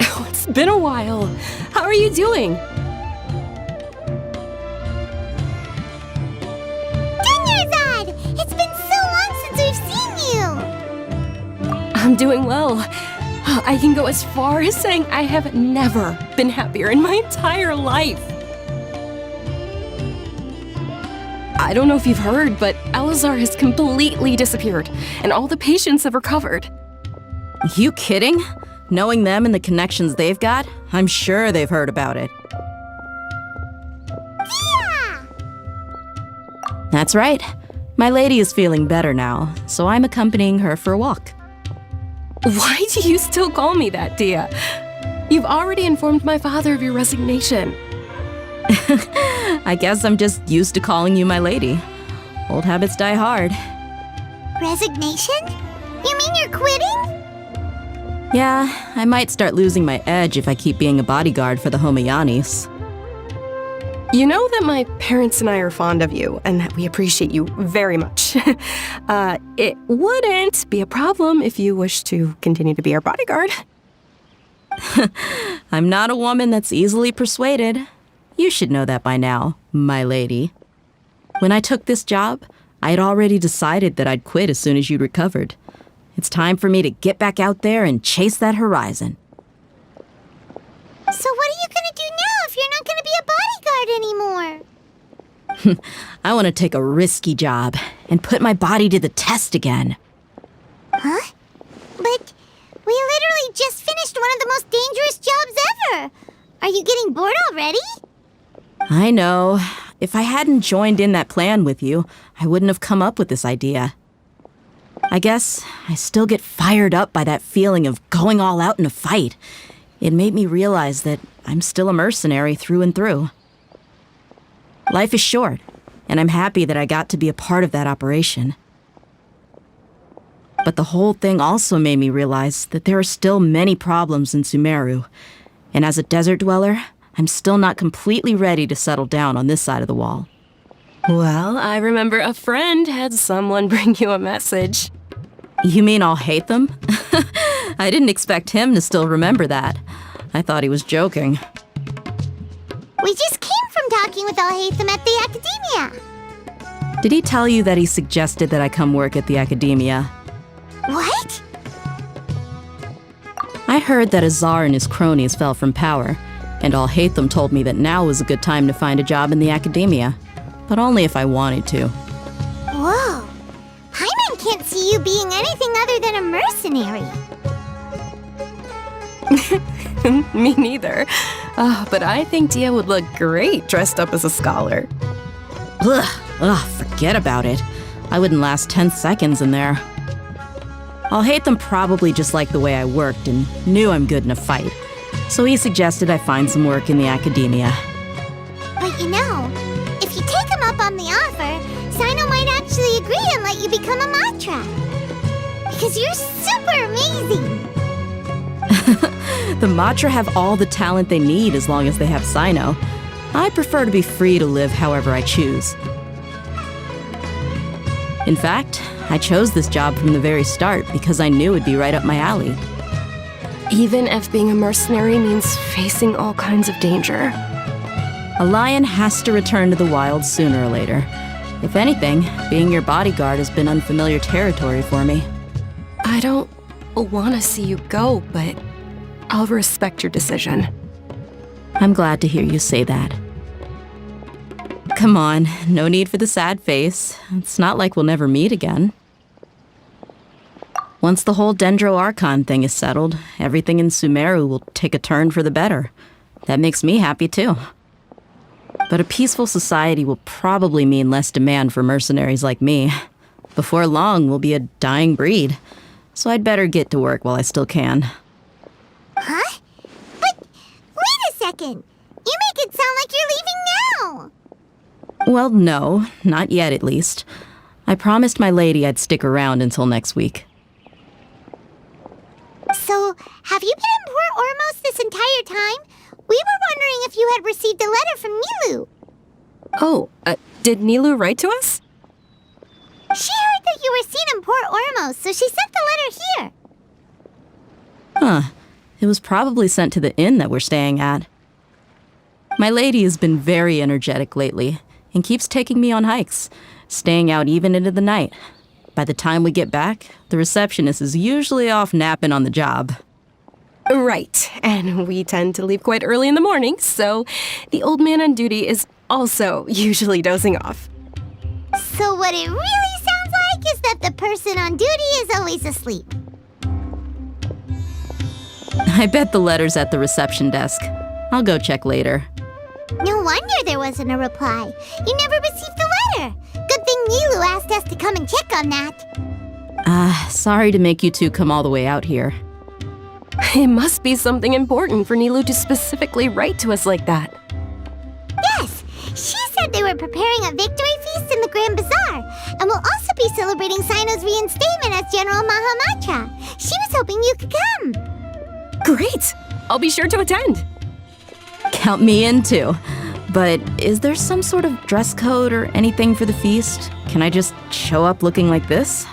Oh, it's been a while. How are you doing? Dunyarzad! It's been so long since we've seen you! I'm doing well. I can go as far as saying I have never been happier in my entire life. I don't know if you've heard, but Elazar has completely disappeared, and all the patients have recovered. You kidding? Knowing them and the connections they've got, I'm sure they've heard about it. Yeah! That's right. My lady is feeling better now, so I'm accompanying her for a walk. Why do you still call me that, Dia? You've already informed my father of your resignation. I guess I'm just used to calling you my lady. Old habits die hard. Resignation? You mean you're quitting? Yeah, I might start losing my edge if I keep being a bodyguard for the Homayanis. You know that my parents and I are fond of you, and that we appreciate you very much. It wouldn't be a problem if you wish to continue to be our bodyguard. I'm not a woman that's easily persuaded. You should know that by now, my lady. When I took this job, I had already decided that I'd quit as soon as you'd recovered. It's time for me to get back out there and chase that horizon. So what are you gonna do now if you're not gonna be a bodyguard anymore? I want to take a risky job and put my body to the test again. Huh? But we literally just finished one of the most dangerous jobs ever! Are you getting bored already? I know. If I hadn't joined in that plan with you, I wouldn't have come up with this idea. I guess I still get fired up by that feeling of going all out in a fight. It made me realize that I'm still a mercenary through and through. Life is short, and I'm happy that I got to be a part of that operation. But the whole thing also made me realize that there are still many problems in Sumeru, and as a desert dweller, I'm still not completely ready to settle down on this side of the wall. Well, I remember a friend had someone bring you a message. You mean I'll hate them? I didn't expect him to still remember that. I thought he was joking. We just came from talking with Al-Haytham at the Academia. Did he tell you that he suggested that I come work at the Academia? What? I heard that Azar and his cronies fell from power, And Alhaitham told me that now was a good time to find a job in the academia, but only if I wanted to. Whoa! Paimon can't see you being anything other than a mercenary. Me neither. But I think Dia would look great dressed up as a scholar. Ugh, forget about it. I wouldn't last 10 seconds in there. Alhaitham probably just liked the way I worked and knew I'm good in a fight, so he suggested I find some work in the academia. But you know, if you take him up on the offer, Sino might actually agree and let you become a Matra. Because you're super amazing! The Matra have all the talent they need as long as they have Sino. I prefer to be free to live however I choose. In fact, I chose this job from the very start because I knew it'd be right up my alley. Even if being a mercenary means facing all kinds of danger. A lion has to return to the wild sooner or later. If anything, being your bodyguard has been unfamiliar territory for me. I don't want to see you go, but I'll respect your decision. I'm glad to hear you say that. Come on, no need for the sad face. It's not like we'll never meet again. Once the whole Dendro Archon thing is settled, everything in Sumeru will take a turn for the better. That makes me happy too. But a peaceful society will probably mean less demand for mercenaries like me. Before long, we'll be a dying breed. So I'd better get to work while I still can. Huh? But wait a second! You make it sound like you're leaving now! Well, no, not yet at least. I promised my lady I'd stick around until next week. So, have you been in Port Ormos this entire time? We were wondering if you had received a letter from Nilu. Oh, did Nilu write to us? She heard that you were seen in Port Ormos, so she sent the letter here. Huh. It was probably sent to the inn that we're staying at. My lady has been very energetic lately and keeps taking me on hikes, staying out even into the night. By the time we get back, the receptionist is usually off napping on the job. Right, and we tend to leave quite early in the morning, so the old man on duty is also usually dozing off. So what it really sounds like is that the person on duty is always asleep. I bet the letter's at the reception desk. I'll go check later. No wonder there wasn't a reply. You never received the letter. Good thing Nilu asked us to come and check on that. Sorry to make you two come all the way out here. It must be something important for Nilu to specifically write to us like that. Yes, she said they were preparing a victory feast in the Grand Bazaar, and will also be celebrating Sino's reinstatement as General Mahamatra. She was hoping you could come. Great! I'll be sure to attend. Count me in too. But is there some sort of dress code or anything for the feast? Can I just show up looking like this?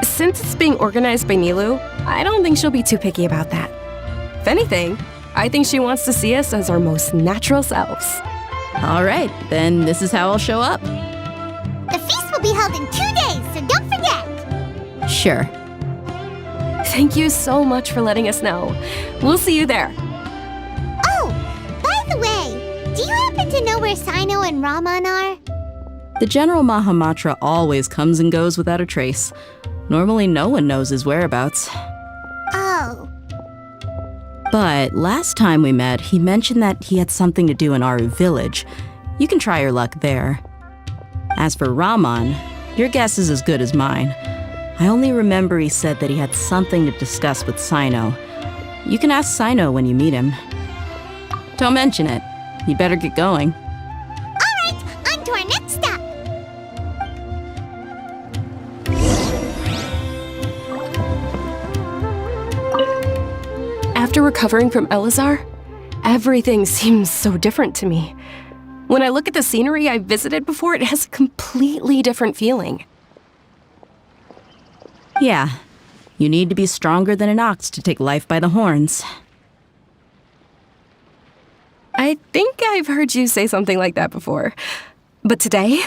Since it's being organized by Nilu, I don't think she'll be too picky about that. If anything, I think she wants to see us as our most natural selves. All right, then this is how I'll show up. The feast will be held in 2 days, so don't forget. Sure. Thank you so much for letting us know. We'll see you there. Oh, by the way, do you happen to know where Sino and Raman are? The General Mahamatra always comes and goes without a trace. Normally no one knows his whereabouts. Oh. But last time we met, he mentioned that he had something to do in Aru village. You can try your luck there. As for Raman, your guess is as good as mine. I only remember he said that he had something to discuss with Sino. You can ask Sino when you meet him. Don't mention it. You better get going. All right, on to our next stop. After recovering from Elazar, everything seems so different to me. When I look at the scenery I visited before, it has a completely different feeling. Yeah, you need to be stronger than an ox to take life by the horns. I think I've heard you say something like that before. But today,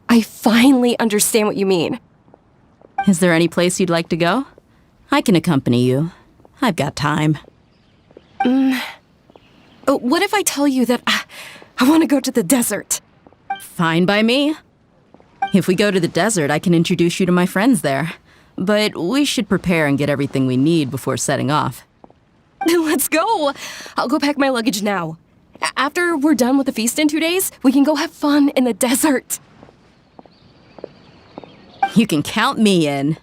I finally understand what you mean. Is there any place you'd like to go? I can accompany you. I've got time. What if I tell you that I want to go to the desert? Fine by me. If we go to the desert, I can introduce you to my friends there. But we should prepare and get everything we need before setting off. Let's go! I'll go pack my luggage now. After we're done with the feast in 2 days, we can go have fun in the desert. You can count me in.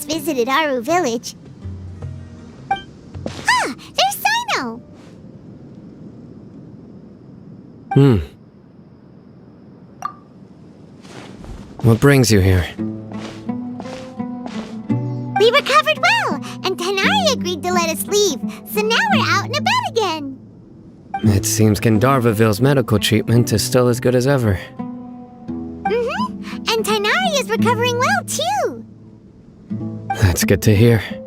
Visited Aru Village. Ah, there's Sino! What brings you here? We recovered well, and Tanari agreed to let us leave, so now we're out and about again. It seems Gandharvaville's medical treatment is still as good as ever. And Tanari is recovering well, too. That's good to hear. Yeah,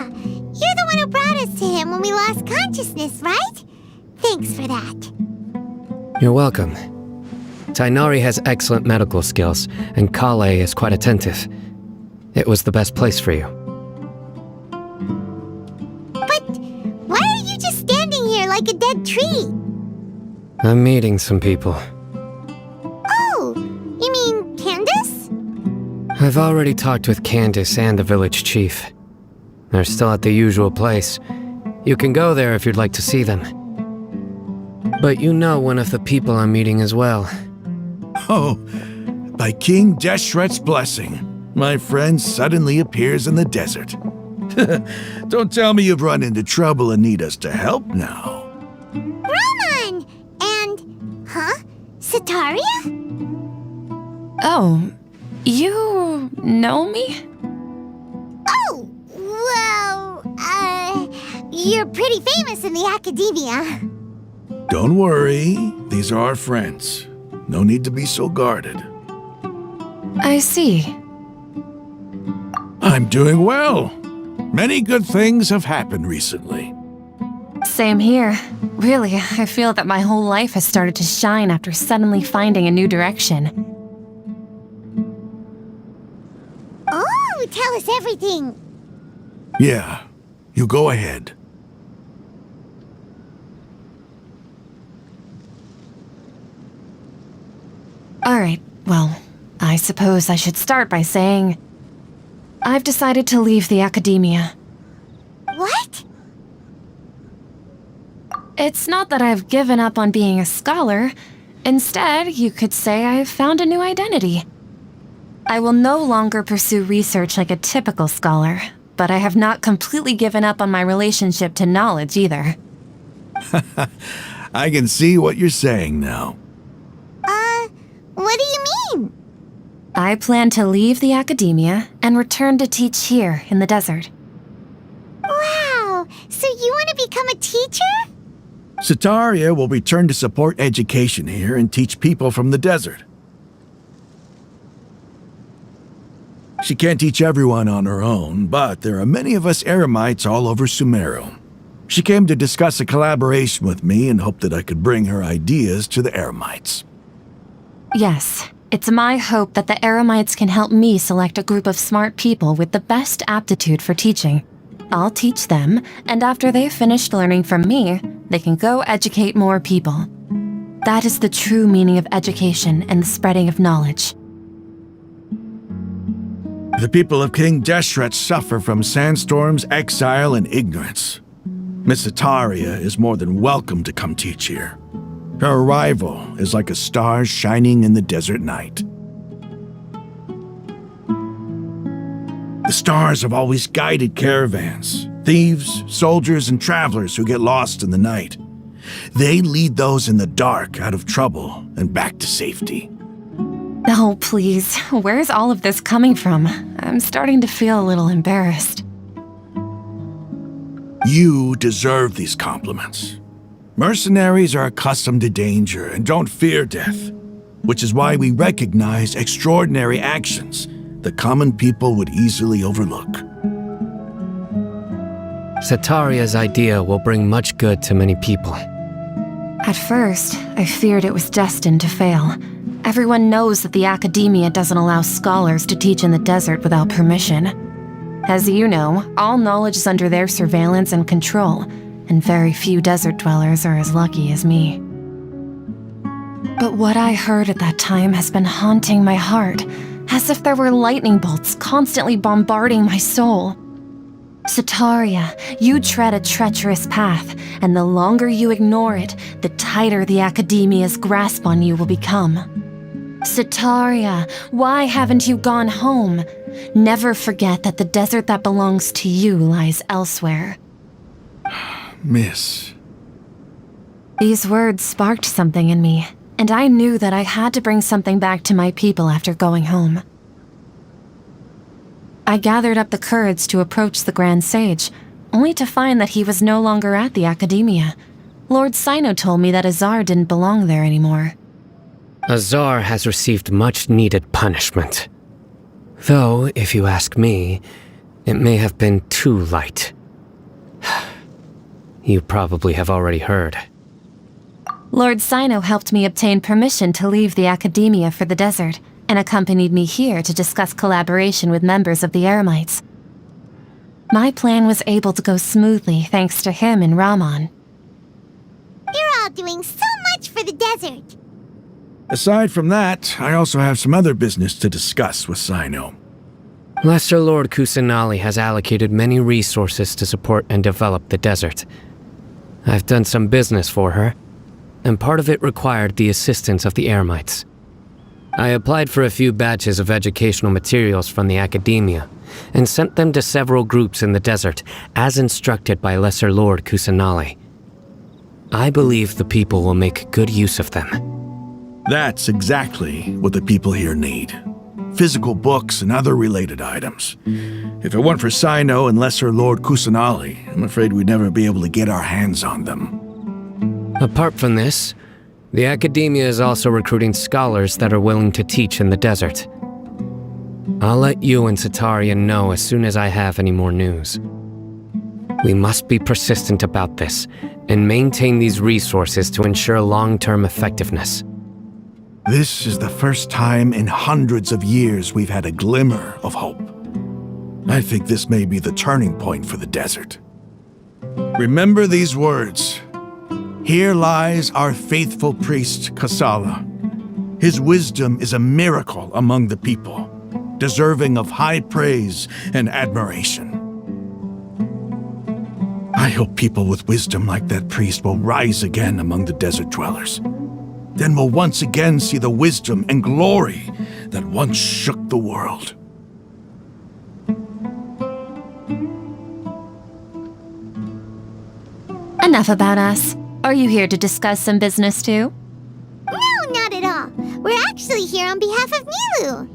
you're the one who brought us to him when we lost consciousness, right? Thanks for that. You're welcome. Tainari has excellent medical skills, and Kale is quite attentive. It was the best place for you. But why are you just standing here like a dead tree? I'm meeting some people. Oh, you mean Candace? I've already talked with Candace and the village chief. They're still at the usual place. You can go there if you'd like to see them. But you know one of the people I'm meeting as well. Oh, by King Deshret's blessing, my friend suddenly appears in the desert. Don't tell me you've run into trouble and need us to help now. Roman! And, Sataria? Oh, you know me? Oh, well, you're pretty famous in the academia. Don't worry, these are our friends. No need to be so guarded. I see. I'm doing well. Many good things have happened recently. Same here. Really, I feel that my whole life has started to shine after suddenly finding a new direction. Oh, tell us everything. Yeah, you go ahead. Alright, well, I suppose I should start by saying I've decided to leave the academia. What? It's not that I've given up on being a scholar. Instead, you could say I've found a new identity. I will no longer pursue research like a typical scholar, but I have not completely given up on my relationship to knowledge either. I can see what you're saying now. What do you mean? I plan to leave the academia and return to teach here in the desert. Wow! So you want to become a teacher? Sataria will return to support education here and teach people from the desert. She can't teach everyone on her own, but there are many of us Eremites all over Sumeru. She came to discuss a collaboration with me and hoped that I could bring her ideas to the Eremites. Yes, it's my hope that the Eremites can help me select a group of smart people with the best aptitude for teaching. I'll teach them, and after they've finished learning from me, they can go educate more people. That is the true meaning of education and the spreading of knowledge. The people of King Deshret suffer from sandstorms, exile, and ignorance. Miss Sataria is more than welcome to come teach here. Her arrival is like a star shining in the desert night. The stars have always guided caravans, thieves, soldiers, and travelers who get lost in the night. They lead those in the dark out of trouble and back to safety. Oh, please, where's all of this coming from? I'm starting to feel a little embarrassed. You deserve these compliments. Mercenaries are accustomed to danger and don't fear death, which is why we recognize extraordinary actions that common people would easily overlook. Sataria's idea will bring much good to many people. At first, I feared it was destined to fail. Everyone knows that the academia doesn't allow scholars to teach in the desert without permission. As you know, all knowledge is under their surveillance and control, and very few desert dwellers are as lucky as me. But what I heard at that time has been haunting my heart, as if there were lightning bolts constantly bombarding my soul. Sataria, you tread a treacherous path, and the longer you ignore it, the tighter the academia's grasp on you will become. Sataria, why haven't you gone home? Never forget that the desert that belongs to you lies elsewhere. Miss. These words sparked something in me, and I knew that I had to bring something back to my people after going home. I gathered up the courage to approach the Grand Sage, only to find that he was no longer at the Academia. Lord Sino told me that Azar didn't belong there anymore. Azar has received much-needed punishment. Though, if you ask me, it may have been too light. You probably have already heard. Lord Sino helped me obtain permission to leave the Academia for the desert, and accompanied me here to discuss collaboration with members of the Eremites. My plan was able to go smoothly thanks to him and Rahman. You're all doing so much for the desert. Aside from that, I also have some other business to discuss with Sino. Lesser Lord Kusanali has allocated many resources to support and develop the desert. I've done some business for her, and part of it required the assistance of the Eremites. I applied for a few batches of educational materials from the Academia, and sent them to several groups in the desert, as instructed by Lesser Lord Kusanali. I believe the people will make good use of them. That's exactly what the people here need. Physical books and other related items. If it weren't for Sino and Lesser Lord Kusanali, I'm afraid we'd never be able to get our hands on them. Apart from this, the Academia is also recruiting scholars that are willing to teach in the desert. I'll let you and Sataria know as soon as I have any more news. We must be persistent about this, and maintain these resources to ensure long-term effectiveness. This is the first time in hundreds of years we've had a glimmer of hope. I think this may be the turning point for the desert. Remember these words. Here lies our faithful priest, Kasala. His wisdom is a miracle among the people, deserving of high praise and admiration. I hope people with wisdom like that priest will rise again among the desert dwellers. Then we'll once again see the wisdom and glory that once shook the world. Enough about us. Are you here to discuss some business too? No, not at all. We're actually here on behalf of Milu.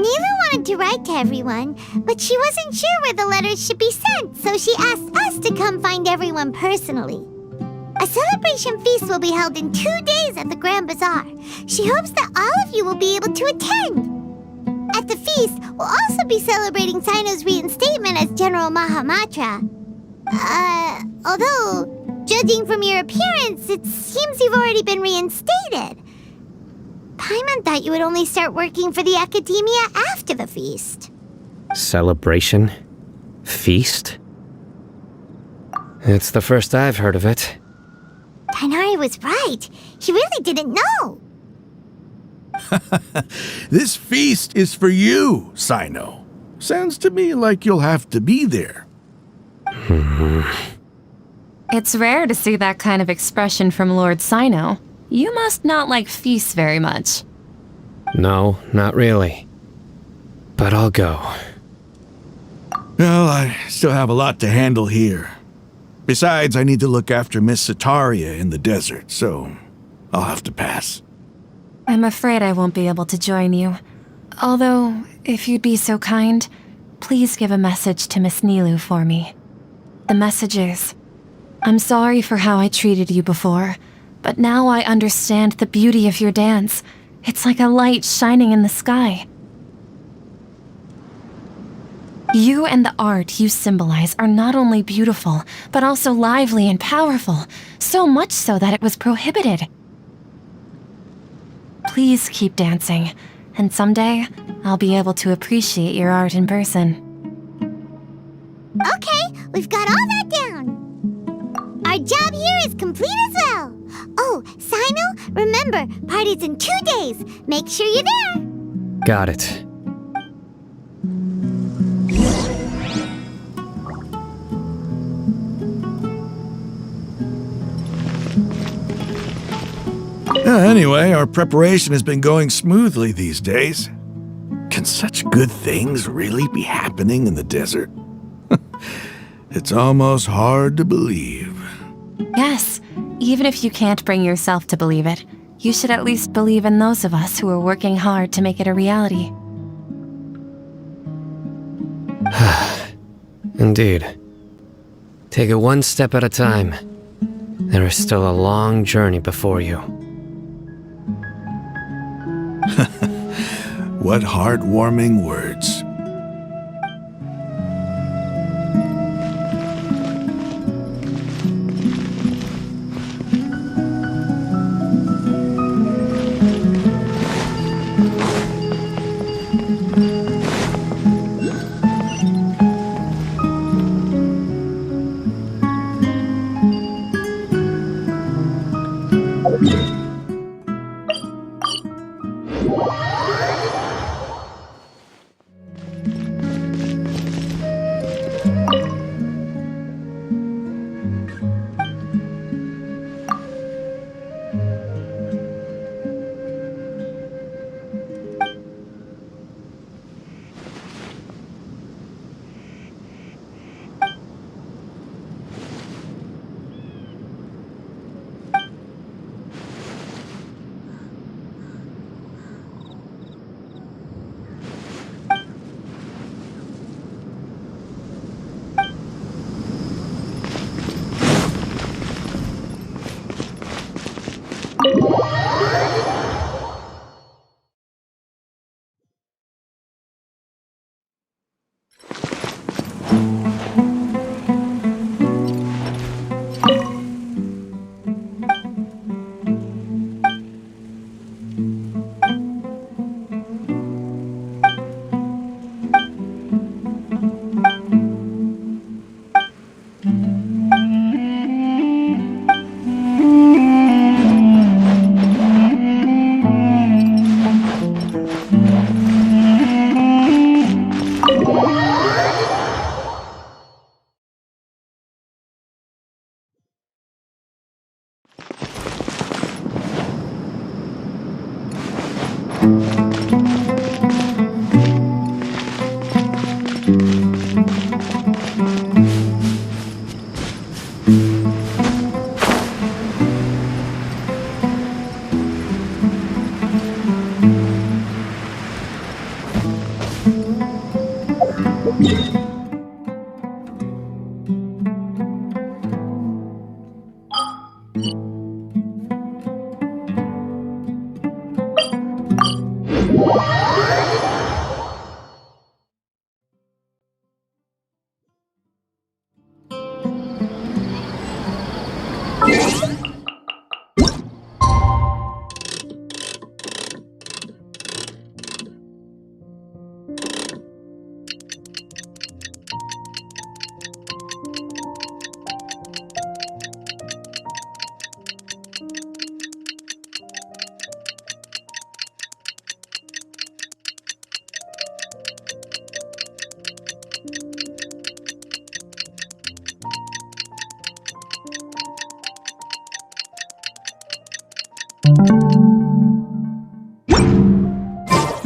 Nilu wanted to write to everyone, but she wasn't sure where the letters should be sent, so she asked us to come find everyone personally. A celebration feast will be held in 2 days at the Grand Bazaar. She hopes that all of you will be able to attend. At the feast, we'll also be celebrating Sino's reinstatement as General Mahamatra. Although, judging from your appearance, it seems you've already been reinstated. Paimon thought you would only start working for the Academia after the feast. Celebration? Feast? It's the first I've heard of it. Tighnari was right. He really didn't know. This feast is for you, Sino. Sounds to me like you'll have to be there. It's rare to see that kind of expression from Lord Sino. You must not like feasts very much. No, not really. But I'll go. Well, I still have a lot to handle here. Besides, I need to look after Miss Sataria in the desert, so I'll have to pass. I'm afraid I won't be able to join you. Although, if you'd be so kind, please give a message to Miss Nilu for me. The message is, I'm sorry for how I treated you before, but now I understand the beauty of your dance. It's like a light shining in the sky. You and the art you symbolize are not only beautiful, but also lively and powerful, so much so that it was prohibited. Please keep dancing, and someday I'll be able to appreciate your art in person. Okay, we've got all that down. Our job here is complete as well. Oh, Sino, remember, party's in 2 days. Make sure you're there. Got it. Anyway, our preparation has been going smoothly these days. Can such good things really be happening in the desert? It's almost hard to believe. Yes, even if you can't bring yourself to believe it, you should at least believe in those of us who are working hard to make it a reality. Indeed. Take it one step at a time. There is still a long journey before you. What heartwarming words.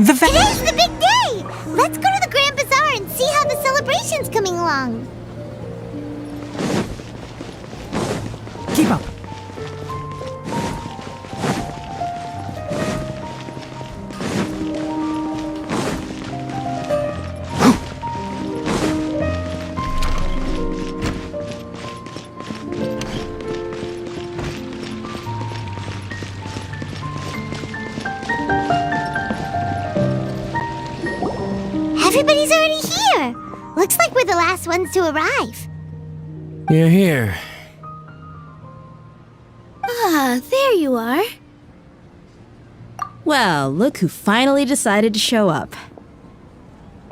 Today's the big day! Let's go to the Grand Bazaar and see how the celebration's coming along. Keep up. Everybody's already here. Looks like we're the last ones to arrive. You're here. Ah, there you are. Well, look who finally decided to show up.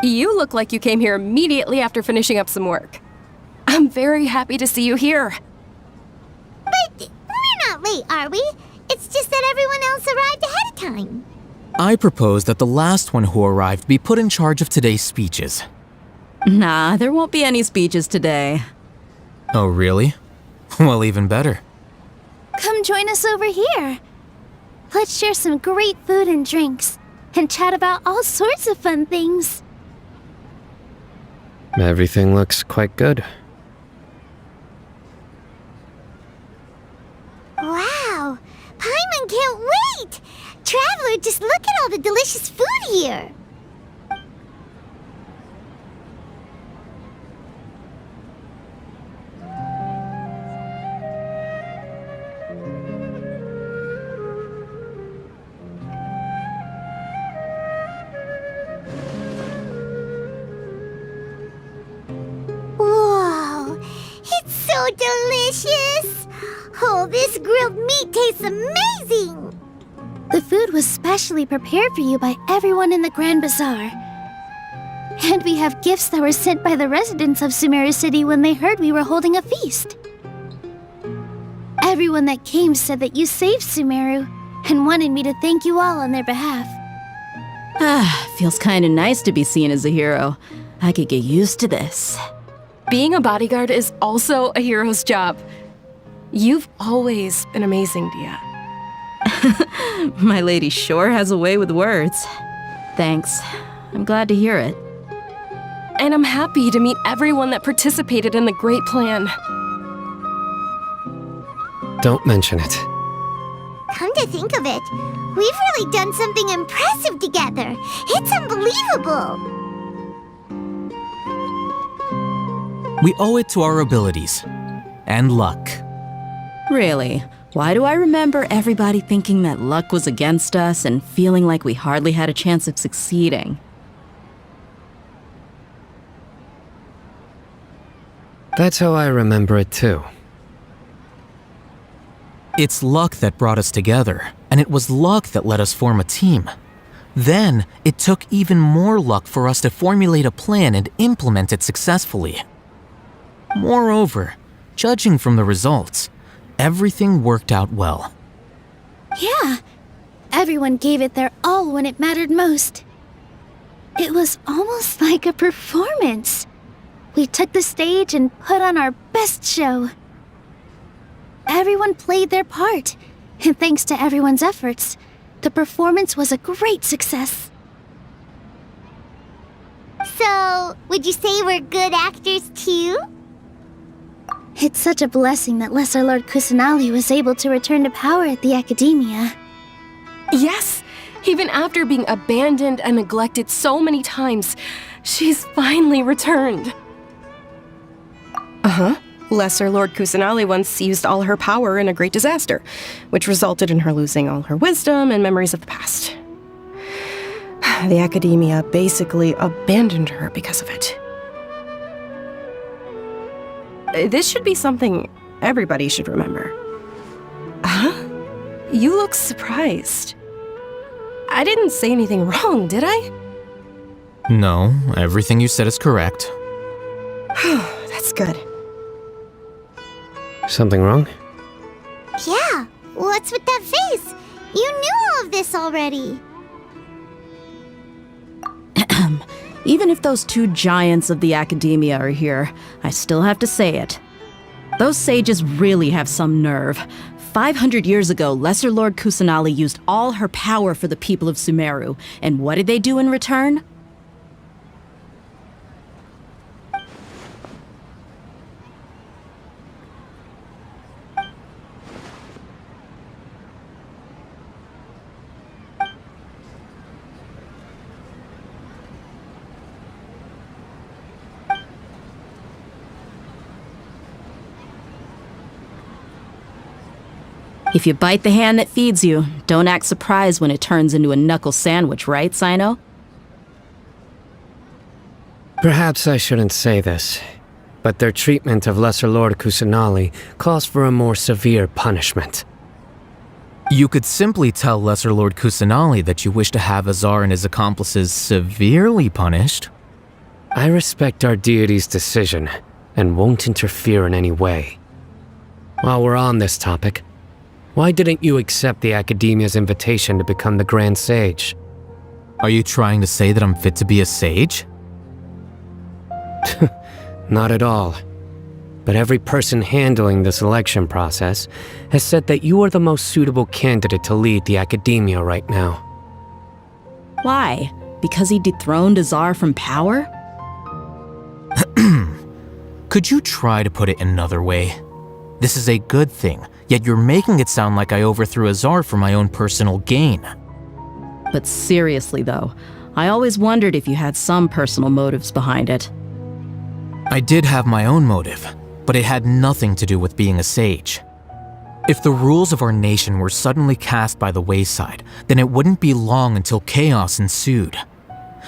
You look like you came here immediately after finishing up some work. I'm very happy to see you here. But we're not late, are we? It's just that everyone else arrived ahead of time. I propose that the last one who arrived be put in charge of today's speeches. Nah, there won't be any speeches today. Oh, really? Well, even better. Come join us over here. Let's share some great food and drinks, and chat about all sorts of fun things. Everything looks quite good. Wow! Paimon can't wait! Traveler, just look at all the delicious food here! Whoa! It's so delicious! Oh, this grilled meat tastes amazing! The food was specially prepared for you by everyone in the Grand Bazaar. And we have gifts that were sent by the residents of Sumeru City when they heard we were holding a feast. Everyone that came said that you saved Sumeru and wanted me to thank you all on their behalf. Feels kinda nice to be seen as a hero. I could get used to this. Being a bodyguard is also a hero's job. You've always been amazing, Dia. My lady sure has a way with words. Thanks. I'm glad to hear it. And I'm happy to meet everyone that participated in the great plan. Don't mention it. Come to think of it, we've really done something impressive together. It's unbelievable. We owe it to our abilities. And luck. Really? Why do I remember everybody thinking that luck was against us and feeling like we hardly had a chance of succeeding? That's how I remember it too. It's luck that brought us together, and it was luck that let us form a team. Then, it took even more luck for us to formulate a plan and implement it successfully. Moreover, judging from the results, everything worked out well. Yeah, everyone gave it their all when it mattered most. It was almost like a performance. We took the stage and put on our best show. Everyone played their part, and thanks to everyone's efforts, the performance was a great success. So, would you say we're good actors too? It's such a blessing that Lesser Lord Kusanali was able to return to power at the Academia. Yes! Even after being abandoned and neglected so many times, she's finally returned. Uh-huh. Lesser Lord Kusanali once used all her power in a great disaster, which resulted in her losing all her wisdom and memories of the past. The academia basically abandoned her because of it. This should be something everybody should remember. Huh? You look surprised. I didn't say anything wrong, did I? No, everything you said is correct. That's good. Something wrong? Yeah, what's with that face? You knew all of this already. Even if those two giants of the academia are here, I still have to say it. Those sages really have some nerve. 500 years ago, Lesser Lord Kusanali used all her power for the people of Sumeru, and what did they do in return? If you bite the hand that feeds you, don't act surprised when it turns into a knuckle sandwich, right, Sino? Perhaps I shouldn't say this, but their treatment of Lesser Lord Kusanali calls for a more severe punishment. You could simply tell Lesser Lord Kusanali that you wish to have Azar and his accomplices severely punished. I respect our deity's decision, and won't interfere in any way. While we're on this topic, why didn't you accept the Academia's invitation to become the Grand Sage? Are you trying to say that I'm fit to be a sage? Not at all. But every person handling the selection process has said that you are the most suitable candidate to lead the Academia right now. Why? Because he dethroned Azar from power? Could you try to put it another way? This is a good thing, yet you're making it sound like I overthrew Azar for my own personal gain. But seriously though, I always wondered if you had some personal motives behind it. I did have my own motive, but it had nothing to do with being a sage. If the rules of our nation were suddenly cast by the wayside, then it wouldn't be long until chaos ensued.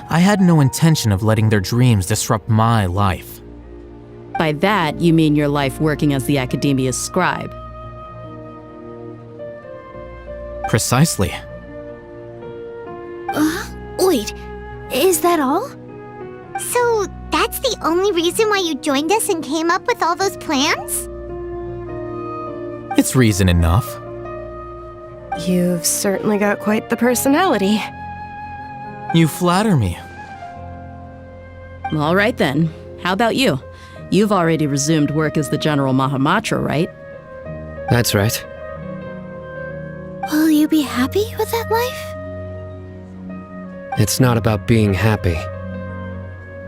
I had no intention of letting their dreams disrupt my life. By that, you mean your life working as the Academia's scribe. Precisely. Wait, is that all? So that's the only reason why you joined us and came up with all those plans? It's reason enough. You've certainly got quite the personality. You flatter me. All right then. How about you? You've already resumed work as the General Mahamatra, right? That's right. Will you be happy with that life? It's not about being happy.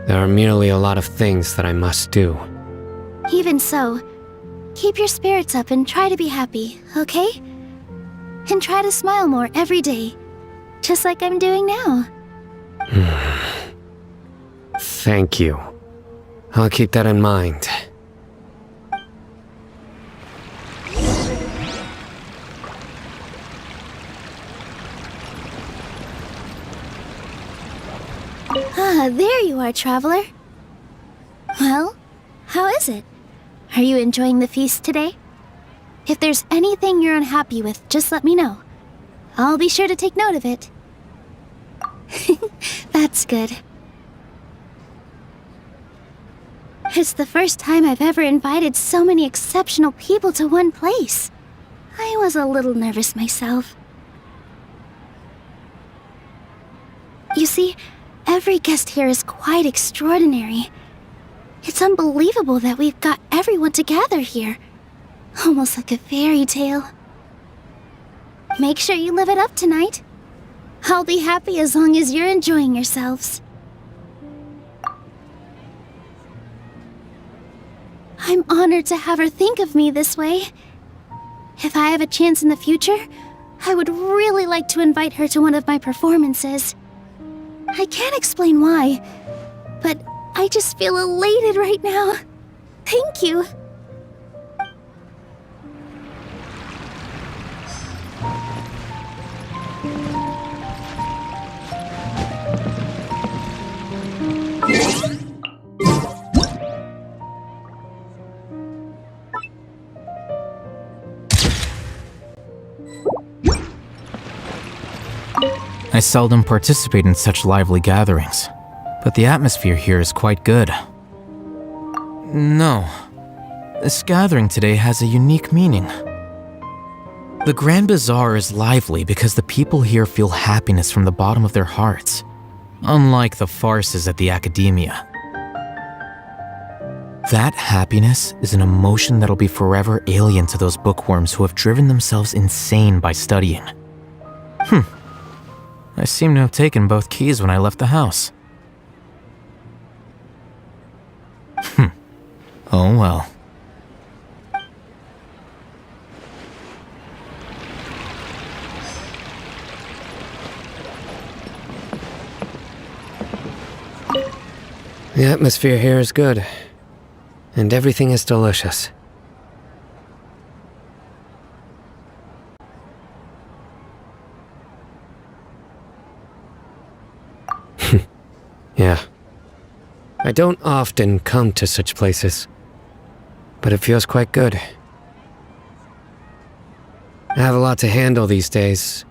There are merely a lot of things that I must do. Even so, keep your spirits up and try to be happy, okay? And try to smile more every day, just like I'm doing now. Thank you. I'll keep that in mind. Ah, there you are, traveler. Well, how is it? Are you enjoying the feast today? If there's anything you're unhappy with, just let me know. I'll be sure to take note of it. That's good. It's the first time I've ever invited so many exceptional people to one place. I was a little nervous myself. You see, every guest here is quite extraordinary. It's unbelievable that we've got everyone together here. Almost like a fairy tale. Make sure you live it up tonight. I'll be happy as long as you're enjoying yourselves. I'm honored to have her think of me this way. If I have a chance in the future, I would really like to invite her to one of my performances. I can't explain why, but I just feel elated right now. Thank you. I seldom participate in such lively gatherings, but the atmosphere here is quite good. No, this gathering today has a unique meaning. The Grand Bazaar is lively because the people here feel happiness from the bottom of their hearts, unlike the farces at the Academia. That happiness is an emotion that'll be forever alien to those bookworms who have driven themselves insane by studying. I seem to have taken both keys when I left the house. Oh well. The atmosphere here is good, and everything is delicious. Yeah. I don't often come to such places, but it feels quite good. I have a lot to handle these days.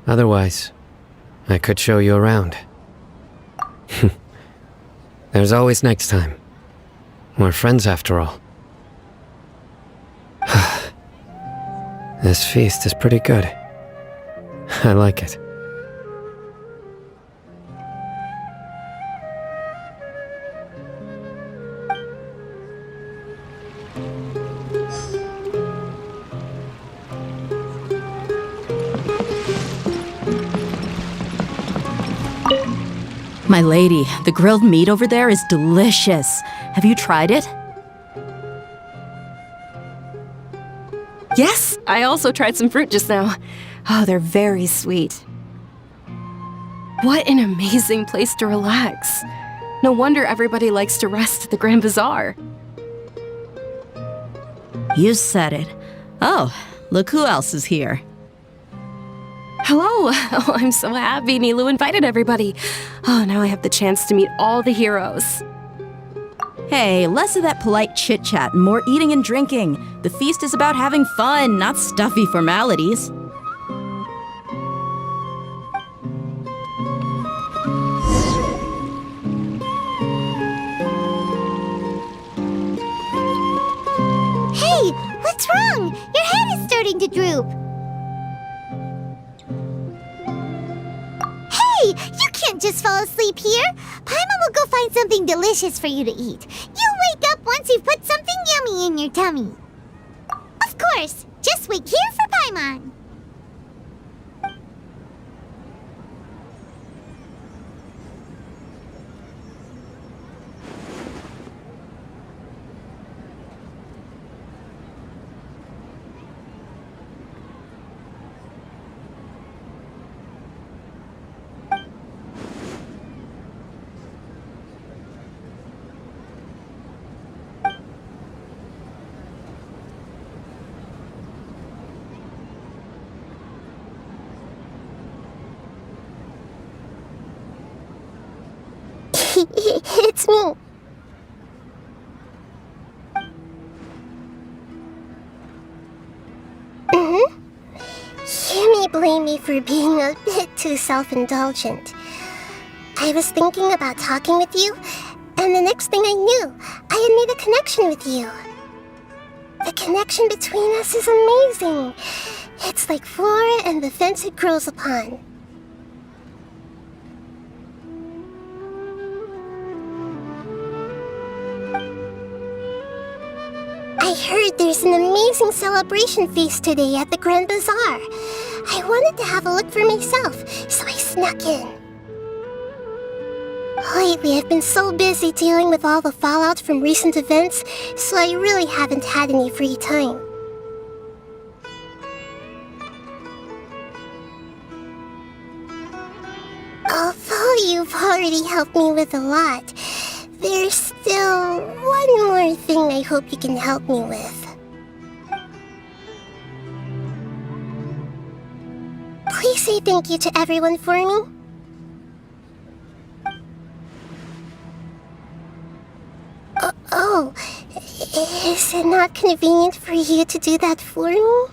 Otherwise, I could show you around. There's always next time. We're friends after all. This feast is pretty good. I like it. My lady, the grilled meat over there is delicious. Have you tried it? Yes, I also tried some fruit just now. Oh, they're very sweet. What an amazing place to relax. No wonder everybody likes to rest at the Grand Bazaar. You said it. Oh, look who else is here. Hello! Oh, I'm so happy Nilu invited everybody. Oh, now I have the chance to meet all the heroes. Hey, less of that polite chit-chat and more eating and drinking. The feast is about having fun, not stuffy formalities. Hey, what's wrong? Your head is starting to droop. Hey, you can't just fall asleep here. Paimon will go find something delicious for you to eat. You'll wake up once you've put something yummy in your tummy. Of course, just wait here for Paimon. It's me. You may blame me for being a bit too self-indulgent. I was thinking about talking with you, and the next thing I knew, I had made a connection with you. The connection between us is amazing. It's like flora and the fence it grows upon. I heard there's an amazing celebration feast today at the Grand Bazaar. I wanted to have a look for myself, so I snuck in. Lately, I've been so busy dealing with all the fallout from recent events, so I really haven't had any free time. Although you've already helped me with a lot, there's still one more thing I hope you can help me with. Please say thank you to everyone for me. Oh, is it not convenient for you to do that for me?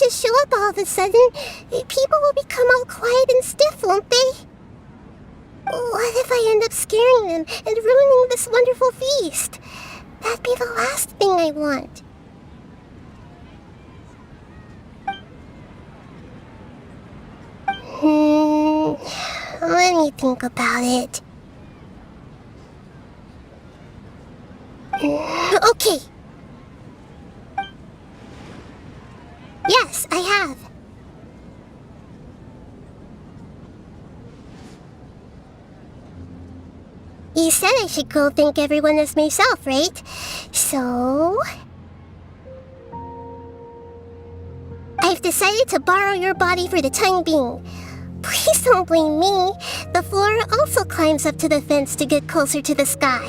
just show up all of a sudden, people will become all quiet and stiff, won't they? What if I end up scaring them and ruining this wonderful feast? That'd be the last thing I want. Let me think about it. Okay. Yes, I have. You said I should go thank everyone as myself, right? So... I've decided to borrow your body for the time being. Please don't blame me. The flora also climbs up to the fence to get closer to the sky.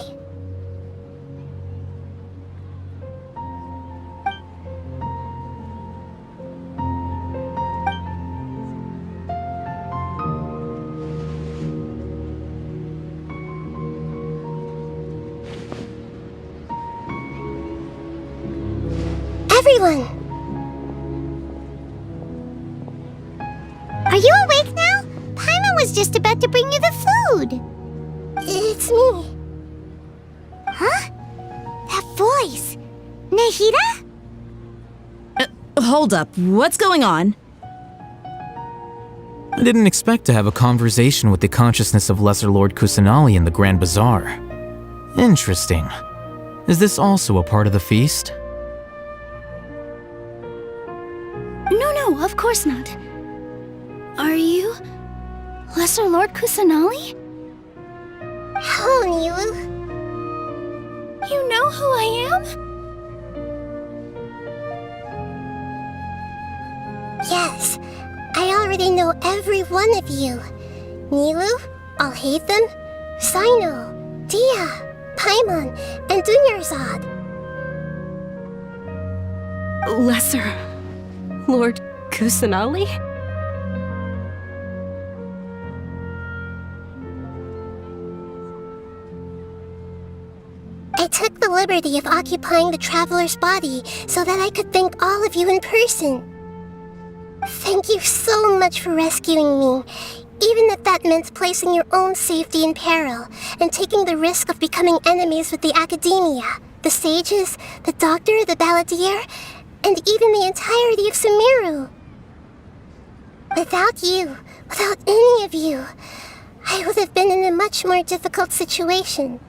Everyone! Are you awake now? Paimon was just about to bring you the food. It's me. Huh? That voice. Nahida? Hold up. What's going on? I didn't expect to have a conversation with the consciousness of Lesser Lord Kusanali in the Grand Bazaar. Interesting. Is this also a part of the feast? No, of course not. Are you Lesser Lord Kusanali? Hello, Nilu. You know who I am? Yes, I already know every one of you. Nilu, Alhaitham, Sino, Dia, Paimon, and Dunyarzad. Lesser Lord Kusanali? I took the liberty of occupying the traveler's body so that I could thank all of you in person. Thank you so much for rescuing me, even if that meant placing your own safety in peril and taking the risk of becoming enemies with the Academia, the sages, the doctor, the balladeer, and even the entirety of Sumeru. Without you, without any of you, I would have been in a much more difficult situation.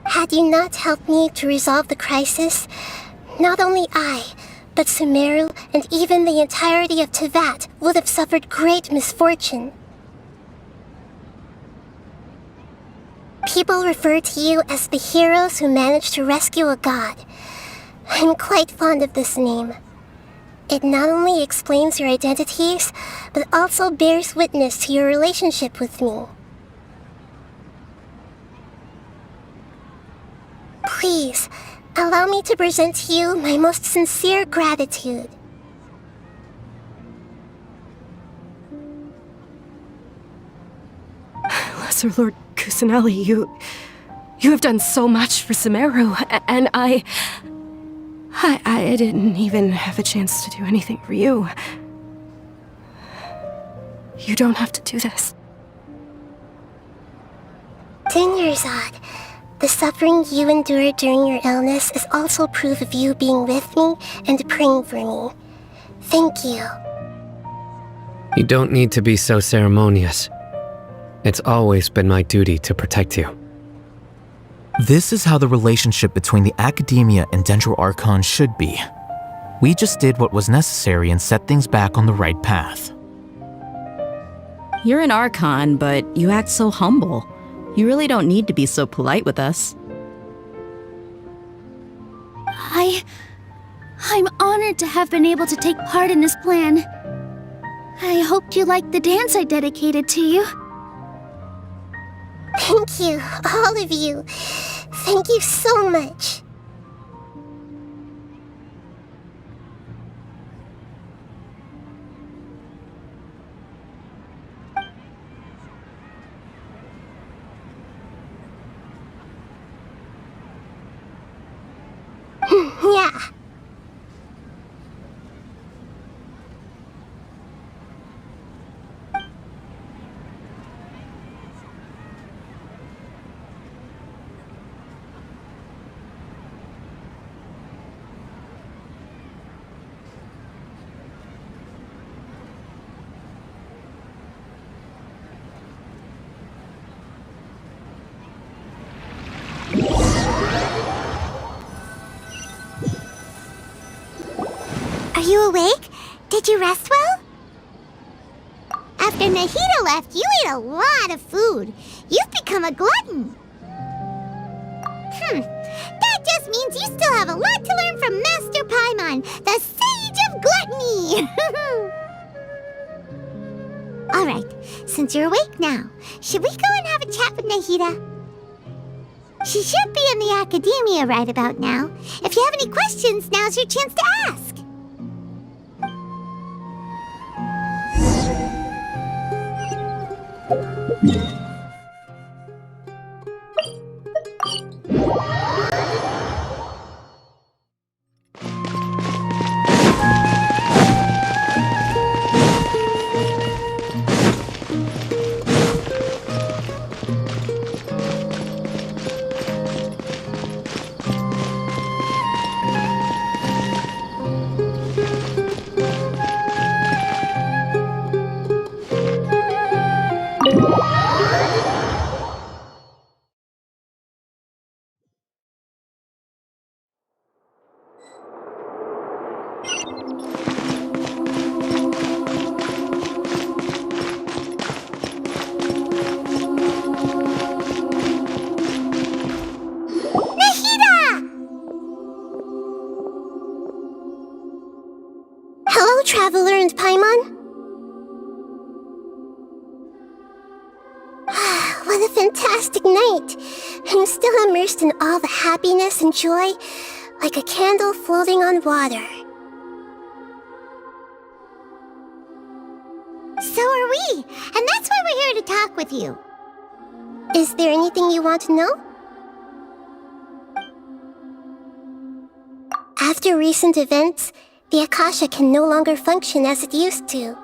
Had you not helped me to resolve the crisis, not only I, but Sumeru and even the entirety of Tevat would have suffered great misfortune. People refer to you as the heroes who managed to rescue a god. I'm quite fond of this name. It not only explains your identities, but also bears witness to your relationship with me. Please, allow me to present to you my most sincere gratitude. Lesser Lord Kusanali, you have done so much for Sumeru, and I didn't even have a chance to do anything for you. You don't have to do this. Dunyarzad, the suffering you endured during your illness is also proof of you being with me and praying for me. Thank you. You don't need to be so ceremonious. It's always been my duty to protect you. This is how the relationship between the Academia and Dendro Archon should be. We just did what was necessary and set things back on the right path. You're an Archon, but you act so humble. You really don't need to be so polite with us. I'm honored to have been able to take part in this plan. I hoped you liked the dance I dedicated to you. Thank you, all of you. Thank you so much. Are you awake? Did you rest well? After Nahida left, you ate a lot of food. You've become a glutton. That just means you still have a lot to learn from Master Paimon, the Sage of Gluttony! Alright, since you're awake now, should we go and have a chat with Nahida? She should be in the academia right about now. If you have any questions, now's your chance to ask. Traveler and Paimon? What a fantastic night! I'm still immersed in all the happiness and joy, like a candle floating on water. So are we, and that's why we're here to talk with you. Is there anything you want to know? After recent events, the Akasha can no longer function as it used to.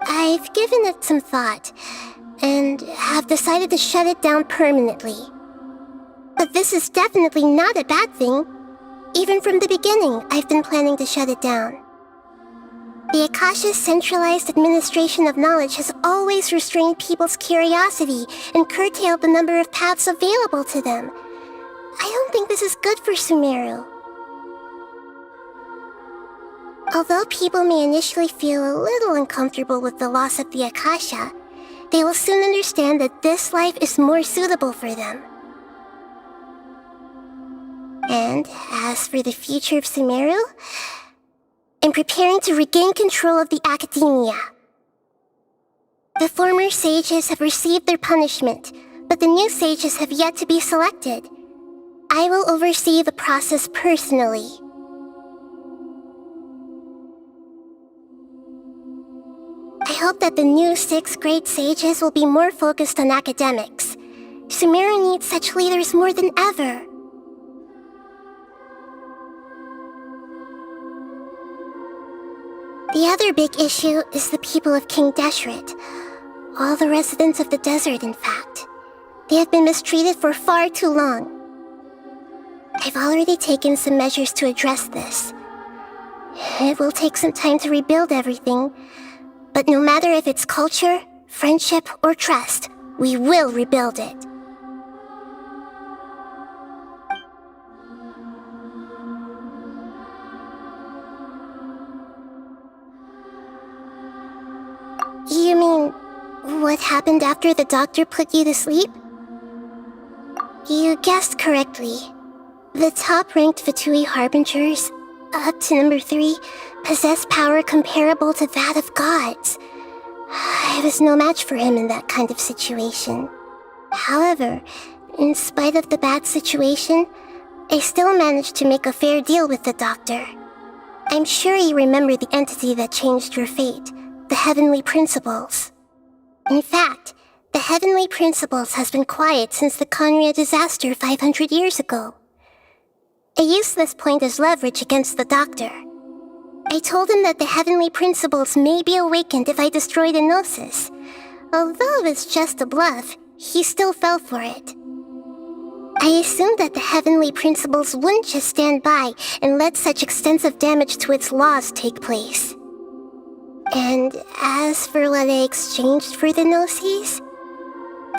I've given it some thought, and have decided to shut it down permanently. But this is definitely not a bad thing. Even from the beginning, I've been planning to shut it down. The Akasha's centralized administration of knowledge has always restrained people's curiosity and curtailed the number of paths available to them. I don't think this is good for Sumeru. Although people may initially feel a little uncomfortable with the loss of the Akasha, they will soon understand that this life is more suitable for them. And as for the future of Sumeru, I'm preparing to regain control of the academia. The former sages have received their punishment, but the new sages have yet to be selected. I will oversee the process personally. I hope that the new 6th grade sages will be more focused on academics. Sumeru needs such leaders more than ever. The other big issue is the people of King Deshret. All the residents of the desert, in fact. They have been mistreated for far too long. I've already taken some measures to address this. It will take some time to rebuild everything, but no matter if it's culture, friendship, or trust, we will rebuild it. You mean, what happened after the doctor put you to sleep? You guessed correctly. The top-ranked Fatui Harbingers, up to number 3, possess power comparable to that of gods. I was no match for him in that kind of situation. However, in spite of the bad situation, I still managed to make a fair deal with the doctor. I'm sure you remember the entity that changed your fate, the Heavenly Principles. In fact, the Heavenly Principles has been quiet since the Conria disaster 500 years ago. I used this point as leverage against the doctor. I told him that the Heavenly Principles may be awakened if I destroy the Gnosis. Although it's just a bluff, he still fell for it. I assumed that the Heavenly Principles wouldn't just stand by and let such extensive damage to its laws take place. And as for what I exchanged for the Gnosis,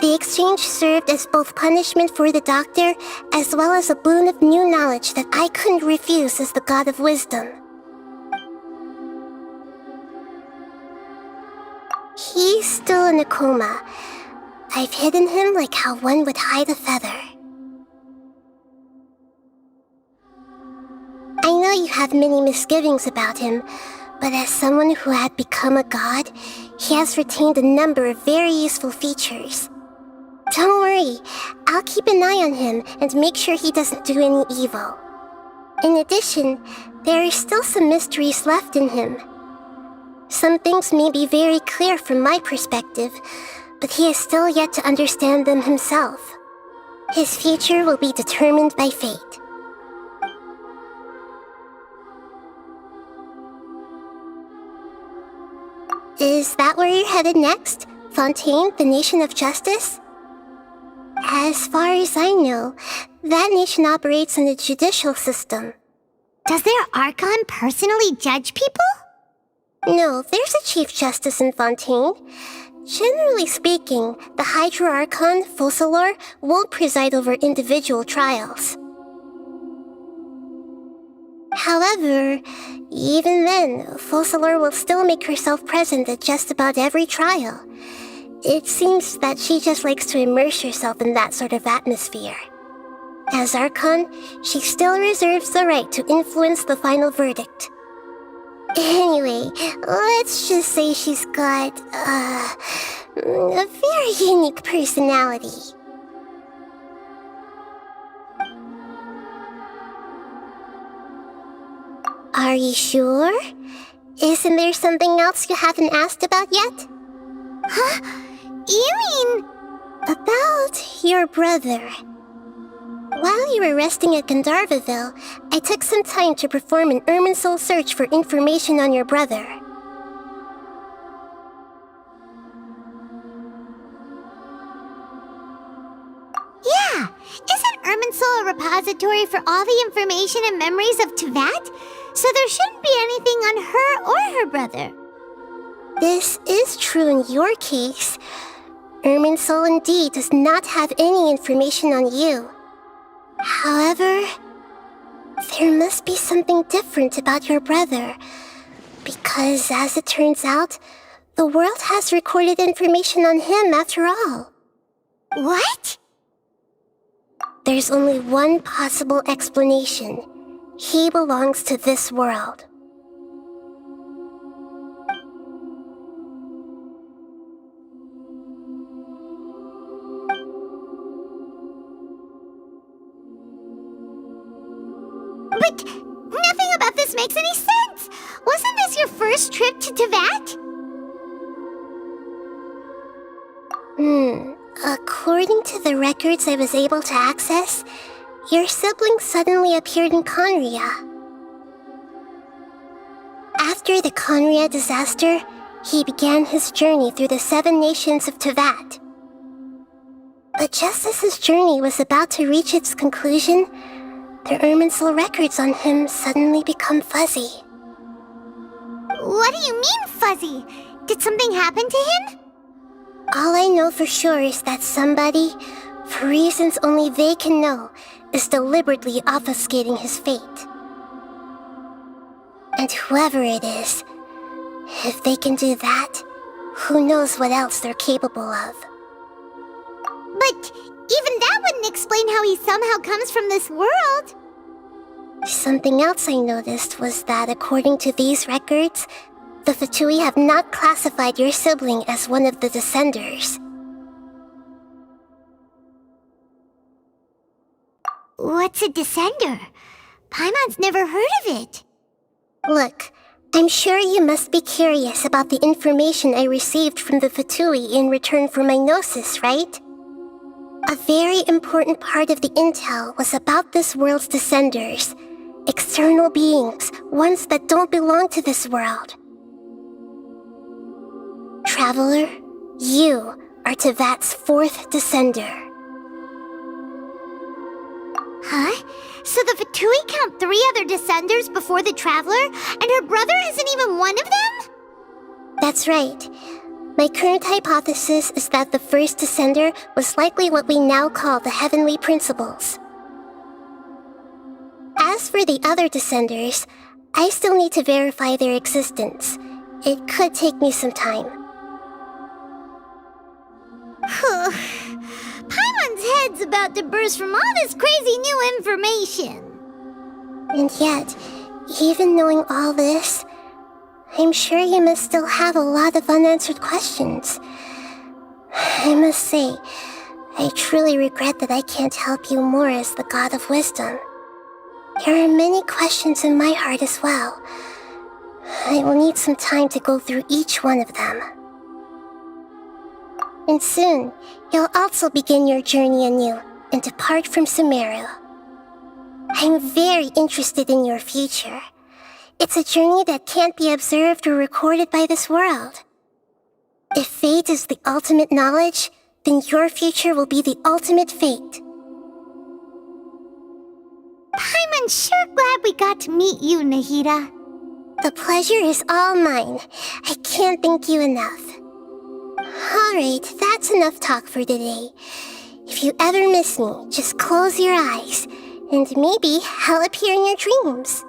the exchange served as both punishment for the doctor as well as a boon of new knowledge that I couldn't refuse as the God of Wisdom. He's still in a coma. I've hidden him like how one would hide a feather. I know you have many misgivings about him, but as someone who had become a god, he has retained a number of very useful features. Don't worry, I'll keep an eye on him and make sure he doesn't do any evil. In addition, there are still some mysteries left in him. Some things may be very clear from my perspective, but he is still yet to understand them himself. His future will be determined by fate. Is that where you're headed next? Fontaine, the nation of justice? As far as I know, that nation operates in a judicial system. Does their Archon personally judge people? No, there's a Chief Justice in Fontaine. Generally speaking, the Hydra Archon, Focalor, won't preside over individual trials. However, even then, Focalor will still make herself present at just about every trial. It seems that she just likes to immerse herself in that sort of atmosphere. As Archon, she still reserves the right to influence the final verdict. Anyway, let's just say she's got, a very unique personality. Are you sure? Isn't there something else you haven't asked about yet? Huh? You mean... About your brother. While you were resting at Gandharvaville, I took some time to perform an Irminsul search for information on your brother. Yeah! Isn't Irminsul a repository for all the information and memories of Teyvat? So there shouldn't be anything on her or her brother. This is true in your case. Irminsul indeed does not have any information on you. However, there must be something different about your brother, because as it turns out, the world has recorded information on him after all. What? There's only one possible explanation. He belongs to this world. But nothing about this makes any sense! Wasn't this your first trip to Teyvat? According to the records I was able to access, your sibling suddenly appeared in Conria. After the Conria disaster, he began his journey through the 7 nations of Teyvat. But just as his journey was about to reach its conclusion, the Irminsul records on him suddenly become fuzzy. What do you mean, fuzzy? Did something happen to him? All I know for sure is that somebody, for reasons only they can know, is deliberately obfuscating his fate. And whoever it is, if they can do that, who knows what else they're capable of. But even that wouldn't explain how he somehow comes from this world. Something else I noticed was that according to these records, the Fatui have not classified your sibling as one of the Descenders. What's a Descender? Paimon's never heard of it. Look, I'm sure you must be curious about the information I received from the Fatui in return for my gnosis, right? A very important part of the intel was about this world's Descenders. External beings, ones that don't belong to this world. Traveler, you are Teyvat's 4th Descender. Huh? So the Fatui count 3 other Descenders before the Traveler, and her brother isn't even one of them? That's right. My current hypothesis is that the first Descender was likely what we now call the Heavenly Principles. As for the other Descenders, I still need to verify their existence. It could take me some time. head's about to burst from all this crazy new information. And yet, even knowing all this, I'm sure you must still have a lot of unanswered questions. I must say, I truly regret that I can't help you more as the God of Wisdom. There are many questions in my heart as well. I will need some time to go through each one of them. And soon, you'll also begin your journey anew and depart from Sumeru. I'm very interested in your future. It's a journey that can't be observed or recorded by this world. If fate is the ultimate knowledge, then your future will be the ultimate fate. I'm sure glad we got to meet you, Nahida. The pleasure is all mine. I can't thank you enough. Alright, that's enough talk for today. If you ever miss me, just close your eyes, and maybe I'll appear in your dreams.